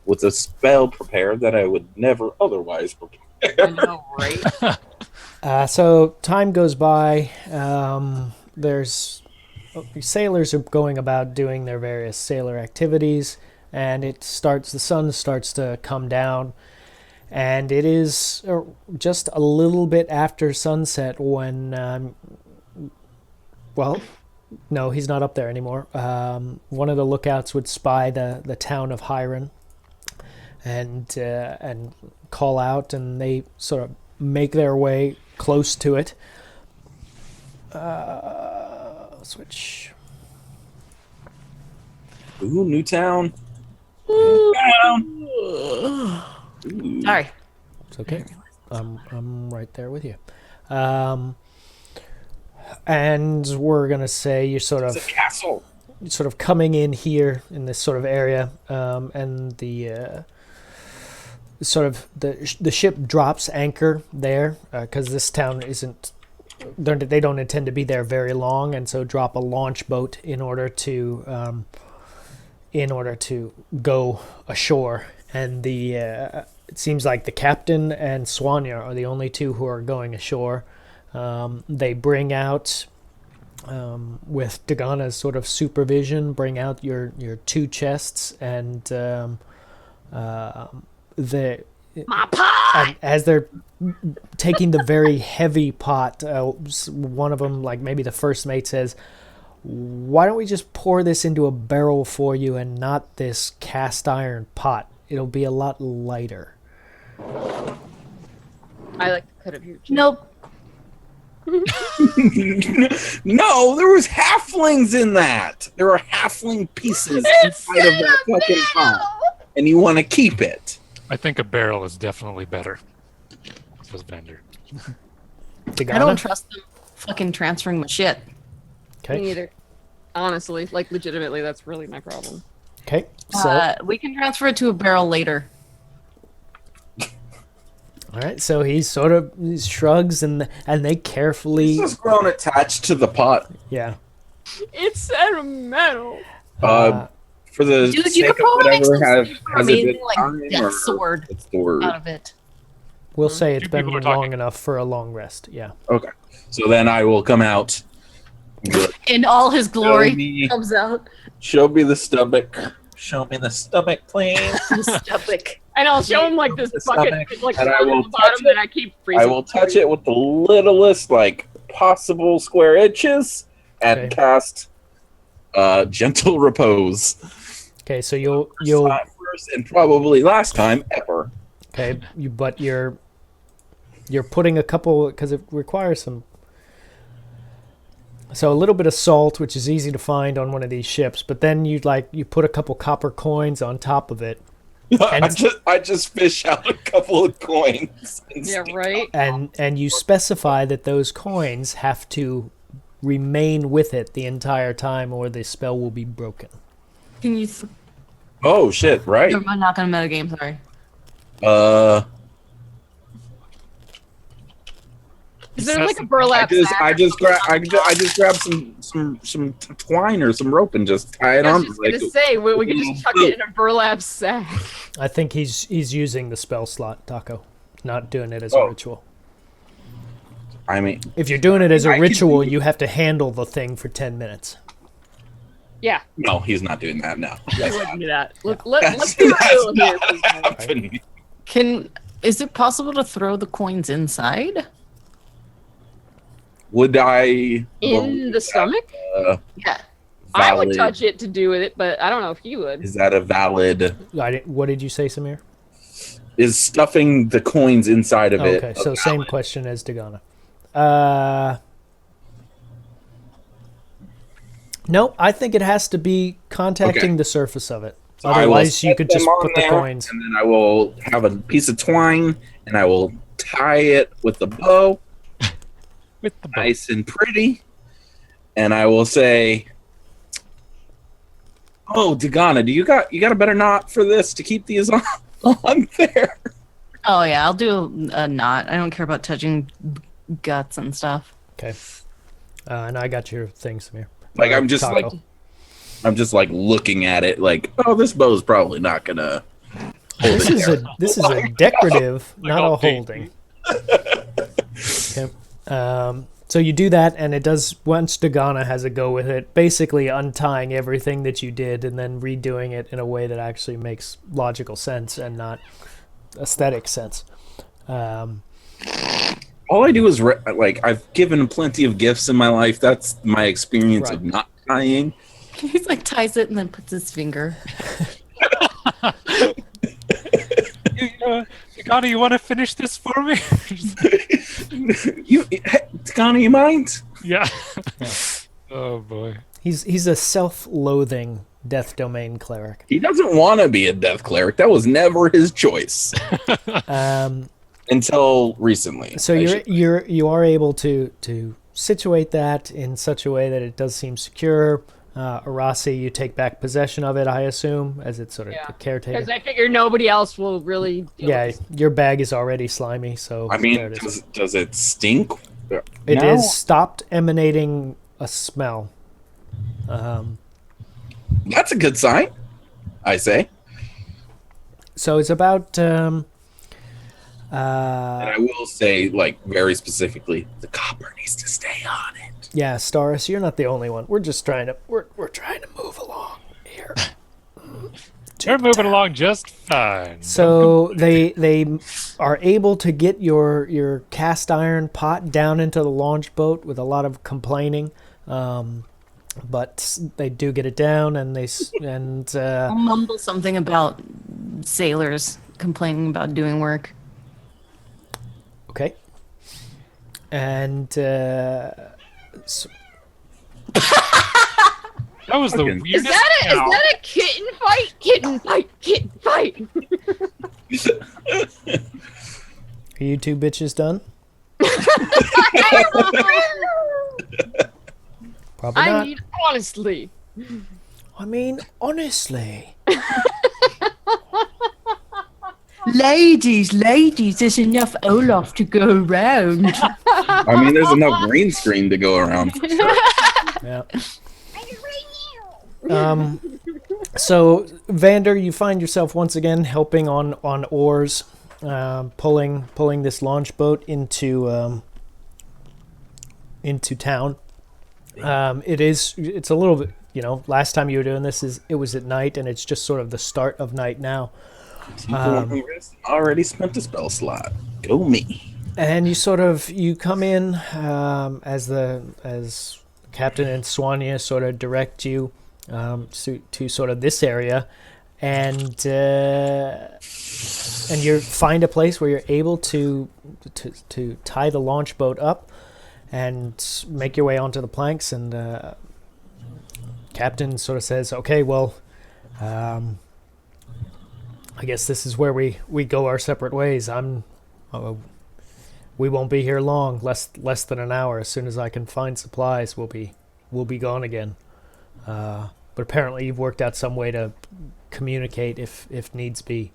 with a spell prepared that I would never otherwise prepare. I know, right? So time goes by. There's sailors are going about doing their various sailor activities, and the sun starts to come down, and it is just a little bit after sunset when, well, no, he's not up there anymore. One of the lookouts would spy the town of Hiron, and call out, and they sort of make their way close to it. Switch. Ooh, Newtown. Newtown. Ooh. sorry. It's okay. I'm right there with you. And we're gonna say you're It's a castle. sort of coming in here in this sort of area, and the sort of the ship drops anchor there because this town isn't. They don't intend to be there very long, and so drop a launch boat in order to go ashore. And it seems like the captain and Swanya are the only two who are going ashore. They bring out, with Dagana's sort of supervision, bring out your two chests, and My pot! and as they're taking the very heavy pot, one of them, like maybe the first mate, says, "Why don't we just pour this into a barrel for you and not this cast iron pot? It'll be a lot lighter." I like the cut of your cheek. Nope. No, there was halflings in that. There are halfling pieces inside of that fucking pot, and you want to keep it. I think a barrel is definitely better, says Vander. Dagana? I don't trust them fucking transferring my shit. Okay. Me neither. Honestly, like legitimately, that's really my problem. Okay, so We can transfer it to a barrel later. all right, so he shrugs and they carefully, He's just grown attached to the pot. yeah. It's sentimental. For the Dude, you sake could of probably make whatever, some super has it been amazing like time death or sword what's the word? out of it. We'll say it's Two been people are long talking. enough for a long rest. Yeah. Okay, so then I will come out. and be like, In all his Show glory me, comes out. show me the stomach. Show me the stomach, please. The stomach. And I'll show him like this The bucket, stomach, it's like and I water will at the bottom, touch and I keep freezing. I will touch it with the littlest, like, possible square inches and Okay. cast gentle repose. Okay, so you'll First and probably last time ever. okay, but you're putting a couple because it requires some. So a little bit of salt, which is easy to find on one of these ships, but then you put a couple copper coins on top of it, I just fish out a couple of coins. And Yeah, stick right. and you specify that those coins have to remain with it the entire time, or the spell will be broken. Can you? Oh shit! Right. I'm not gonna metagame. Sorry. Is there like a burlap sack? I just grab some twine or some rope and just tie it I on. was just gonna say we could just chuck it in a burlap sack. I think he's using the spell slot, Taco, not doing it as Oh. a ritual. I mean, If you're doing it as a I can ritual, do- you have to handle the thing for 10 minutes. Yeah, no, he's not doing that. No, I wouldn't do that. Let's that's be real here. not happening. Is it possible to throw the coins inside? Would I In believe the stomach? Yeah. I would valid- touch it to do with it, but I don't know if you would. Is that a valid? What did you say, Samir? Is stuffing the coins inside of it? Okay, a so same valid- question as Dagana. No, I think it has to be contacting Okay. the surface of it. So I will Otherwise, you set could them just on put the there, coins. and then I will have a piece of twine, and I will tie it with the bow, With the boat. nice and pretty, and I will say, "Oh, Dagana, you got a better knot for this to keep these on there?" Oh yeah, I'll do a knot. I don't care about touching guts and stuff. Okay. And I got your thing, Samir. Like I'm just Taco. like looking at it, like, "Oh, this bow's probably not gonna hold This it is down." this is a decorative, not all a holding. Okay. So you do that, and it does. Once Dagana has a go with it, basically untying everything that you did, and then redoing it in a way that actually makes logical sense and not aesthetic sense. All I do is like I've given plenty of gifts in my life. That's my experience of Right. not tying. He's like ties it and then puts his finger. Connie, you want to finish this for me? Dagana, you mind? Yeah. Oh boy. He's a self-loathing death domain cleric. He doesn't want to be a death cleric. That was never his choice until recently. So I should- you are able to situate that in such a way that it does seem secure. Arasi, you take back possession of it, I assume, as it's sort of Yeah. the caretaker. Because I figure nobody else will really deal Yeah, with this. your bag is already slimy, so I there mean, it is. does it stink? It now? is stopped emanating a smell. That's a good sign, I say. So it's about And I will say, like, very specifically, the copper needs to stay on it. yeah, Staris, you're not the only one. We're just trying to we're trying to move along here. You're moving along just fine. So they are able to get your cast iron pot down into the launch boat with a lot of complaining, but they do get it down, and I'll mumble something about sailors complaining about doing work. okay, and so, That was the Fucking- weirdest. Is that cow. a kitten fight? Kitten fight! Kitten fight! are you two bitches done? Probably I not. mean, honestly. I mean, honestly. Ladies, there's enough Olaf to go around. I mean, there's enough green screen to go around. Yeah. So Vander, you find yourself once again helping on oars, pulling this launch boat into town. It's a little bit, last time you were doing this it was at night, and it's just sort of the start of night now. Already spent a spell slot. Go me. And you come in as Captain and Swanya sort of direct you to sort of this area, and you find a place where you're able to tie the launch boat up and make your way onto the planks. And Captain sort of says, "Okay, well, I guess this is where we go our separate ways. We won't be here long, less than an hour. As soon as I can find supplies, we'll be gone again. But apparently you've worked out some way to communicate if needs be.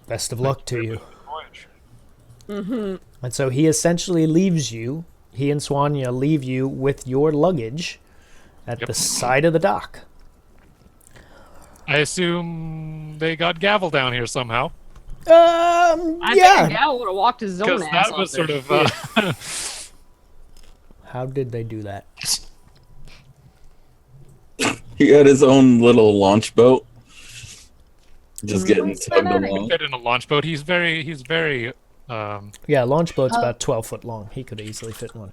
Best of luck to you." Mm-hmm. And so he essentially leaves you, he and Swanya leave you with your luggage at the side of the dock. I assume they got Gavel down here somehow. I think Gal would have walked his own Because ass that was up sort there. of... How did they do that? He had his own little launch boat. Just getting tugged along. fit in a launch boat. He's very Yeah, launch boat's about 12 foot long. He could easily fit in one.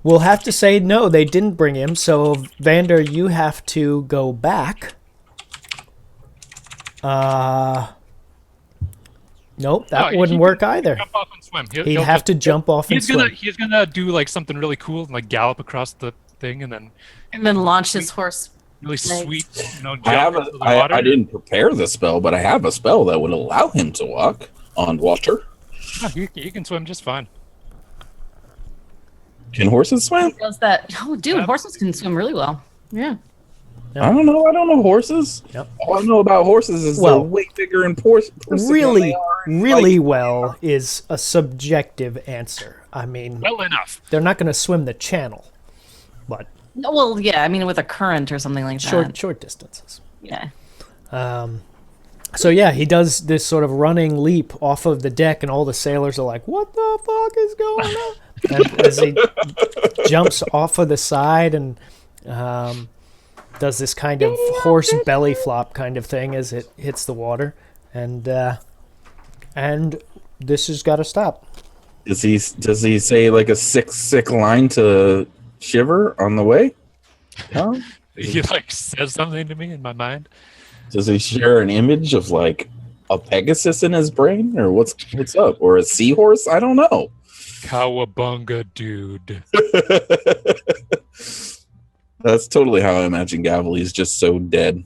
We'll have to say no, they didn't bring him. So, Vander, you have to go back. Nope, that wouldn't work either. jump off and swim. He'd have to jump off and swim. He's gonna do like something really cool and like gallop across the thing and then launch his horse. really sweet, jump I into the water. I didn't prepare the spell, but I have a spell that would allow him to walk on water. Oh, he can swim just fine. Can horses swim? Does that? Oh, dude, horses can swim really well. Yeah. I don't know. I don't know horses. Yep. All I know about horses is they're way bigger in person. Really well is a subjective answer. I mean, Well enough. they're not going to swim the channel, but Well, yeah. I mean, with a current or something like that. short distances. Yeah. So yeah, he does this sort of running leap off of the deck, and all the sailors are like, "What the fuck is going on?" And as he jumps off of the side and does this kind of horse belly flop kind of thing as it hits the water, and this has got to stop. Does he say like a sick line to Shiver on the way? No? He like says something to me in my mind. Does he share an image of like a Pegasus in his brain, or what's up, or a seahorse? I don't know. Cowabunga, dude. That's totally how I imagine Gavel. He's just so dead.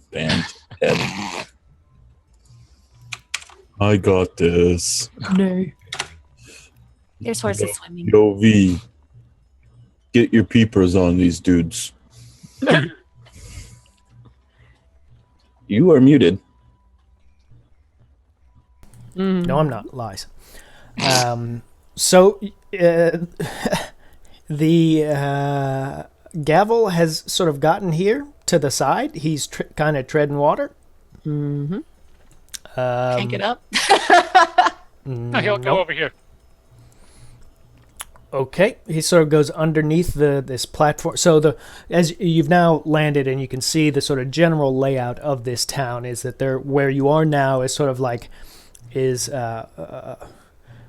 I got this. No. There's horses swimming. Yo, V. Get your peepers on these dudes. You are muted. No, I'm not. Lies. So the Gavel has sort of gotten here to the side. He's kind of treading water. Mm-hmm. Can't get up. No, he'll go over here. Okay, he sort of goes underneath this platform. So as you've now landed, and you can see the sort of general layout of this town is that where you are now is sort of like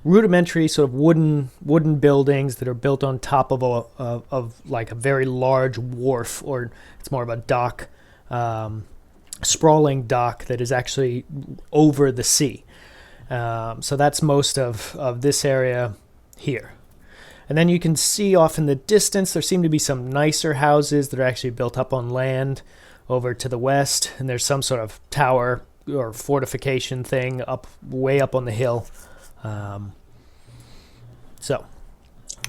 rudimentary sort of wooden buildings that are built on top of like a very large wharf, or it's more of a dock, sprawling dock that is actually over the sea. So that's most of this area here. And then you can see off in the distance, there seem to be some nicer houses that are actually built up on land over to the west. And there's some sort of tower or fortification thing way up on the hill. So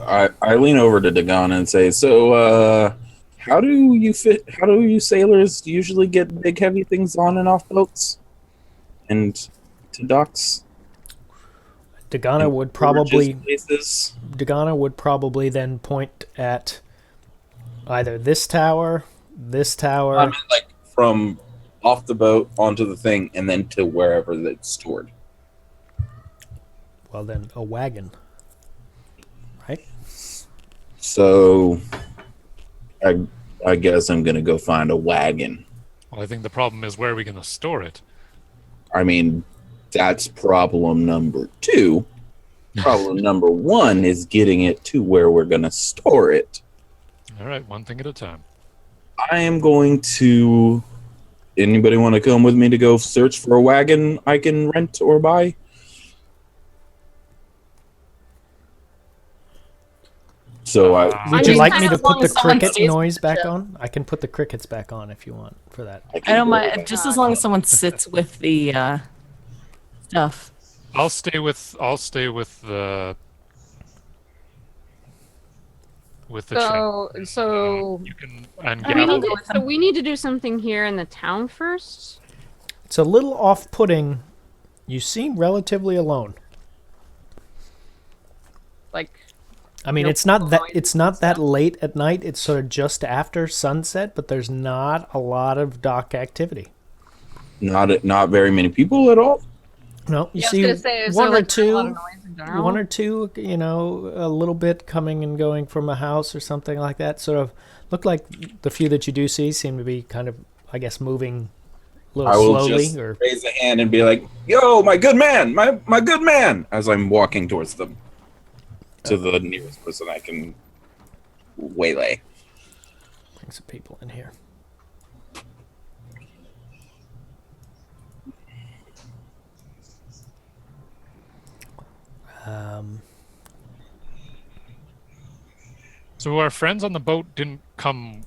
I lean over to Dagana and say, "So, how do you sailors usually get big, heavy things on and off boats and to docks? Dagana and would gorgeous probably places?" then point at either this tower, I mean, like from off the boat onto the thing, and then to wherever it's stored. well, then a wagon, right? So, I guess I'm gonna go find a wagon. Well, I think the problem is where are we going to store it? I mean, that's problem number 2. Problem number 1 is getting it to where we're going to store it. All right, one thing at a time. I am going to. Anybody want to come with me to go search for a wagon I can rent or buy? So Would you mean, like kind me of to as long put the as someone cricket stays noise with back the- on? I can put the crickets back on if you want for that. I don't mind, just as long as someone sits with the stuff. I'll stay with the chip. So You can and we Gavin. need to, we need to do something here in the town first. It's a little off-putting. You seem relatively alone. Like, I mean, No it's not noise that late at night. It's sort of just after sunset, but there's not a lot of dock activity. not very many people at all. No, you I was see gonna say, is one there, or like, not a lot of two, noise in general? one or two, a little bit coming and going from a house or something like that. Sort of look like the few that you do see seem to be kind of, I guess, moving a little I will slowly. just Or raise a hand and be like, "Yo, my good man, my good man!" As I'm walking towards them to the nearest person I can waylay. bring some people in here. So our friends on the boat didn't come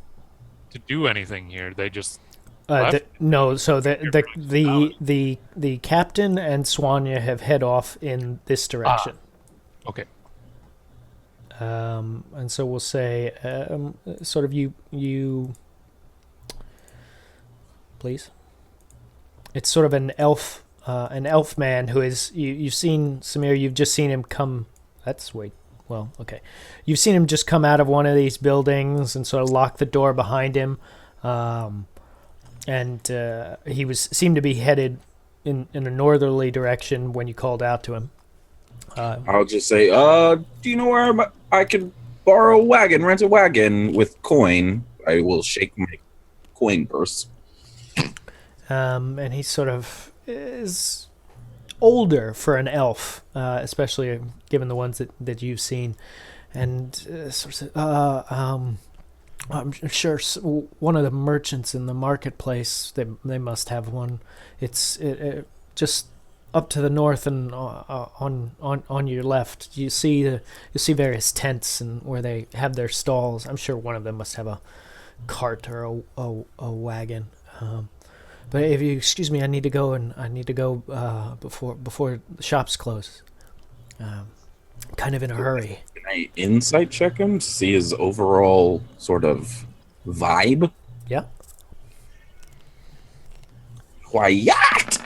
to do anything here. They just The, left? no, so the captain and Swanya have head off in this direction. Okay. And so we'll say, sort of you, please. It's sort of an elf man who is you've seen Samir. You've just seen him come. That's wait. Well, okay. You've seen him just come out of one of these buildings and sort of lock the door behind him. And he seemed to be headed in a northerly direction when you called out to him. I'll just say, do you know where I can borrow a wagon, rent a wagon with coin? I will shake my coin purse. And he sort of is older for an elf, especially given the ones that you've seen. And sort of, I'm sure one of the merchants in the marketplace, they must have one. It's just up to the north and on your left. You see various tents and where they have their stalls. I'm sure one of them must have a cart or a wagon. But if you excuse me, I need to go before the shops close. Kind of in a hurry. Can I insight check him to see his overall sort of vibe? Yeah. Quiet!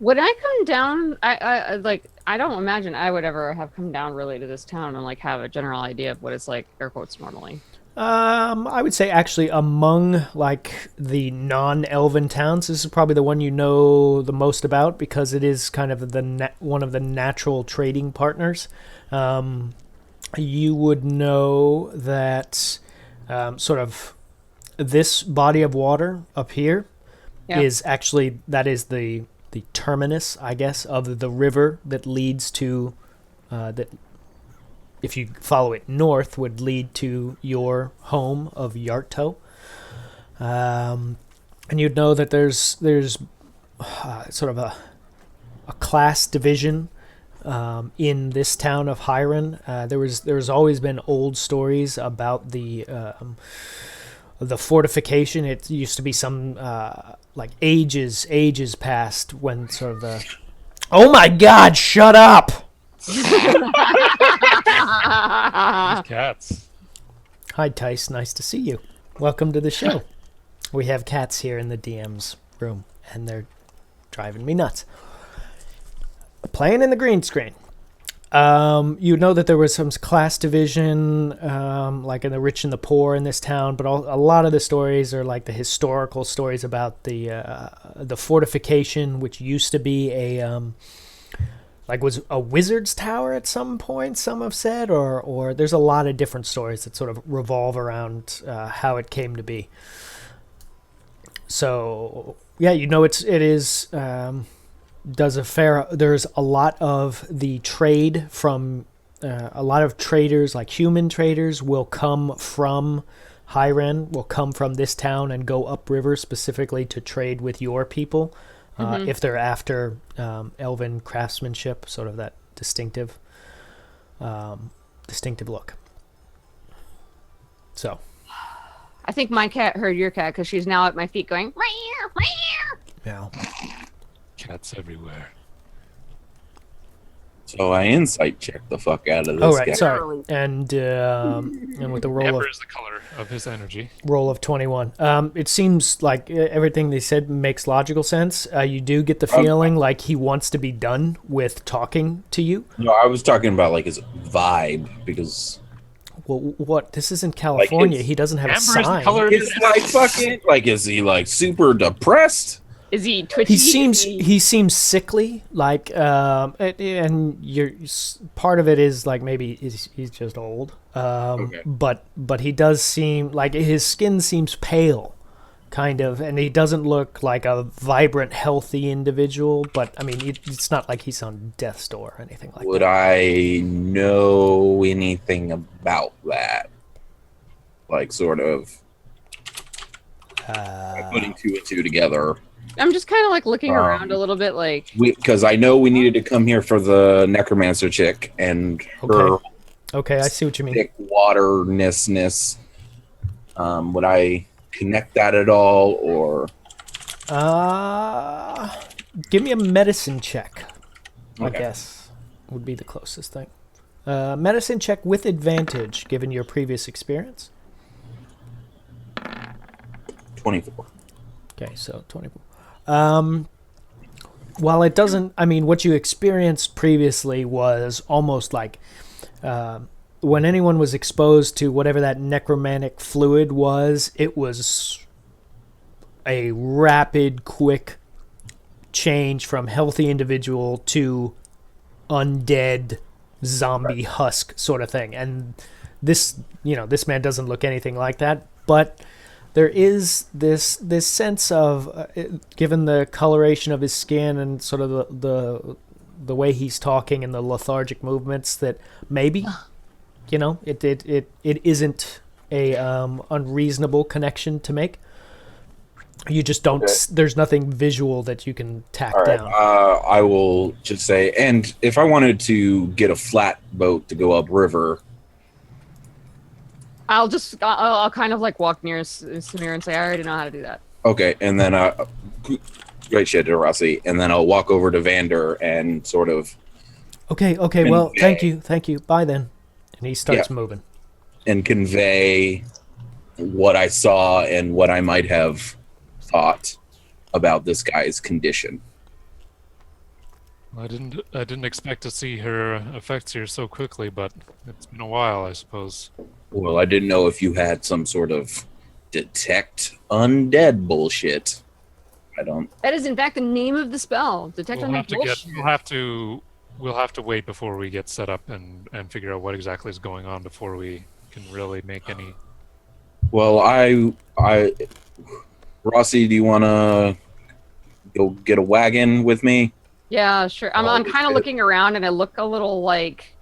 Would I come down? I don't imagine I would ever have come down really to this town and like have a general idea of what it's like, air quotes, normally. I would say actually among like the non-elven towns, this is probably the one you know the most about because it is kind of one of the natural trading partners. You would know that sort of this body of water up here is actually the terminus, I guess, of the river that leads to that. If you follow it north, would lead to your home of Yarto. And you'd know that there's sort of a class division in this town of Hiron. There's always been old stories about the fortification. It used to be some like ages past when sort of the. Oh my God! Shut up! These cats. Hi, Tice. Nice to see you. Welcome to the show. We have cats here in the DM's room, and they're driving me nuts. Playing in the green screen. You know that there was some class division, like in the rich and the poor in this town, but a lot of the stories are like the historical stories about the fortification, which used to be was a wizard's tower at some point, some have said, or there's a lot of different stories that sort of revolve around how it came to be. So yeah, it is. There's a lot of the trade from a lot of traders, like human traders, will come from Hyren, will come from this town and go upriver specifically to trade with your people, if they're after elven craftsmanship, sort of that distinctive look. So I think my cat heard your cat because she's now at my feet going, meow, meow. yeah. Cats everywhere. So I insight check the fuck out of this Oh right, guy. sorry. And with the roll Amber of is the color of his energy. 21. It seems like everything they said makes logical sense. You do get the feeling like he wants to be done with talking to you. No, I was talking about like his vibe because Well, what? This isn't California. He doesn't have Amber a is the sign. color of his it's like fucking like is he like super depressed? Is he twitchy? He seems sickly, like, and part of it is like maybe he's just old. Okay. But he does seem like his skin seems pale, kind of, and he doesn't look like a vibrant, healthy individual. But I mean, it's not like he's on death's door or anything like Would that. I know anything about that? Like sort of putting two and two together. I'm just kind of like looking around a little bit, like. Because I know we needed to come here for the necromancer chick and her Okay, I see what you mean. thick waternessness. Would I connect that at all, or Give me a medicine check. I Okay. guess would be the closest thing. Medicine check with advantage, given your previous experience. 24? Okay, so 24. While it doesn't, I mean, what you experienced previously was almost like when anyone was exposed to whatever that necromantic fluid was, it was a rapid, quick change from healthy individual to undead zombie husk sort of thing. And this man doesn't look anything like that, but there is this sense of, given the coloration of his skin and sort of the way he's talking and the lethargic movements, that maybe, it isn't a unreasonable connection to make. You just don't. Okay. There's nothing visual that you can tack All right. down. I will just say, and if I wanted to get a flat boat to go upriver, I'll kind of like walk near Samir and say, I already know how to do that. okay, and then great shit, Rossi, and then I'll walk over to Vander and sort of Okay. Well, thank you. Bye then. And he starts Yeah. moving. and convey what I saw and what I might have thought about this guy's condition. I didn't expect to see her effects here so quickly, but it's been a while, I suppose. Well, I didn't know if you had some sort of detect undead bullshit. I don't. That is, in fact, the name of the spell. Detect on bullshit. We'll have to wait before we get set up and figure out what exactly is going on before we can really make any. Well, Rossi, do you want to go get a wagon with me? Yeah, sure. I'm kind of looking around, and I look a little like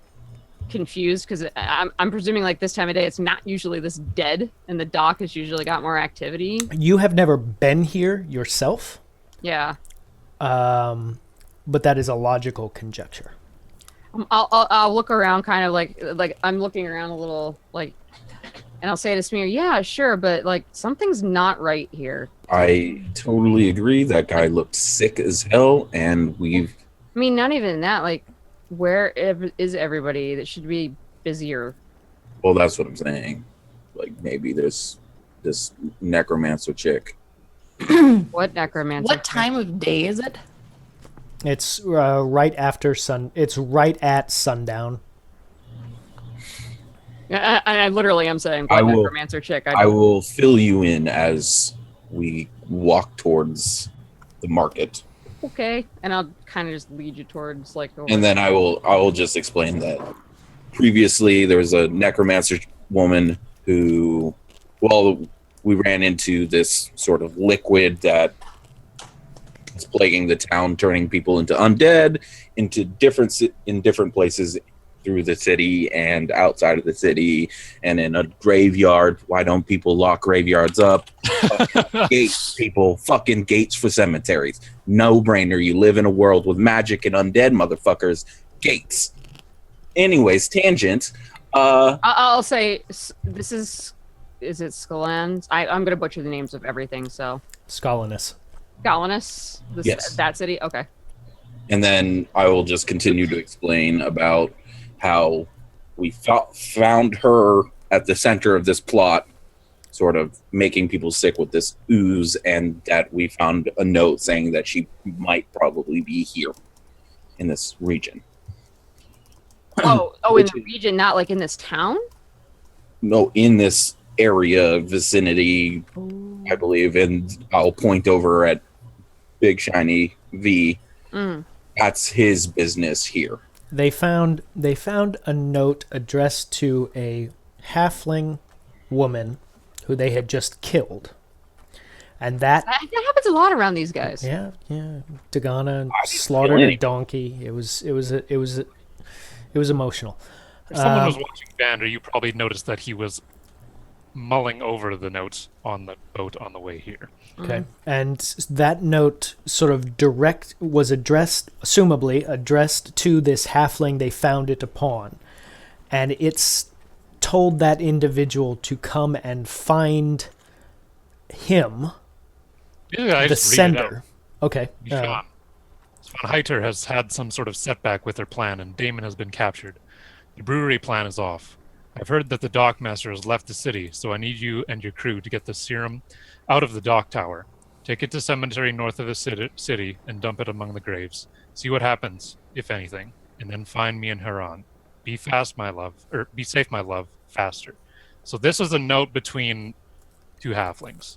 confused because I'm presuming like this time of day it's not usually this dead, and the dock has usually got more activity. You have never been here yourself, Yeah. but that is a logical conjecture. I'll look around, kind of like I'm looking around a little, like, and I'll say to Smear, yeah, sure, but like something's not right here. I totally agree. That guy looked sick as hell, and I mean, not even that. Like, is everybody? That should be busier. Well, that's what I'm saying. Like maybe this necromancer chick. What necromancer? What time of day is it? It's right after sun. It's right at sundown. I literally am saying I what will- necromancer chick. I will fill you in as we walk towards the market, Okay, and I'll kind of just lead you towards like. Over and then I will just explain that previously there was a necromancer woman who, well, we ran into this sort of liquid that is plaguing the town, turning people into undead, in different places through the city and outside of the city, and in a graveyard. Why don't people lock graveyards up? Gates, people, fucking gates for cemeteries. No brainer. You live in a world with magic and undead, motherfuckers. Gates. Anyways, tangent. I'll say this is it Scalan's? I'm gonna butcher the names of everything. So Scholinus. Galanus, Yes. that city. Okay. And then I will just continue to explain about how we found her at the center of this plot, sort of making people sick with this ooze, and that we found a note saying that she might probably be here in this region. Oh, in the region, not like in this town. No, in this area vicinity, I believe, and I'll point over at Big Shiny V. That's his business here. They found a note addressed to a halfling woman who they had just killed, and that That happens a lot around these guys. yeah Dagana I didn't slaughtered kill a any. donkey. It was emotional. If someone was watching Vander, you probably noticed that he was mulling over the notes on the boat on the way here. Okay. And that note sort of was assumably addressed to this halfling they found it upon. And it's told that individual to come and find him, Yeah, I the just read it out. sender. Okay. Sean. Svan Heiter has had some sort of setback with their plan, and Damon has been captured. The brewery plan is off. I've heard that the dockmaster has left the city, so I need you and your crew to get the serum out of the dock tower. Take it to cemetery north of the city and dump it among the graves. See what happens, if anything, and then find me in Huron. Be fast, my love, or be safe, my love, faster. So this was a note between two halflings.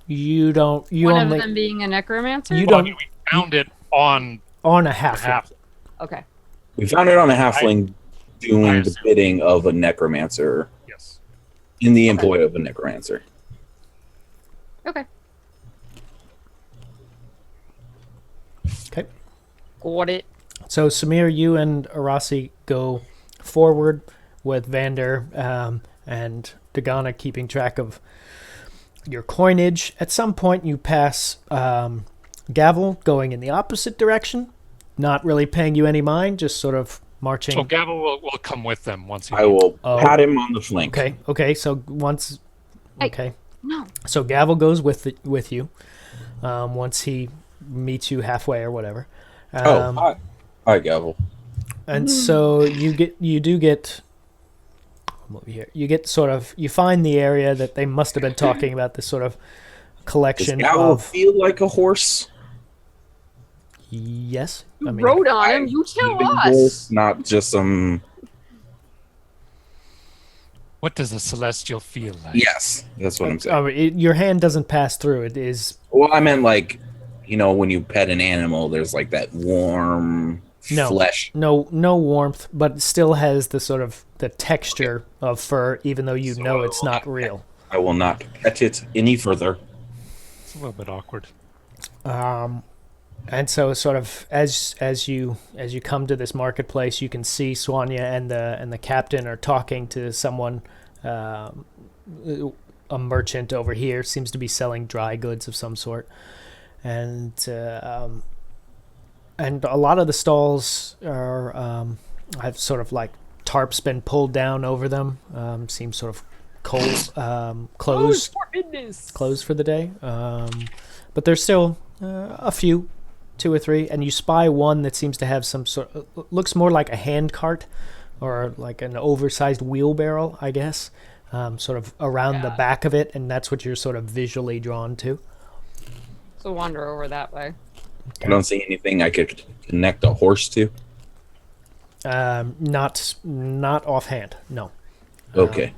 You One only of them being a necromancer. You Well, I don't- mean, we found it on on a the halfling. half. Okay. We found it on a halfling I doing the assume. bidding of a necromancer, Yes. in the employ of a necromancer. Okay. Okay. Got it. So Samir, you and Arasi go forward with Vander and Dagana keeping track of your coinage. At some point, you pass Gavel going in the opposite direction, not really paying you any mind, just sort of marching. So Gavel will come with them once he I will Oh. pat him on the flank. Okay. So once, Hey. okay. No. So Gavel goes with you. Once he meets you halfway or whatever. Hi, Gavel. And so you get I'm over here. You find the area that they must have been talking about, this sort of Does collection Gavel of feel like a horse? yes. You I mean, rode on him. You tell Even us. horse, not just some. What does a celestial feel like? Yes, that's what I'm saying. your hand doesn't pass through. It is Well, I meant like, when you pet an animal, there's like that warm flesh. no warmth, but it still has the sort of the texture of fur, even though you know it's not real. I will not pet it any further. It's a little bit awkward. And so, sort of as you come to this marketplace, you can see Swanya and the captain are talking to someone, a merchant over here seems to be selling dry goods of some sort, and a lot of the stalls are have sort of like tarps been pulled down over them. Seems sort of closed closed for the day, but there's still a few 2 or 3, and you spy one that seems to have some sort looks more like a hand cart or like an oversized wheelbarrow, I guess, sort of around the back of it, and that's what you're sort of visually drawn to. So wander over that way. I don't see anything I could connect a horse to. Not offhand, no. Okay.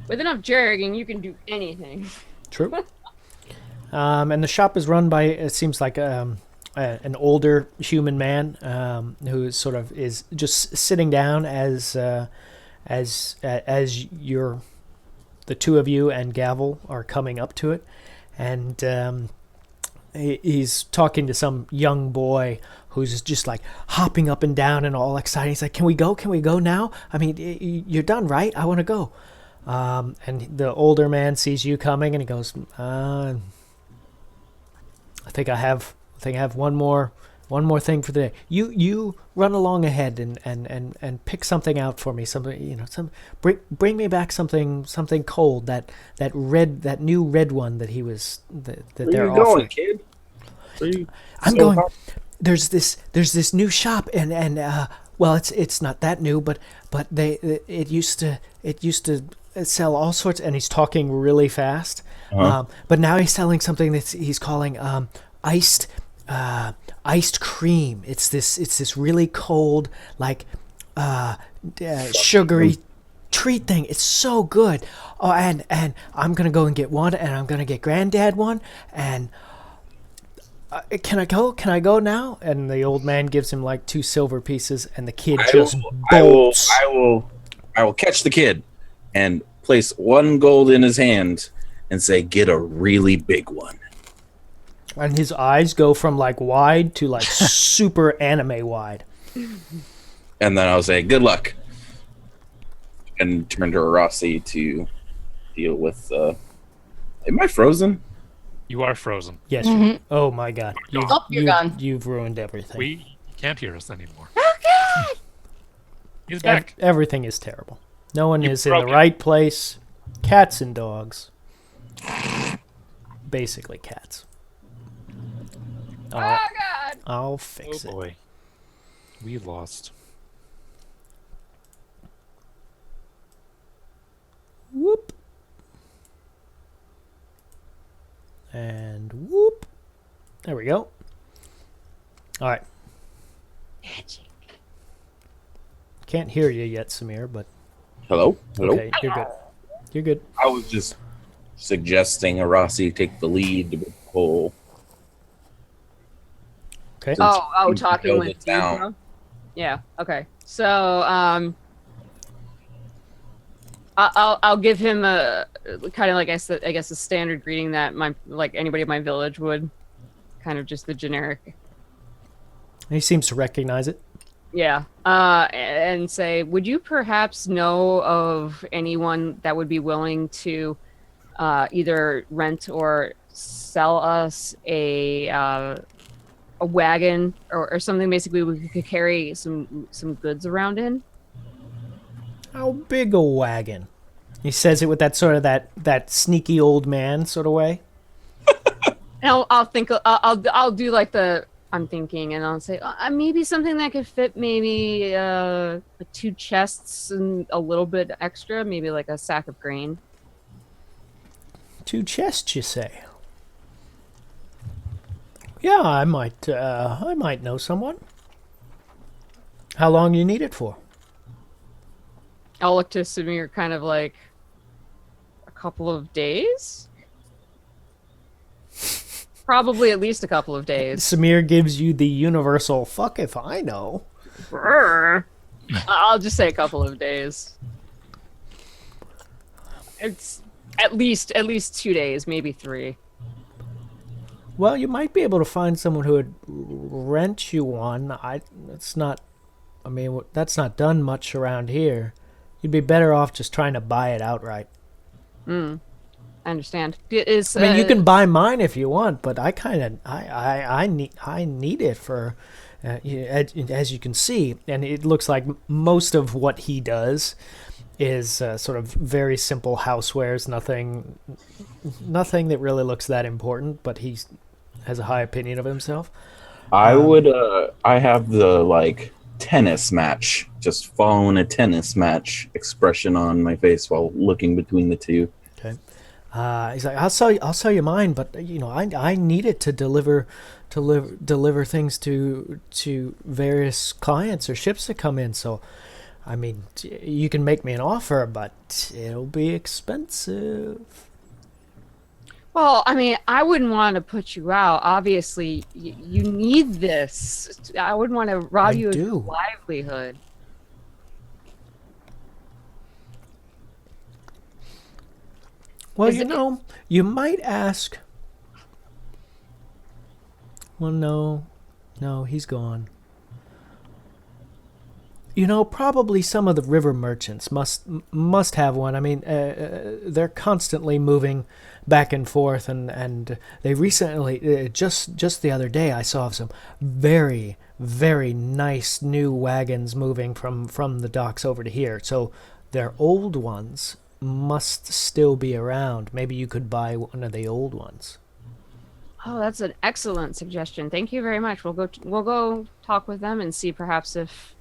With enough jerking, you can do anything. True. And the shop is run by, it seems like an older human man who sort of is just sitting down as you're, the two of you and Gavel are coming up to it, and he's talking to some young boy who's just like hopping up and down and all excited. He's like, "Can we go? Can we go now? I mean, you're done, right? I want to go." And the older man sees you coming and he goes, I think I have one more thing for the day. You run along ahead and pick something out for me. Something, bring me back something cold. That new red one that he was that Where they're you offering. going, kid? I'm going. There's this new shop and well, it's not that new, but it used to sell all sorts, and he's talking really fast. But now he's selling something that he's calling iced cream. It's this really cold, like sugary treat thing. It's so good. Oh, and I'm gonna go and get one, and I'm gonna get Granddad one, and can I go? Can I go now? And the old man gives him like 2 silver pieces, and the kid just bolts. I will catch the kid and place 1 gold in his hand and say, "Get a really big one." And his eyes go from like wide to like super anime wide. And then I'll say, "Good luck," and turn to Rossi to deal with. Am I frozen? You are frozen. Yes. Mhm. Oh my God. You're gone. You've ruined everything. You can't hear us anymore. Okay. He's back. Everything is terrible. No one You is in the broke it. right place. Cats and dogs. Basically cats. Oh God! I'll Oh fix it. boy. We lost. Whoop. And whoop. There we go. All right. Can't hear you yet, Samir, but Hello? okay, you're good. You're good. I was just suggesting Rossi take the lead with the whole. Okay. Oh, you talking know with the you, town. bro? Yeah. Okay. So, I'll give him a kind of like I guess a standard greeting that anybody in my village would, kind of just the generic. He seems to recognize it. Yeah. And say, would you perhaps know of anyone that would be willing to either rent or sell us a wagon or something, basically we could carry some goods around in? How big a wagon? He says it with that sort of that sneaky old man sort of way. And I'll do like the I'm thinking, and I'll say maybe something that could fit maybe 2 chests and a little bit extra, maybe like a sack of grain. 2 chests, you say? Yeah, I might know someone. How long you need it for? I'll look to Samir kind of like a couple of days. Probably at least a couple of days. Samir gives you the universal "fuck if I know." I'll just say a couple of days. It's at least 2 days, maybe 3. Well, you might be able to find someone who would rent you one. That's not done much around here. You'd be better off just trying to buy it outright. I understand. I mean, you can buy mine if you want, but I need it for, as you can see, and it looks like most of what he does is sort of very simple housewares, nothing that really looks that important, but he has a high opinion of himself. I would. I have the like tennis match, just following a tennis match expression on my face while looking between the two. Okay. He's like, I'll sell you mine, but I need it to deliver things to various clients or ships that come in. So, I mean, you can make me an offer, but it'll be expensive. Well, I mean, I wouldn't want to put you out. Obviously, you need this. I wouldn't want to rob you of your livelihood. Well, you might ask. Well, no, he's gone. Probably some of the river merchants must have one. I mean, they're constantly moving back and forth, and they recently, just the other day, I saw some very, very nice new wagons moving from the docks over to here. So their old ones must still be around. Maybe you could buy one of the old ones. Oh, that's an excellent suggestion. Thank you very much. We'll go talk with them and see perhaps if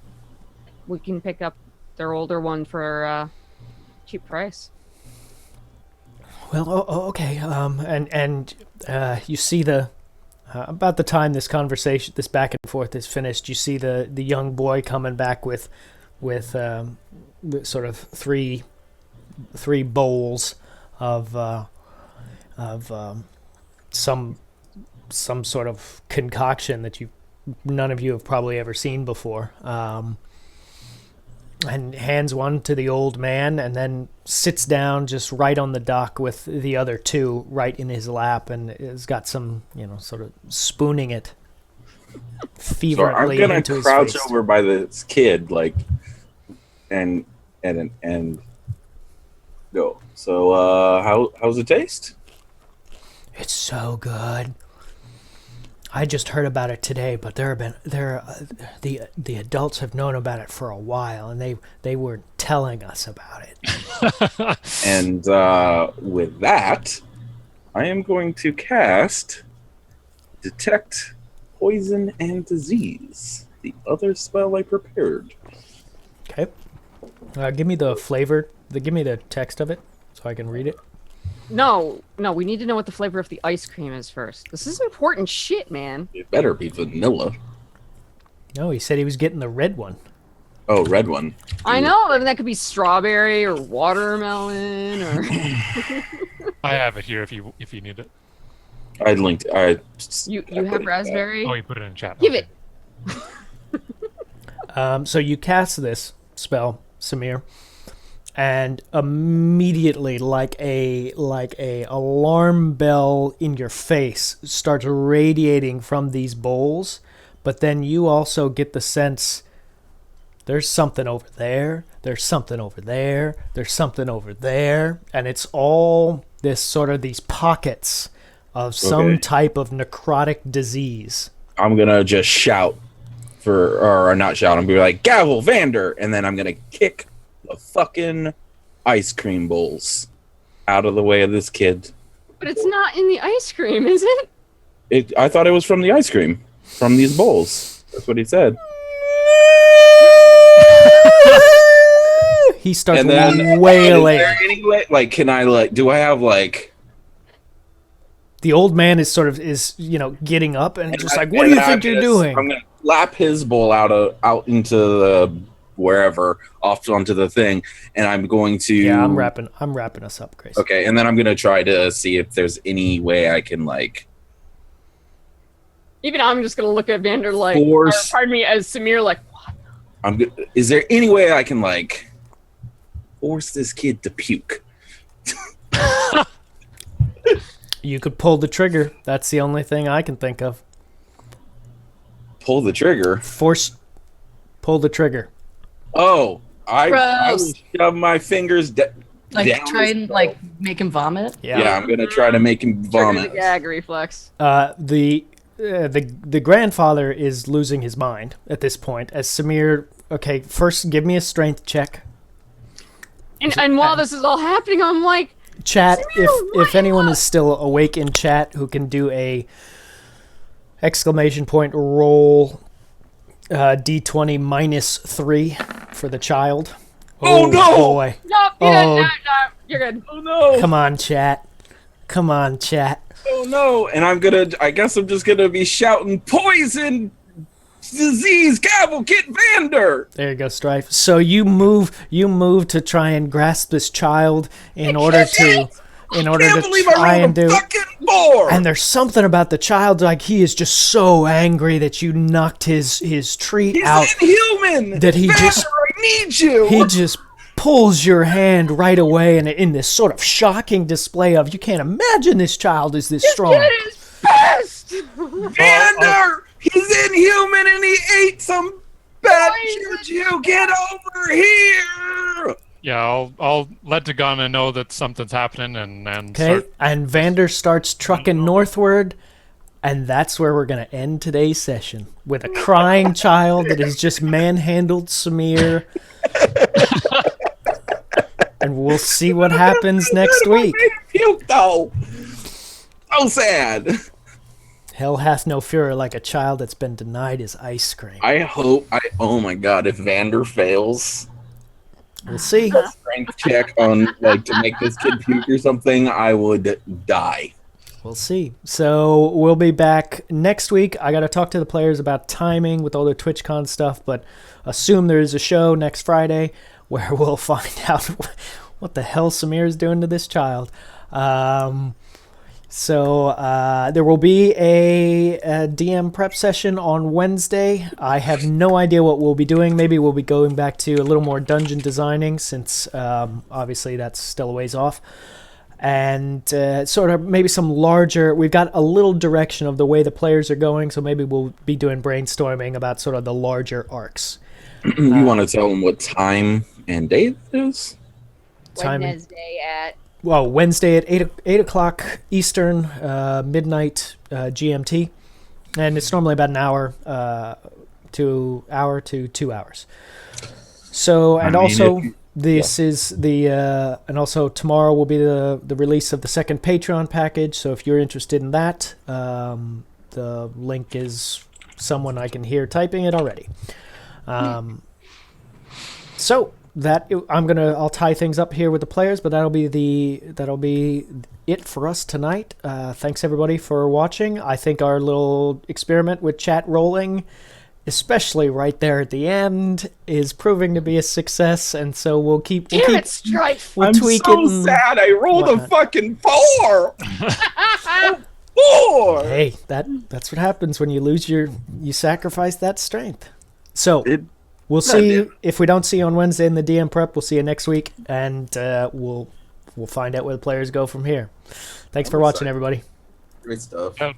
we can pick up their older one for a cheap price. Well, okay. And you see about the time this conversation, this back and forth is finished, you see the young boy coming back with sort of three bowls of some sort of concoction that none of you have probably ever seen before. And hands one to the old man, and then sits down just right on the dock with the other two right in his lap, and has got some, sort of spooning it feverishly into his face. I'm gonna crouch over by this kid, like, and go. So, how's it taste? It's so good. I just heard about it today, but the adults have known about it for a while, and they were telling us about it. And with that, I am going to cast Detect Poison and Disease, the other spell I prepared. Okay. Give me the flavor. Give me the text of it so I can read it. No, we need to know what the flavor of the ice cream is first. This is important shit, man. It better be vanilla. No, he said he was getting the red one. Oh, red one. I know, and that could be strawberry or watermelon or. I have it here if you need it. I linked. You have raspberry. Oh, you put it in chat. Give Okay. it. So you cast this spell, Samir, and immediately, like a alarm bell in your face, starts radiating from these bowls. But then you also get the sense there's something over there, there's something over there, there's something over there, and it's all this sort of these pockets of some type of necrotic disease. I'm gonna just shout or not shout. I'm gonna be like, "Gavel, Vander," and then I'm gonna kick the fucking ice cream bowls out of the way of this kid. But it's not in the ice cream, is it? I thought it was from the ice cream, from these bowls. That's what he said. He starts And then, wailing. Is there any way, like, can I, do I have, like... The old man is getting up and just like, what do you think you're doing? I'm going to slap his bowl out into the wherever, off onto the thing, and I'm going to... Yeah, I'm wrapping us up, Grace. Okay, and then I'm going to try to see if there's any way I can, like... Even I'm just going to look at Vander like... Force... pardon me, as Samir like, what? Is there any way I can, like, force this kid to puke? You could pull the trigger. That's the only thing I can think of. Pull the trigger? Pull the trigger. Oh, I will shove my fingers down. Try and make him vomit. Yeah, I'm gonna try to make him vomit. Trigger the gag reflex. The grandfather is losing his mind at this point. As Samir, okay, first give me a strength check. And while this is all happening, I'm like, chat, if anyone is still awake in chat who can do a exclamation point roll d20 -3 for the child. Oh, no! Boy. No, you're good. Oh no! Come on, chat. Come on, chat. Oh no! And I guess I'm just gonna be shouting poison, disease, Cavalcade Vander. There you go, Strife. So you move to try and grasp this child in order to Can't believe I try rolled and a do. fucking 4. And there's something about the child, like he is just so angry that you knocked his treat He's out. inhuman. That he Vander, just- I need you. He just pulls your hand right away, and in this sort of shocking display of, you can't imagine this child is this strong. Vander, he's inhuman and he ate some bad juju. Get over here. Yeah, I'll let Dagana know that something's happening and Okay, start. and Vander starts trucking northward, and that's where we're going to end today's session, with a crying child that has just manhandled Samir. And we'll see what happens next week. Puke though. So sad. Hell hath no fury like a child that's been denied his ice cream. Oh my god, if Vander fails We'll see. a strength check on like to make this kid puke or something, I would die. We'll see. So we'll be back next week. I got to talk to the players about timing with all the TwitchCon stuff, but assume there is a show next Friday where we'll find out what the hell Samir is doing to this child. So there will be a DM prep session on Wednesday. I have no idea what we'll be doing. Maybe we'll be going back to a little more dungeon designing, since obviously that's still a ways off. And sort of maybe some larger, we've got a little direction of the way the players are going, so maybe we'll be doing brainstorming about sort of the larger arcs. You want to tell them what time and date it is? Timing. Wednesday at Wednesday at 8 o'clock Eastern, midnight GMT. And it's normally about an hour to 2 hours. So, and also, this is the, and also tomorrow will be the release of the second Patreon package. So if you're interested in that, the link is someone I can hear typing it already. So I'll tie things up here with the players, but that'll be it for us tonight. Thanks everybody for watching. I think our little experiment with chat rolling, especially right there at the end, is proving to be a success, and so we'll keep Strife. we'll I'm tweak so it. And, sad. I rolled a whatnot. fucking 4. 4. Hey, that's what happens when you sacrifice that strength. So we'll see. If we don't see you on Wednesday in the DM prep, we'll see you next week, and we'll find out where the players go from here. Thanks for watching, everybody. Great stuff. Yeah.